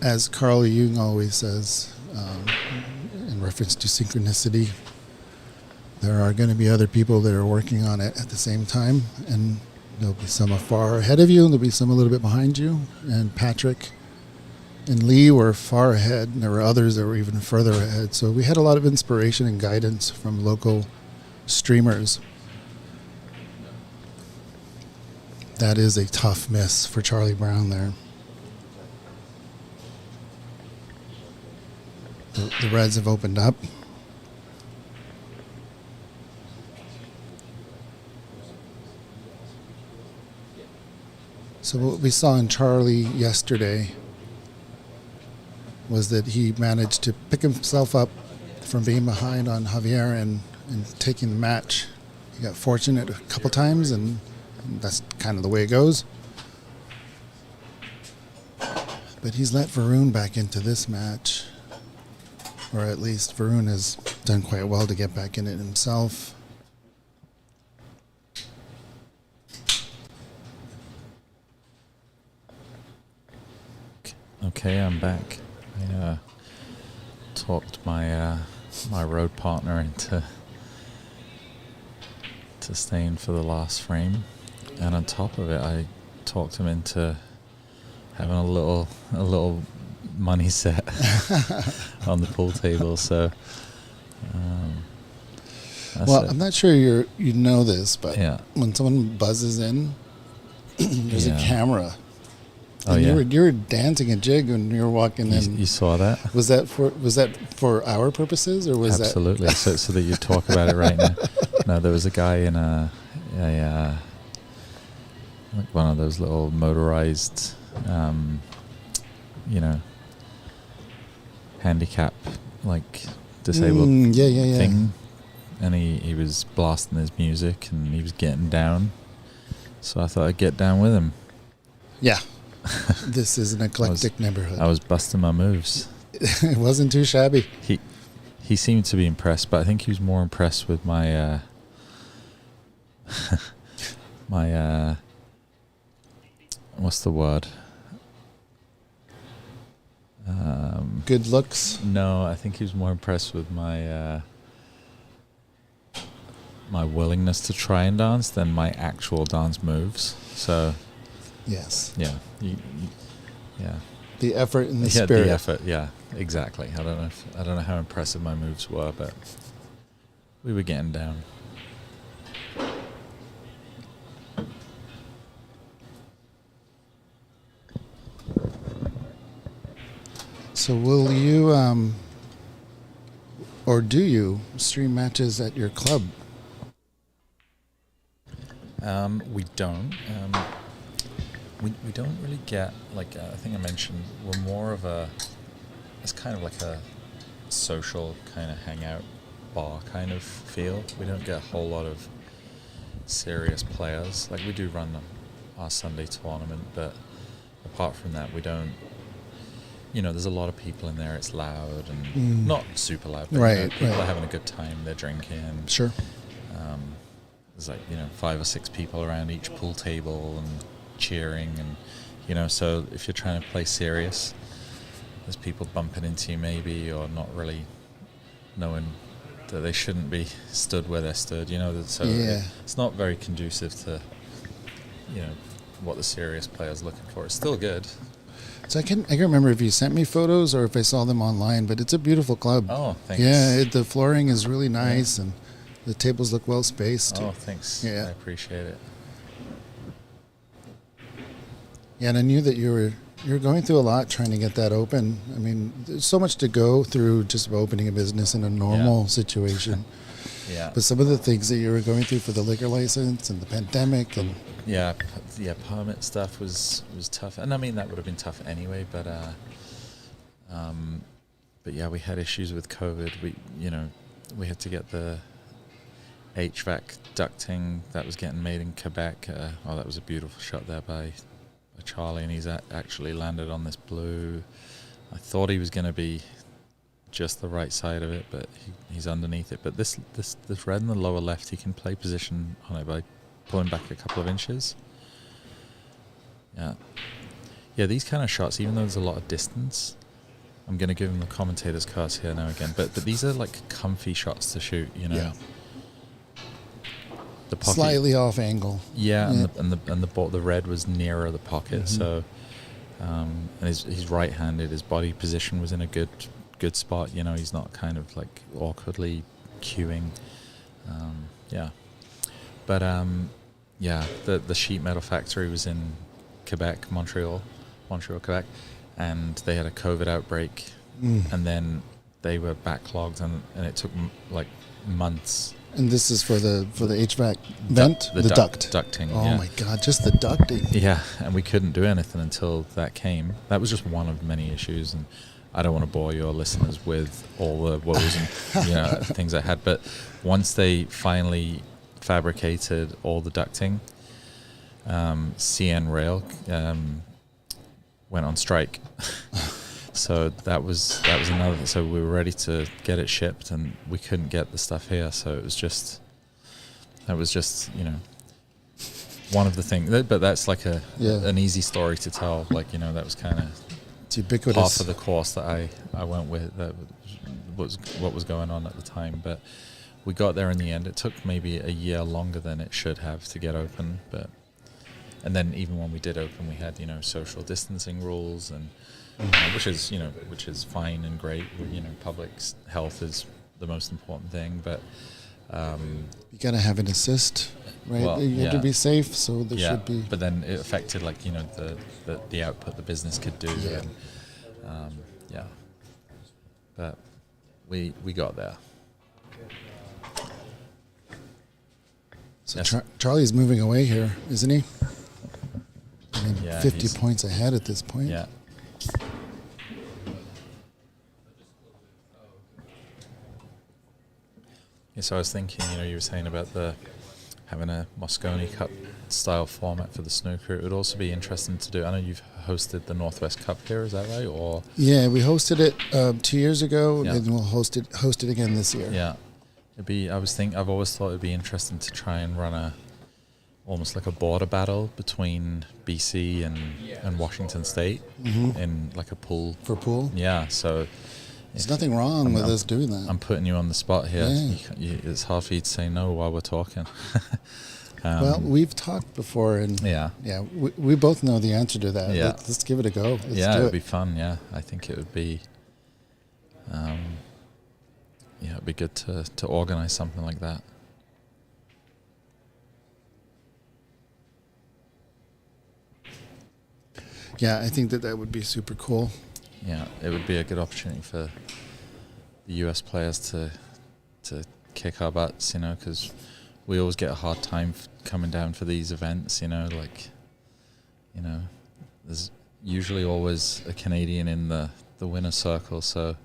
as Carl Jung always says, in reference to synchronicity, there are going to be other people that are working on it at the same time. And there'll be some far ahead of you, and there'll be some a little bit behind you. And Patrick and Lee were far ahead, and there were others that were even further ahead. So we had a lot of inspiration and guidance from local streamers. That is a tough miss for Charlie Brown there. The Reds have opened up. So what we saw in Charlie yesterday was that he managed to pick himself up from being behind on Javier and taking the match. He got fortunate a couple times, and that's kind of the way it goes. But he's let Varun back into this match, or at least Varun has done quite well to get back in it himself. Okay, I'm back. I talked my my road partner into staying for the last frame, and on top of it, I talked him into having a little money set on the pool table. So, well, I'm not sure you know this, but yeah. when someone buzzes in, there's a camera. Oh, and yeah. you were dancing a jig when you were walking in. You saw that? Was that for our purposes, or was Absolutely. so that you talk about it right now. No, there was a guy in a like one of those little motorized, handicap, like disabled thing, and he was blasting his music and he was getting down. So I thought I'd get down with him. Yeah. This is an eclectic neighborhood. I was busting my moves. It wasn't too shabby. He seemed to be impressed, but I think he was more impressed with my my what's the word? Good looks. No, I think he was more impressed with my my willingness to try and dance than my actual dance moves. So yes. Yeah. Yeah. The effort and the Yeah, spirit. the effort. Yeah, exactly. I don't know how impressive my moves were, but we were getting down. So will you, or do you stream matches at your club? We don't. We don't really get, like, I think I mentioned, we're more of it's kind of like a social kind of hangout bar kind of feel. We don't get a whole lot of serious players. Like, we do run our Sunday tournament, but apart from that, we don't, there's a lot of people in there. It's loud and not super loud, but people are having a good time. They're drinking. Sure. There's like, 5 or 6 people around each pool table and cheering, and so if you're trying to play serious, there's people bumping into you maybe, or not really knowing that they shouldn't be stood where they're stood, so it's not very conducive to what the serious player's looking for. It's still good. So I can remember if you sent me photos or if I saw them online, but it's a beautiful club. Oh, thanks. Yeah, the flooring is really nice, and the tables look well spaced. Oh, thanks. Yeah. I appreciate it. Yeah, and I knew that you were going through a lot trying to get that open. I mean, there's so much to go through just opening a business in a normal situation. Yeah. But some of the things that you were going through for the liquor license and the pandemic and permit stuff was tough, and I mean that would have been tough anyway. But yeah, we had issues with COVID. We had to get the HVAC ducting that was getting made in Quebec. That was a beautiful shot there by Charlie, and he's actually landed on this blue. I thought he was going to be just the right side of it, but he's underneath it. But this red in the lower left, he can play position on it by pulling back a couple of inches. Yeah, these kind of shots, even though there's a lot of distance, I'm going to give him the commentator's curse here now again, but these are like comfy shots to shoot, Yeah. The pocket, slightly off angle. Yeah, and the red was nearer the pocket, so and he's right-handed. His body position was in a good spot. He's not kind of like awkwardly cueing. But the sheet metal factory was in Quebec, Montreal, Quebec, and they had a COVID outbreak, and then they were backlogged, and it took like months. And this is for the HVAC vent? The duct. Ducting. Oh my God, just the ducting. Yeah, and we couldn't do anything until that came. That was just one of many issues, and I don't want to bore your listeners with all the woes and things I had, but once they finally fabricated all the ducting, CN Rail went on strike. So that was another. So we were ready to get it shipped, and we couldn't get the stuff here. So that was just one of the things. But that's like an easy story to tell. Like that was kind of ubiquitous. Half of the course that I went with. That was what was going on at the time. But we got there in the end. It took maybe a year longer than it should have to get open. And then even when we did open, we had social distancing rules and. Which is fine and great. Public health is the most important thing, but you gotta have an assist, right? Well, you have to be safe, so there should be. But then it affected the output the business could do, and but we got there. So Charlie's moving away here, isn't he? 50 he's points ahead at this point. Yeah. Yeah, so I was thinking, you were saying about having a Moscone Cup style format for the snooker. It would also be interesting to do. I know you've hosted the Northwest Cup here, is that right? Or yeah, we hosted it 2 years ago, and we'll host it again this year. Yeah, I've always thought it'd be interesting to try and run almost like a border battle between BC and Washington State in like a pool. For pool? Yeah, so there's nothing wrong with us doing that. I'm putting you on the spot here. Yeah. It's hard for you to say no while we're talking. Well, we've talked before, and we both know the answer to that. Yeah. Let's give it a go. It would be fun. Yeah, I think it would be. It'd be good to organize something like that. Yeah, I think that would be super cool. Yeah, it would be a good opportunity for the US players to kick our butts, because we always get a hard time coming down for these events, there's usually always a Canadian in the winner's circle, so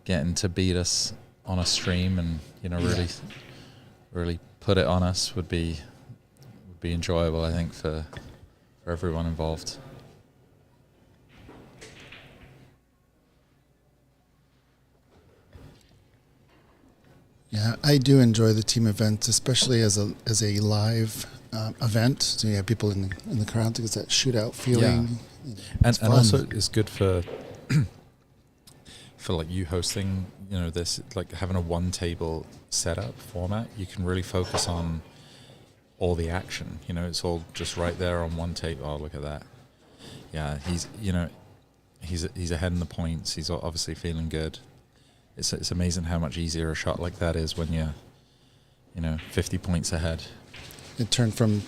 getting to beat us on a stream and, really put it on us would be enjoyable, I think, for everyone involved. Yeah, I do enjoy the team events, especially as a live event. So you have people in the crowd to get that shootout feeling. Yeah. And also it's good for like you hosting, this, like having a one table setup format. You can really focus on all the action. It's all just right there on one table. Oh, look at that. Yeah, he's ahead in the points. He's obviously feeling good. It's amazing how much easier a shot like that is when you're 50 points ahead. It turned from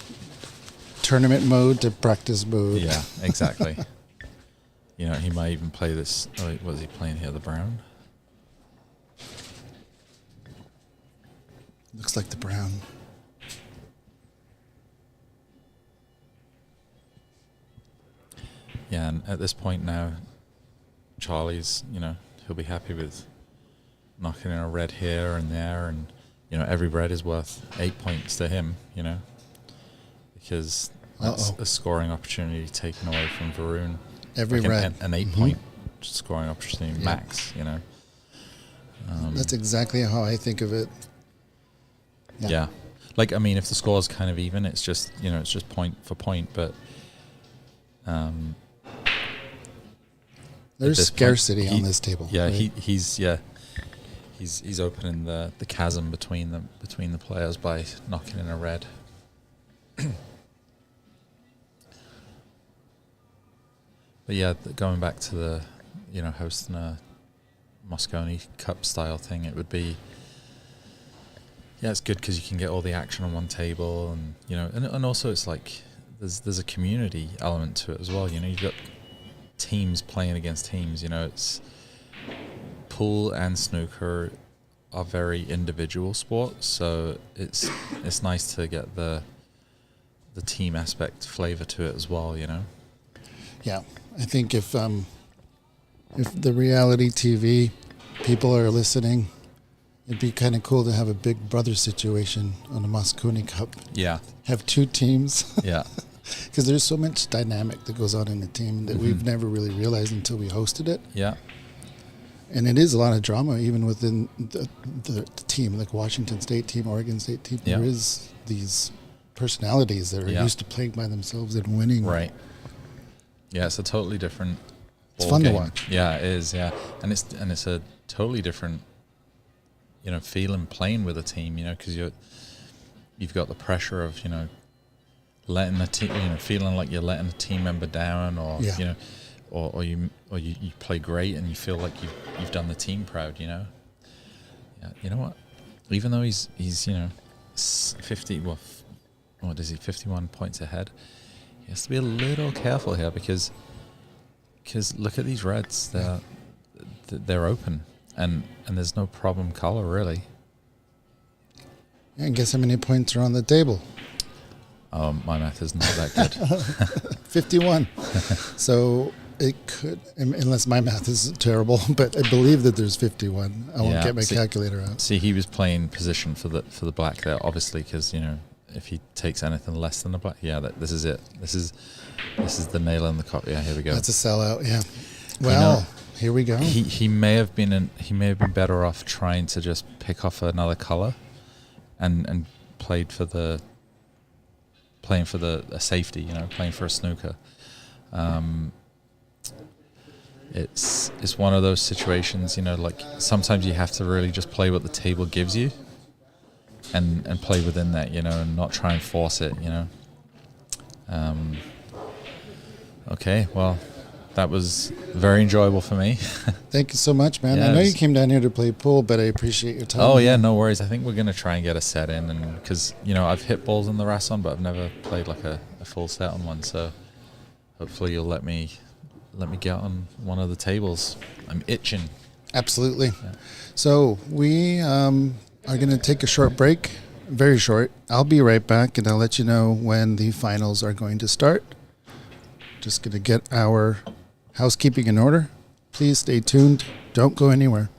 tournament mode to practice mode. Yeah, exactly. He might even play this. Oh, what is he playing here? The brown? Looks like the brown. Yeah, and at this point now, Charlie's, he'll be happy with knocking in a red here and there, and every red is worth 8 points to him, because that's a scoring opportunity taken away from Varun. Every like red, an 8 point scoring opportunity max. That's exactly how I think of it. Yeah, like if the score's kind of even, it's just it's just point for point, but there's scarcity on this table. Yeah, right? He's opening the chasm between the players by knocking in a red. But yeah, going back to the hosting a Moscone Cup style thing, it would be it's good because you can get all the action on one table, and and also it's like there's a community element to it as well. You've got teams playing against teams. It's pool and snooker are very individual sports, so it's nice to get the team aspect flavor to it as well. Yeah, I think if if the reality TV people are listening, it'd be kind of cool to have a big brother situation on the Mosconi Cup. Yeah. Have two teams. Yeah. Because there's so much dynamic that goes on in the team that we've never really realized until we hosted it. Yeah. And it is a lot of drama even within the team, like Washington State team, Oregon State team. Yeah. There is these personalities that are used to playing by themselves and winning. Right. Yeah, it's a totally different It's ball fun game. to watch. Yeah, it is, yeah. And it's a totally different, feeling playing with a team, because you've got the pressure of, letting the team, feeling like you're letting a team member down, or or you play great and you feel like you've done the team proud, Yeah, you know what? Even though he's 50, what is he? 51 points ahead. He has to be a little careful here because look at these reds. They're open and there's no problem color really. Yeah, and guess how many points are on the table? My math is not that good. 51. So it could, unless my math is terrible, but I believe that there's 51. I won't get my calculator out. See, he was playing position for the black there, obviously, because if he takes anything less than the black, this is it. This is the nail in the coffin. Yeah, here we go. That's a sellout. Yeah. Well, here we go. He may have been better off trying to just pick off another color, and playing for a safety. Playing for a snooker. It's one of those situations. Like sometimes you have to really just play what the table gives you, and play within that. And not try and force it. Okay, well, that was very enjoyable for me. Thank you so much, man. Yeah, I know you came down here to play pool, but I appreciate your time. Oh, yeah, no worries. I think we're going to try and get a set in, and because, I've hit balls in the Rasson, but I've never played like a full set on one, so hopefully you'll let me get on one of the tables. I'm itching. Absolutely. Yeah. So we are going to take a short break, very short. I'll be right back, and I'll let you know when the finals are going to start. Just going to get our housekeeping in order. Please stay tuned. Don't go anywhere.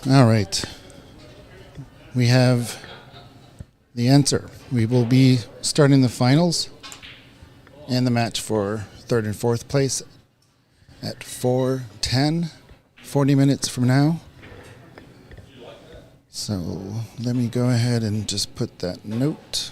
All right. We have the answer. We will be starting the finals and the match for third and fourth place at 4:10, 40 minutes from now. So let me go ahead and just put that note.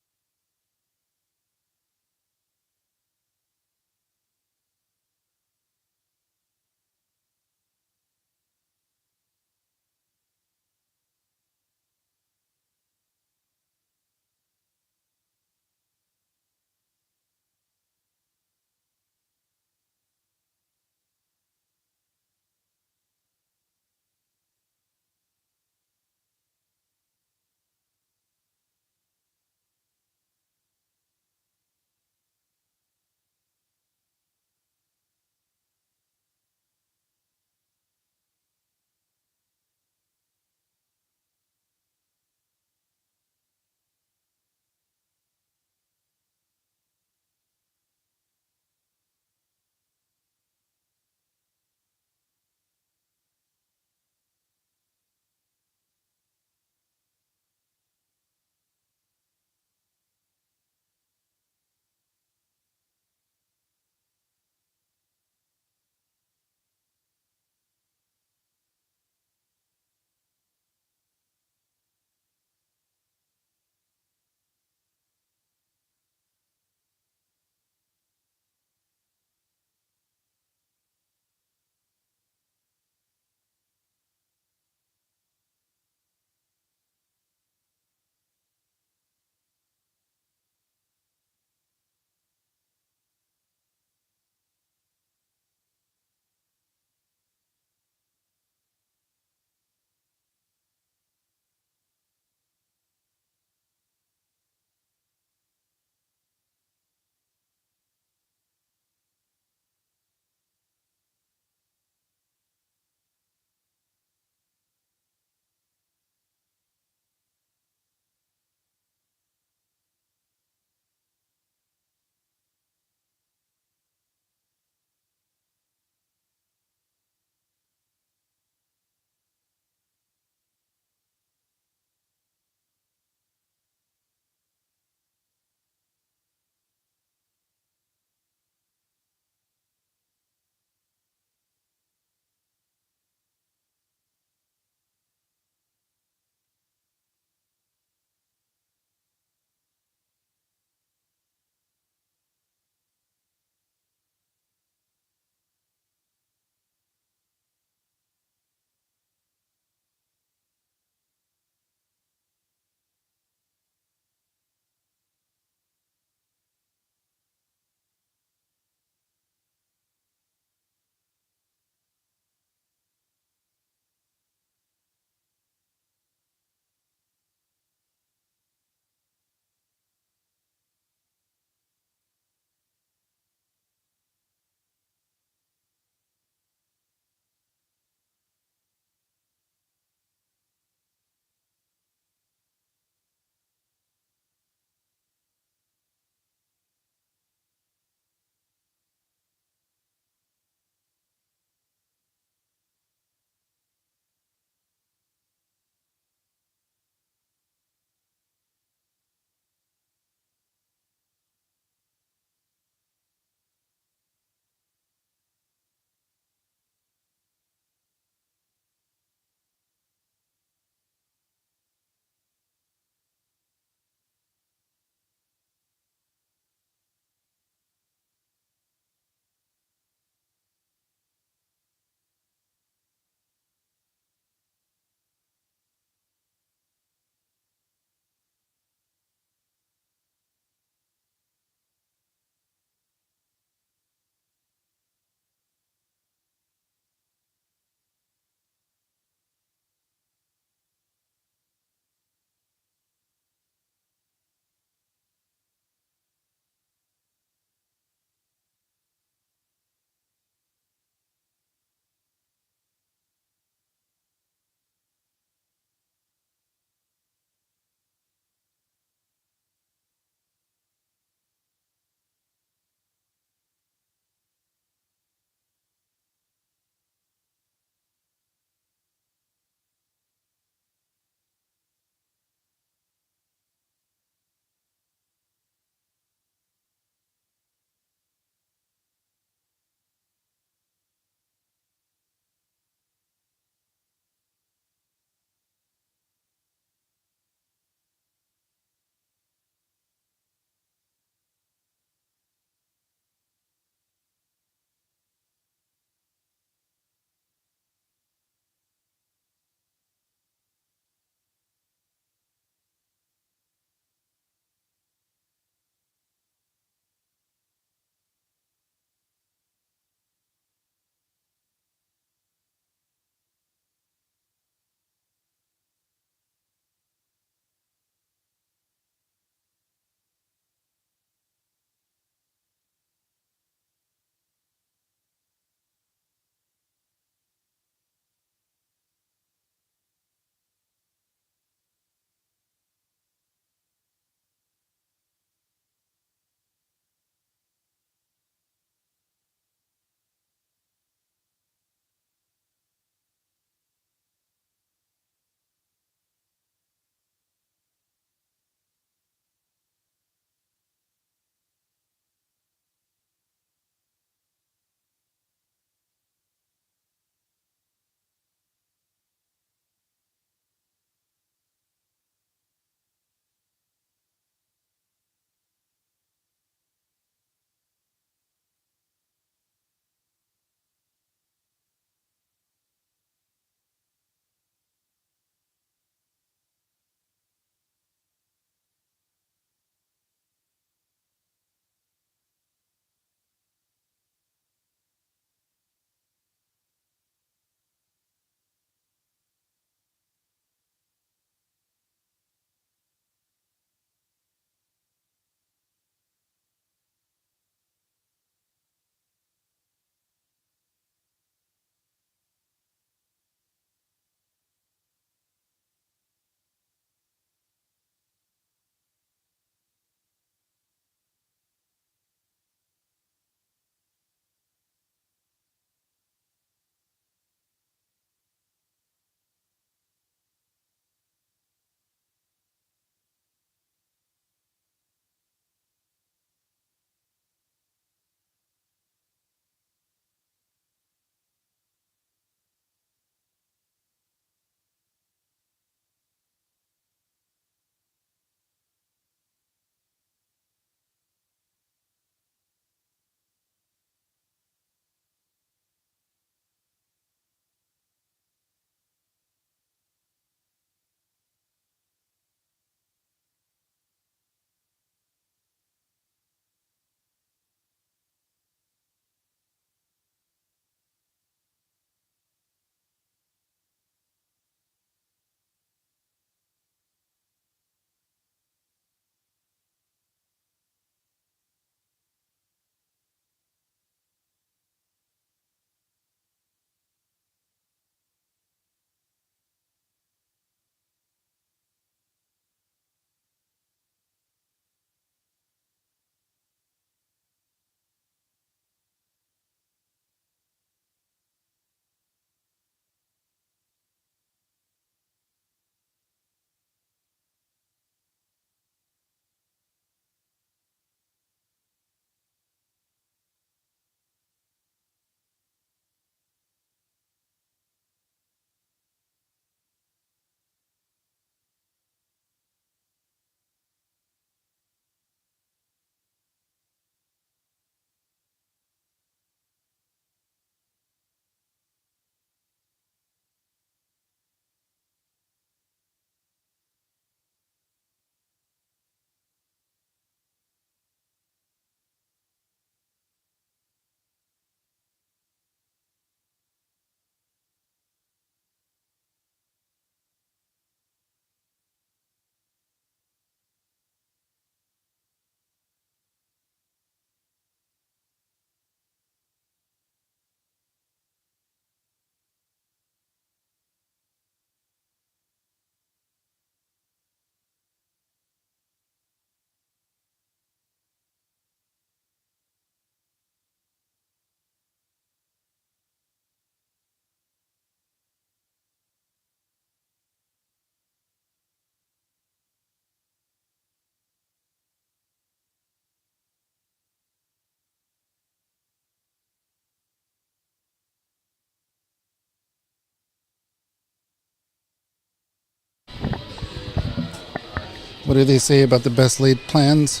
What do they say about the best laid plans?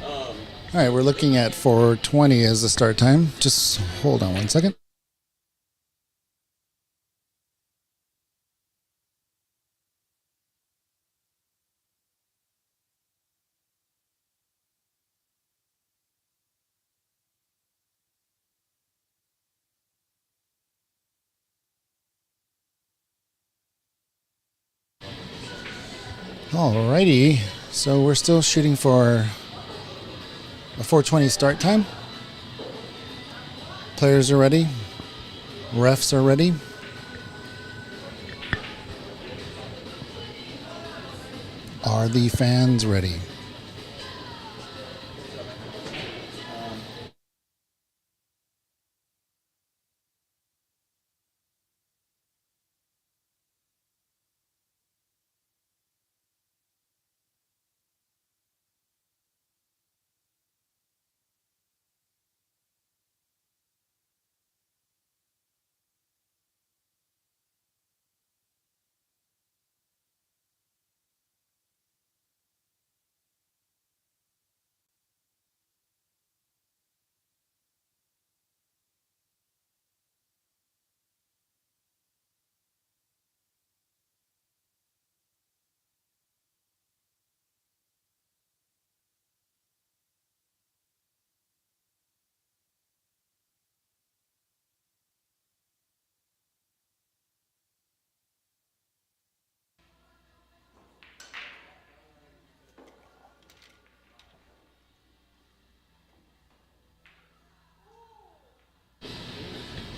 All right, we're looking at 4:20 as the start time. Just hold on one second. Alrighty, so we're still shooting for a 4:20 start time. Players are ready. Refs are ready. Are the fans ready?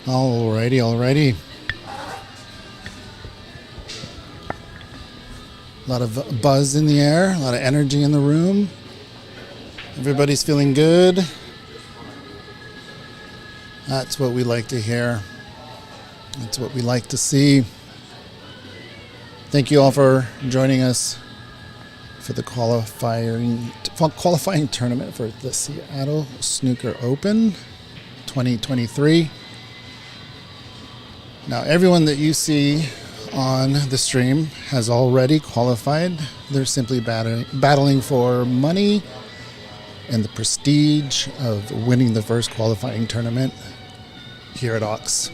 Alrighty. A lot of buzz in the air, a lot of energy in the room. Everybody's feeling good. That's what we like to hear. That's what we like to see. Thank you all for joining us for the qualifying tournament for the Seattle Snooker Open 2023. Now, everyone that you see on the stream has already qualified. They're simply battling for money and the prestige of winning the first qualifying tournament here at Ox.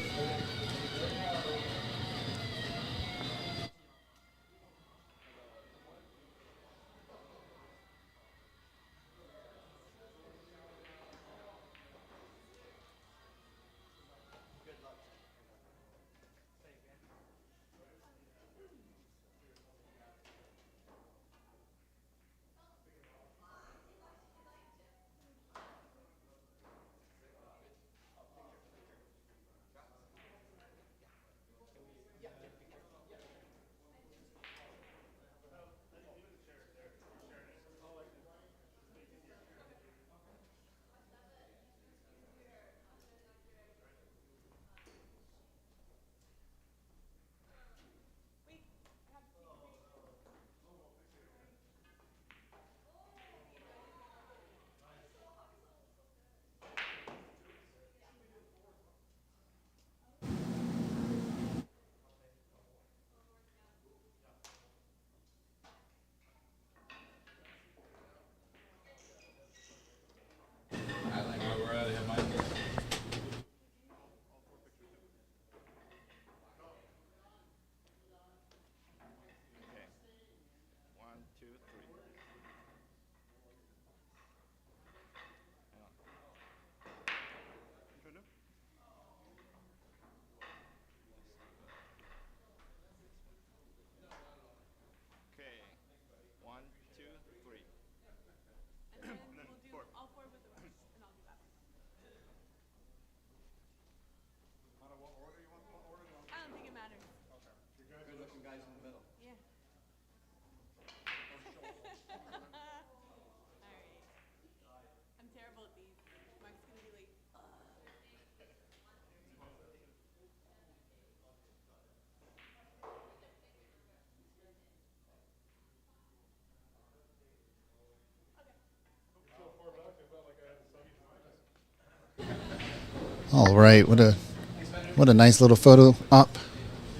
All right, what a nice little photo op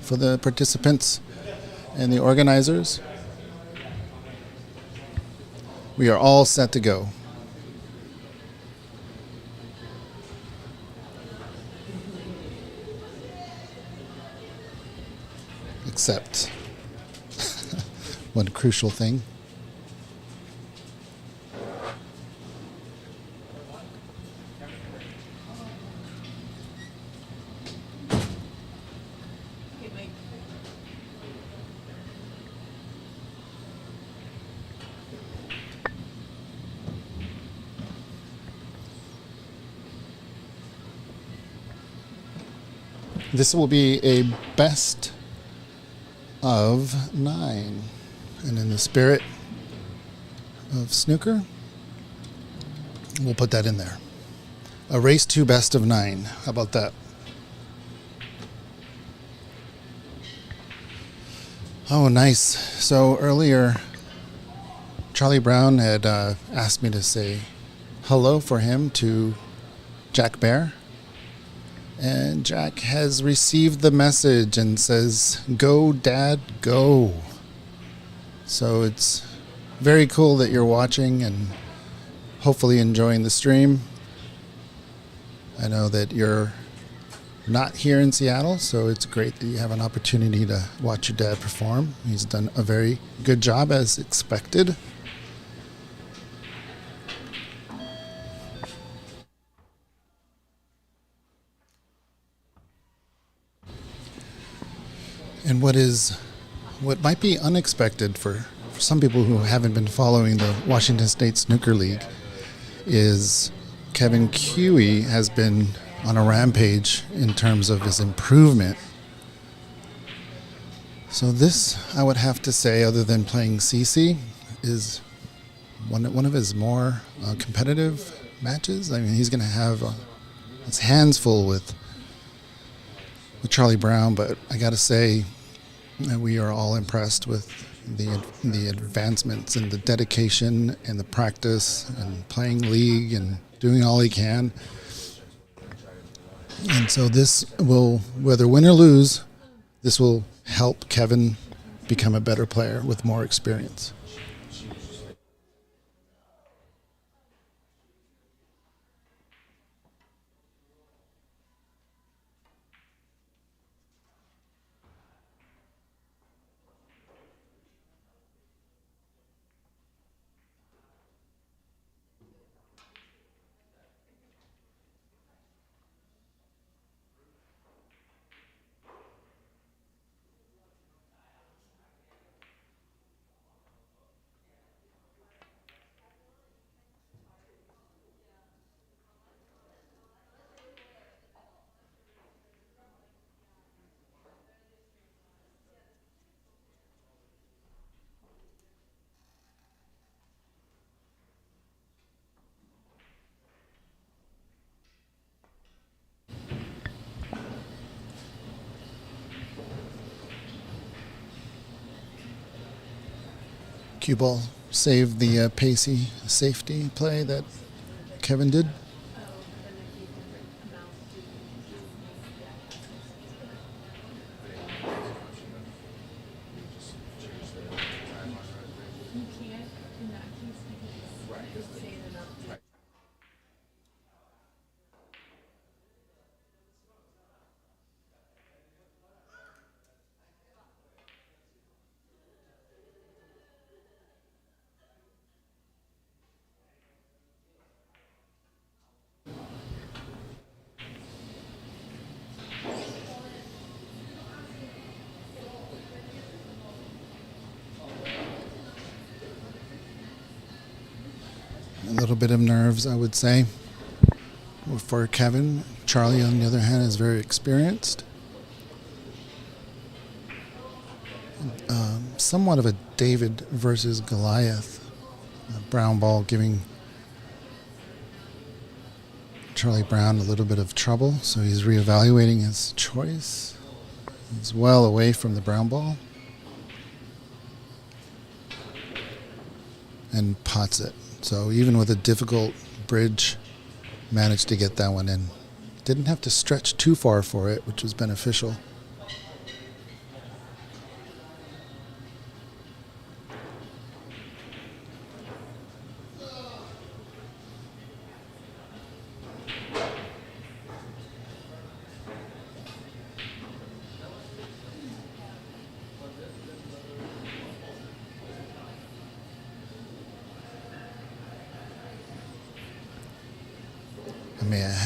for the participants and the organizers. We are all set to go. Except one crucial thing. This will be a best of 9. And in the spirit of snooker, we'll put that in there. A race to best of 9. How about that? Oh, nice. So earlier, Charlie Brown had asked me to say hello for him to Jack Bear. And Jack has received the message and says, "Go, Dad, go." So it's very cool that you're watching and hopefully enjoying the stream. I know that you're not here in Seattle, so it's great that you have an opportunity to watch your dad perform. He's done a very good job as expected. And what might be unexpected for some people who haven't been following the Washington State Snooker League is Kevin Cue has been on a rampage in terms of his improvement. So this, I would have to say, other than playing CC, is one of his more competitive matches. I mean, he's going to have his hands full with Charlie Brown, but I got to say that we are all impressed with the advancements and the dedication and the practice and playing league and doing all he can. And so this will, whether win or lose, this will help Kevin become a better player with more experience. Cue ball saved the pacey safety play that Kevin did. A little bit of nerves, I would say, for Kevin. Charlie, on the other hand, is very experienced. Somewhat of a David versus Goliath. A brown ball giving Charlie Brown a little bit of trouble, so he's reevaluating his choice. He's well away from the brown ball. And pots it. So even with a difficult bridge, managed to get that one in. Didn't have to stretch too far for it, which was beneficial.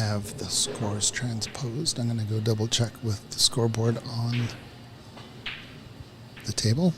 have the scores transposed. I'm going to go double check with the scoreboard on the table.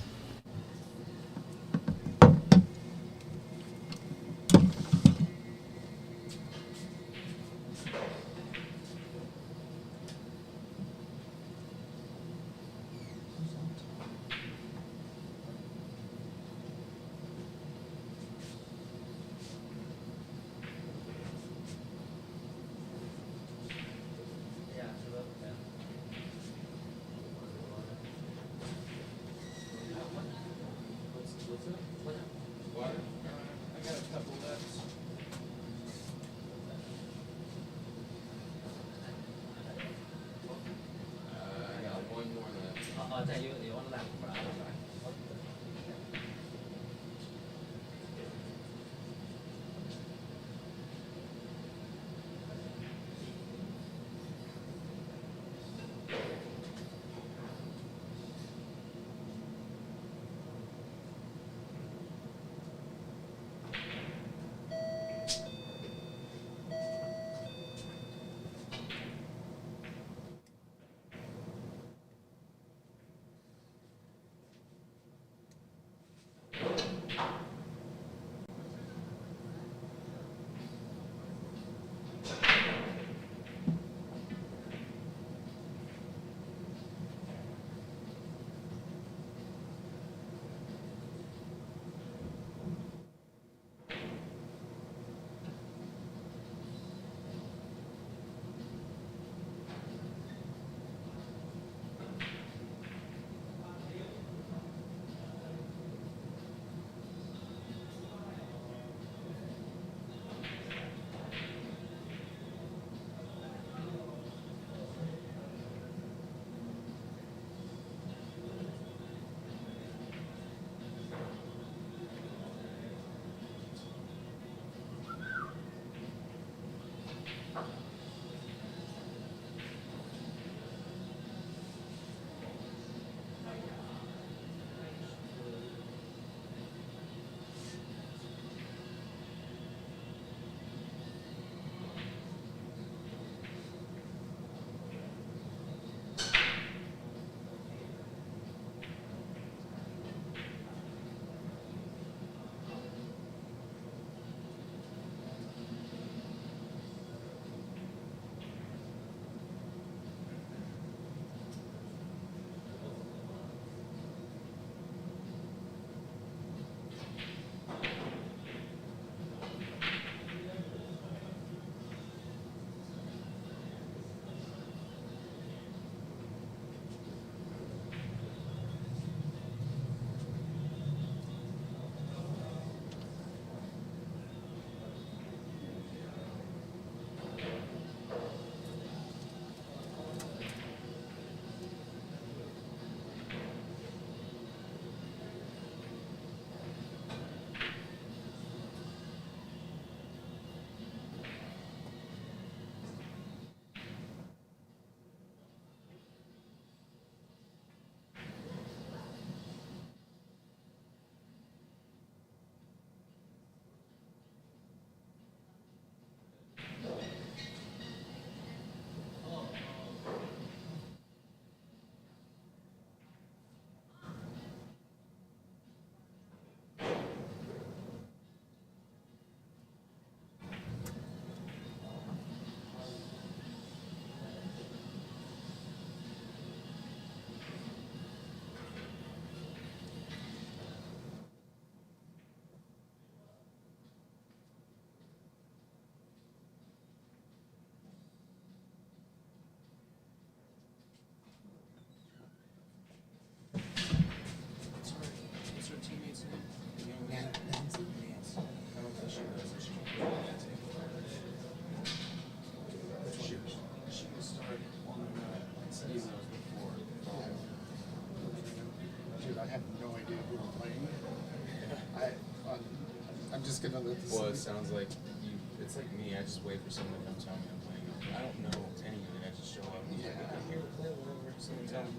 Well, it sounds like you. It's like me. I just wait for someone to come tell me I'm playing. I don't know any of it. I just show up. And yeah. Like, I'm here to play whatever. Someone tell me.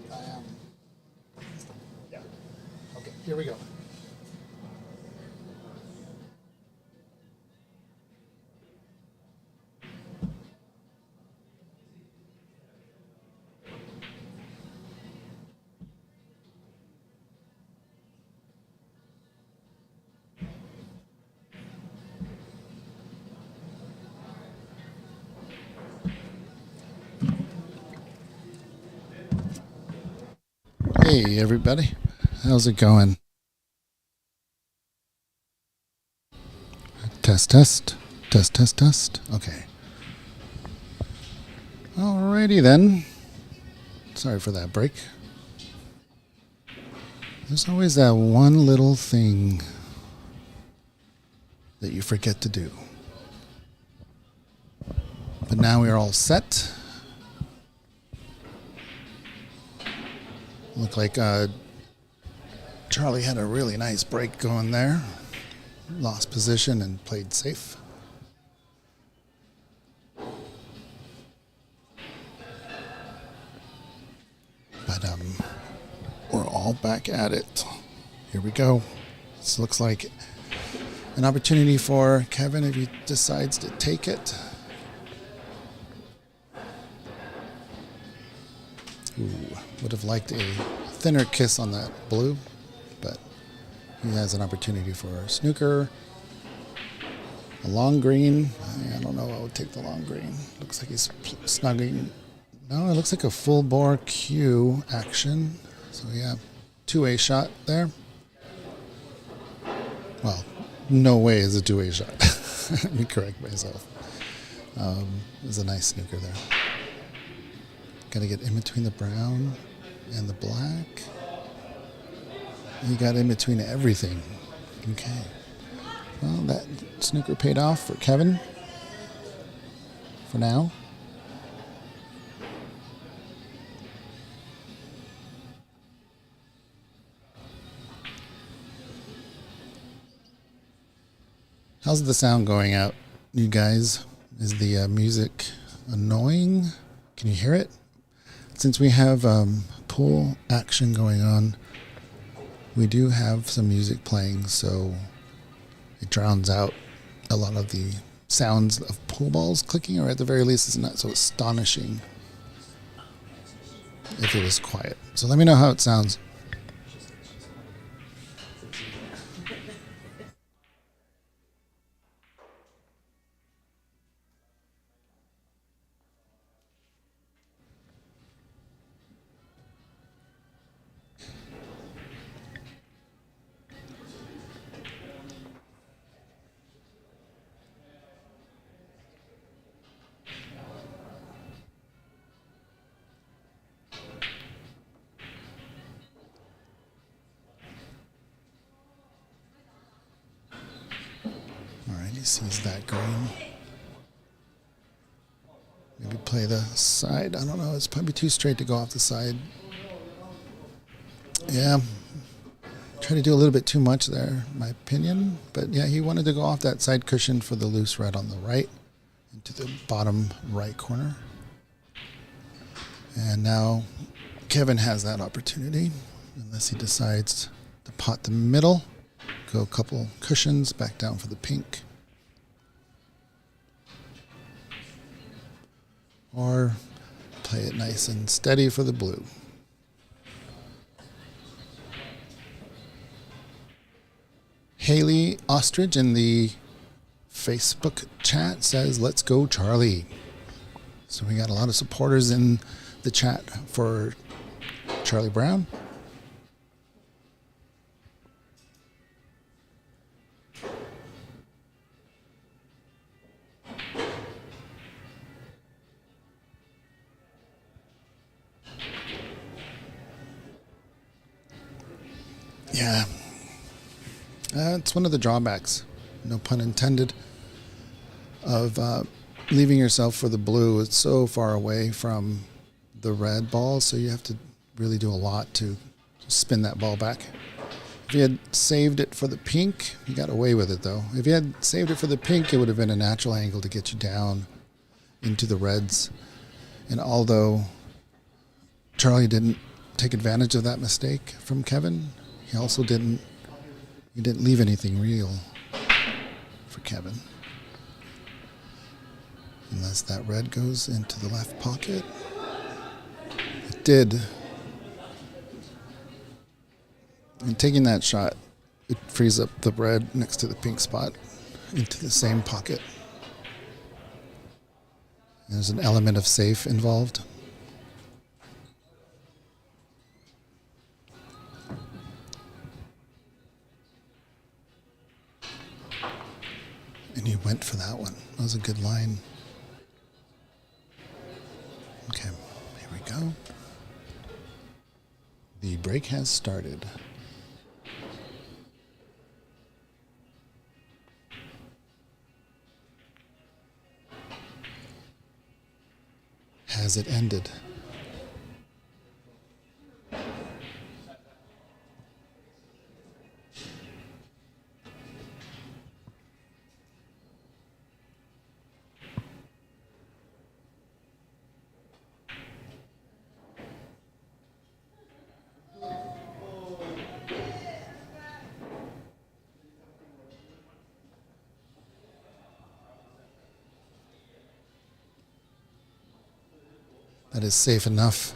Yeah. Okay, here we go. Hey, everybody. How's it going? Test, test. Test, test, test. Okay. Alrighty then. Sorry for that break. There's always that one little thing that you forget to do. But now we're all set. Look like Charlie had a really nice break going there. Lost position and played safe. But we're all back at it. Here we go. This looks like an opportunity for Kevin if he decides to take it. Ooh, would have liked a thinner kiss on that blue, but he has an opportunity for a snooker. A long green. I don't know. I would take the long green. Looks like he's snugging. No, it looks like a full bore Q action. So yeah, 2-way shot there. Well, no way is a 2-way shot. Let me correct myself. It was a nice snooker there. Got to get in between the brown and the black. You got in between everything. Okay. Well, that snooker paid off for Kevin. For now. How's the sound going out, you guys? Is the music annoying? Can you hear it? Since we have pool action going on, we do have some music playing, so it drowns out a lot of the sounds of pool balls clicking, or at the very least it's not so astonishing if it was quiet. So let me know how it sounds. He sees that green. Maybe play the side. I don't know. It's probably too straight to go off the side. Yeah. Try to do a little bit too much there, in my opinion. But yeah, he wanted to go off that side cushion for the loose red on the right into the bottom right corner. And now Kevin has that opportunity, unless he decides to pot the middle, go a couple cushions back down for the pink. Or play it nice and steady for the blue. Haley Ostrich in the Facebook chat says, "Let's go, Charlie." So we got a lot of supporters in the chat for Charlie Brown. Yeah, it's one of the drawbacks, no pun intended, of leaving yourself for the blue. It's so far away from the red ball, so you have to really do a lot to spin that ball back. If you had saved it for the pink, you got away with it though. If you had saved it for the pink, it would have been a natural angle to get you down into the reds. And although Charlie didn't take advantage of that mistake from Kevin, he also didn't leave anything real for Kevin. Unless that red goes into the left pocket. It did. And taking that shot, it frees up the red next to the pink spot into the same pocket. There's an element of safe involved. And he went for that one. That was a good line. Okay, here we go. The break has started. Has it ended? That is safe enough.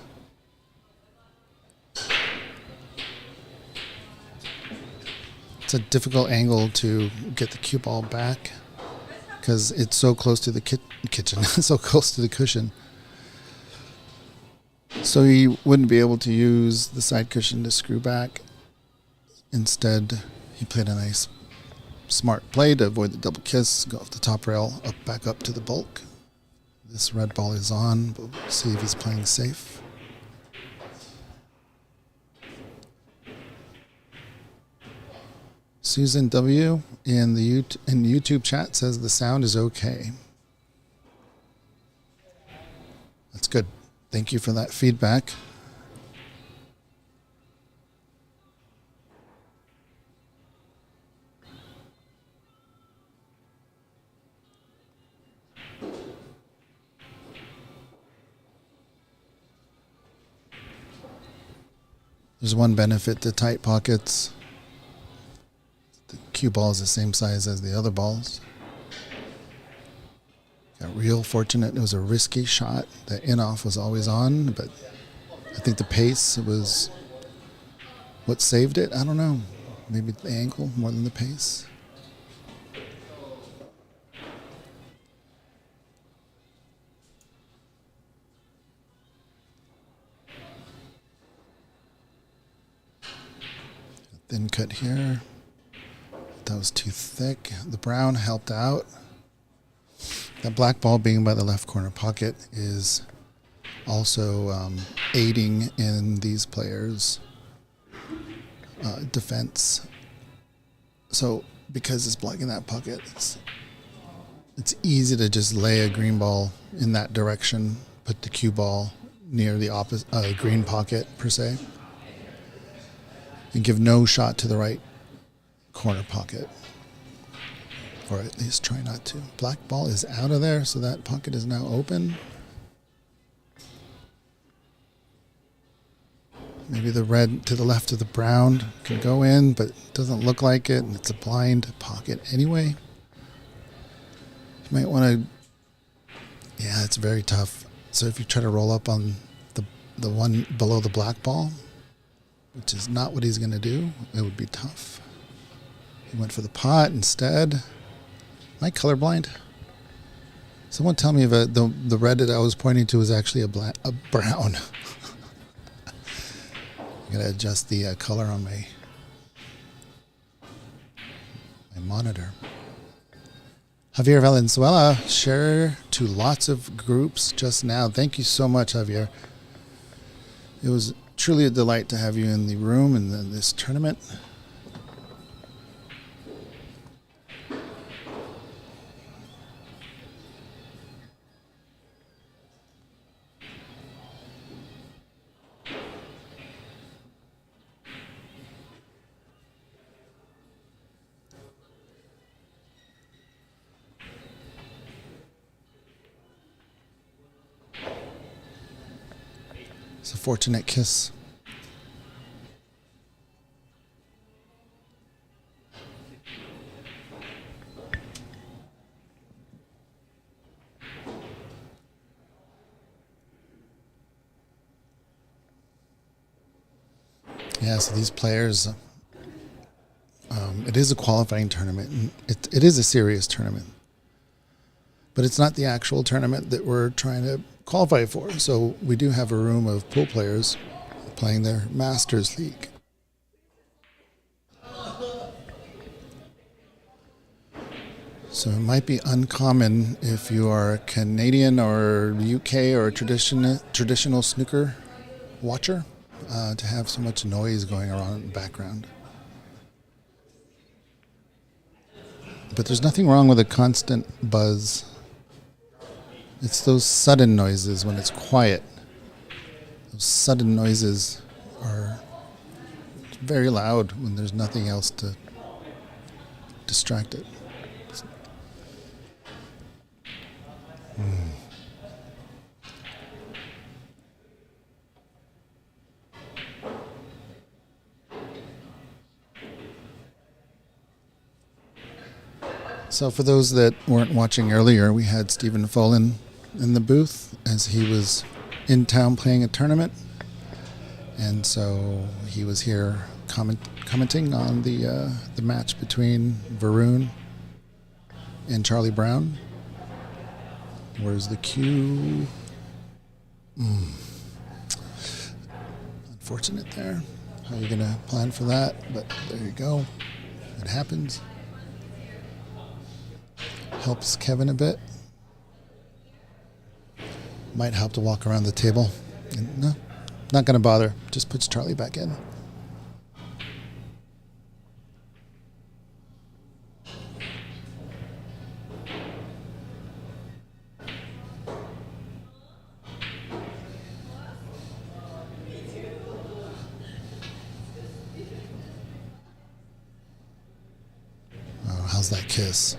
It's a difficult angle to get the cue ball back because it's so close to the kitchen, so close to the cushion. So he wouldn't be able to use the side cushion to screw back. Instead, he played a nice, smart play to avoid the double kiss, go off the top rail, back up to the bulk. This red ball is on, but we'll see if he's playing safe. Susan W. in the YouTube chat says the sound is okay. That's good. Thank you for that feedback. There's one benefit to tight pockets. The cue ball is the same size as the other balls. Got real fortunate. It was a risky shot. The in-off was always on, but I think the pace was what saved it. I don't know. Maybe the angle more than the pace. Thin cut here. That was too thick. The brown helped out. That black ball being by the left corner pocket is also aiding in these players' defense. So because it's blocking that pocket, it's easy to just lay a green ball in that direction, put the cue ball near the opposite green pocket per se, and give no shot to the right corner pocket. Or at least try not to. Black ball is out of there, so that pocket is now open. Maybe the red to the left of the brown can go in, but it doesn't look like it, and it's a blind pocket anyway. You might want to... Yeah, it's very tough. So if you try to roll up on the one below the black ball, which is not what he's going to do, it would be tough. He went for the pot instead. Am I colorblind? Someone tell me if the red that I was pointing to is actually a brown. I gotta adjust the color on my monitor. Javier Valenzuela, share to lots of groups just now. Thank you so much, Javier. It was truly a delight to have you in the room in this tournament. It's a fortunate kiss. Yeah, so these players, it is a qualifying tournament. And it is a serious tournament. But it's not the actual tournament that we're trying to qualify for. So we do have a room of pool players playing their Masters League. So it might be uncommon if you are Canadian or UK or traditional snooker watcher to have so much noise going around in the background. But there's nothing wrong with a constant buzz. It's those sudden noises when it's quiet. Those sudden noises are very loud when there's nothing else to distract it. So for those that weren't watching earlier, we had Stephen Fullen in the booth as he was in town playing a tournament. And so he was here commenting on the match between Varun and Charlie Brown. Where's the cue? Unfortunate there. How are you going to plan for that? But there you go. It happens. Helps Kevin a bit. Might help to walk around the table. And no, not going to bother. Just puts Charlie back in. Oh, how's that kiss?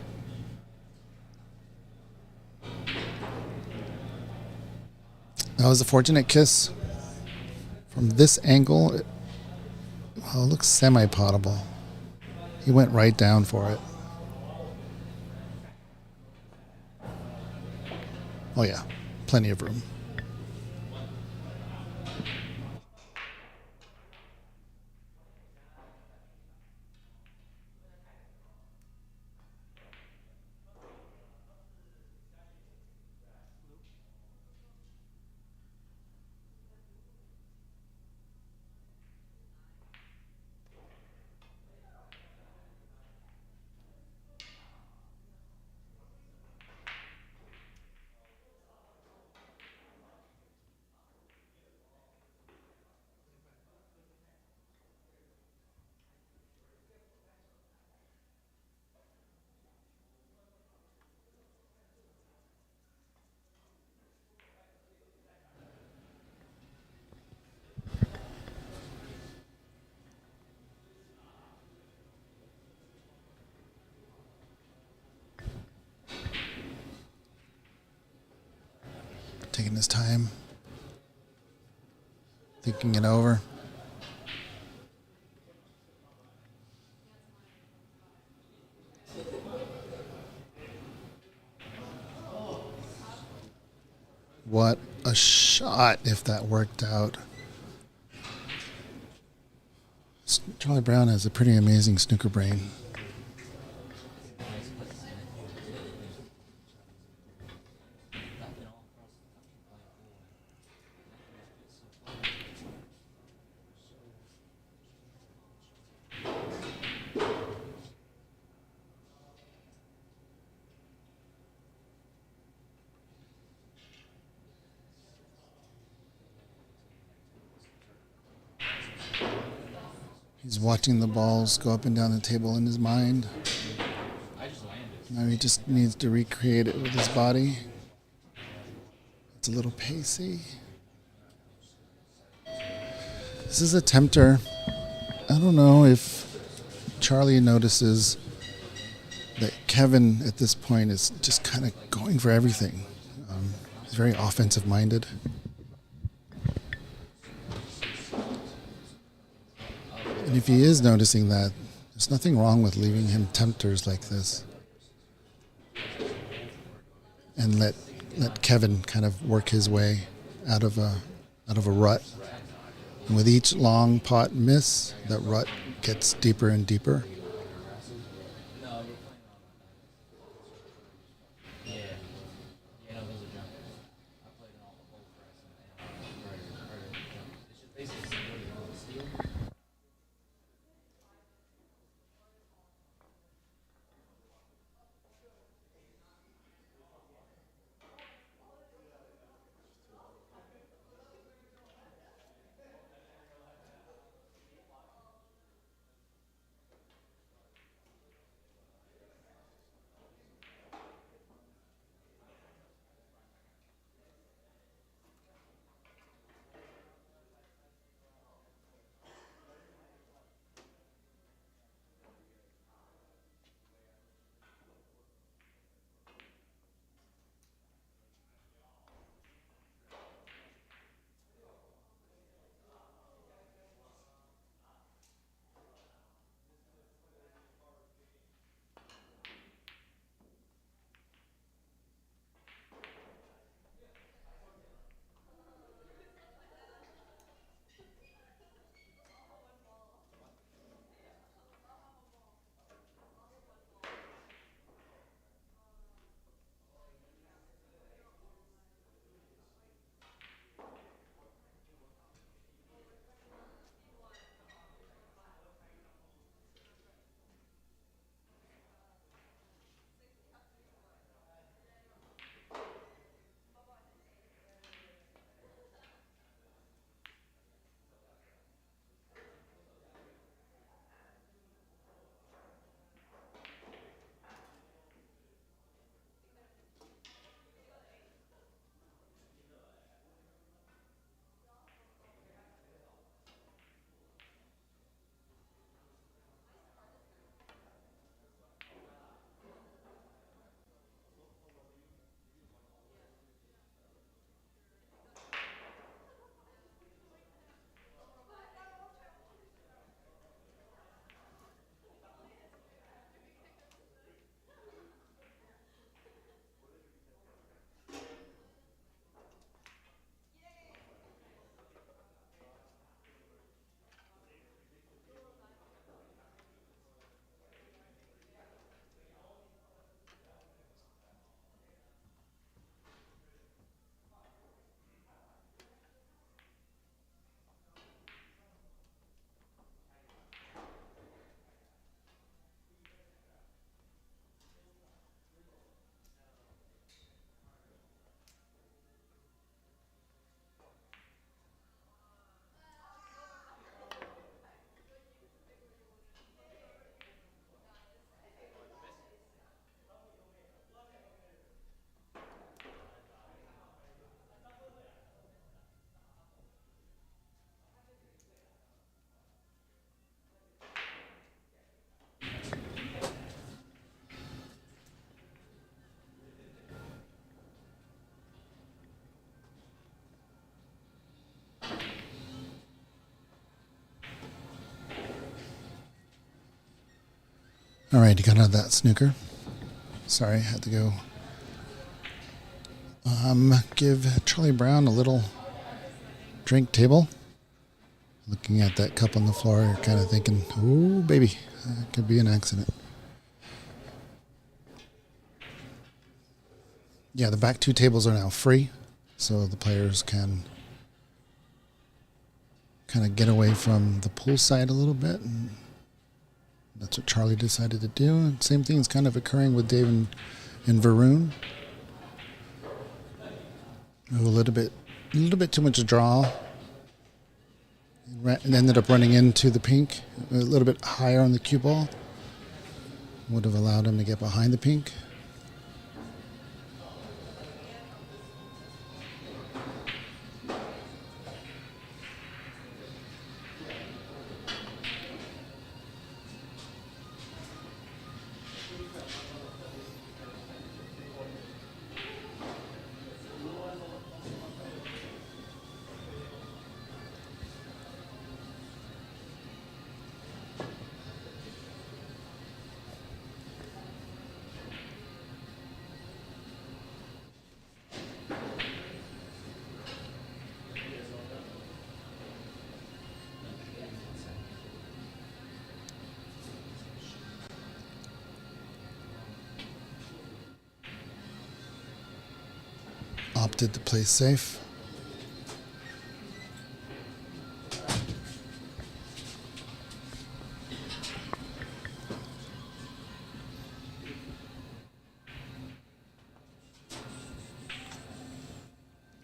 That was a fortunate kiss. From this angle, it looks semi-potable. He went right down for it. Oh yeah, plenty of room. Taking his time, thinking it over. What a shot if that worked out. Charlie Brown has a pretty amazing snooker brain. He's watching the balls go up and down the table in his mind. Now he just needs to recreate it with his body. It's a little pacey. This is a tempter. I don't know if Charlie notices that Kevin at this point is just kind of going for everything. He's very offensive minded. And if he is noticing that, there's nothing wrong with leaving him tempters like this. And let Kevin kind of work his way out of a rut. And with each long pot miss, that rut gets deeper and deeper. All right, you got out of that snooker. Sorry, I had to go. Give Charlie Brown a little drink table. Looking at that cup on the floor, you're kind of thinking, "Oh, baby, that could be an accident." Yeah, the back two tables are now free, so the players can kind of get away from the pool side a little bit, and that's what Charlie decided to do. And same thing is kind of occurring with Dave and Varun. A little bit too much draw. And ended up running into the pink a little bit higher on the cue ball. Would have allowed him to get behind the pink. Opted to play safe.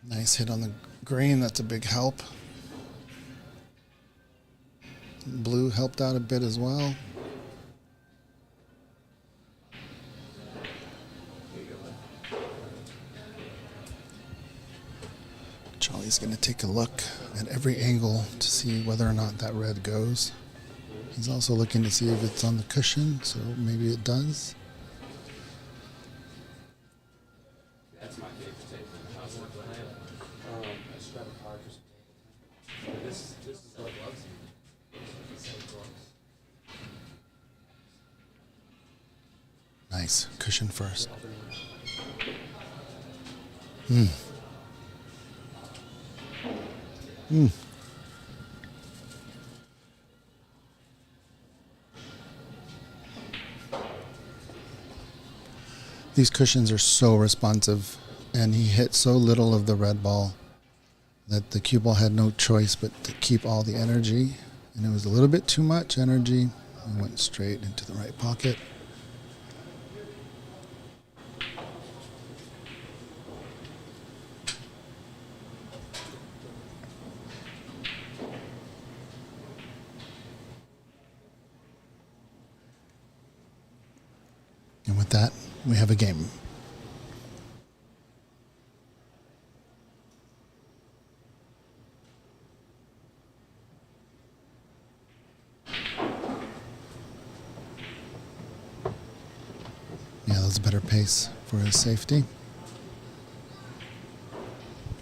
Nice hit on the green, that's a big help. Blue helped out a bit as well. Charlie's going to take a look at every angle to see whether or not that red goes. He's also looking to see if it's on the cushion, so maybe it does. That's my favorite tape in the house. I just grab a card for some tape. This is what loves you. Nice. Cushion first. These cushions are so responsive, and he hit so little of the red ball that the cue ball had no choice but to keep all the energy, and it was a little bit too much energy. It went straight into the right pocket. And with that, we have a game. Yeah, that was a better pace for his safety.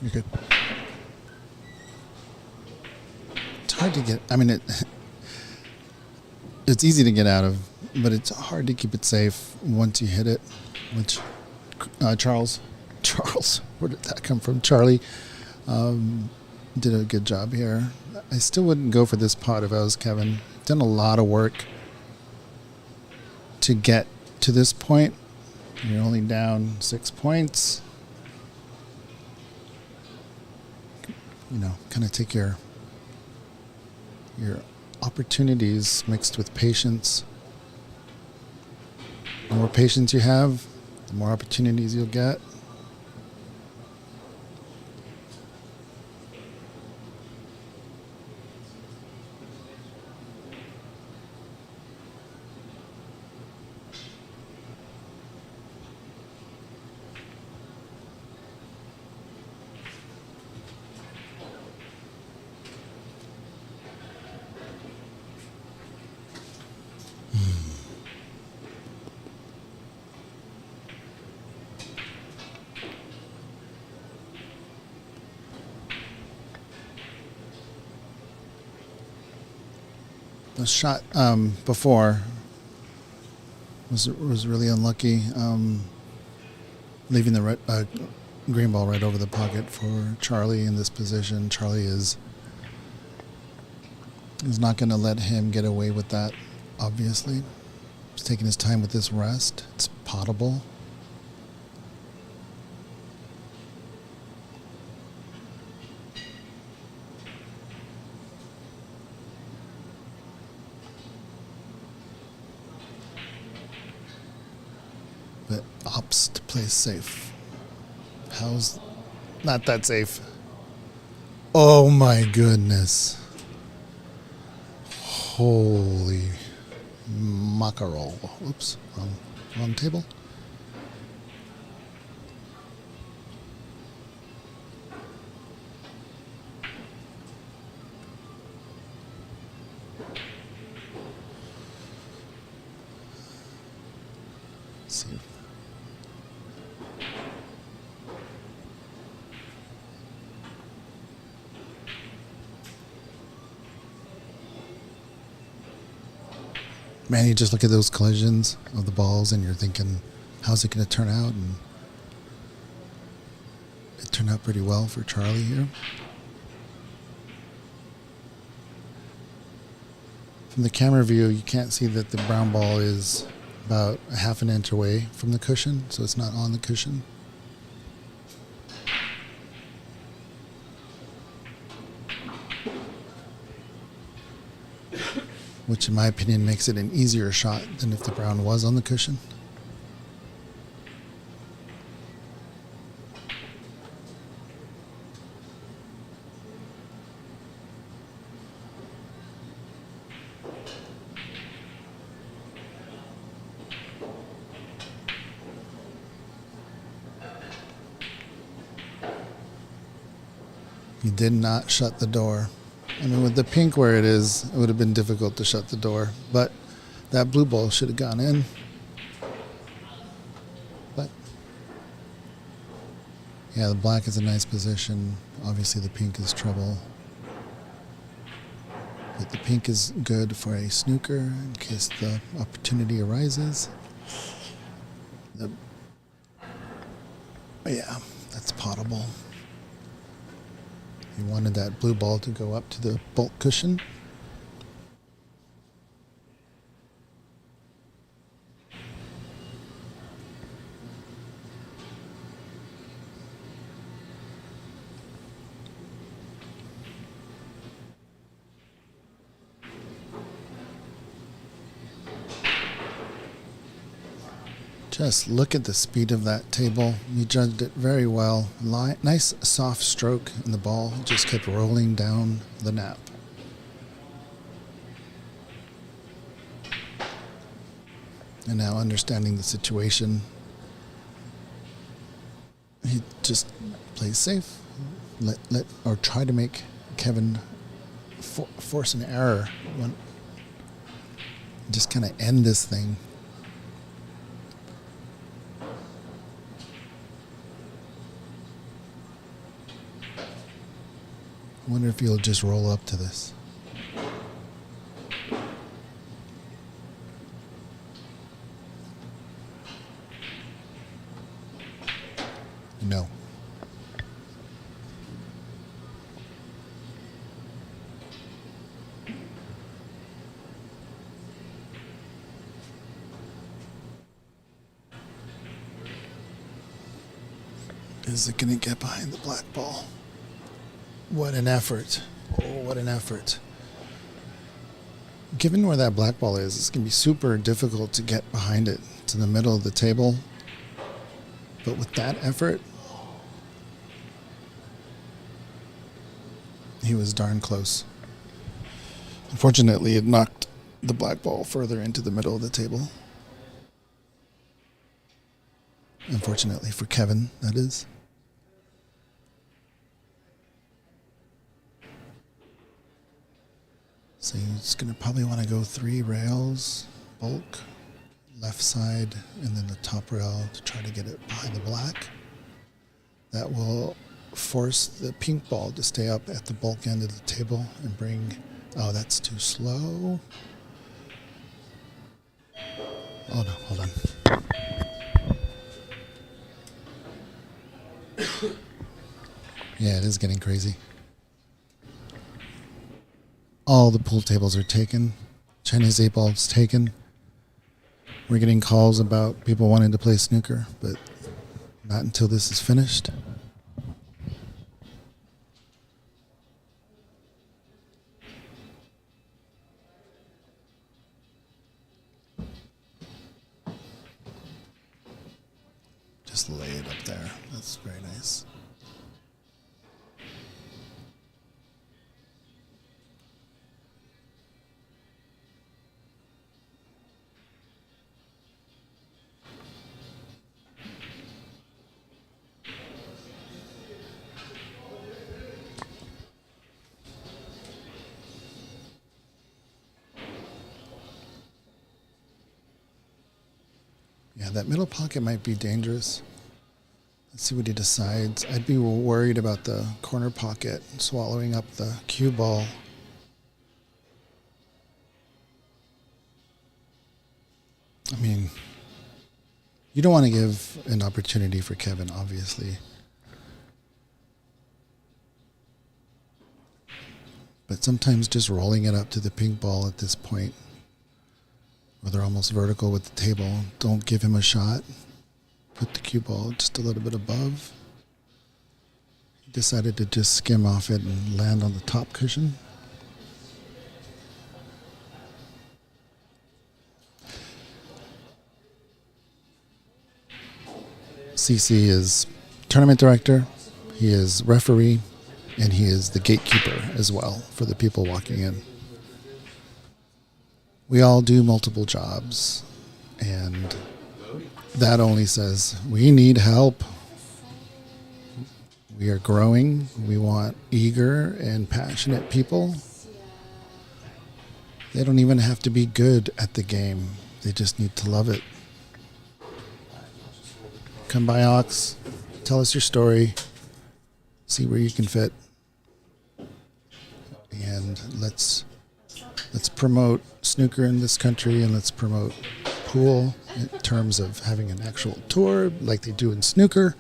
You're good. It's hard to get, it's easy to get out of, but it's hard to keep it safe once you hit it, which Charles, where did that come from? Charlie did a good job here. I still wouldn't go for this pot if I was Kevin. Done a lot of work to get to this point. You're only down 6 points. You know, kind of take your opportunities mixed with patience. The more patience you have, the more opportunities you'll get. The shot before was really unlucky, leaving the green ball right over the pocket for Charlie in this position. Charlie is not going to let him get away with that, obviously. He's taking his time with this rest. It's potable. But opts to play safe. How's not that safe? Oh my goodness. Holy mackerel. Oops, wrong table. Let's see. Man, you just look at those collisions of the balls and you're thinking, how's it going to turn out? And it turned out pretty well for Charlie here. From the camera view, you can't see that the brown ball is about a half an inch away from the cushion, so it's not on the cushion. Which in my opinion makes it an easier shot than if the brown was on the cushion. He did not shut the door. I mean, with the pink where it is, it would have been difficult to shut the door. But that blue ball should have gone in. But, yeah, the black is a nice position. Obviously, the pink is trouble. But the pink is good for a snooker in case the opportunity arises. Yeah, that's potable. He wanted that blue ball to go up to the bulk cushion. Just look at the speed of that table. You judged it very well. Nice soft stroke, and the ball just kept rolling down the nap. And now understanding the situation, he just plays safe. Or try to make Kevin force an error. Just kind of end this thing. I wonder if he'll just roll up to this. No. Is it going to get behind the black ball? What an effort. Oh, what an effort. Given where that black ball is, it's going to be super difficult to get behind it to the middle of the table. But with that effort, he was darn close. Unfortunately, it knocked the black ball further into the middle of the table. Unfortunately for Kevin, that is. So he's going to probably want to go 3 rails, bulk, left side, and then the top rail to try to get it behind the black. That will force the pink ball to stay up at the bulk end of the table and bring... Oh, that's too slow. Oh no, hold on. Yeah, it is getting crazy. All the pool tables are taken. Chinese 8-ball's taken. We're getting calls about people wanting to play snooker, but not until this is finished. Just lay it up there. That's very nice. Yeah, that middle pocket might be dangerous. Let's see what he decides. I'd be worried about the corner pocket swallowing up the cue ball. I mean, you don't want to give an opportunity for Kevin, obviously. But sometimes just rolling it up to the pink ball at this point, where they're almost vertical with the table, don't give him a shot. Put the cue ball just a little bit above. He decided to just skim off it and land on the top cushion. CC is tournament director, he is referee, and he is the gatekeeper as well for the people walking in. We all do multiple jobs, and that only says we need help. We are growing. We want eager and passionate people. They don't even have to be good at the game. They just need to love it. Come by, Ox. Tell us your story. See where you can fit. And let's promote snooker in this country, and let's promote pool in terms of having an actual tour like they do in snooker.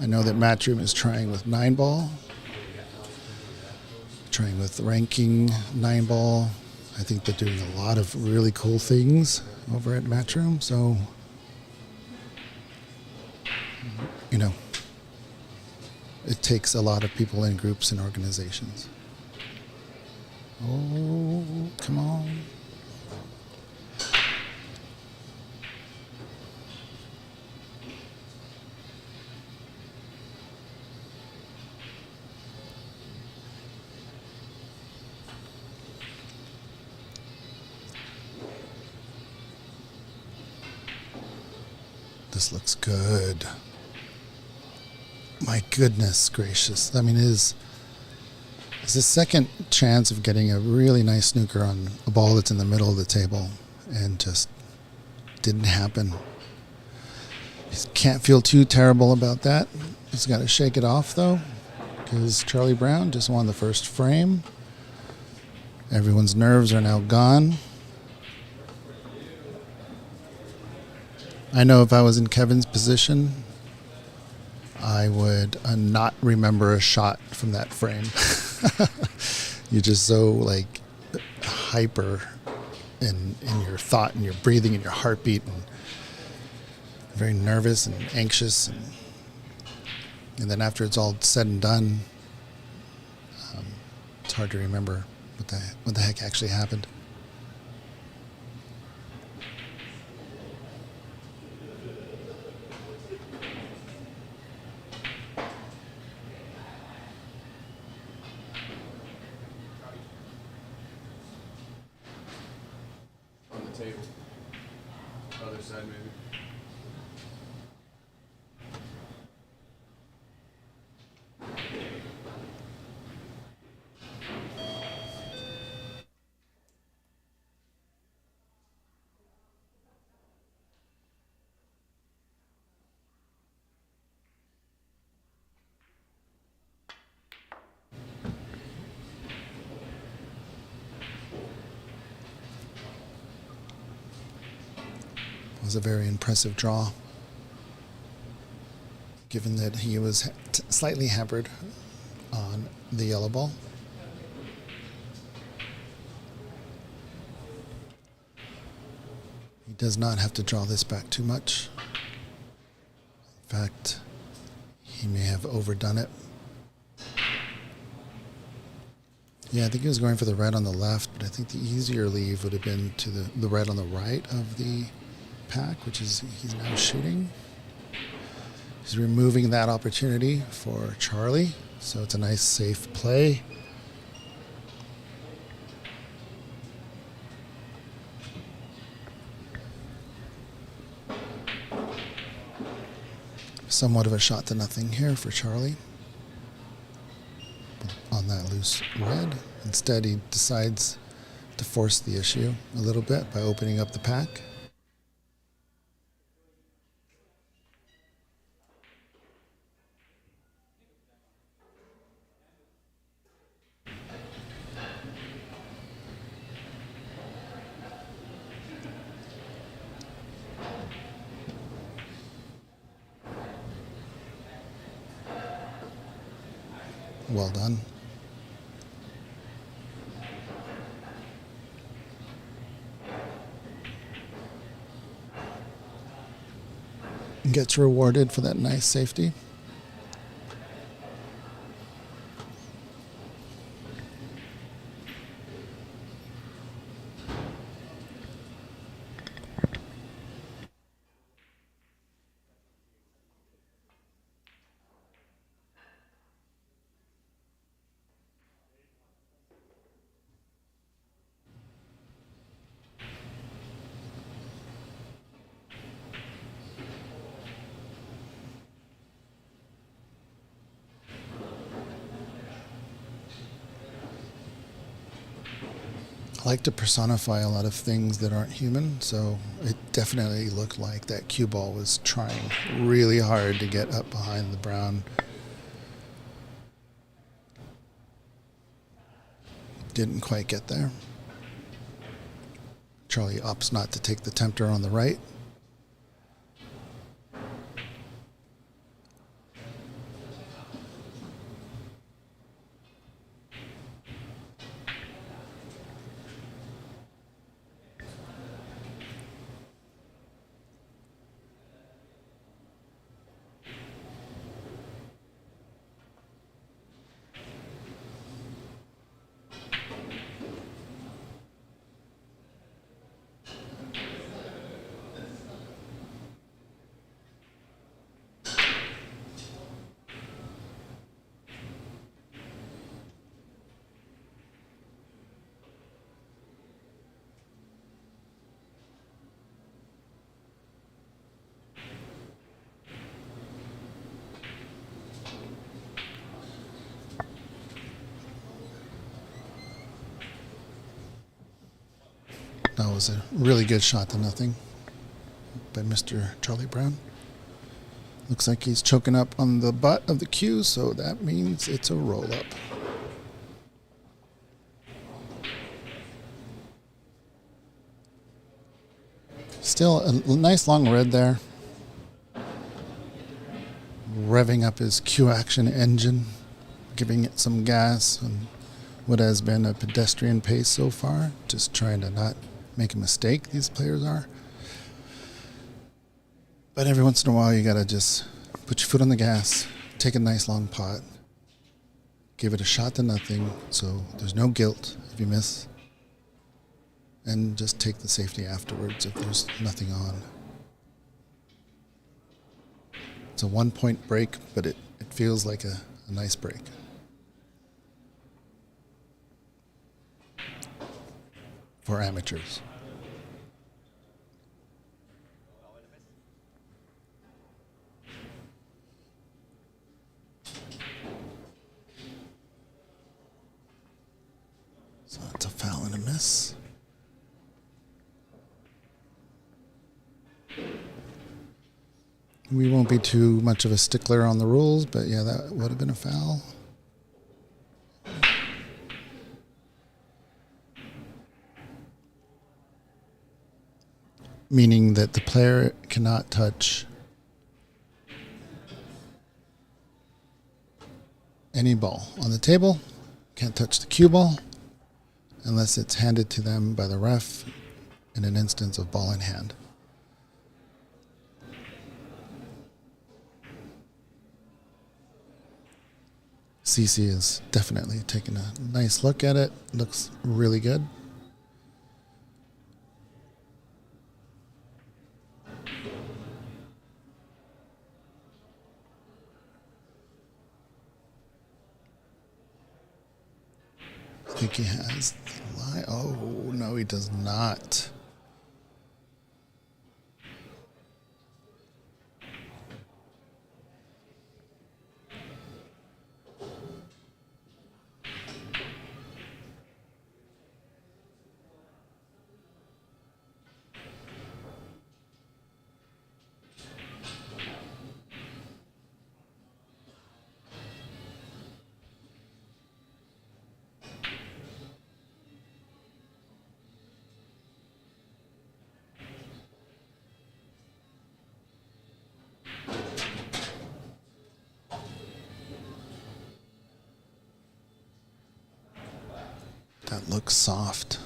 I know that Matchroom is trying with 9-ball, trying with ranking 9-ball. I think they're doing a lot of really cool things over at Matchroom. So, you know, it takes a lot of people in groups and organizations. Oh, come on. This looks good. My goodness gracious. I mean, is his second chance of getting a really nice snooker on a ball that's in the middle of the table, and just didn't happen. He can't feel too terrible about that. He's got to shake it off, though, because Charlie Brown just won the first frame. Everyone's nerves are now gone. I know if I was in Kevin's position, I would not remember a shot from that frame. You're just so like hyper in your thought and your breathing and your heartbeat, and very nervous and anxious, and then after it's all said and done, it's hard to remember what the heck actually happened. Table. Other side, maybe. was a very impressive draw, given that he was slightly hampered on the yellow ball. He does not have to draw this back too much. In fact, he may have overdone it. Yeah, I think he was going for the red on the left, but I think the easier leave would have been to the red on the right of the pack, which is he's now shooting. He's removing that opportunity for Charlie, so it's a nice safe play. Somewhat of a shot to nothing here for Charlie on that loose red. Instead, he decides to force the issue a little bit by opening up the pack. Well done. Gets rewarded for that nice safety. I like to personify a lot of things that aren't human, so it definitely looked like that cue ball was trying really hard to get up behind the brown. Didn't quite get there. Charlie opts not to take the tempter on the right. That was a really good shot to nothing by Mr. Charlie Brown. Looks like he's choking up on the butt of the cue, so that means it's a roll-up. Still a nice long red there. Revving up his cue action engine, giving it some gas on what has been a pedestrian pace so far. Just trying to not make a mistake, these players are. But every once in a while, you gotta just put your foot on the gas, take a nice long pot, give it a shot to nothing, so there's no guilt if you miss, and just take the safety afterwards if there's nothing on. It's a 1 point break, but it feels like a nice break. For amateurs. So it's a foul and a miss. We won't be too much of a stickler on the rules, but yeah, that would have been a foul. meaning that the player cannot touch any ball on the table, can't touch the cue ball unless it's handed to them by the ref in an instance of ball in hand. CC is definitely taking a nice look at it. Looks really good. I think he has the line. Oh, no, he does not. That looks soft.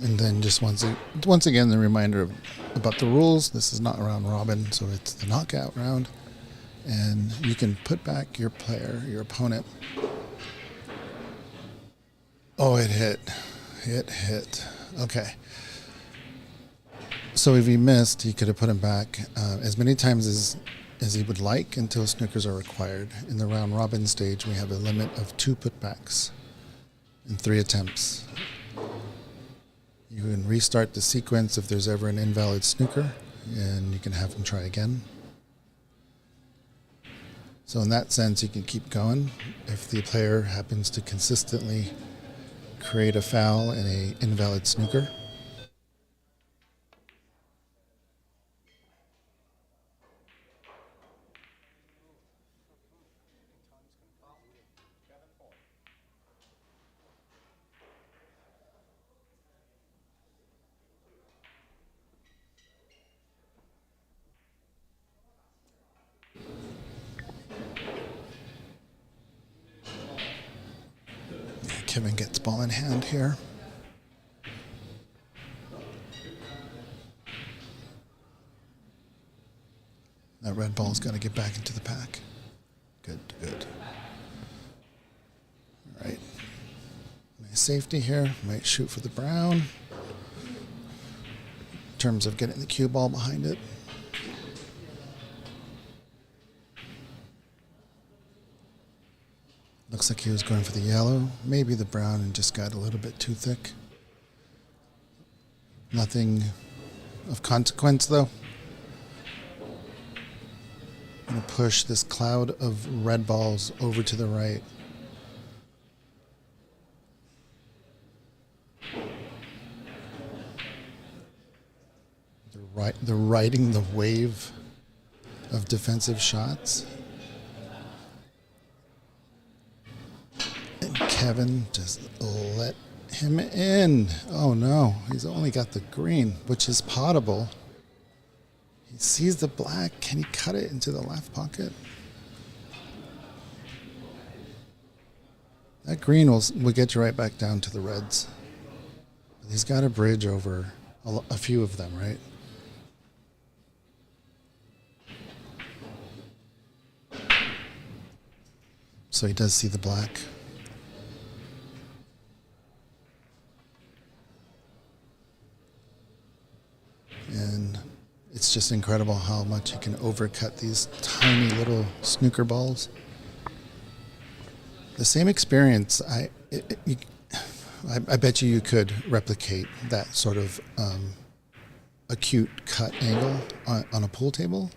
And then just once again, the reminder about the rules. This is not a round robin, so it's the knockout round. And you can put back your player, your opponent. Oh, it hit. It hit. Okay. So if he missed, he could have put him back as many times as he would like until snookers are required. In the round robin stage, we have a limit of 2 putbacks in 3 attempts. You can restart the sequence if there's ever an invalid snooker, and you can have him try again. So in that sense, you can keep going. If the player happens to consistently create a foul and an invalid snooker. Kevin gets ball in hand here. That red ball's got to get back into the pack. Good, good. All right. Nice safety here. Might shoot for the brown. In terms of getting the cue ball behind it. Looks like he was going for the yellow, maybe the brown, and just got a little bit too thick. Nothing of consequence, though. I'm going to push this cloud of red balls over to the right. They're riding the wave of defensive shots. Kevin just let him in. Oh no, he's only got the green, which is potable. He sees the black. Can he cut it into the left pocket? That green will get you right back down to the reds. He's got a bridge over a few of them, right? So he does see the black. And it's just incredible how much you can overcut these tiny little snooker balls. the same experience. I bet you could replicate that sort of acute cut angle on a pool table.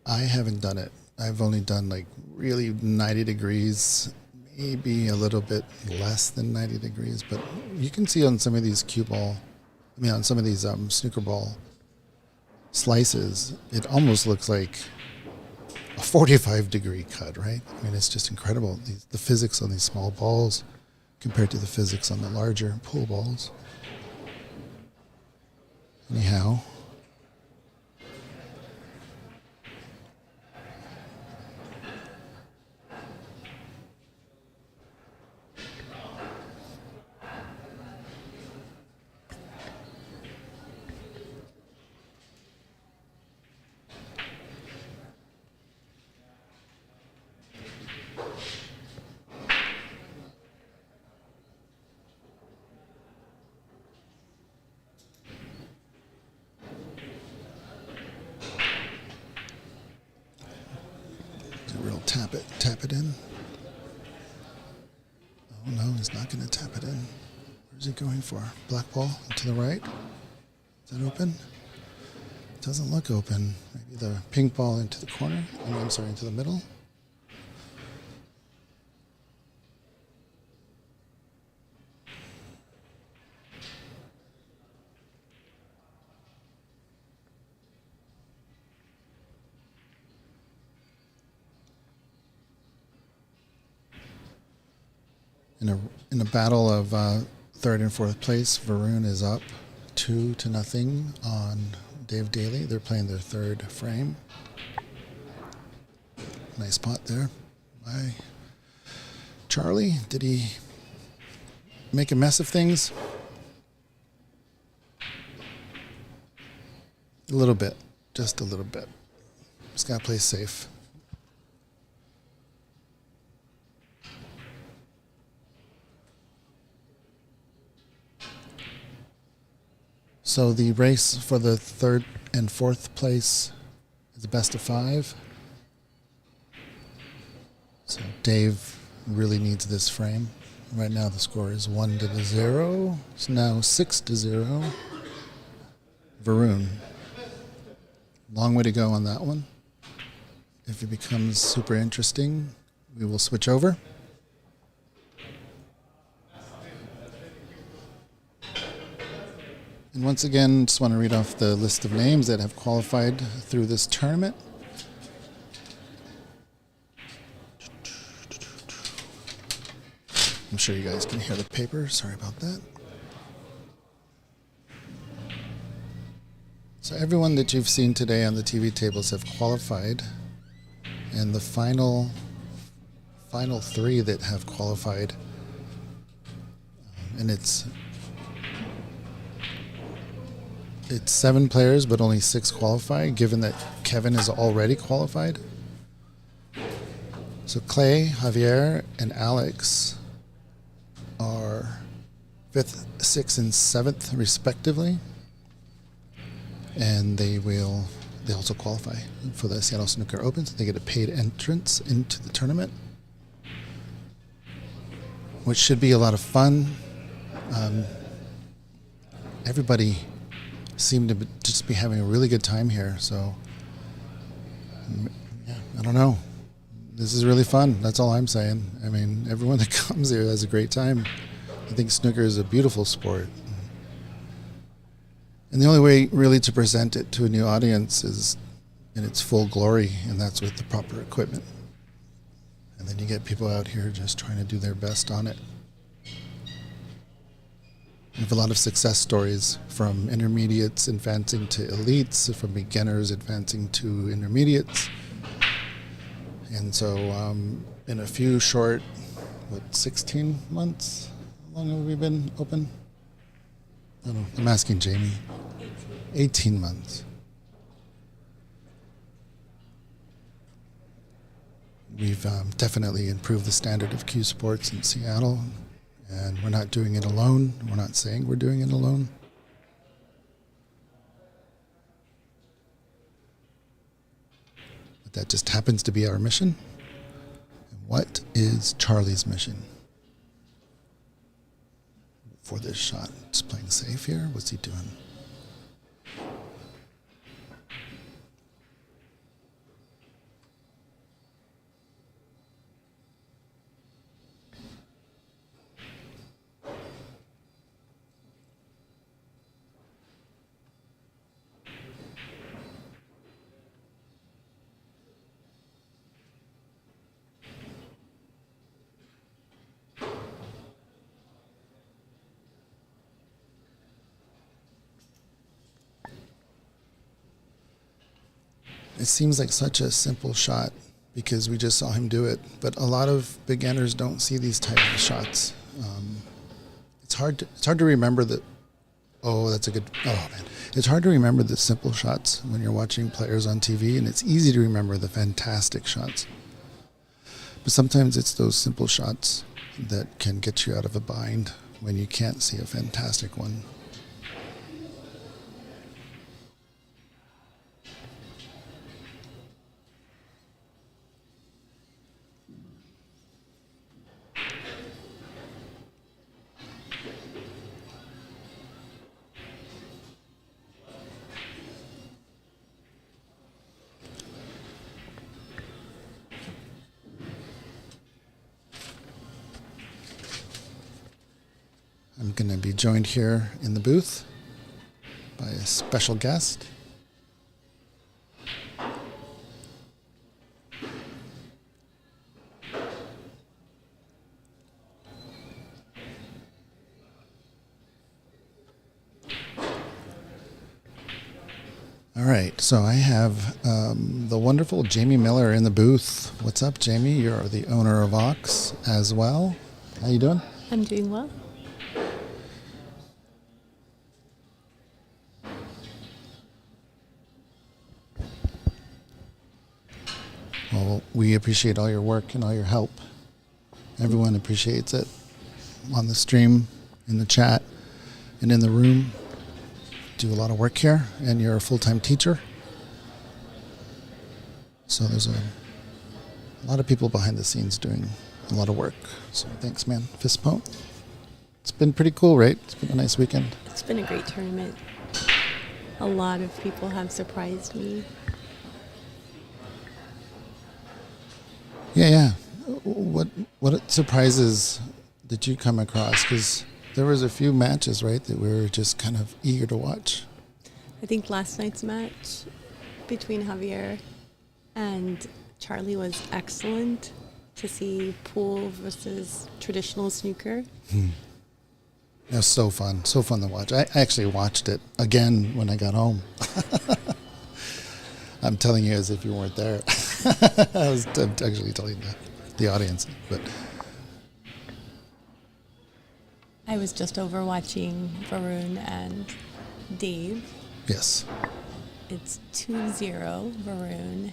I haven't done it. I've only done like really 90 degrees, maybe a little bit less than 90 degrees, but you can see on some of these on some of these snooker ball slices, it almost looks like a 45-degree cut, right? I mean, it's just incredible. The physics on these small balls compared to the physics on the larger pool balls. Anyhow, real tap it in. Oh no, he's not going to tap it in. Where's he going for? Black ball to the right. Is that open? Doesn't look open. Maybe the pink ball into the corner. I'm sorry, into the middle. In a battle of third and fourth place, Varun is up 2-0 on Dave Daly. They're playing their third frame. Nice pot there by Charlie. Did he make a mess of things? A little bit, just a little bit. Just gotta play safe. So the race for the third and fourth place is a best of 5. So Dave really needs this frame. Right now the score is 1-0. It's now 6-0. Varun. Long way to go on that one. If it becomes super interesting, we will switch over. And once again, just want to read off the list of names that have qualified through this tournament. I'm sure you guys can hear the paper. Sorry about that. So everyone that you've seen today on the TV tables have qualified. And the final 3 that have qualified, and it's 7 players, but only 6 qualify, given that Kevin is already qualified. So Clay, Javier, and Alex are 5th, 6th, and 7th, respectively. And they also qualify for the Seattle Snooker Open. So they get a paid entrance into the tournament, which should be a lot of fun. Everybody seem to just be having a really good time here. So, yeah, I don't know. This is really fun. That's all I'm saying. I mean, everyone that comes here has a great time. I think snooker is a beautiful sport. And the only way really to present it to a new audience is in its full glory, and that's with the proper equipment. And then you get people out here just trying to do their best on it. We have a lot of success stories, from intermediates advancing to elites, from beginners advancing to intermediates. And so in a few short, 16 months? How long have we been open? I don't know. I'm asking Jamie. 18 months. We've definitely improved the standard of Q Sports in Seattle. And we're not doing it alone. We're not saying we're doing it alone. But that just happens to be our mission. What is Charlie's mission for this shot? Just playing safe here? What's he doing? It seems like such a simple shot because we just saw him do it, but a lot of beginners don't see these type of shots. It's hard to remember that. Oh, that's a good. Oh man, it's hard to remember the simple shots when you're watching players on TV, and it's easy to remember the fantastic shots. But sometimes it's those simple shots that can get you out of a bind when you can't see a fantastic one. I'm going to be joined here in the booth by a special guest. All right, so I have the wonderful Jamie Miller in the booth. What's up, Jamie? You're the owner of Ox as well. How you doing? I'm doing well. Well, we appreciate all your work and all your help. Everyone appreciates it on the stream, in the chat, and in the room. Do a lot of work here, and you're a full-time teacher. So there's a lot of people behind the scenes doing a lot of work. So thanks, man. Fist pump. It's been pretty cool, right? It's been a nice weekend. It's been a great tournament. A lot of people have surprised me. Yeah. What surprises did you come across? Because there was a few matches, right, that we were just kind of eager to watch. I think last night's match between Javier and Charlie was excellent. To see pool versus traditional snooker. It was so fun to watch. I actually watched it again when I got home. I'm telling you as if you weren't there. I'm actually telling the audience, but I was just over watching Varun and Dave. yes. It's 2-0 Varun.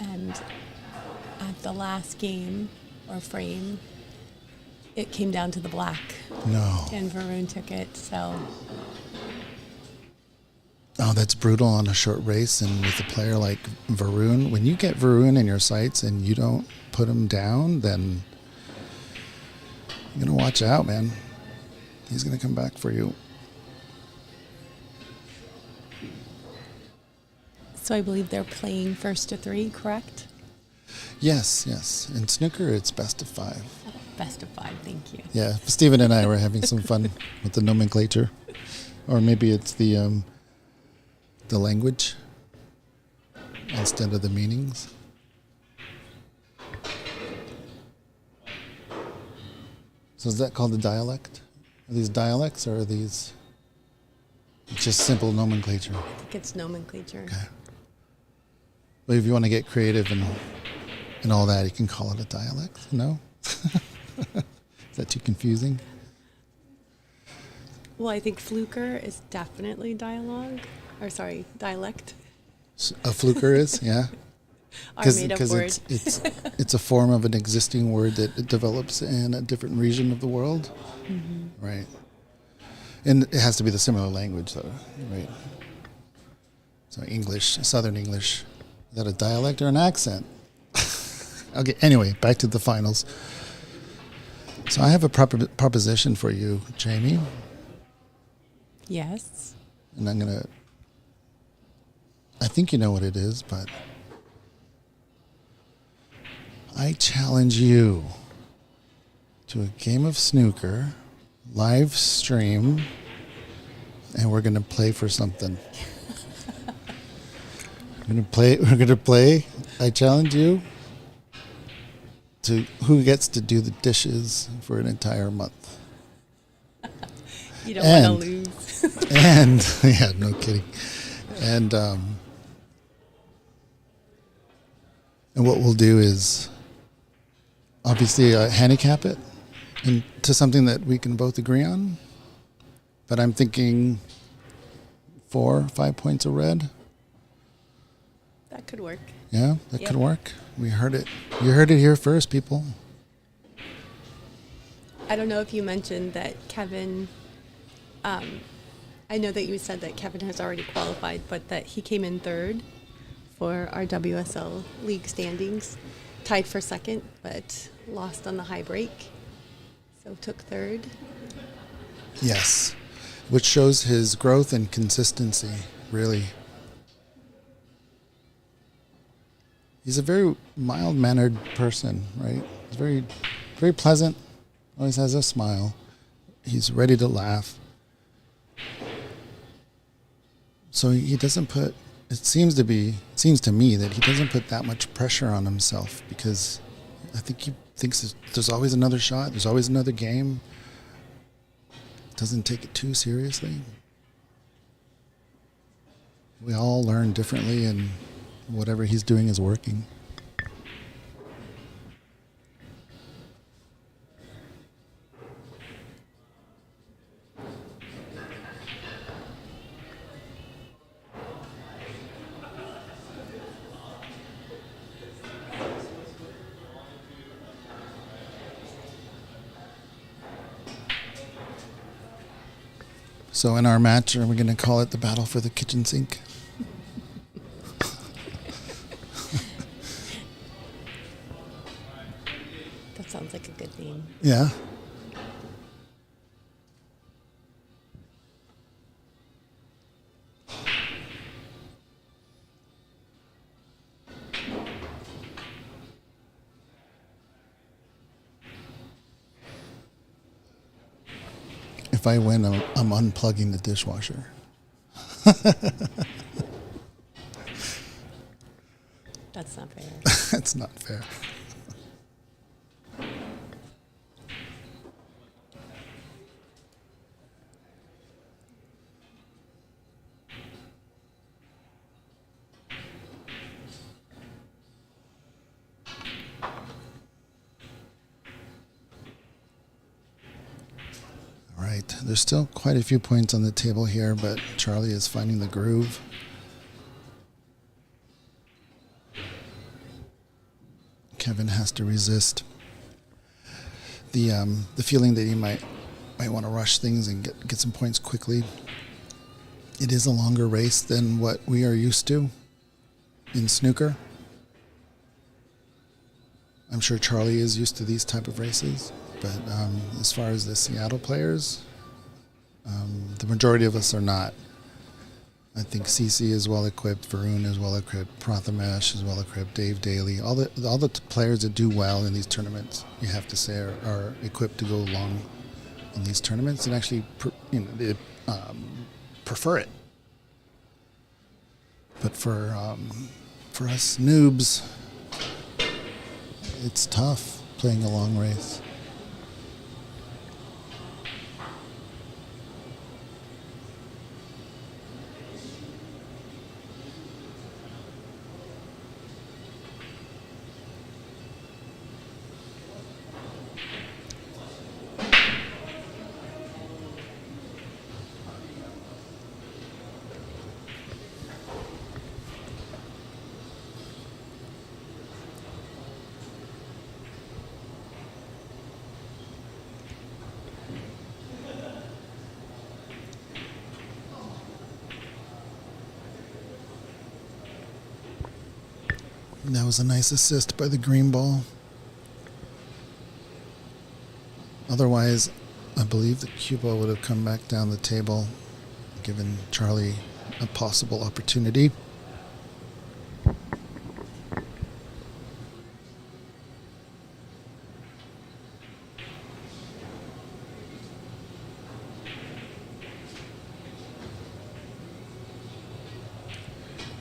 And at the last game or frame, it came down to the black. No. And Varun took it, so Oh, that's brutal on a short race, and with a player like Varun. When you get Varun in your sights and you don't put him down, then you're going to watch out, man. He's going to come back for you. so I believe they're playing first to three, correct? Yes. In snooker, it's best of 5. Best of 5, thank you. Yeah, Stephen and I were having some fun with the nomenclature. Or maybe it's the language instead of the meanings. So is that called a dialect? Are these dialects or are these just simple nomenclature? I think it's nomenclature. Okay. But if you want to get creative and all that, you can call it a dialect. No? Is that too confusing? Well, I think fluker is definitely dialect. A fluker is, yeah. Our made-up word. It's a form of an existing word that it develops in a different region of the world, right? And it has to be the similar language, though, right? So English, Southern English, is that a dialect or an accent? Okay, anyway, back to the finals. So I have a proposition for you, Jamie, Yes. and I think you know what it is, but I challenge you to a game of snooker, live stream, and we're going to play for something. We're going to play. I challenge you to who gets to do the dishes for an entire month. You don't want to lose. And yeah, no kidding. And what we'll do is obviously handicap it into something that we can both agree on. But I'm thinking 4 or 5 points of red. That could work. Yeah, that Yep. could work. We heard it. You heard it here first, people. I don't know if you mentioned that Kevin, I know that you said that Kevin has already qualified, but that he came in third for our WSL league standings, tied for second, but lost on the high break. So took third. Yes, which shows his growth and consistency, really. He's a very mild-mannered person, right? He's very, very pleasant, always has a smile. He's ready to laugh. So he doesn't put, it seems to me that he doesn't put that much pressure on himself because I think he thinks there's always another shot, there's always another game. Doesn't take it too seriously. We all learn differently, and whatever he's doing is working. So in our match, are we going to call it the battle for the kitchen sink? That sounds like a good name. Yeah. If I win, I'm unplugging the dishwasher. That's not fair. That's not fair. All right, there's still quite a few points on the table here, but Charlie is finding the groove. Kevin has to resist the feeling that he might want to rush things and get some points quickly. It is a longer race than what we are used to in snooker. I'm sure Charlie is used to these type of races, but as far as the Seattle players, the majority of us are not. I think Cece is well equipped, Varun is well equipped, Prathamesh is well equipped, Dave Daly. All the players that do well in these tournaments, you have to say, are equipped to go long in these tournaments and actually prefer it. But for us noobs, it's tough playing a long race. That was a nice assist by the green ball. Otherwise, I believe the cue ball would have come back down the table, given Charlie a possible opportunity.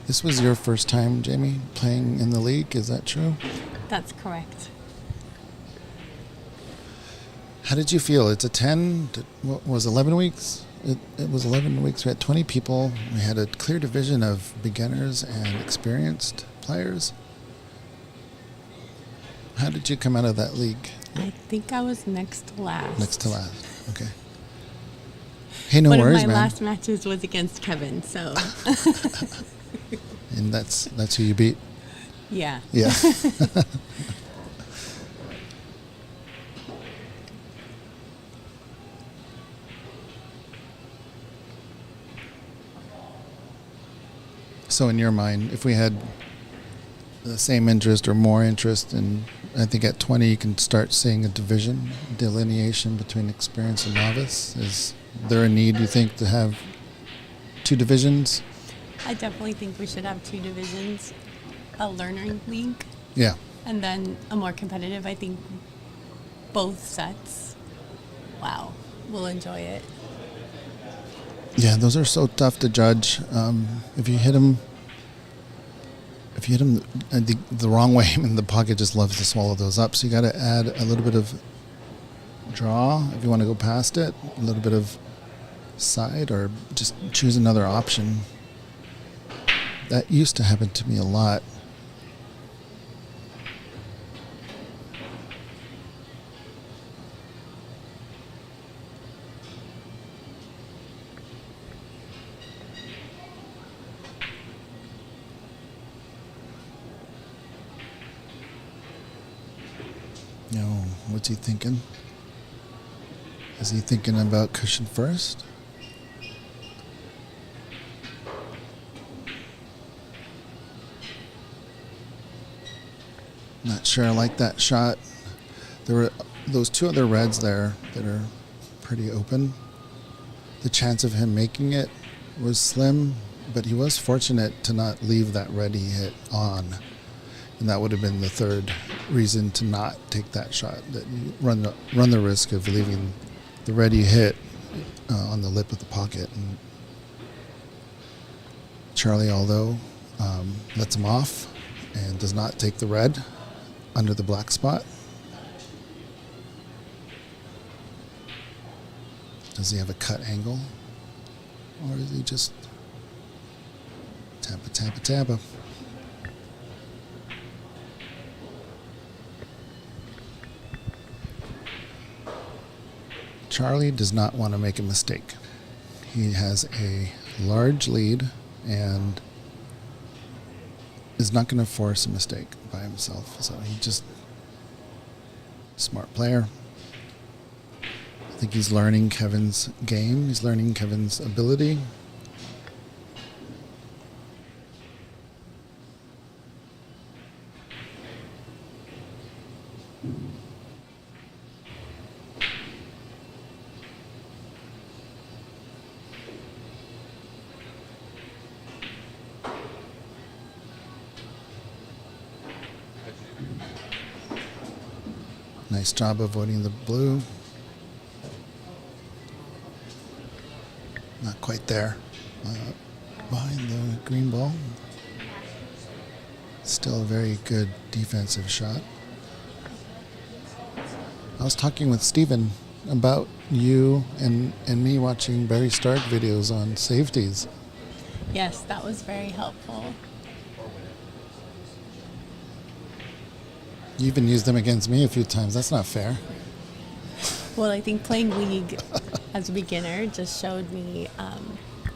This was your first time, Jamie, playing in the league. Is that true? That's correct. How did you feel? It's a 10. What was 11 weeks? It was 11 weeks. We had 20 people. We had a clear division of beginners and experienced players. How did you come out of that league? I think I was next to last. Next to last. Okay. Hey, no One worries, of my man. last matches was against Kevin, so And that's who you beat. yeah. Yeah. So in your mind, if we had the same interest or more interest, and I think at 20 you can start seeing a division, delineation between experienced and novice. Is there a need, you think, to have two divisions? I definitely think we should have two divisions, a learner league Yeah. and then a more competitive. I think both sets, wow, we'll enjoy it. Yeah, those are so tough to judge. If you hit them the wrong way, I mean, the pocket just loves to swallow those up. So you got to add a little bit of draw if you want to go past it, a little bit of side, or just choose another option. That used to happen to me a lot. No, what's he thinking? Is he thinking about cushion first? Not sure I like that shot. There were those two other reds there that are pretty open. The chance of him making it was slim, but he was fortunate to not leave that red he hit on. And that would have been the third reason to not take that shot, that you run the risk of leaving the red you hit on the lip of the pocket. And Charlie, although, lets him off and does not take the red under the black spot. Does he have a cut angle? Or is he just tappa, tappa, tappa? Charlie does not want to make a mistake. He has a large lead and is not going to force a mistake by himself. So he just, smart player. I think he's learning Kevin's game. He's learning Kevin's ability. Nice job avoiding the blue. Not quite there. Behind the green ball. Still a very good defensive shot. I was talking with Steven about you and me watching Barry Stark videos on safeties. Yes, that was very helpful. You even used them against me a few times. That's not fair. Well, I think playing League as a beginner just showed me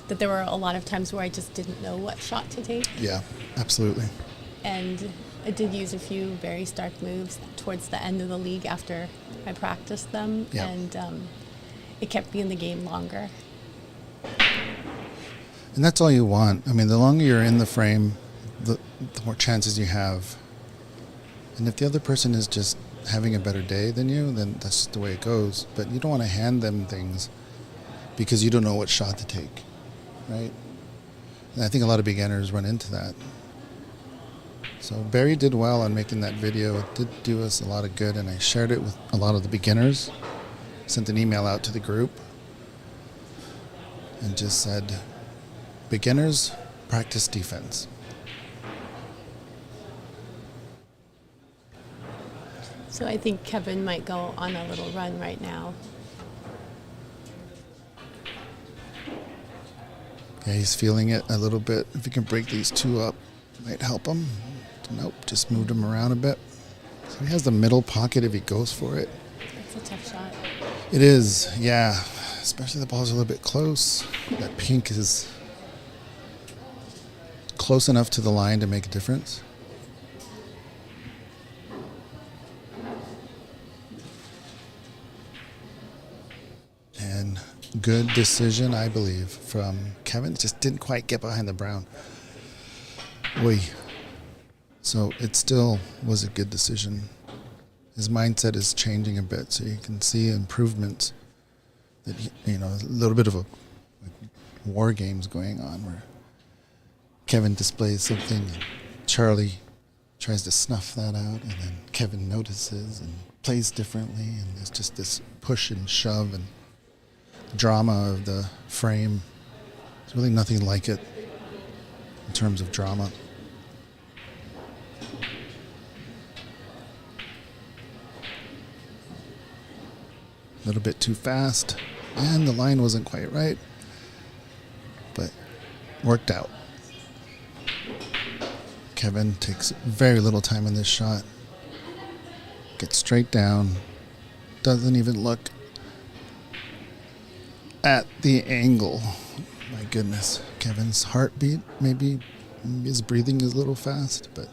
that there were a lot of times where I just didn't know what shot to take. Yeah, absolutely. And I did use a few very stark moves towards the end of the league after I practiced them. Yeah. And it kept me in the game longer. And that's all you want. I mean, the longer you're in the frame, the more chances you have. And if the other person is just having a better day than you, then that's just the way it goes. But you don't want to hand them things because you don't know what shot to take, right? And I think a lot of beginners run into that. So Barry did well on making that video. It did do us a lot of good, and I shared it with a lot of the beginners. Sent an email out to the group and just said, beginners, practice defense. So I think Kevin might go on a little run right now. Yeah, he's feeling it a little bit. If he can break these two up, it might help him. Nope, just moved him around a bit. So he has the middle pocket if he goes for it. That's a tough shot. It is, yeah. Especially the ball's a little bit close. That pink is close enough to the line to make a difference. And good decision, I believe, from Kevin. Just didn't quite get behind the brown. Oy. So it still was a good decision. His mindset is changing a bit, so you can see improvements. That a little bit of a war games going on where Kevin displays something, and Charlie tries to snuff that out, and then Kevin notices and plays differently, and there's just this push and shove and drama of the frame. There's really nothing like it in terms of drama. A little bit too fast, and the line wasn't quite right, but worked out. Kevin takes very little time in this shot. Gets straight down, doesn't even look at the angle. My goodness, Kevin's heartbeat, maybe his breathing is a little fast, but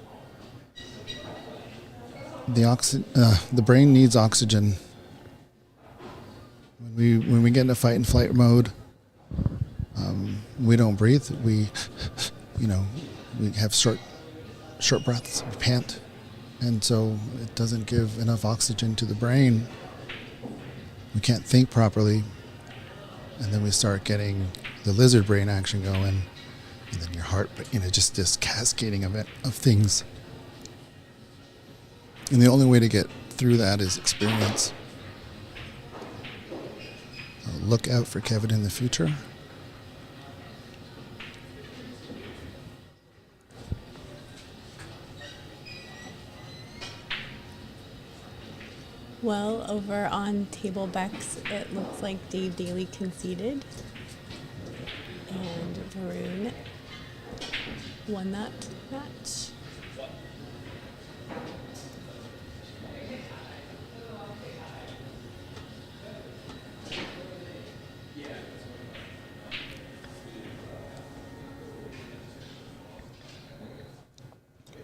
the brain needs oxygen. When we get in a fight and flight mode, we don't breathe. We have short breaths. We pant, and so it doesn't give enough oxygen to the brain. We can't think properly, and then we start getting the lizard brain action going, and then your heart, just this cascading event of things. And the only way to get through that is experience. Look out for Kevin in the future. Well, over on table Bex, it looks like Dave Daly conceded, and Varun won that match.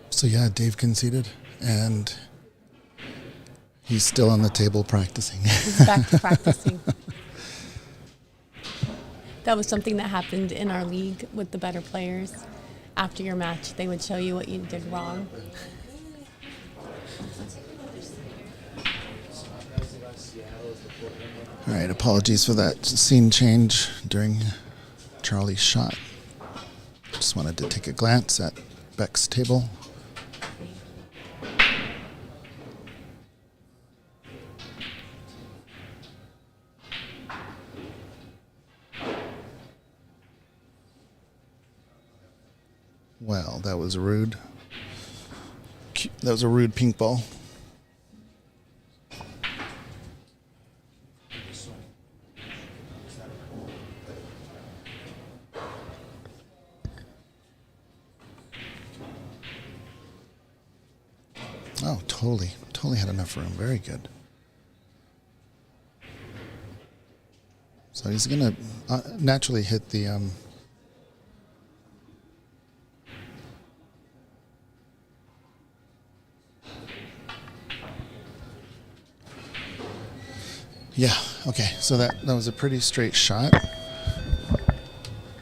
So yeah, Dave conceded, and he's still on the table practicing. He's back to practicing. That was something that happened in our league with the better players. After your match, they would show you what you did wrong. All right, apologies for that scene change during Charlie's shot. Just wanted to take a glance at Beck's table. Well, that was rude. That was a rude pink ball. Oh, totally had enough room. Very good. So he's gonna naturally hit the yeah, okay, so that was a pretty straight shot.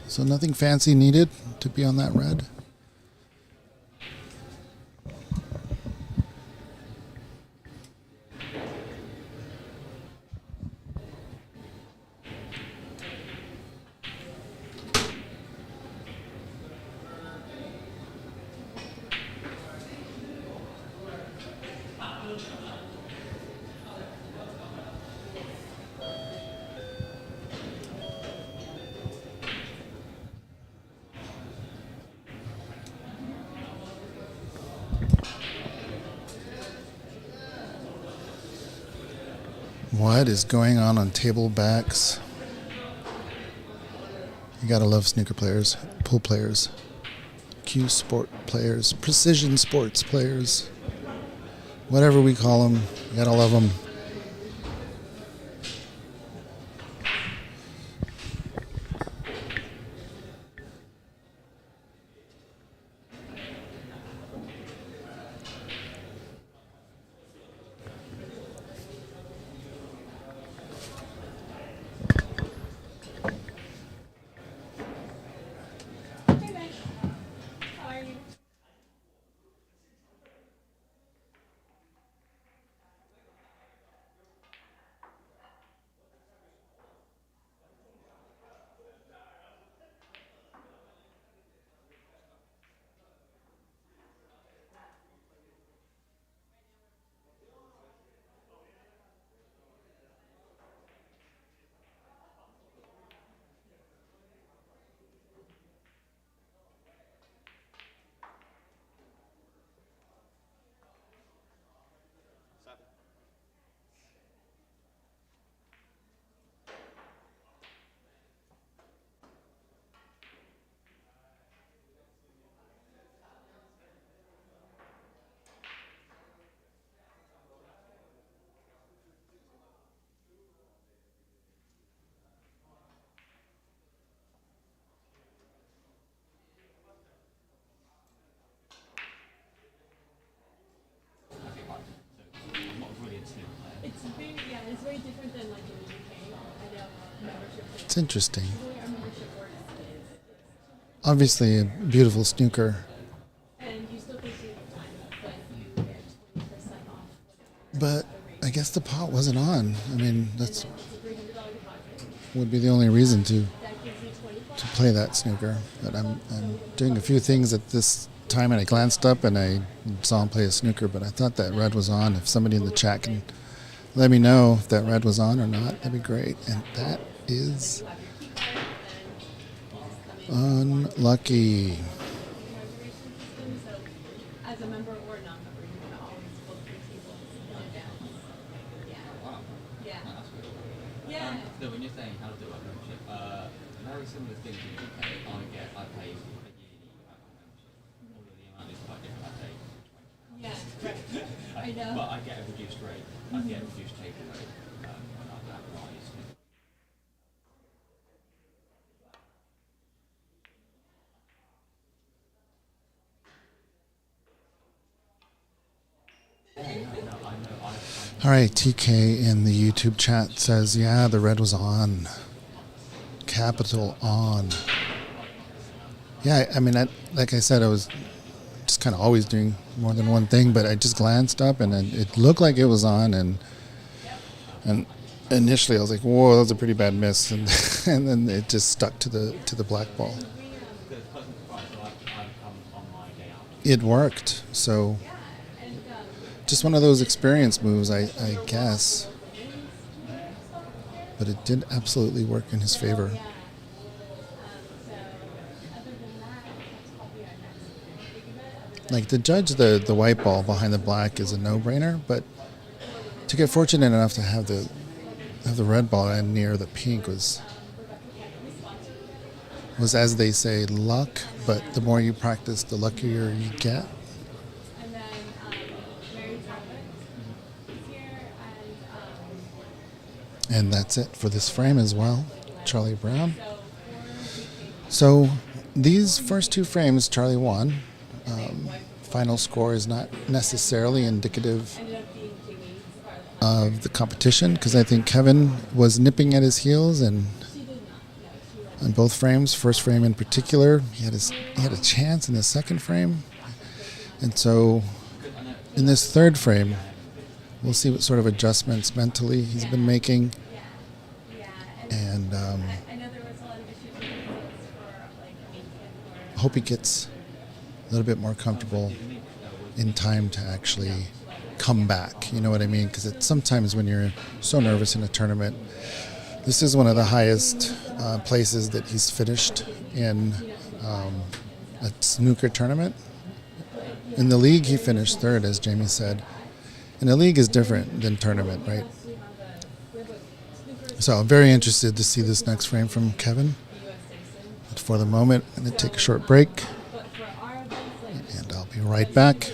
So nothing fancy needed to be on that red. What is going on table backs? You gotta love snooker players, pool players, cue sport players, precision sports players, whatever we call them. You gotta love them. It's very different than like in the UK. I know membership. It's interesting. The way our membership works is Obviously, a beautiful snooker, and you still pay the time, but you get 20% off. but I guess the pot wasn't on. I mean, that's It's a $300 deposit. would be the only reason to That gives you 25. play that snooker. But I'm doing a few things at this time, and I glanced up and I saw him play a snooker, but I thought that red was on. If somebody in the chat can let me know if that red was on or not, that'd be great. And that is unlucky. As a member or non-member, you can always book your tables in advance. Yeah. Yeah. No, when you're saying how to do a membership, very similar things in the UK. I pay a yearly membership. Although the amount is quite different, I pay Yeah, right. I know. But I get a reduced rate. I get a reduced table rate when I that rise. All right, TK in the YouTube chat says, yeah, the red was on. Capital on. Yeah, I mean, like I said, I was just kind of always doing more than one thing, but I just glanced up and it looked like it was on, and initially I was like, whoa, that was a pretty bad miss, and and then it just stuck to the black ball. It worked, so just one of those experience moves, I guess. But it did absolutely work in his favor. Like, to judge the white ball behind the black is a no-brainer, but to get fortunate enough to have the red ball and near the pink was, as they say, luck. But the more you practice, the luckier you get. And that's it for this frame as well, Charlie Brown. So these first two frames, Charlie won. Final score is not necessarily indicative of the competition, because I think Kevin was nipping at his heels, and on both frames, first frame in particular, he had a chance in the second frame. And so in this third frame, we'll see what sort of adjustments mentally he's been making. And hope he gets a little bit more comfortable in time to actually come back. You know what I mean? Because sometimes when you're so nervous in a tournament, this is one of the highest places that he's finished in a snooker tournament. In the league, he finished third, as Jamie said. And the league is different than tournament, right? So I'm very interested to see this next frame from Kevin. But for the moment, I'm going to take a short break, and I'll be right back.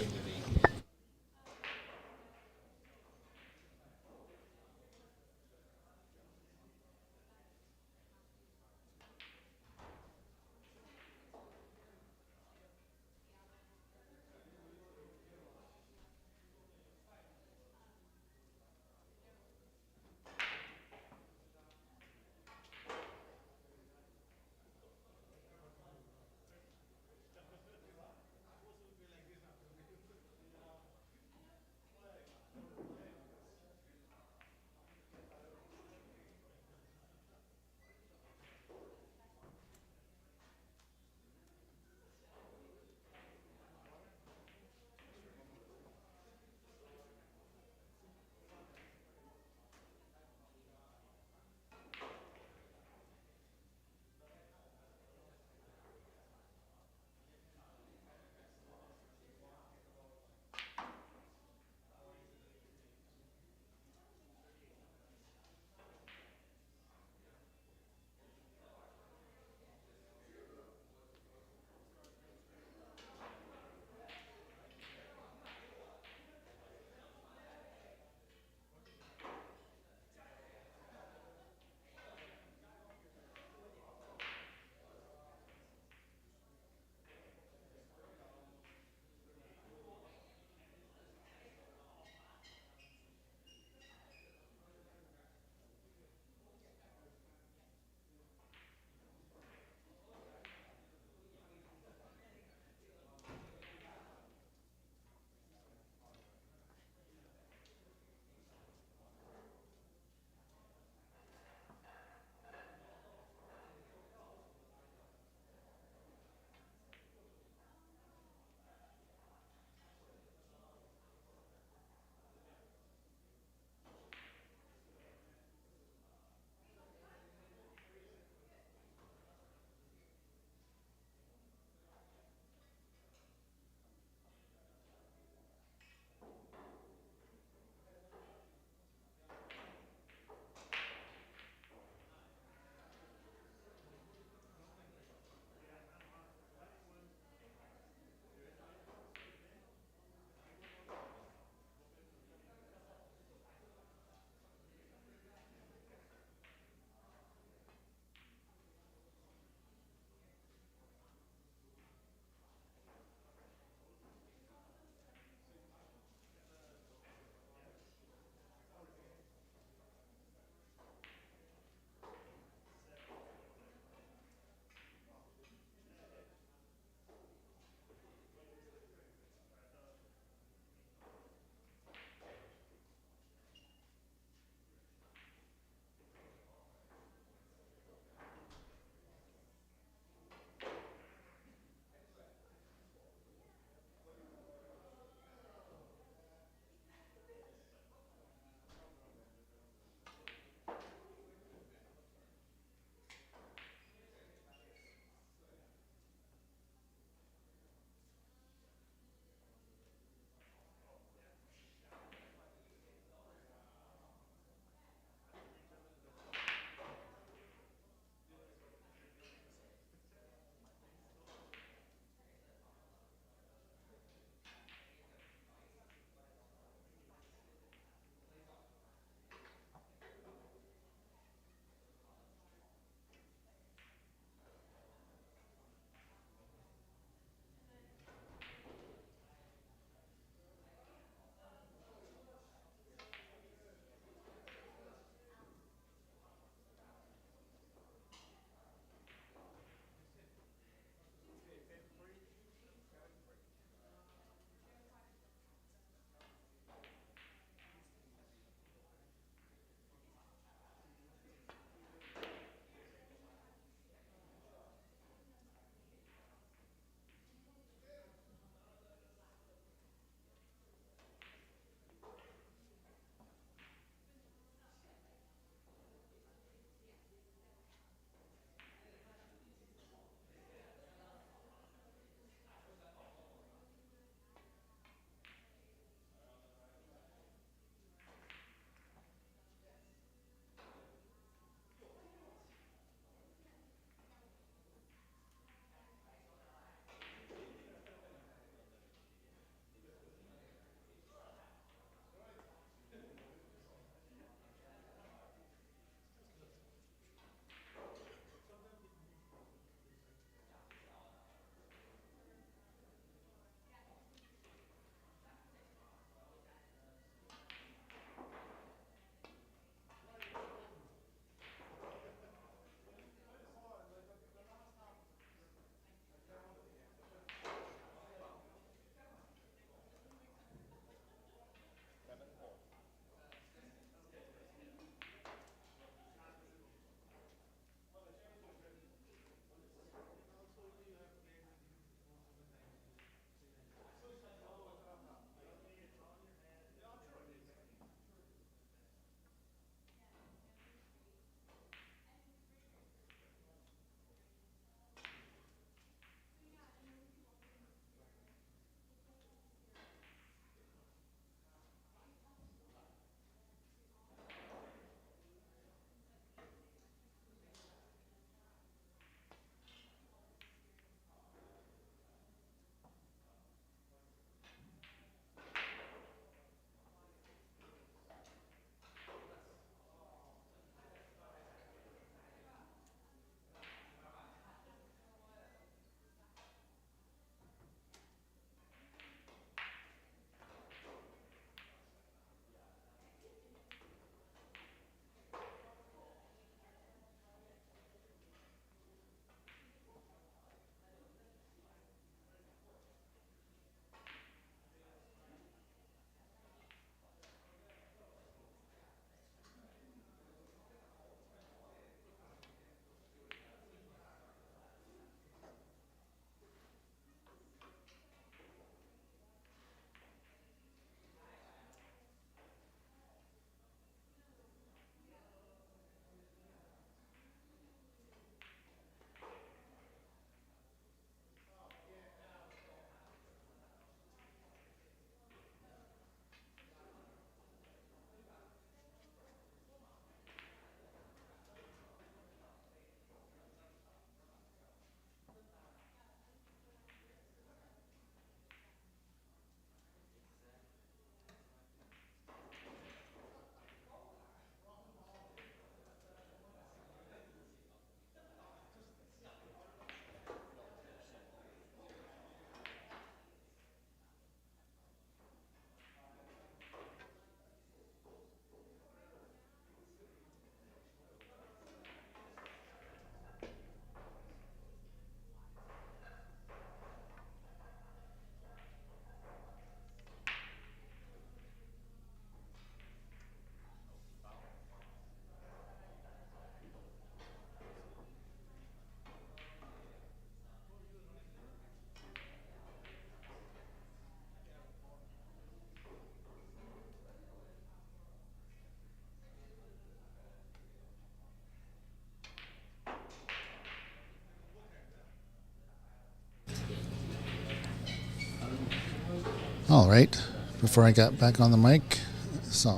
All right. Before I got back on the mic, I saw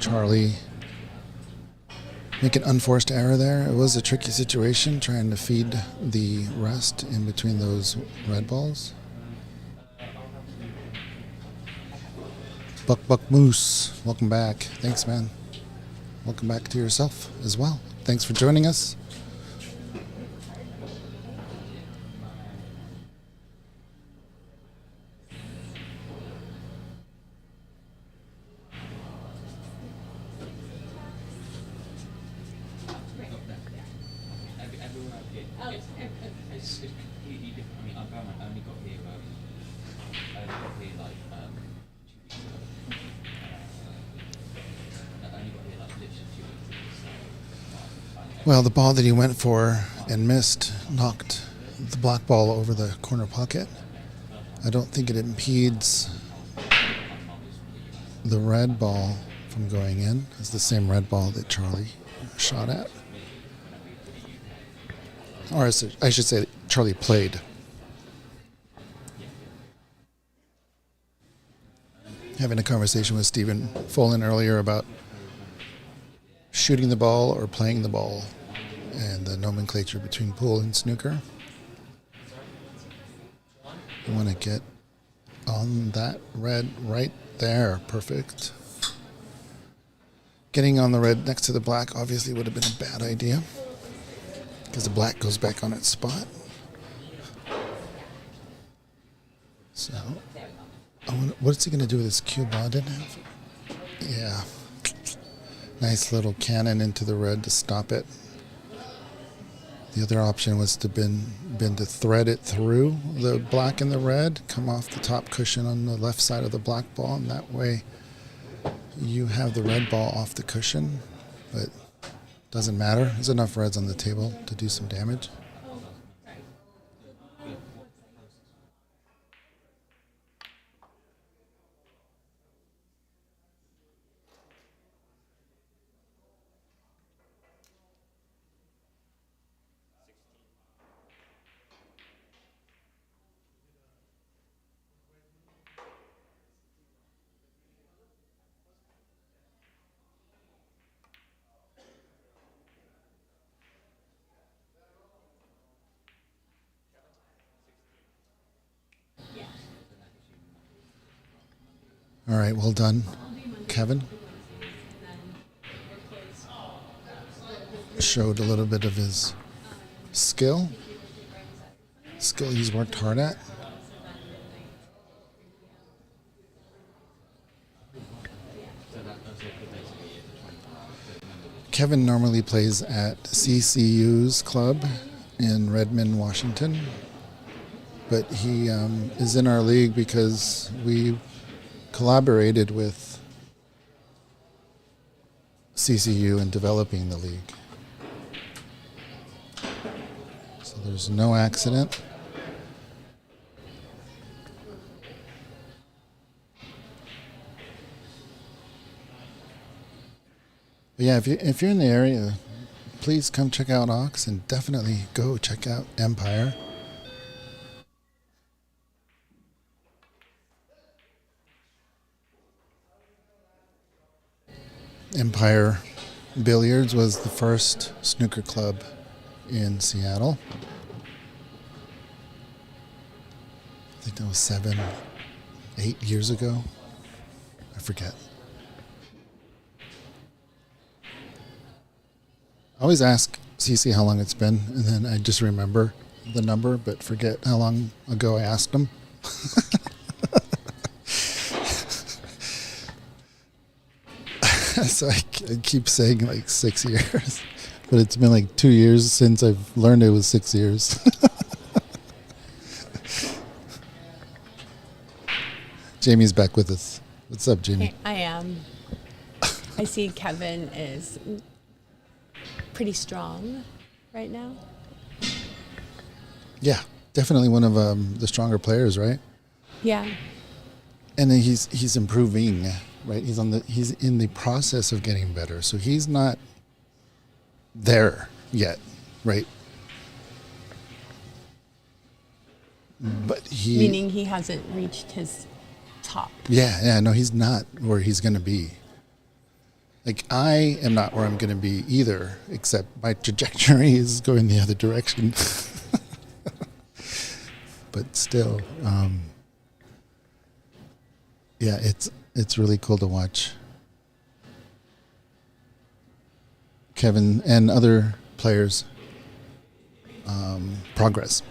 Charlie make an unforced error there. It was a tricky situation trying to feed the rest in between those red balls. Buck Moose, welcome back. Thanks, man. Welcome back to yourself as well. Thanks for joining us. Everywhere I've been, it's completely different. I mean, I only got here, like 2 weeks ago. I only got here like literally 2 weeks ago. So, Well, the ball that he went for and missed knocked the black ball over the corner pocket. I don't think it impedes the red ball from going in. It's the same red ball that Charlie shot at. Or I should say Charlie played. Having a conversation with Stephen Fullen earlier about shooting the ball or playing the ball and the nomenclature between pool and snooker. You want to get on that red right there. Perfect. Getting on the red next to the black obviously would have been a bad idea because the black goes back on its spot. So, what's he going to do with his cue ball? Didn't have. Yeah. Nice little cannon into the red to stop it. The other option was to been to thread it through the black and the red, come off the top cushion on the left side of the black ball, and that way you have the red ball off the cushion, but doesn't matter. There's enough reds on the table to do some damage. All right, well done, Kevin. Showed a little bit of his skill he's worked hard at. Kevin normally plays at CCU's club in Redmond, Washington, but he is in our league because we collaborated with CCU in developing the league. So there's no accident. But yeah, if you're in the area, please come check out Ox and definitely go check out Empire. Empire Billiards was the first snooker club in Seattle. I think that was 7, 8 years ago. I forget. I always ask Cece how long it's been, and then I just remember the number, but forget how long ago I asked him. So I keep saying like 6 years, but it's been like 2 years since I've learned it was 6 years. Jamie's back with us. What's up, Jamie? I am. I see Kevin is pretty strong right now. Yeah, definitely one of the stronger players, right? Yeah. And then he's improving, right? He's in the process of getting better. So he's not there yet, right? But Meaning he hasn't reached his top. Yeah, no, he's not where he's going to be. Like, I am not where I'm going to be either, except my trajectory is going the other direction. But still, yeah, it's really cool to watch Kevin and other players progress.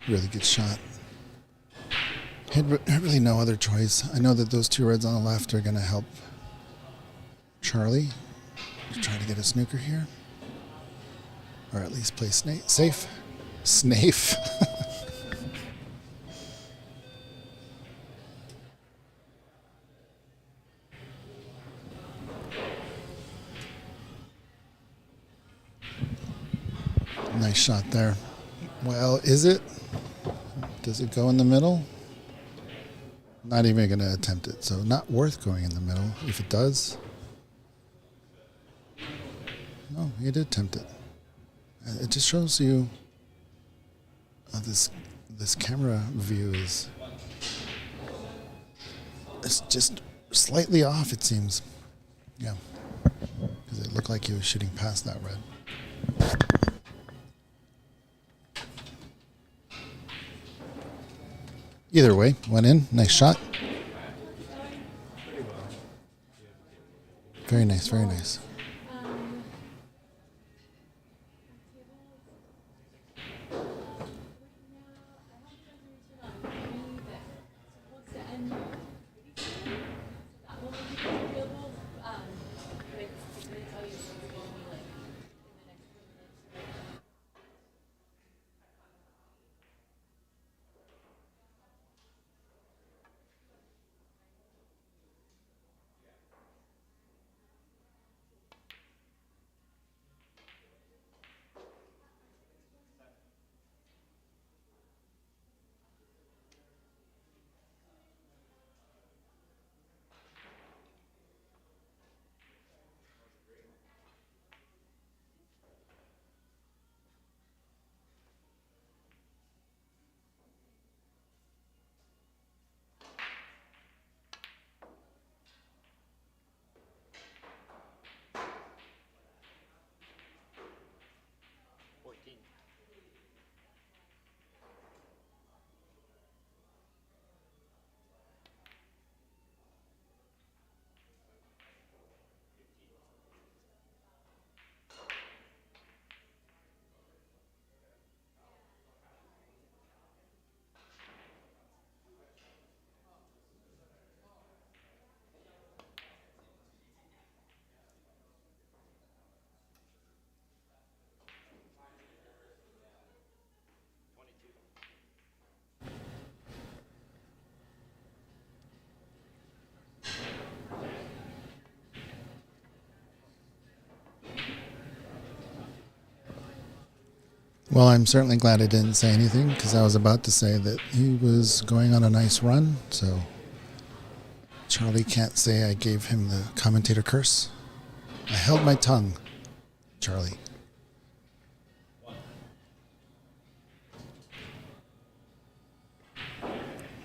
Really good shot. Had really no other choice. I know that those two reds on the left are going to help Charlie to try to get a snooker here. Or at least play safe. Snafe. Nice shot there. Well, is it? Does it go in the middle? Not even going to attempt it. So not worth going in the middle. If it does. No, he did attempt it. It just shows you this camera view is it's just slightly off, it seems. Yeah. Because it looked like he was shooting past that red. Either way, went in. Nice shot. Very nice, very nice. Well, I'm certainly glad I didn't say anything because I was about to say that he was going on a nice run. So Charlie can't say I gave him the commentator curse. I held my tongue, Charlie.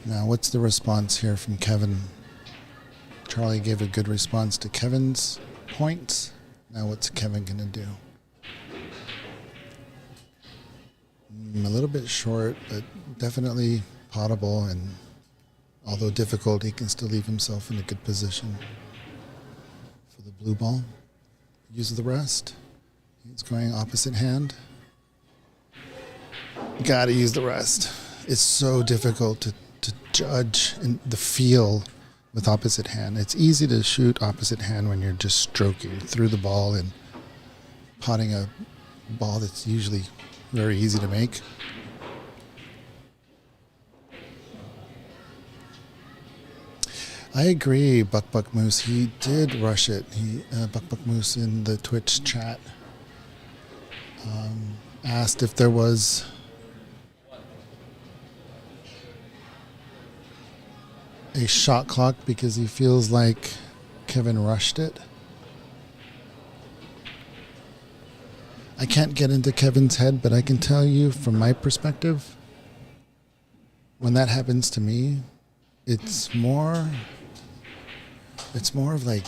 Now, what's the response here from Kevin? Charlie gave a good response to Kevin's points. Now, what's Kevin going to do? A little bit short, but definitely potable, and although difficult, he can still leave himself in a good position for the blue ball. Use the rest. He's going opposite hand. Gotta use the rest. It's so difficult to judge in the feel with opposite hand. It's easy to shoot opposite hand when you're just stroking through the ball and potting a ball that's usually very easy to make. I agree, Buck Moose. He did rush it. Buck Moose in the Twitch chat asked if there was a shot clock because he feels like Kevin rushed it. I can't get into Kevin's head, but I can tell you from my perspective, when that happens to me, it's more of like,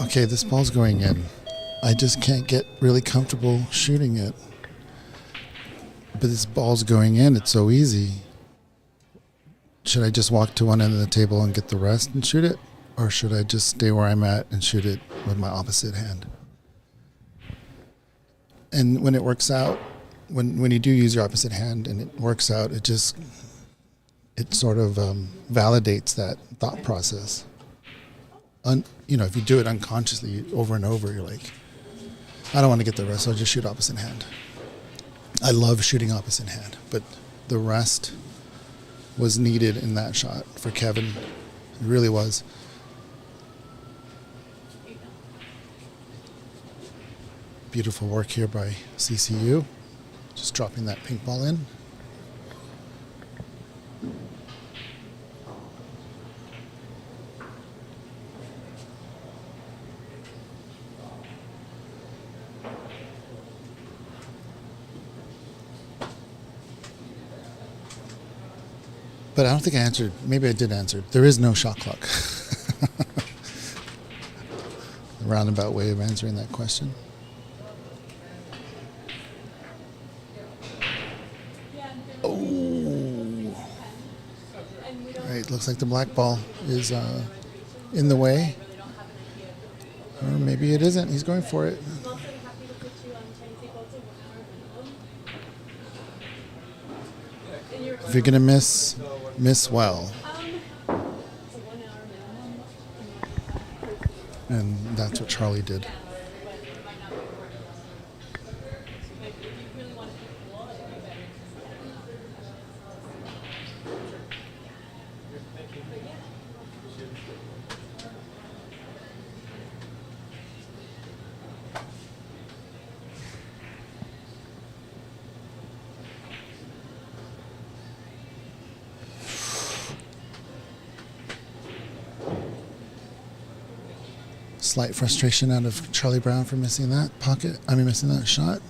okay, this ball's going in. I just can't get really comfortable shooting it. But this ball's going in, it's so easy. Should I just walk to one end of the table and get the rest and shoot it? Or should I just stay where I'm at and shoot it with my opposite hand? And when it works out, when you do use your opposite hand and it works out, it sort of validates that thought process. If you do it unconsciously over and over, you're like, I don't want to get the rest, so I'll just shoot opposite hand. I love shooting opposite hand, but the rest was needed in that shot for Kevin. It really was. Beautiful work here by CCU. Just dropping that pink ball in. But I don't think I answered. Maybe I did answer. There is no shot clock. A roundabout way of answering that question. Oh. Right, looks like the black ball is in the way. Or maybe it isn't. He's going for it. If you're going to miss well. And that's what Charlie did. Slight frustration out of Charlie Brown for missing that missing that shot.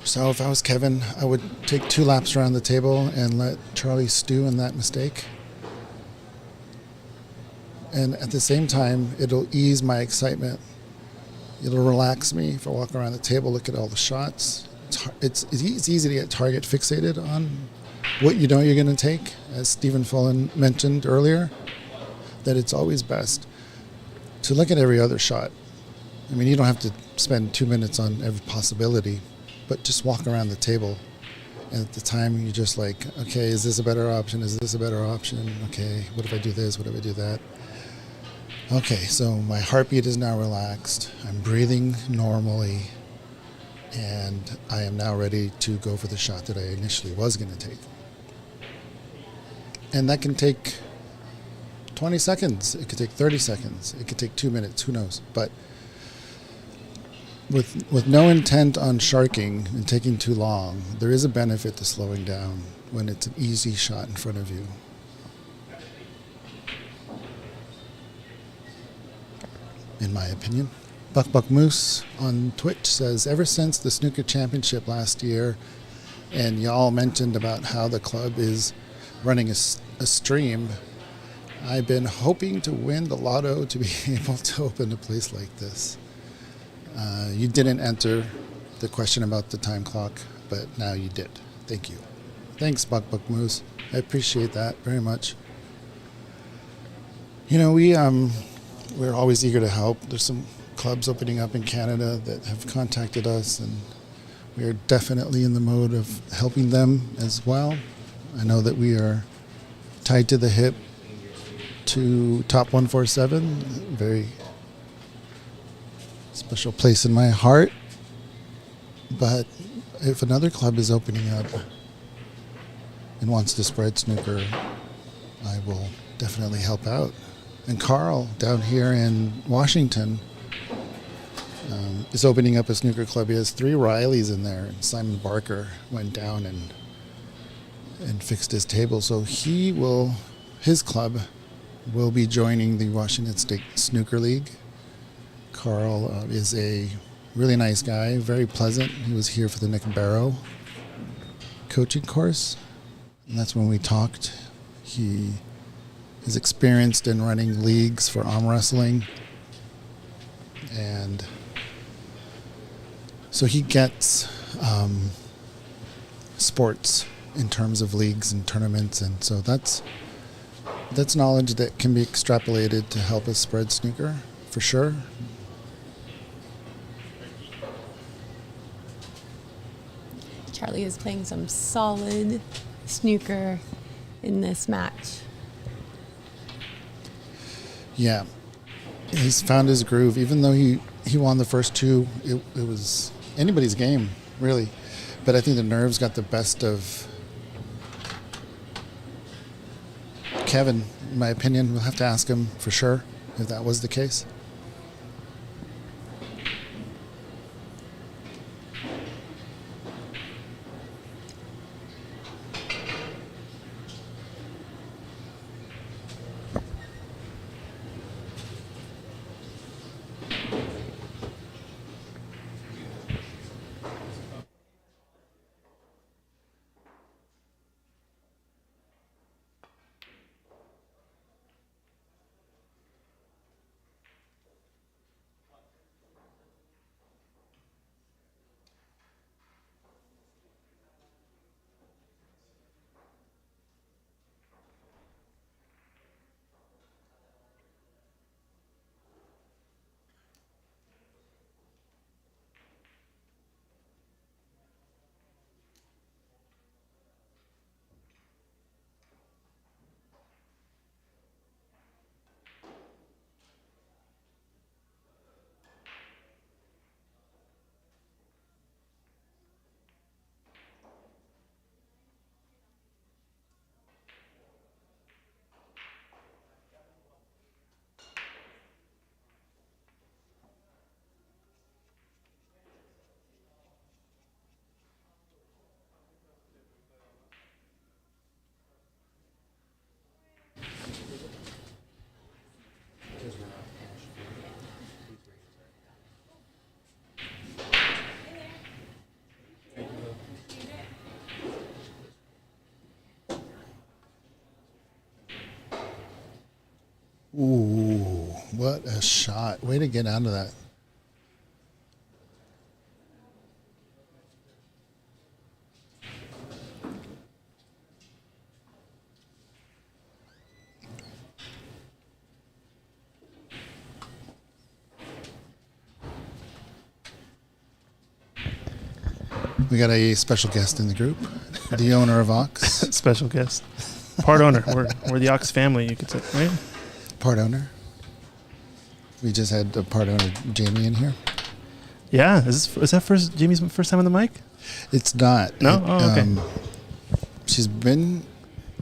So if I was Kevin, I would take 2 laps around the table and let Charlie stew in that mistake. And at the same time, it'll ease my excitement. It'll relax me if I walk around the table, look at all the shots. It's easy to get target fixated on what you know you're going to take, as Stephen Fullen mentioned earlier, that it's always best to look at every other shot. I mean, you don't have to spend 2 minutes on every possibility, but just walk around the table. And at the time, you're just like, okay, is this a better option? Is this a better option? Okay, what if I do this? What if I do that? Okay, so my heartbeat is now relaxed. I'm breathing normally. And I am now ready to go for the shot that I initially was going to take. And that can take 20 seconds. It could take 30 seconds. It could take 2 minutes. Who knows? But with no intent on sharking and taking too long, there is a benefit to slowing down when it's an easy shot in front of you. In my opinion. Buck Moose on Twitch says, ever since the Snooker Championship last year, and y'all mentioned about how the club is running a stream, I've been hoping to win the lotto to be able to open a place like this. You didn't enter the question about the time clock, but now you did. Thank you. Thanks, Buck Moose. I appreciate that very much. You know, we're always eager to help. There's some clubs opening up in Canada that have contacted us, and we are definitely in the mode of helping them as well. I know that we are tied to the hip to Top 147, very special place in my heart. But if another club is opening up, and wants to spread snooker, I will definitely help out. And Carl down here in Washington is opening up a snooker club. He has 3 Rileys in there, and Simon Barker went down and fixed his table. So his club will be joining the Washington State Snooker League. Carl is a really nice guy, very pleasant. He was here for the Nick Barrow coaching course, and that's when we talked. He is experienced in running leagues for arm wrestling, and so he gets sports in terms of leagues and tournaments, and so that's knowledge that can be extrapolated to help us spread snooker for sure. Charlie is playing some solid snooker in this match. Yeah, he's found his groove. Even though he won the first 2, it was anybody's game, really. But I think the nerves got the best of Kevin, in my opinion. We'll have to ask him for sure if that was the case. Ooh, what a shot. Way to get out of that. We got a special guest in the group, the owner of Ox. Special guest. Part owner. We're the Ox family, you could say, right? Part owner. We just had a part owner, Jamie, in here. Yeah. Is that Jamie's first time on the mic? It's not. No? Oh, okay. She's been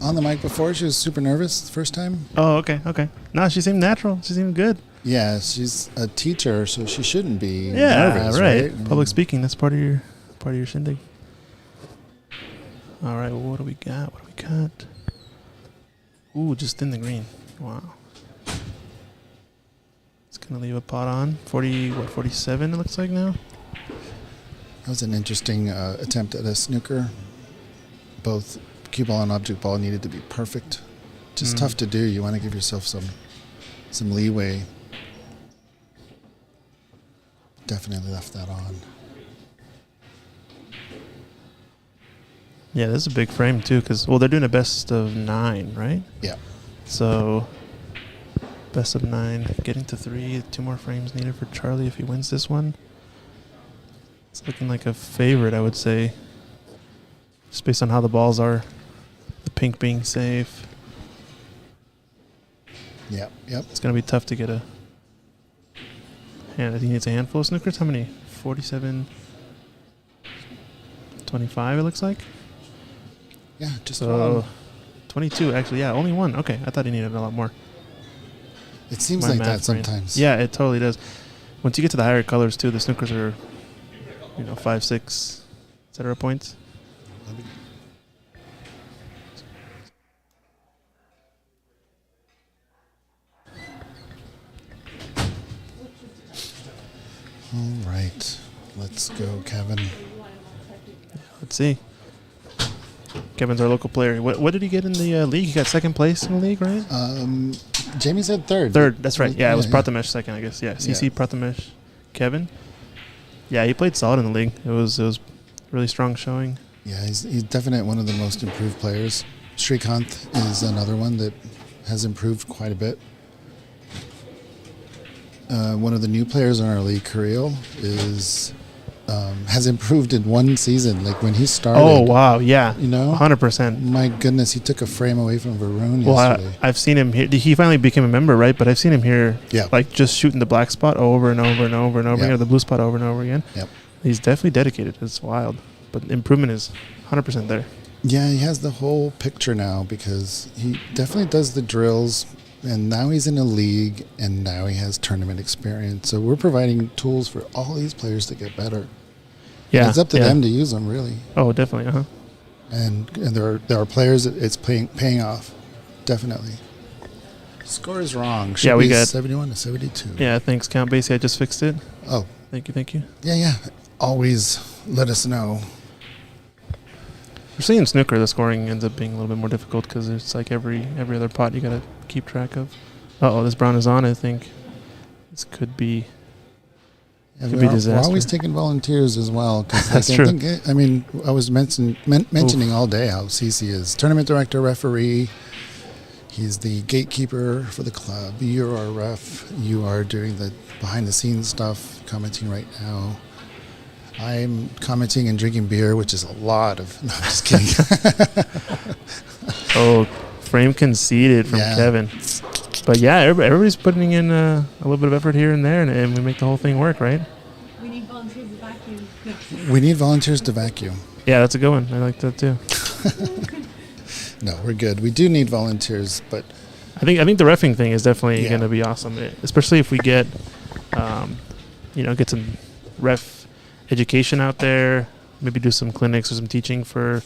on the mic before. She was super nervous the first time. Oh, okay. No, she seemed natural. She seemed good. Yeah, she's a teacher, so she shouldn't be Yeah, nervous, right. right? Public speaking, that's part of your shindig. All right, well, what do we got? Ooh, just in the green. Wow. It's going to leave a pot on. 47 it looks like now? That was an interesting attempt at a snooker. Both cue ball and object ball needed to be perfect. Just tough to do. You want to give yourself some leeway. Definitely left that on. Yeah, this is a big frame too, because they're doing a best of 9, right? Yeah. So best of 9, getting to 3. 2 more frames needed for Charlie if he wins this one. It's looking like a favorite, I would say, just based on how the balls are. The pink being safe. Yep. It's going to be tough to get a hand. I think he needs a handful of snookers. How many? 47, 25 it looks like. Yeah, just So one. 22, actually. Yeah, only one. Okay, I thought he needed a lot more. It seems My like math that brain. sometimes. Yeah, it totally does. Once you get to the higher colors, too, the snookers are, 5, 6, etc. points. All right. Let's go, Kevin. Let's see. Kevin's our local player. What did he get in the league? He got second place in the league, right? Jamie said third. Third. That's right. Yeah, it was yeah. Prathamesh second, I guess. Yeah, CC Yeah. Prathamesh, Kevin. Yeah, he played solid in the league. It was really strong showing. Yeah, he's definitely one of the most improved players. Srikanth is another one that has improved quite a bit. One of the new players in our league, Kirill, has improved in one season. Like when he started. Oh wow, yeah, 100%. 100%. My goodness, he took a frame away from Varun Well, yesterday. I've seen him here. He finally became a member, right? But I've seen him here, Yeah. like just shooting the black spot over and over and over and over Yep. again, or the blue spot over and over again. Yep. He's definitely dedicated. It's wild, but improvement is 100% there. Yeah, he has the whole picture now because he definitely does the drills, and now he's in a league, and now he has tournament experience. So we're providing tools for all these players to get better. Yeah, And it's up to yeah. them to use them, really. Oh, definitely. And there are players that it's paying off, definitely. Score is wrong. Should Yeah, we be got 71 to 72. Yeah, thanks, Count Basie. I just fixed it. Oh, Thank you. yeah. Always let us know. We're seeing snooker. The scoring ends up being a little bit more difficult because it's like every other pot you gotta keep track of. This brown is on. I think this could be. Yeah, Could be we're disaster. always taking volunteers as well. 'Cause That's I true. think, I was mentioning all day how CC is tournament director, referee. He's the gatekeeper for the club. You're our ref. You are doing the behind-the-scenes stuff, commenting right now. I'm commenting and drinking beer, which is a lot of... No, I'm just kidding. Oh, frame conceded from Yeah. Kevin. But yeah, everybody's putting in a little bit of effort here and there, and we make the whole thing work, right? We need volunteers to vacuum. We need volunteers to vacuum. Yeah, that's a good one. I like that too. No, we're good. We do need volunteers, but I think the reffing thing is definitely Yeah. going to be awesome, especially if we get, get some ref education out there. Maybe do some clinics or some teaching for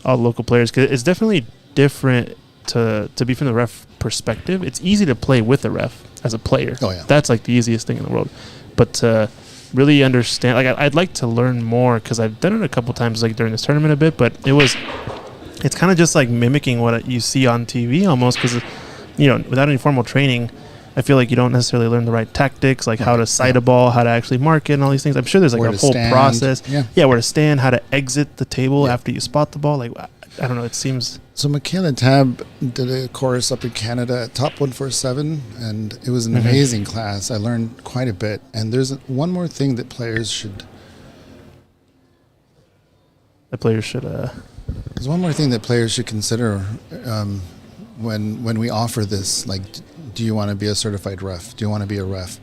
all the local players, because it's definitely different to be from the ref perspective. It's easy to play with the ref as a player. Oh, yeah. That's like the easiest thing in the world. But to really understand, like I'd like to learn more, because I've done it a couple times, like during this tournament a bit, but it's kind of just like mimicking what you see on TV almost, because without any formal training, I feel like you don't necessarily learn the right tactics, like how to sight a ball, how to actually mark it, and all these things. I'm sure there's like Where a to whole stand. process. Yeah. Where to stand, how to exit the table Yeah. after you spot the ball. Like, I don't know. It seems. So Michaela Tab did a course up in Canada at Top 147, and it was an amazing class. I learned quite a bit. And there's one more thing that players should... The players should. There's one more thing that players should consider when we offer this. Like, do you want to be a certified ref? Do you want to be a ref?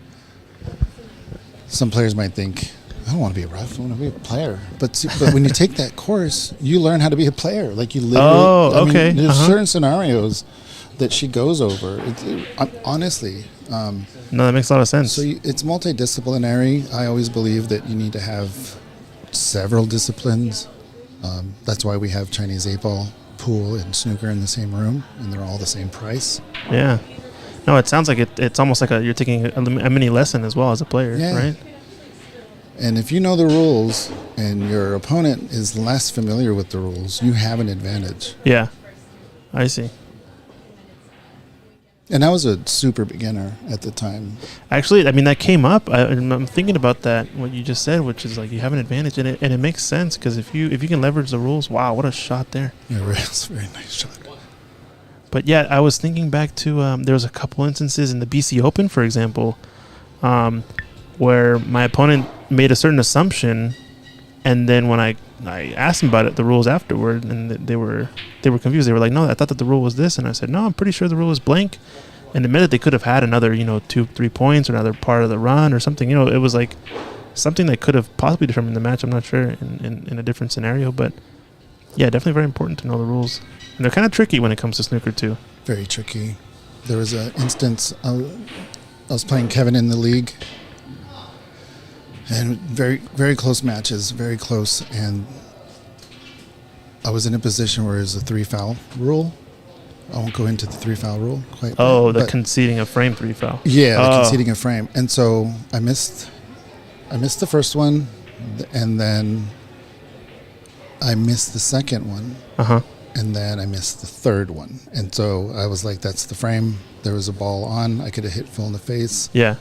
Some players might think, I don't want to be a ref. I want to be a player. But when you take that course, you learn how to be a player. Like you literally. Oh, okay. There's certain scenarios that she goes over. Honestly. No, that makes a lot of sense. So it's multidisciplinary. I always believe that you need to have several disciplines. That's why we have Chinese 8-ball, pool, and snooker in the same room, and they're all the same price. Yeah. No, it sounds like it's almost like you're taking a mini lesson as well as a player, Yeah. right? And if you know the rules and your opponent is less familiar with the rules, you have an advantage. Yeah. I see. And I was a super beginner at the time. Actually, I mean, that came up. I'm thinking about that, what you just said, which is like you have an advantage, and it makes sense, because if you can leverage the rules, wow, what a shot there. Yeah, it's a very nice shot. But yeah, I was thinking back to there was a couple instances in the BC Open, for example, where my opponent made a certain assumption, and then when I asked them about it, the rules afterward, and they were confused. They were like, "No, I thought that the rule was this," and I said, "No, I'm pretty sure the rule is blank." And admitted they could have had another 2-3 points or another part of the run or something. It was like something that could have possibly determined the match. I'm not sure in a different scenario, but Yeah, definitely very important to know the rules. And they're kind of tricky when it comes to snooker too. Very tricky. There was an instance, I was playing Kevin in the league, and very, very close matches, very close, and I was in a position where there's a 3-foul rule. I won't go into the 3-foul rule quite. Oh, yet, the but conceding a frame 3-foul. yeah, the Oh. conceding a frame, and so I missed the first one, and then I missed the second one, Uh-huh. and then I missed the third one, and so I was like, "That's the frame." There was a ball on. I could have hit Phil in the face, Yeah.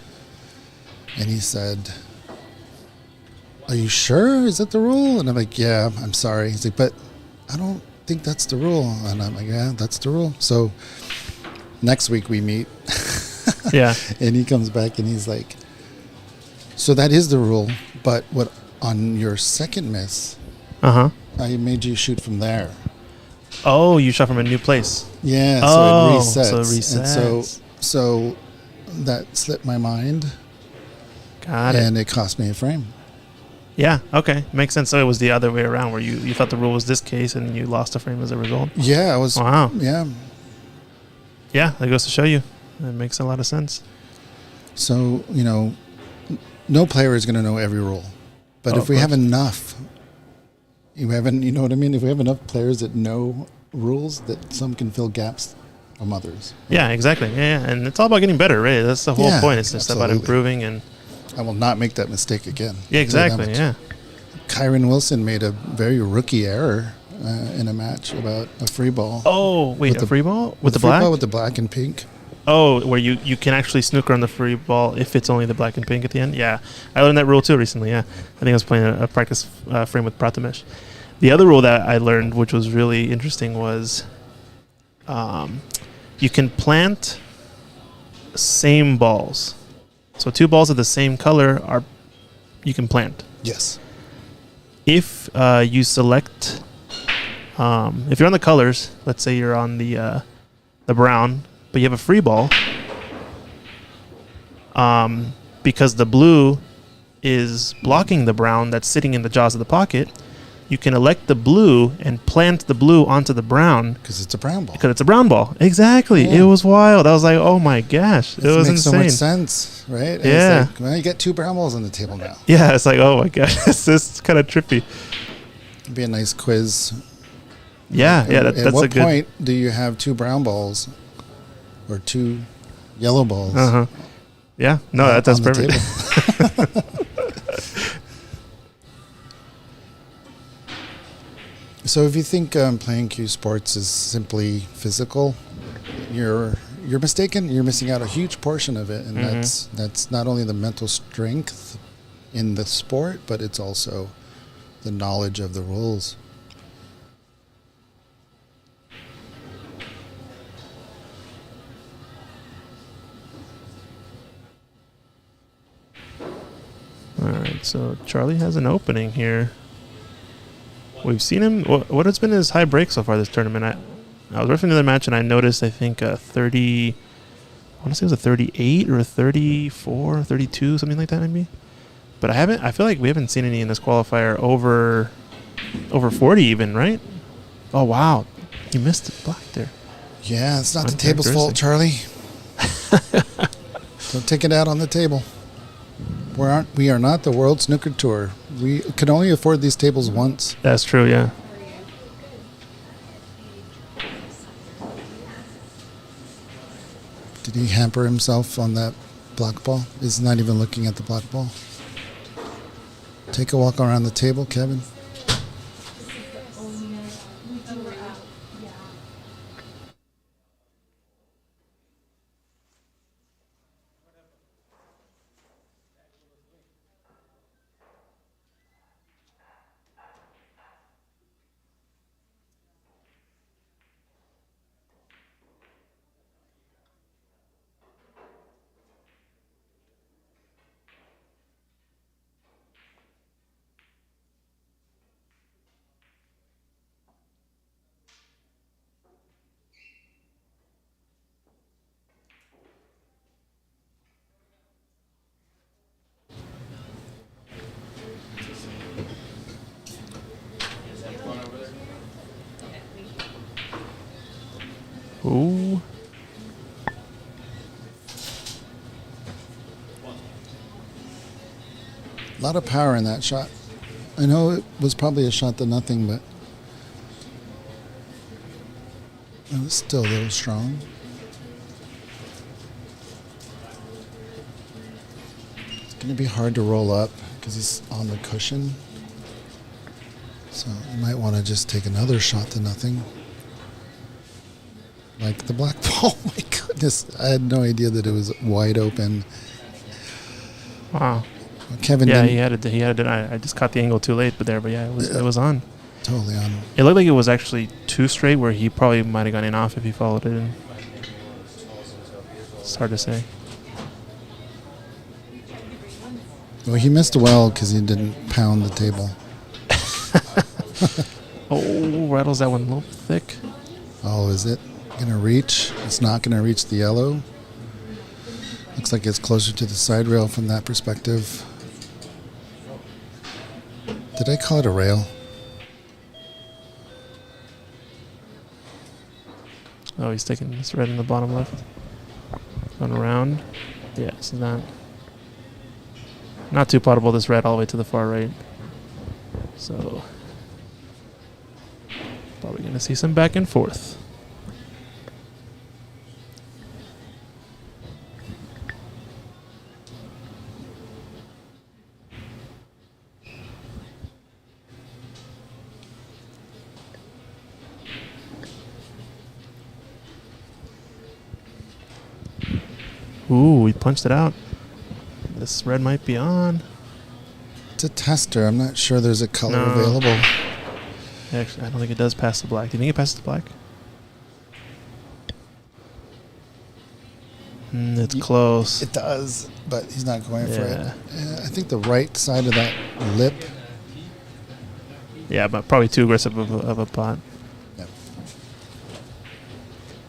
and he said, "Are you sure? Is that the rule?" And I'm like, "Yeah, I'm sorry." He's like, "But I don't think that's the rule." And I'm like, "Yeah, that's the rule." So next week we meet, Yeah. and he comes back and he's like, "So that is the rule, but what on your second miss, Uh-huh. I made you shoot from there." Oh, you shot from a new place. Yeah, so Oh, it resets. so it resets. And so that slipped my mind, Got it. and it cost me a frame. Yeah, okay. Makes sense. So it was the other way around where you thought the rule was this case and you lost a frame as a result. Yeah, I was. Wow. Yeah. Yeah, that goes to show you. That makes a lot of sense. So, no player is going to know every rule. But Oh, if of we have course. enough, you know what I mean? If we have enough players that know rules, that some can fill gaps from others. Yeah, exactly. Yeah, yeah. And it's all about getting better, right? That's the whole Yeah, point. It's just about absolutely. improving and I will not make that mistake again. yeah, I'll tell you that exactly. much. Yeah. Kyron Wilson made a very rookie error in a match about a free ball. Oh, wait, With a the- free ball with the free black? ball with the black and pink. Oh, where you can actually snooker on the free ball if it's only the black and pink at the end. Yeah, I learned that rule too recently. Yeah, I think I was playing a practice frame with Prathamesh. The other rule that I learned, which was really interesting, was you can plant same balls. So two balls of the same color you can plant. Yes. If you select, if you're on the colors, let's say you're on the brown, but you have a free ball, because the blue is blocking the brown that's sitting in the jaws of the pocket, you can elect the blue and plant the blue onto the brown Because it's a brown ball. because it's a brown ball. Exactly. Yeah. It was wild. I was like, oh my gosh. It was makes insane. so much sense, right? And Yeah. It's like, well, you got two brown balls on the table now. Yeah, it's like, oh my gosh. It's kind of trippy. It'd be a nice quiz. Yeah, yeah, At that's what a good. point do you have two brown balls or two yellow balls? Uh-huh. Yeah, no, that's on the perfect. table? So if you think playing cue sports is simply physical, you're mistaken. You're missing out a huge portion of it, and Mhm. that's not only the mental strength in the sport, but it's also the knowledge of the rules. All right, so Charlie has an opening here. We've seen him. What has been his high break so far this tournament? I was refereeing another match and I noticed, I think, 30. I want to say it was a 38 or a 34, 32, something like that, maybe. But I feel like we haven't seen any in this qualifier over 40 even, right? Oh, wow. He missed the block there. Yeah, it's not the table's fault, Charlie. Don't take it out on the table. We are not the World Snooker Tour. We can only afford these tables once. That's true, yeah. Did he hamper himself on that block ball? He's not even looking at the block ball. Take a walk around the table, Kevin. Ooh. A lot of power in that shot. I know it was probably a shot to nothing, but it was still a little strong. It's going to be hard to roll up because he's on the cushion. So you might want to just take another shot to nothing. Like the black ball. Oh my goodness. I had no idea that it was wide open. Wow. Kevin Yeah, didn't. he had it. I just caught the angle too late, but yeah, it was on. Totally on. It looked like it was actually too straight, where he probably might have gone in off if he followed it in. It's hard to say. Well, he missed well because he didn't pound the table. Oh, rattles that one a little thick. Oh, is it going to reach? It's not going to reach the yellow. Looks like it's closer to the side rail from that perspective. Did I call it a rail? Oh, he's taking this red in the bottom left. Going around. Yeah, it's not too potable, this red all the way to the far right. So probably going to see some back and forth. Ooh, he punched it out. This red might be on. It's a tester. I'm not sure there's a color No. available. Actually, I don't think it does pass the black. Do you think it passes the black? It's close. It does, but he's not going for it. Yeah. I think the right side of that lip. Yeah, but probably too aggressive of a pot. Yep.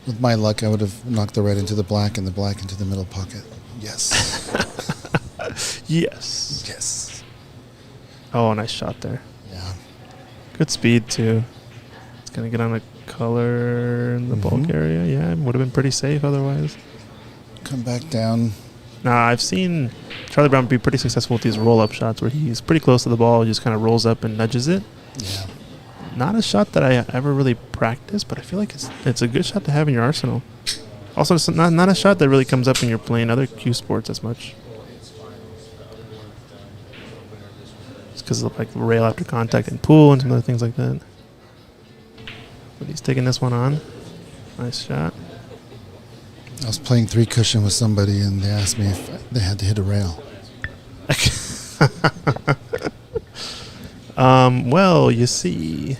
With my luck, I would have knocked the red into the black and the black into the middle pocket. Yes. Yes. Yes. Oh, nice shot there. Yeah. Good speed, too. It's going to get on a color in the bulk area. Yeah, it would have been pretty safe otherwise. Come back down. Nah, I've seen Charlie Brown be pretty successful with these roll-up shots where he's pretty close to the ball, just kind of rolls up and nudges it. Yeah. Not a shot that I ever really practiced, but I feel like it's a good shot to have in your arsenal. Also, it's not a shot that really comes up when you're playing other cue sports as much. It's because of like rail after contact and pool and some other things like that. But he's taking this one on. Nice shot. I was playing three cushion with somebody, and they asked me if they had to hit a rail. Well, you see,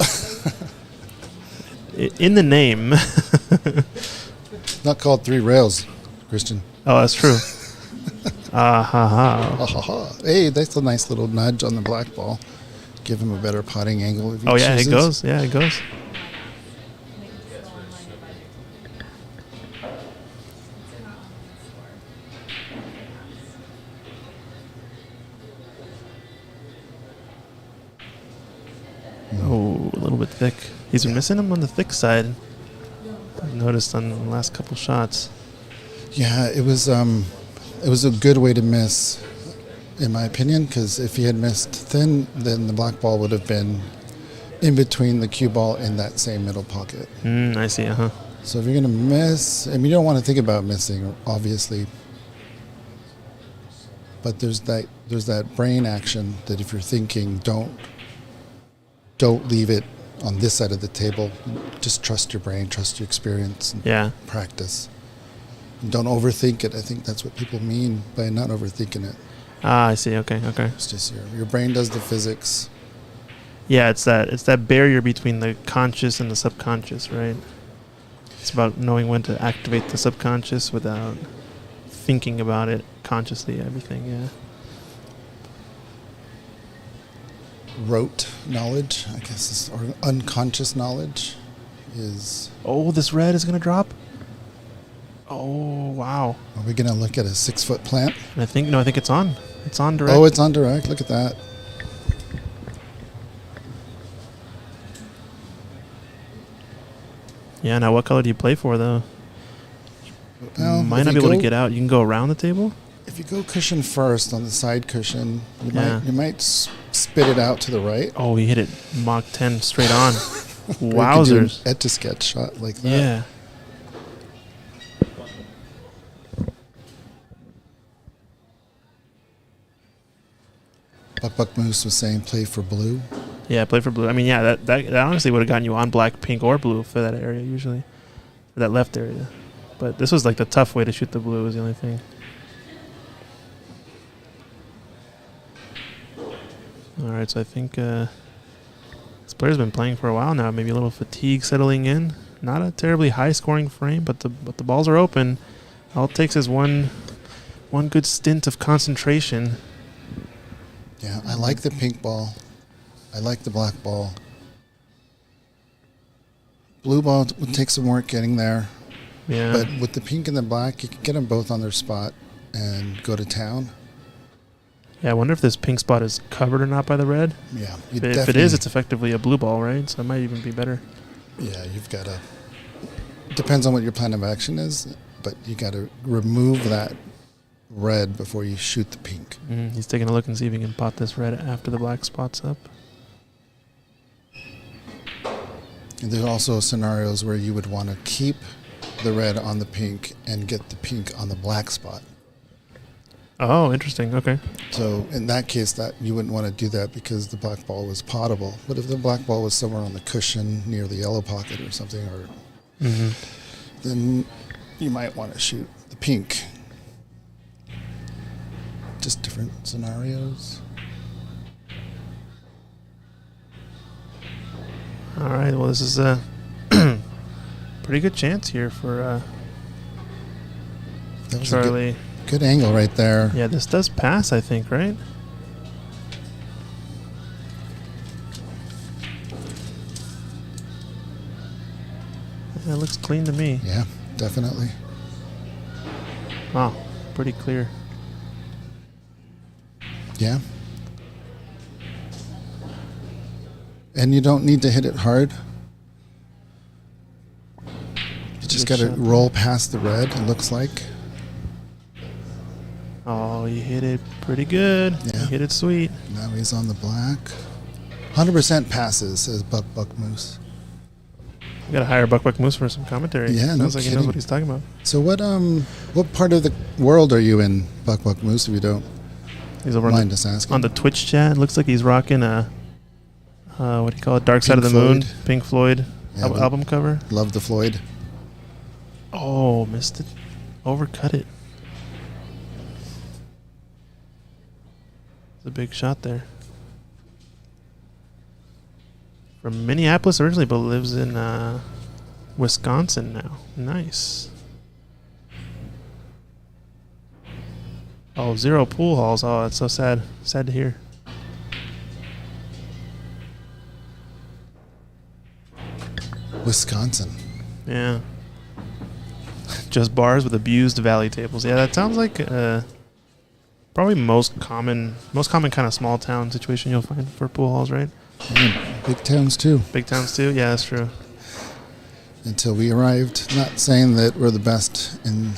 in the name. Not called three rails, Christian. Oh, that's true. Ha ha. Ha ha ha. Hey, that's a nice little nudge on the black ball. Give him a better potting angle if he Oh, yeah, chooses. it goes. Yeah, it goes. Oh, a little bit thick. He's been missing him on the thick side. I've noticed on the last couple shots. Yeah, it was a good way to miss, in my opinion, because if he had missed thin, then the black ball would have been in between the cue ball in that same middle pocket. I see, uh-huh. So if you're going to miss, I mean, you don't want to think about missing, obviously. But there's that brain action that if you're thinking, don't leave it on this side of the table. Just trust your brain, trust your experience, and practice. And don't overthink it. I think that's what people mean by not overthinking it. Ah, I see. Okay. It's just your brain does the physics. Yeah, it's that barrier between the conscious and the subconscious, right? It's about knowing when to activate the subconscious without thinking about it consciously, everything, yeah. Rote knowledge, I guess, or unconscious knowledge is... Oh, this red is going to drop? Oh, wow. Are we going to look at a 6-foot plant? And I think it's on. It's on direct. Oh, it's on direct. Look at that. Yeah, now what color do you play for, though? Well, Might if not you be able to go- get out. You can go around the table? If you go cushion first on the side cushion, Yeah. you might spit it out to the right. Oh, he hit it Mach 10 straight on. Or you could do an Wowzers. etch-a-sketch shot like that. Yeah. Buck Moose was saying play for blue. Yeah, play for blue. I mean, yeah, that honestly would have gotten you on black, pink, or blue for that area usually. For that left area. But this was like the tough way to shoot the blue was the only thing. All right, so I think this player's been playing for a while now. Maybe a little fatigue settling in. Not a terribly high-scoring frame, but the balls are open. All it takes is one good stint of concentration. Yeah, I like the pink ball. I like the black ball. Blue ball would take some work getting there. Yeah. But with the pink and the black, you can get them both on their spot and go to town. Yeah, I wonder if this pink spot is covered or not by the red. Yeah. If it is, it's effectively a blue ball, right? So it might even be better. Yeah, you've got to... Depends on what your plan of action is, but you got to remove that red before you shoot the pink. He's taking a look and see if he can pot this red after the black spot's up. And there's also scenarios where you would want to keep the red on the pink and get the pink on the black spot. Oh, interesting. Okay. So in that case, that you wouldn't want to do that because the black ball was potable. But if the black ball was somewhere on the cushion near the yellow pocket or something, or then you might want to shoot the pink. Just different scenarios. All right. Well, this is a pretty good chance here for That was Charlie. a good angle right there. Yeah, this does pass, I think, right? Yeah, it looks clean to me. Yeah, definitely. Wow, pretty clear. Yeah. And you don't need to hit it hard. You just got Good to shot. roll past the red, it looks like. Oh, you hit it pretty good. Yeah. You hit it sweet. Now he's on the black. 100% passes, says Buck Moose. We got to hire Buck Moose for some commentary. Yeah, no Sounds like he knows kidding. what he's talking about. So what part of the world are you in, Buck Moose, if you don't He's over mind us asking? on the Twitch chat. Looks like he's rocking a what do you call it? Dark Side Pink of the Moon, Floyd. Pink Floyd Yeah, but- album cover. Love the Floyd. Oh, missed it. Overcut it. It's a big shot there. From Minneapolis originally, but lives in Wisconsin now. Nice. Oh, 0 pool halls. Oh, that's so sad. Sad to hear. Wisconsin. Yeah. Just bars with abused valley tables. Yeah, that sounds like probably most common kind of small town situation you'll find for pool halls, right? Yeah, big towns too. Big towns too. Yeah, that's true. Until we arrived. Not saying that we're the best in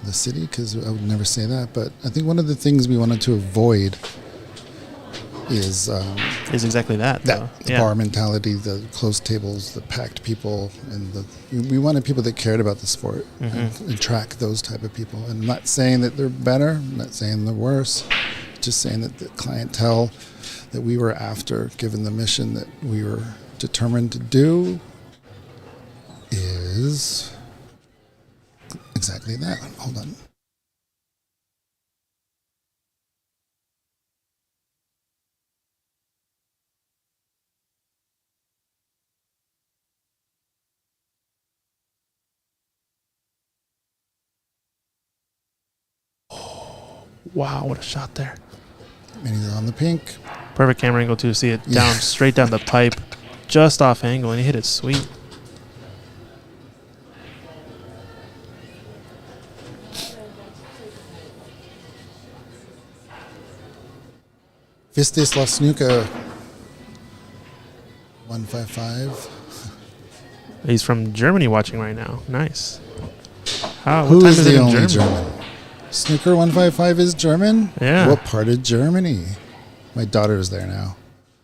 the city, because I would never say that, but I think one of the things we wanted to avoid is Is exactly that. Though. the bar mentality, the closed tables, the packed people, and we wanted people that cared about the sport and attract those type of people. And I'm not saying that they're better, I'm not saying they're worse, just saying that the clientele that we were after, given the mission that we were determined to do, is exactly that. Hold on. Wow, what a shot there. And he's on the pink. Perfect camera angle too. See it Yeah. down straight down the pipe, just off angle, and he hit it sweet. Vistislav Snooker 155. He's from Germany watching right now. Nice. What Who time is it the in only Germany? German? Snooker 155 is German? Yeah. What part of Germany? My daughter is there now.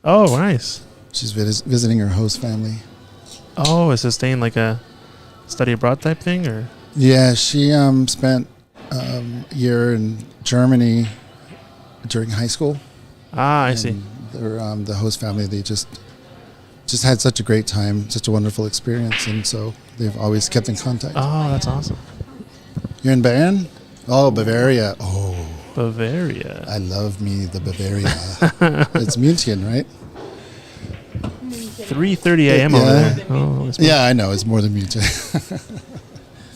Oh, nice. She's visiting her host family. Oh, is this staying like a study abroad type thing, or? Yeah, she spent a year in Germany during high school. Ah, I see. The host family, they just had such a great time, such a wonderful experience, and so they've always kept in contact. Oh, that's awesome. You're in Bayern? Oh, Bavaria. Oh, Bavaria. I love me the Bavaria. It's München, right? 3:30 a.m. over Yeah. there. Oh, it's Yeah, I know. It's more than München.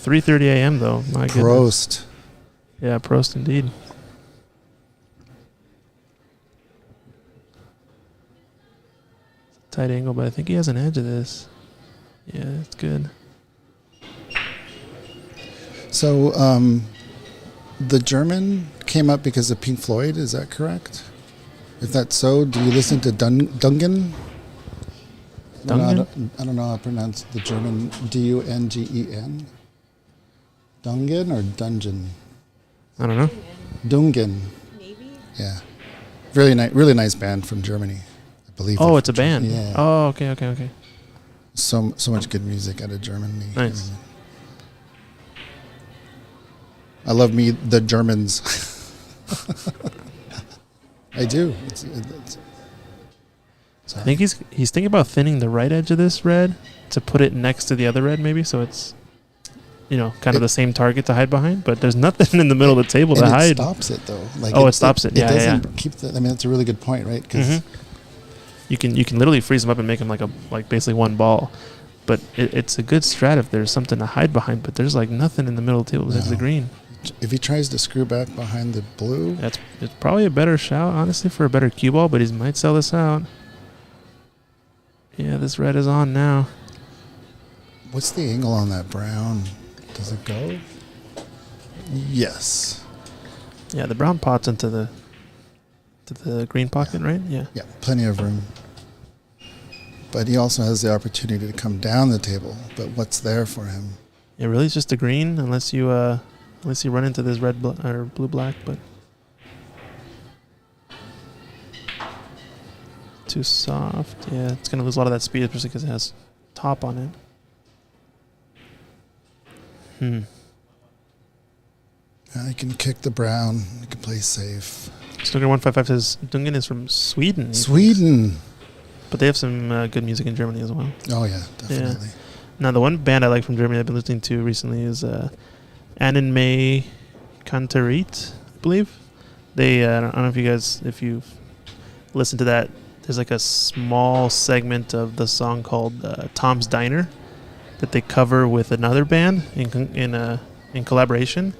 3:30 a.m. though. My goodness. Prost. Yeah, Prost indeed. Tight angle, but I think he has an edge of this. Yeah, it's good. So, the German came up because of Pink Floyd. Is that correct? If that's so, do you listen to Dungen? Dungen? I don't know how to pronounce the German. Dungen? Dungen or Dungeon? I don't know. Dungen. Maybe. Yeah. Really nice band from Germany. I believe. Oh, they're it's a from band. Germany. Yeah. Oh, okay. So much good music out of Germany. Nice. I love me the Germans. I do. I think he's thinking about thinning the right edge of this red to put it next to the other red, maybe, so it's kind of the same target to hide behind. But there's nothing in the middle of the table to and hide. it stops it though. Like it stops it. Yeah, It doesn't keep the. I mean, that's a really good point, right? Because you can literally freeze him up and make him like basically one ball. But it's a good strat if there's something to hide behind. But there's like nothing in the middle of the table besides the green. if he tries to screw back behind the blue, It's probably a better shout, honestly, for a better cue ball. But he might sell this out. Yeah, this red is on now. what's the angle on that brown? Does it go? Yes. Yeah, the brown pots into the green pocket, right? Yeah. Yeah, plenty of room. But he also has the opportunity to come down the table. But what's there for him? Yeah, really, it's just a green, unless you run into this red or blue black, but too soft. Yeah, it's gonna lose a lot of that speed, especially because it has top on it. I can kick the brown. I can play safe. Snooker 155 says Dungen is from Sweden. Sweden. But they have some good music in Germany as well. Oh yeah, definitely. Now, the one band I like from Germany I've been listening to recently is Annenmay Kanterit, I believe. They I don't know if you've listened to that. There's like a small segment of the song called Tom's Diner that they cover with another band in collaboration.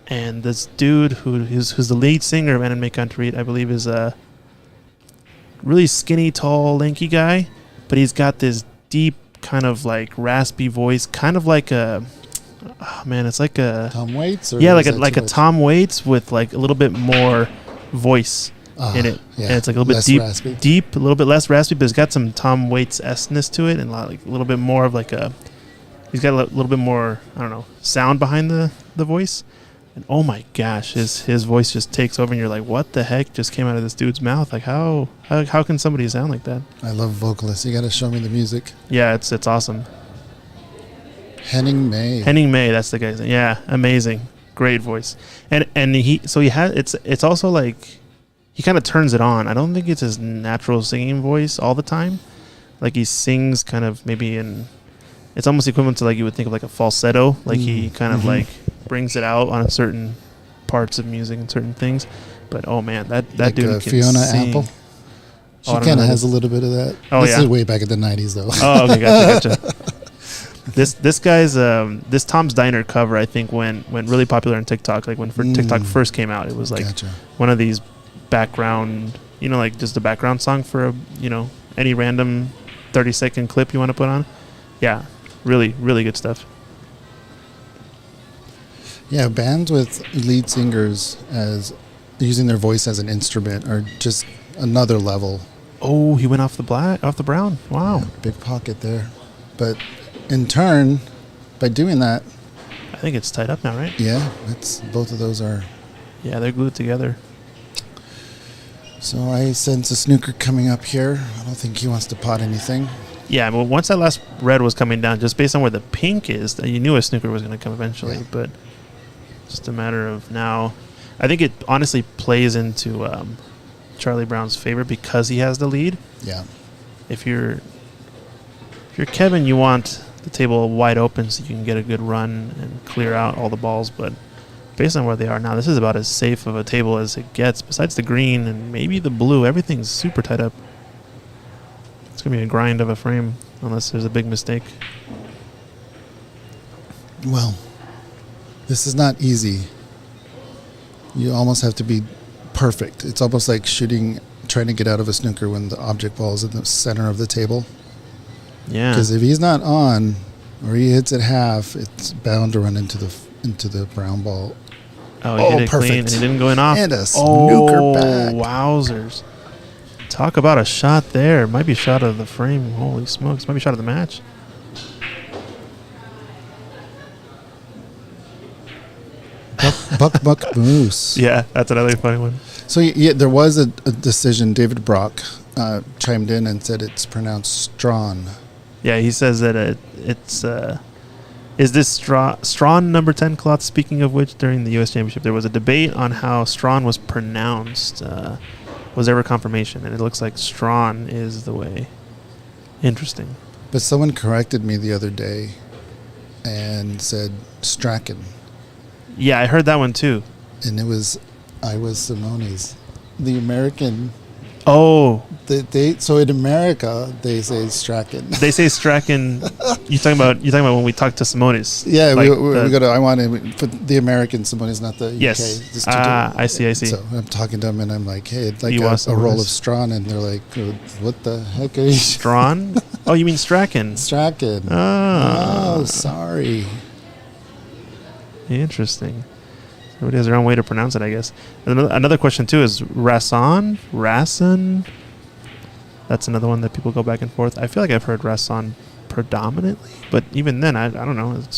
And this dude who's the lead singer of Annenmay Kanterit, I believe, is a really skinny, tall, lanky guy, but he's got this deep kind of like raspy voice, kind of like it's like a Tom Waits? Or yeah, is like that too a much? Tom Waits with like a little bit more voice in it, Yeah. and it's like a little Less bit raspy. deep, a little bit less raspy, but it's got some Tom Waits esseness to it, and like a little bit more of like he's got a little bit more, I don't know, sound behind the voice. And oh my gosh, his voice just takes over, and you're like, what the heck just came out of this dude's mouth? Like how can somebody sound like that? I love vocalists. You got to show me the music. Yeah, it's awesome. Henning May. Henning May, that's the guy's name. Yeah, amazing, great voice. And it's also like he kind of turns it on. I don't think it's his natural singing voice all the time. Like he sings kind of maybe it's almost equivalent to like you would think of like a falsetto. Like he kind of like brings it out on certain parts of music and certain things. But oh man, that like dude can Fiona sing. Apple. She I don't kind know of who has that a little bit of that. Oh, This yeah? is way back in the 90s, though. Oh, okay, gotcha. This guy's this Tom's Diner cover, I think, went really popular on TikTok. Like when TikTok first came out, it was like Gotcha. one of these background, like just a background song for any random 30-second clip you want to put on. Yeah, really, really good stuff. Yeah, bands with lead singers as using their voice as an instrument are just another level. Oh, he went off the brown. Wow. Yeah, big pocket there. But in turn, by doing that, I think it's tied up now, right? yeah, it's both of those are. Yeah, they're glued together. So I sense a snooker coming up here. I don't think he wants to pot anything. Yeah, well, once that last red was coming down, just based on where the pink is, you knew a snooker was going to come eventually. Yeah. But just a matter of now. I think it honestly plays into Charlie Brown's favor because he has the lead. Yeah. If you're Kevin, you want the table wide open so you can get a good run and clear out all the balls. But based on where they are now, this is about as safe of a table as it gets. Besides the green and maybe the blue, everything's super tied up. It's going to be a grind of a frame unless there's a big mistake. Well, this is not easy. You almost have to be perfect. It's almost like trying to get out of a snooker when the object ball is in the center of the table. Yeah. Because if he's not on, or he hits it half, it's bound to run into the brown ball. Oh, he hit it perfect. clean and he didn't go in off. And a snooker back. Wowzers. Talk about a shot there. Might be a shot of the frame. Holy smokes. Might be a shot of the match. Buck Moose. Yeah, that's another funny one. So yeah, there was a decision. David Brock chimed in and said it's pronounced Strawn. Yeah, he says that it's is this Strawn number 10 cloth? Speaking of which, during the U.S. Championship, there was a debate on how Strawn was pronounced. Was ever confirmation, and it looks like Strawn is the way. Interesting. But someone corrected me the other day and said Strachan, Yeah, I heard that one too. and I was Simone's, the American. Oh, So in America they say Strachan. they say Strachan. You talking about when we talked to Simonis? Yeah, Like we go to. I want to put the American Simone's, not the Yes. UK. Just I see. So I'm talking to them and I'm like, hey, it's like You want a roll Simone's? of Strawn, and they're like, what the heck are you? Strawn? Oh, you mean Strachan? Strachan. Oh, Oh, sorry. Interesting. Everybody has their own way to pronounce it, I guess. And another question too is Rasan? That's another one that people go back and forth. I feel like I've heard Rasan predominantly, but even then, I don't know. It's what